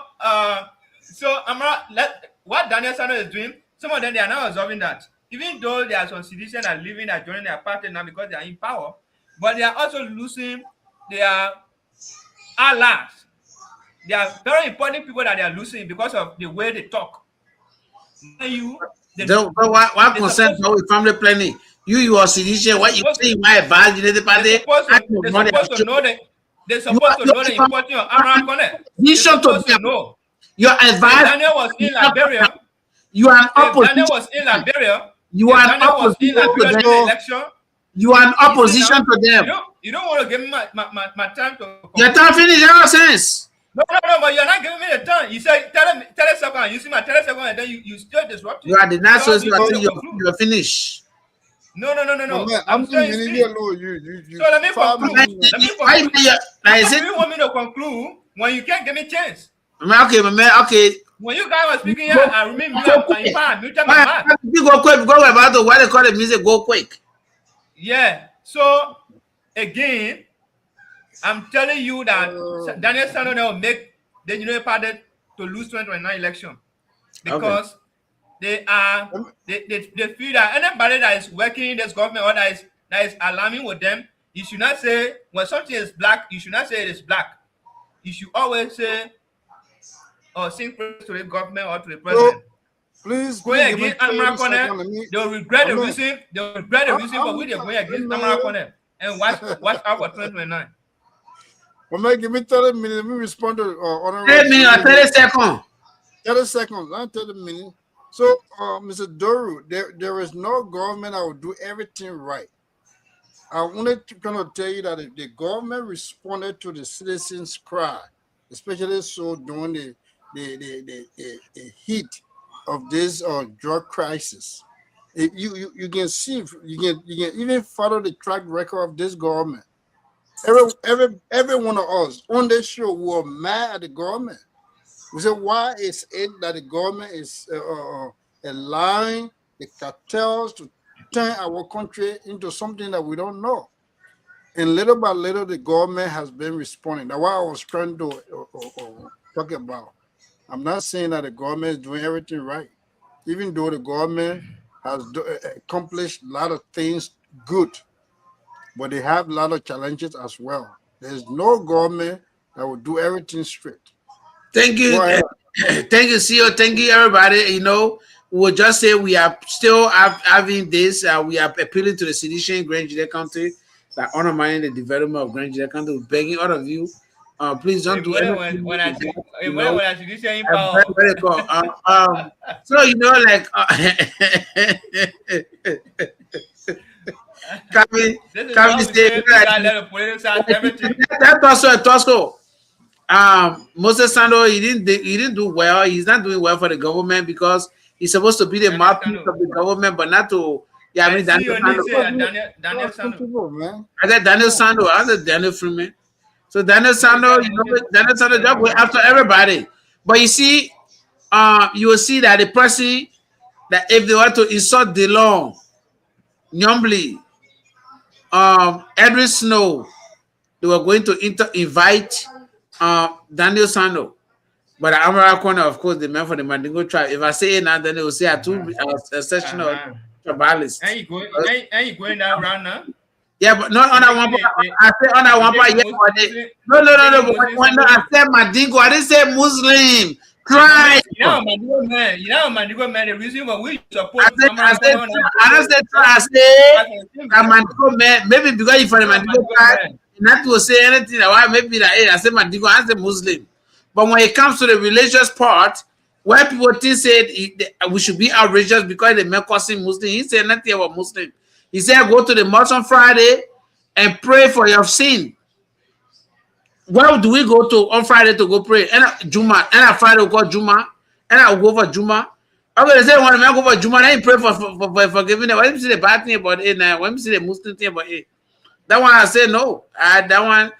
S6: what Daniel Sano is doing, some of them they are now observing that even though there are some citizens that are leaving and joining their party now because they are in power, but they are also losing their allies. They are very important people that they are losing because of the way they talk.
S5: What concern with family planning? You are citizen. What you say? My advice, the party.
S6: They're supposed to know the importance of Amara Corner.
S5: They're supposed to know. Your advice.
S6: Daniel was in Liberia.
S5: You are an opposition.
S6: Daniel was in Liberia.
S5: You are an opposition to them.
S6: Election.
S5: You are an opposition to them.
S6: You don't want to give me my time to.
S5: Your time finished. In our sense.
S6: No, but you're not giving me the time. You say tell us second. You see my 30 seconds, and then you still disrupt.
S5: You are the national. You're finished.
S6: No.
S11: I'm doing you.
S6: So let me conclude. You want me to conclude when you can't give me a chance?
S5: Okay.
S6: When you guys were speaking here, I remember
S5: you go quick. Go about the what they call the music. Go quick.
S6: Yeah. So again, I'm telling you that Daniel Sano will make the United Party to lose 2029 election because they feel that anybody that is working in this government or that is alarming with them, you should not say when something is black, you should not say it is black. You should always say or sing praise to the government or to the president.
S11: Please
S6: going against Amara Corner, they'll regret the reason. They'll regret the reason for which they're going against Amara Corner. And watch out for 2029.
S11: Well, give me 30 minutes. Let me respond to
S5: 30 minutes or 30 seconds.
S11: 30 seconds, not 30 minutes. So, Mr. Doru, there is no government that will do everything right. I wanted to kind of tell you that if the government responded to the citizens' cry, especially so during the heat of this drug crisis, you can see, you can even follow the track record of this government. Every one of us on this show were mad at the government. We said, why is it that the government is allowing the cartels to turn our country into something that we don't know? And little by little, the government has been responding. That's what I was trying to talk about. I'm not saying that the government is doing everything right, even though the government has accomplished a lot of things good, but they have a lot of challenges as well. There's no government that will do everything straight.
S5: Thank you. Thank you, CEO. Thank you, everybody. You know, we'll just say we are still having this. We are appealing to the citizen in Grand Gedeh County that undermining the development of Grand Gedeh County. We're begging all of you, please don't do anything. So, you know, like, Kami say, that's also a Tosco. Moses Sando, he didn't do well. He's not doing well for the government because he's supposed to be the mouthpiece of the government, but not to. Yeah, I mean Daniel Sando. I said Daniel Sando. I said Daniel Freeman. So Daniel Sando, Daniel Sando just went after everybody. But you see, you will see that the person that if they were to insult DeLong, Nyomli, Edwin Snow, they were going to invite Daniel Sando. But the Amara corner, of course, the man for the Mandingo tribe. If I say it now, then they will say a section of tribalists.
S6: Ain't you going down around now?
S5: Yeah, but not on that one part. I said on that one part. Yeah, no. But when I said Mandingo, I didn't say Muslim. Try.
S6: Mandingo man, the reason why we support.
S5: I said Mandingo man. Maybe because you for the Mandingo tribe, not to say anything about maybe that. I said Mandingo. I said Muslim. But when it comes to the religious part, where people said we should be outrageous because they make us Muslim, he said nothing about Muslim. He said go to the mosque on Friday and pray for your sin. Where do we go to on Friday to go pray? And Juma, and Friday we go Juma, and I go for Juma. Okay, they say when I go for Juma, I pray for forgiving them. When you see the bad thing about it, when you see the Muslim thing about it, that one I say no. That one,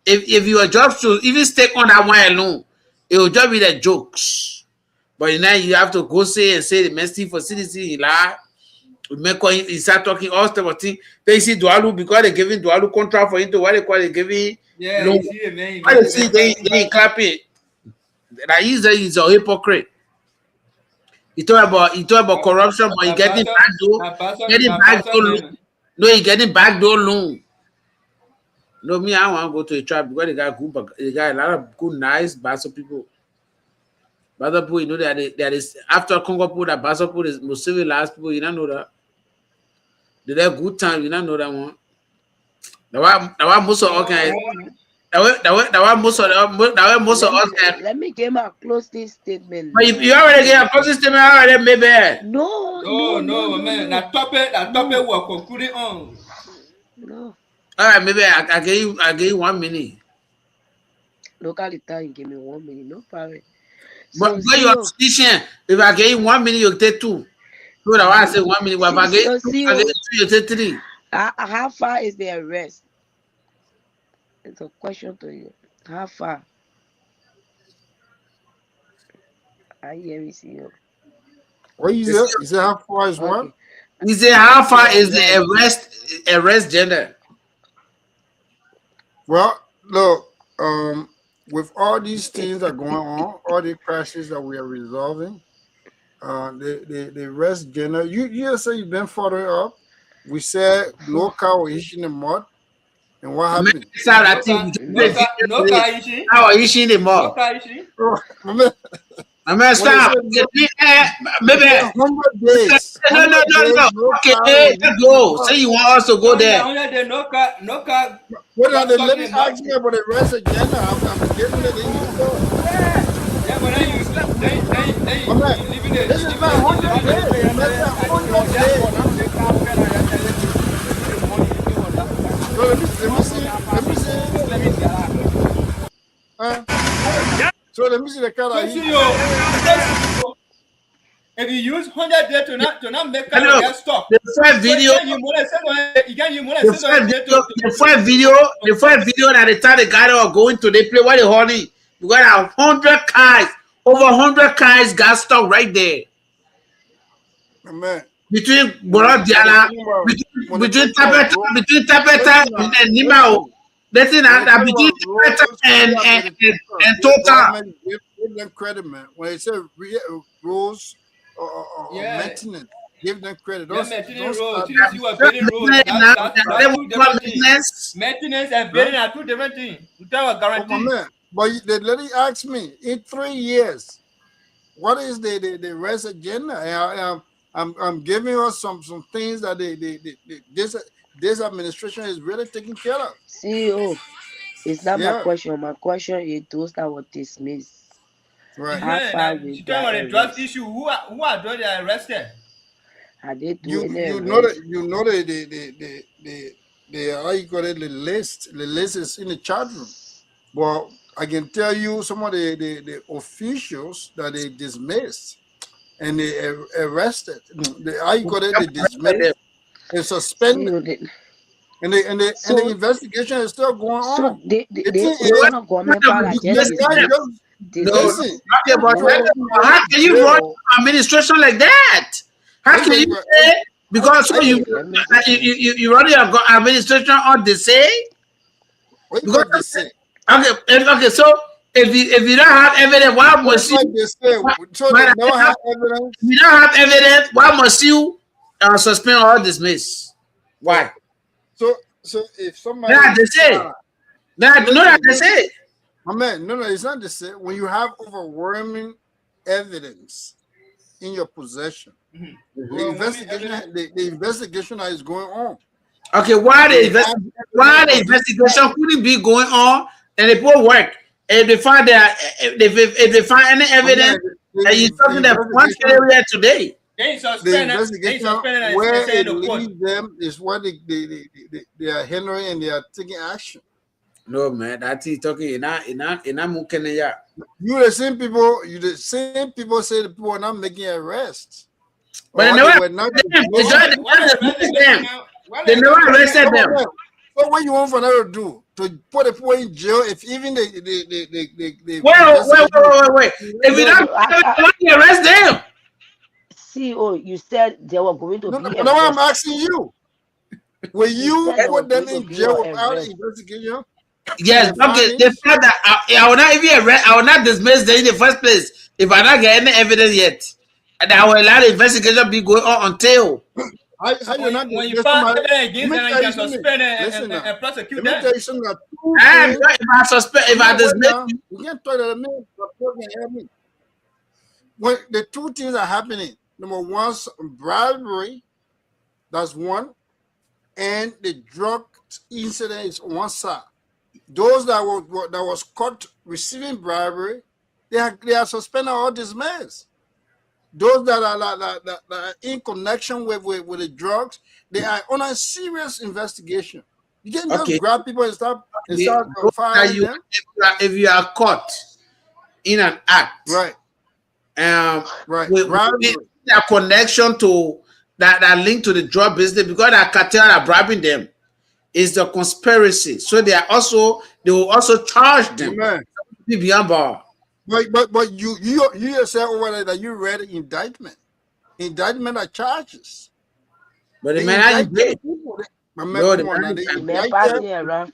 S5: if you are just to even stay on that one alone, it will just be the jokes. But now you have to go say the messy for citizen, he start talking all stuff of things. They see Dualu because they giving Dualu contract for him to what they call they giving.
S6: Yeah,
S5: no,
S6: you see it, man.
S5: Why they clap it? That he's a hypocrite. He talk about corruption, but he getting back door. He getting back door loan. No, me, I want to go to a tribe because they got a lot of good, nice Baso people. Baso people, you know that is after Congo people, that Baso people is most civilized people. You don't know that. They have good time. You don't know that one. That one most of okay. That one most of us.
S13: Let me get my closing statement.
S5: But you already get a closing statement already, maybe.
S13: No,
S6: man. That topic we're concluding on.
S13: No.
S5: All right, maybe I gave you 1 minute.
S13: Local time, give me 1 minute, no problem.
S5: But your position, if I give you 1 minute, you take 2. So that I say 1 minute. If I give 2, you take 3.
S13: How far is the arrest? It's a question to you. How far? I hear me see you.
S11: What is it? Is it how far is what?
S5: He said, how far is the arrest gender?
S11: Well, look, with all these things that are going on, all the crashes that we are resolving, the arrest gender, you say you've been following up. We said no car was hitting the mud. And what happened?
S6: No car issue.
S5: How are you seeing the mud? I'm gonna stop. Maybe
S11: 100 days.
S5: No. Okay, go. Say you want us to go there.
S6: No car.
S11: What are the ladies asking about the rest agenda? I'm giving it in you.
S6: Yeah, but then you
S11: this is not 100 days. That's 100 days. So let me see the color.
S6: If you use 100 days to not make a stop.
S5: The first video that the time the guy was going to they play what the honey. You got 100 cars, over 100 cars got stuck right there.
S11: Amen.
S5: Between Borodiana, between Tapeta and Nimao. That's in that between Tapeta and Total.
S11: Give them credit, man. When it says rules maintenance, give them credit.
S6: Maintenance and building are two different things. Without a guarantee.
S11: But the lady asked me in 3 years, what is the rest agenda? I'm giving us some things that this administration is really taking care of.
S13: CEO, it's not my question. My question is those that were dismissed.
S11: Right.
S6: How far with you talking about the drug issue? Who are those that are arrested?
S13: Are they doing it?
S11: You know the how you call it, the list. The list is in the chat room. Well, I can tell you some of the officials that they dismissed and they arrested. How you call it? They dismissed and suspended. And the investigation is still going on.
S13: So the government
S5: listen. How can you run administration like that? How can you say because so you run your administration on the say?
S11: What you got to say?
S5: Okay. So if you don't have evidence, why must you? If you don't have evidence, why must you suspend or dismiss? Why?
S11: So if somebody
S5: they say. They say.
S11: Amen. No, it's not the same. When you have overwhelming evidence in your possession, the investigation that is going on.
S5: Okay, why the investigation couldn't be going on and it will work? If they find if they find any evidence that you're talking about one area today.
S11: The investigation where it leads them is what they are handling and they are taking action.
S5: No man, that is talking in
S11: You the same people say the people are not making arrests.
S5: But they never arrested them.
S11: So what you want for them to do? To put the people in jail if even they
S5: wait. If you don't arrest them.
S13: CEO, you said they were going to be.
S11: No, I'm asking you. Will you put them in jail without investigation?
S5: Yes, okay. They said that I will not even arrest. I will not dismiss them in the first place if I not get any evidence yet, and I will allow the investigation be going on until.
S6: When you find evidence against them, you can suspend and prosecute them.
S5: If I dismiss,
S11: you can't talk to me. When the two things are happening. Number one, bribery, that's one, and the drug incident is one side. Those that was caught receiving bribery, they are suspended or dismissed. Those that are in connection with the drugs, they are on a serious investigation. You can't just grab people and start firing them.
S5: If you are caught in an act,
S11: right,
S5: with their connection to that link to the drug business because that cartel are bribing them is the conspiracy. So they will also charge them. Beyond bar.
S11: But you yourself over there that you read the indictment. Indictment are charges.
S5: But the man I did.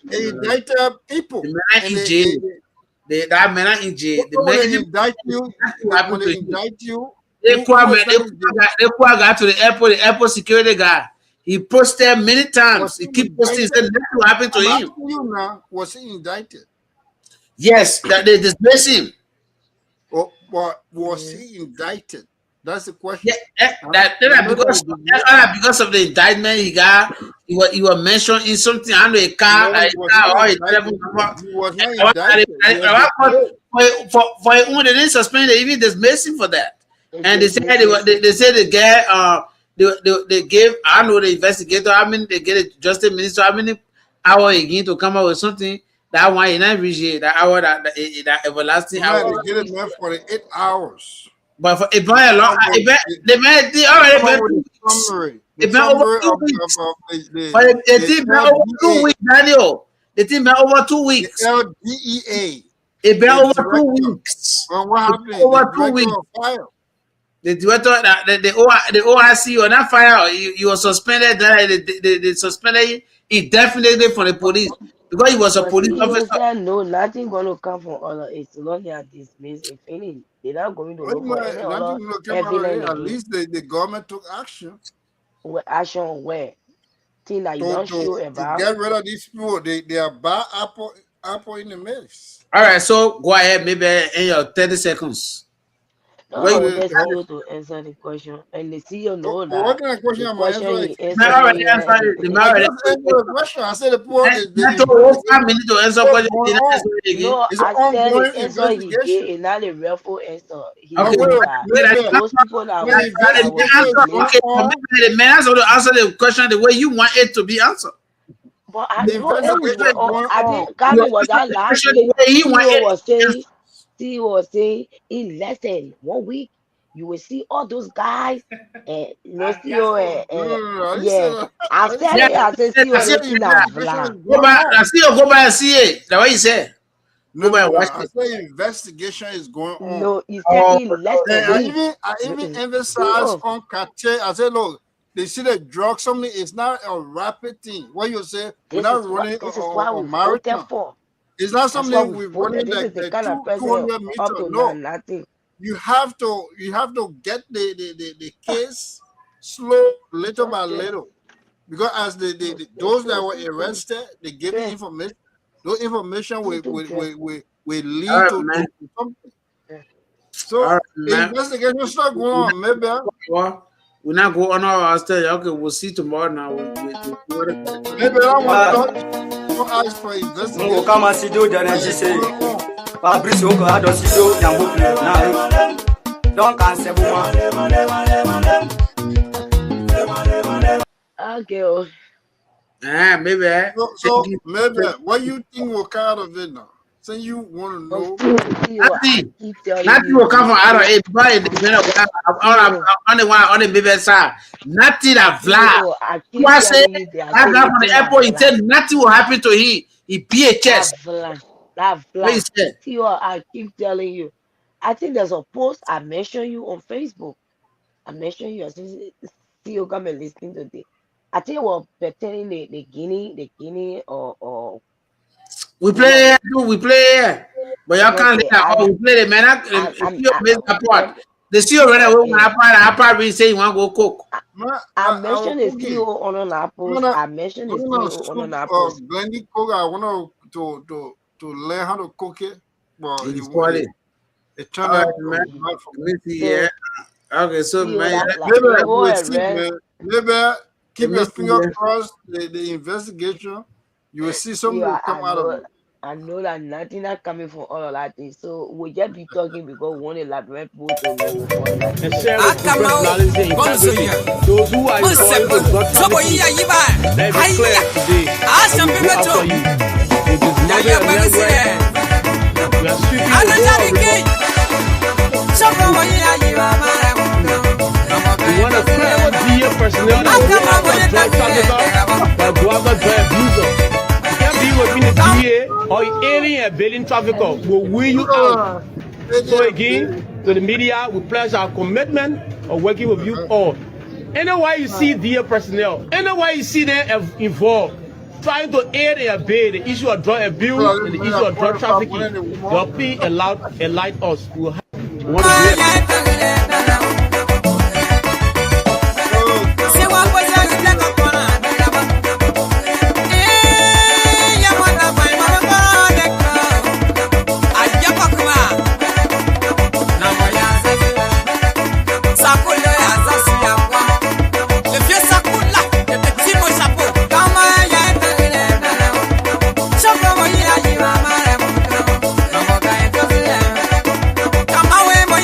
S11: They indicted people.
S5: That man in jail.
S11: They indict you. When they indict you.
S5: They got to the airport security guy. He posted many times. He keep posting. Said nothing will happen to him.
S11: You now, was he indicted?
S5: Yes, that they dismiss him.
S11: Or was he indicted? That's the question.
S5: Because of the indictment he got, he was mentioned in something under a car, or a telephone number. He was not indicted. For they didn't suspend. They even dismissed him for that. And they said they said the guy they gave the investigator they get a justice minister how many hours again to come up with something that one he not reach that hour that everlasting hour.
S11: They get it for the 8 hours.
S5: But for it a long they already been over 2 weeks. But the team been over 2 weeks, Daniel. The team been over 2 weeks.
S11: The LDEA.
S5: It been over 2 weeks.
S11: What happened?
S5: Over 2 weeks. The director, the OIC on that fire, he was suspended. They suspended indefinitely from the police because he was a police officer.
S13: No, nothing going to come from other. It's not that dismissed. If any, they're not going to look for any other evidence.
S11: At least the government took action.
S13: Action where? Thing that you don't show about.
S11: To get rid of these people, they are bad apple in the mix.
S5: All right, so go ahead, maybe in your 30 seconds.
S13: No, I will just you to answer the question. And the CEO know that.
S11: What kind of question am I answering?
S5: I said the poor is 5 minutes to answer question.
S13: No, I said the answer he gave is not a real answer. He said that those people that
S5: the man has to answer the question the way you want it to be answered.
S13: But
S11: The investigation is going
S13: I
S11: on.
S13: think Kami was that last week. CEO was saying in less than 1 week, you will see all those guys and CEO yeah. I said it, I said CEO looking at Vla.
S5: Go back, I see you go back and see it. That's what you said.
S11: No,
S5: Go back and
S11: no,
S5: watch
S11: I
S5: it.
S11: say investigation is going on.
S13: No, he said in less than
S11: I
S13: week.
S11: even emphasize on cartel. I said, look, they see the drug, something is not a rapid thing. What you say, we're not running
S13: This is why we
S11: on
S13: voted
S11: marathon.
S13: for.
S11: It's not
S13: That's why
S11: something
S13: we
S11: we're
S13: voted.
S11: running
S13: This is
S11: like
S13: the kind of president
S11: 200
S13: up
S11: meters.
S13: to
S11: No,
S13: now, nothing.
S11: you have to get the case slow, little by little, because as those that were arrested, they give you information. Those information will lead to something. So the investigation start going on. Maybe
S5: we're not going on our stage. Okay, we'll see tomorrow now.
S11: Maybe I want to ask for investigation.
S1: No, come and see do the say. Fabrice Oko had us do Yambo now. Don't cancel
S13: Okay.
S5: Maybe.
S11: So maybe what you think will come out of it now? So you want to know?
S5: Nothing will come from out of it. But on the baby side, nothing that fly. I said that from the airport. He said nothing will happen to him. He PHS.
S13: That fly. I keep telling you. I think there's a post I mentioned you on Facebook. I mentioned you. I see you come and listen today. I think we're pertaining the Guinea or
S5: we play here, but y'all can't let that. We play the man. The CEO already I probably say you want to go cook.
S13: I mentioned the CEO on our post. I mentioned the CEO on our post.
S11: Glendy cook. I want to learn how to cook it. But it turned out
S5: yeah. Okay, so
S11: maybe keep your finger crossed. The investigation, you will see something will come out of it.
S13: I know that nothing is coming from all of that thing. So we just be talking because we want to elaborate people to know before that.
S2: And share with professionalism and integrity. Those who are involved in drug trafficking, let it be clear today. We go after you. We dismantle your network. We are sweeping the door of the we want to clear what DA personnel that will go after drug trafficker, that go after drug abuser. You can't be within the DA or alien and bailing trafficker will wear you out. So again, to the media, we pledge our commitment of working with you all. Anywhere you see DA personnel, anywhere you see them involved, trying to aid and abet the issue of drug abuse and the issue of drug trafficking, they'll be allowed enlighten us. We want to do it.
S16: Come away, boy,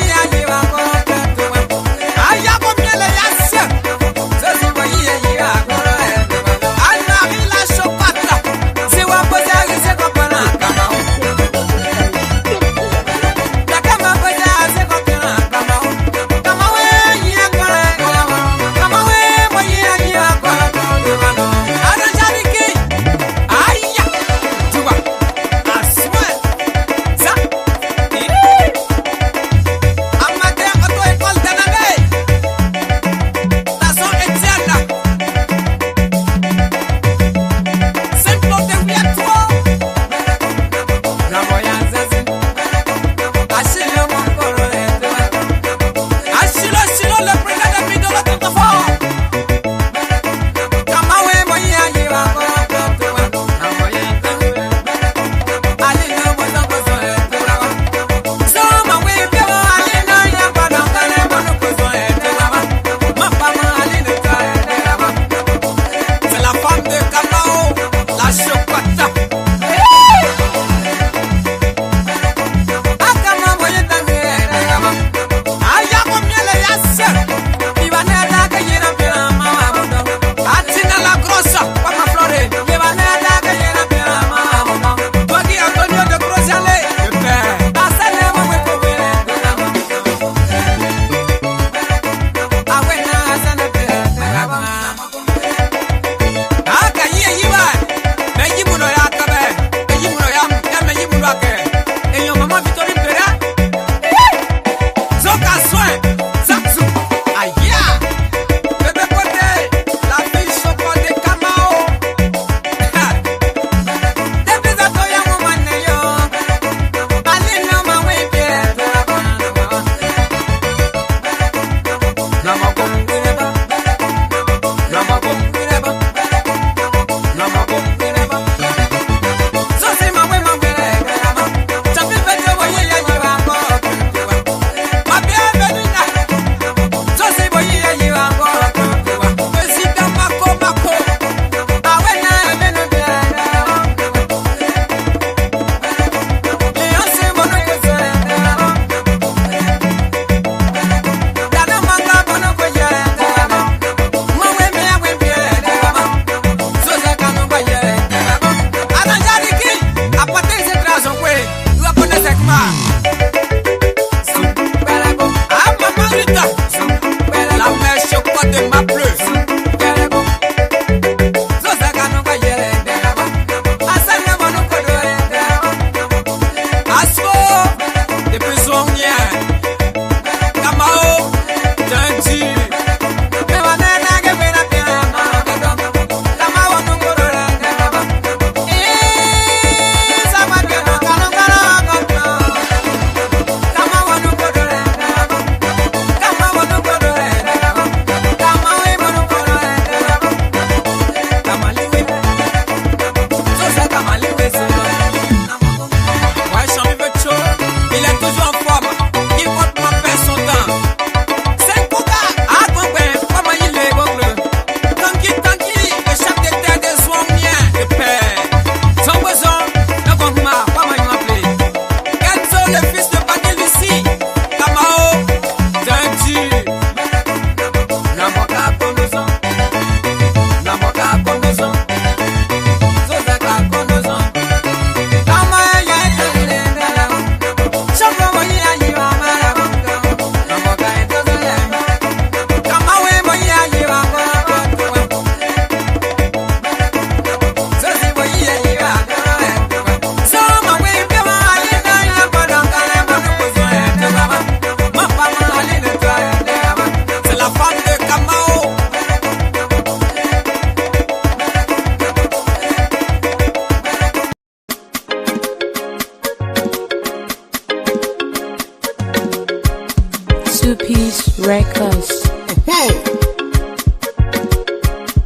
S16: Peace Records.
S17: Hey,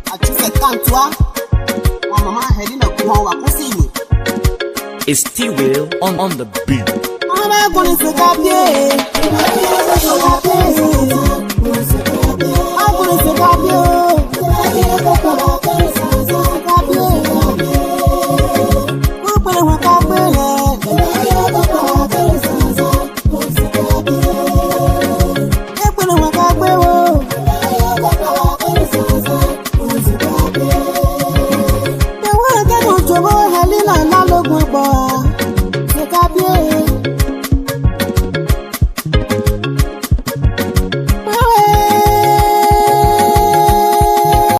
S17: I just said, come to her. My mama heading up to our pussy.
S18: It's T-Will on the beat.
S17: I'm not going to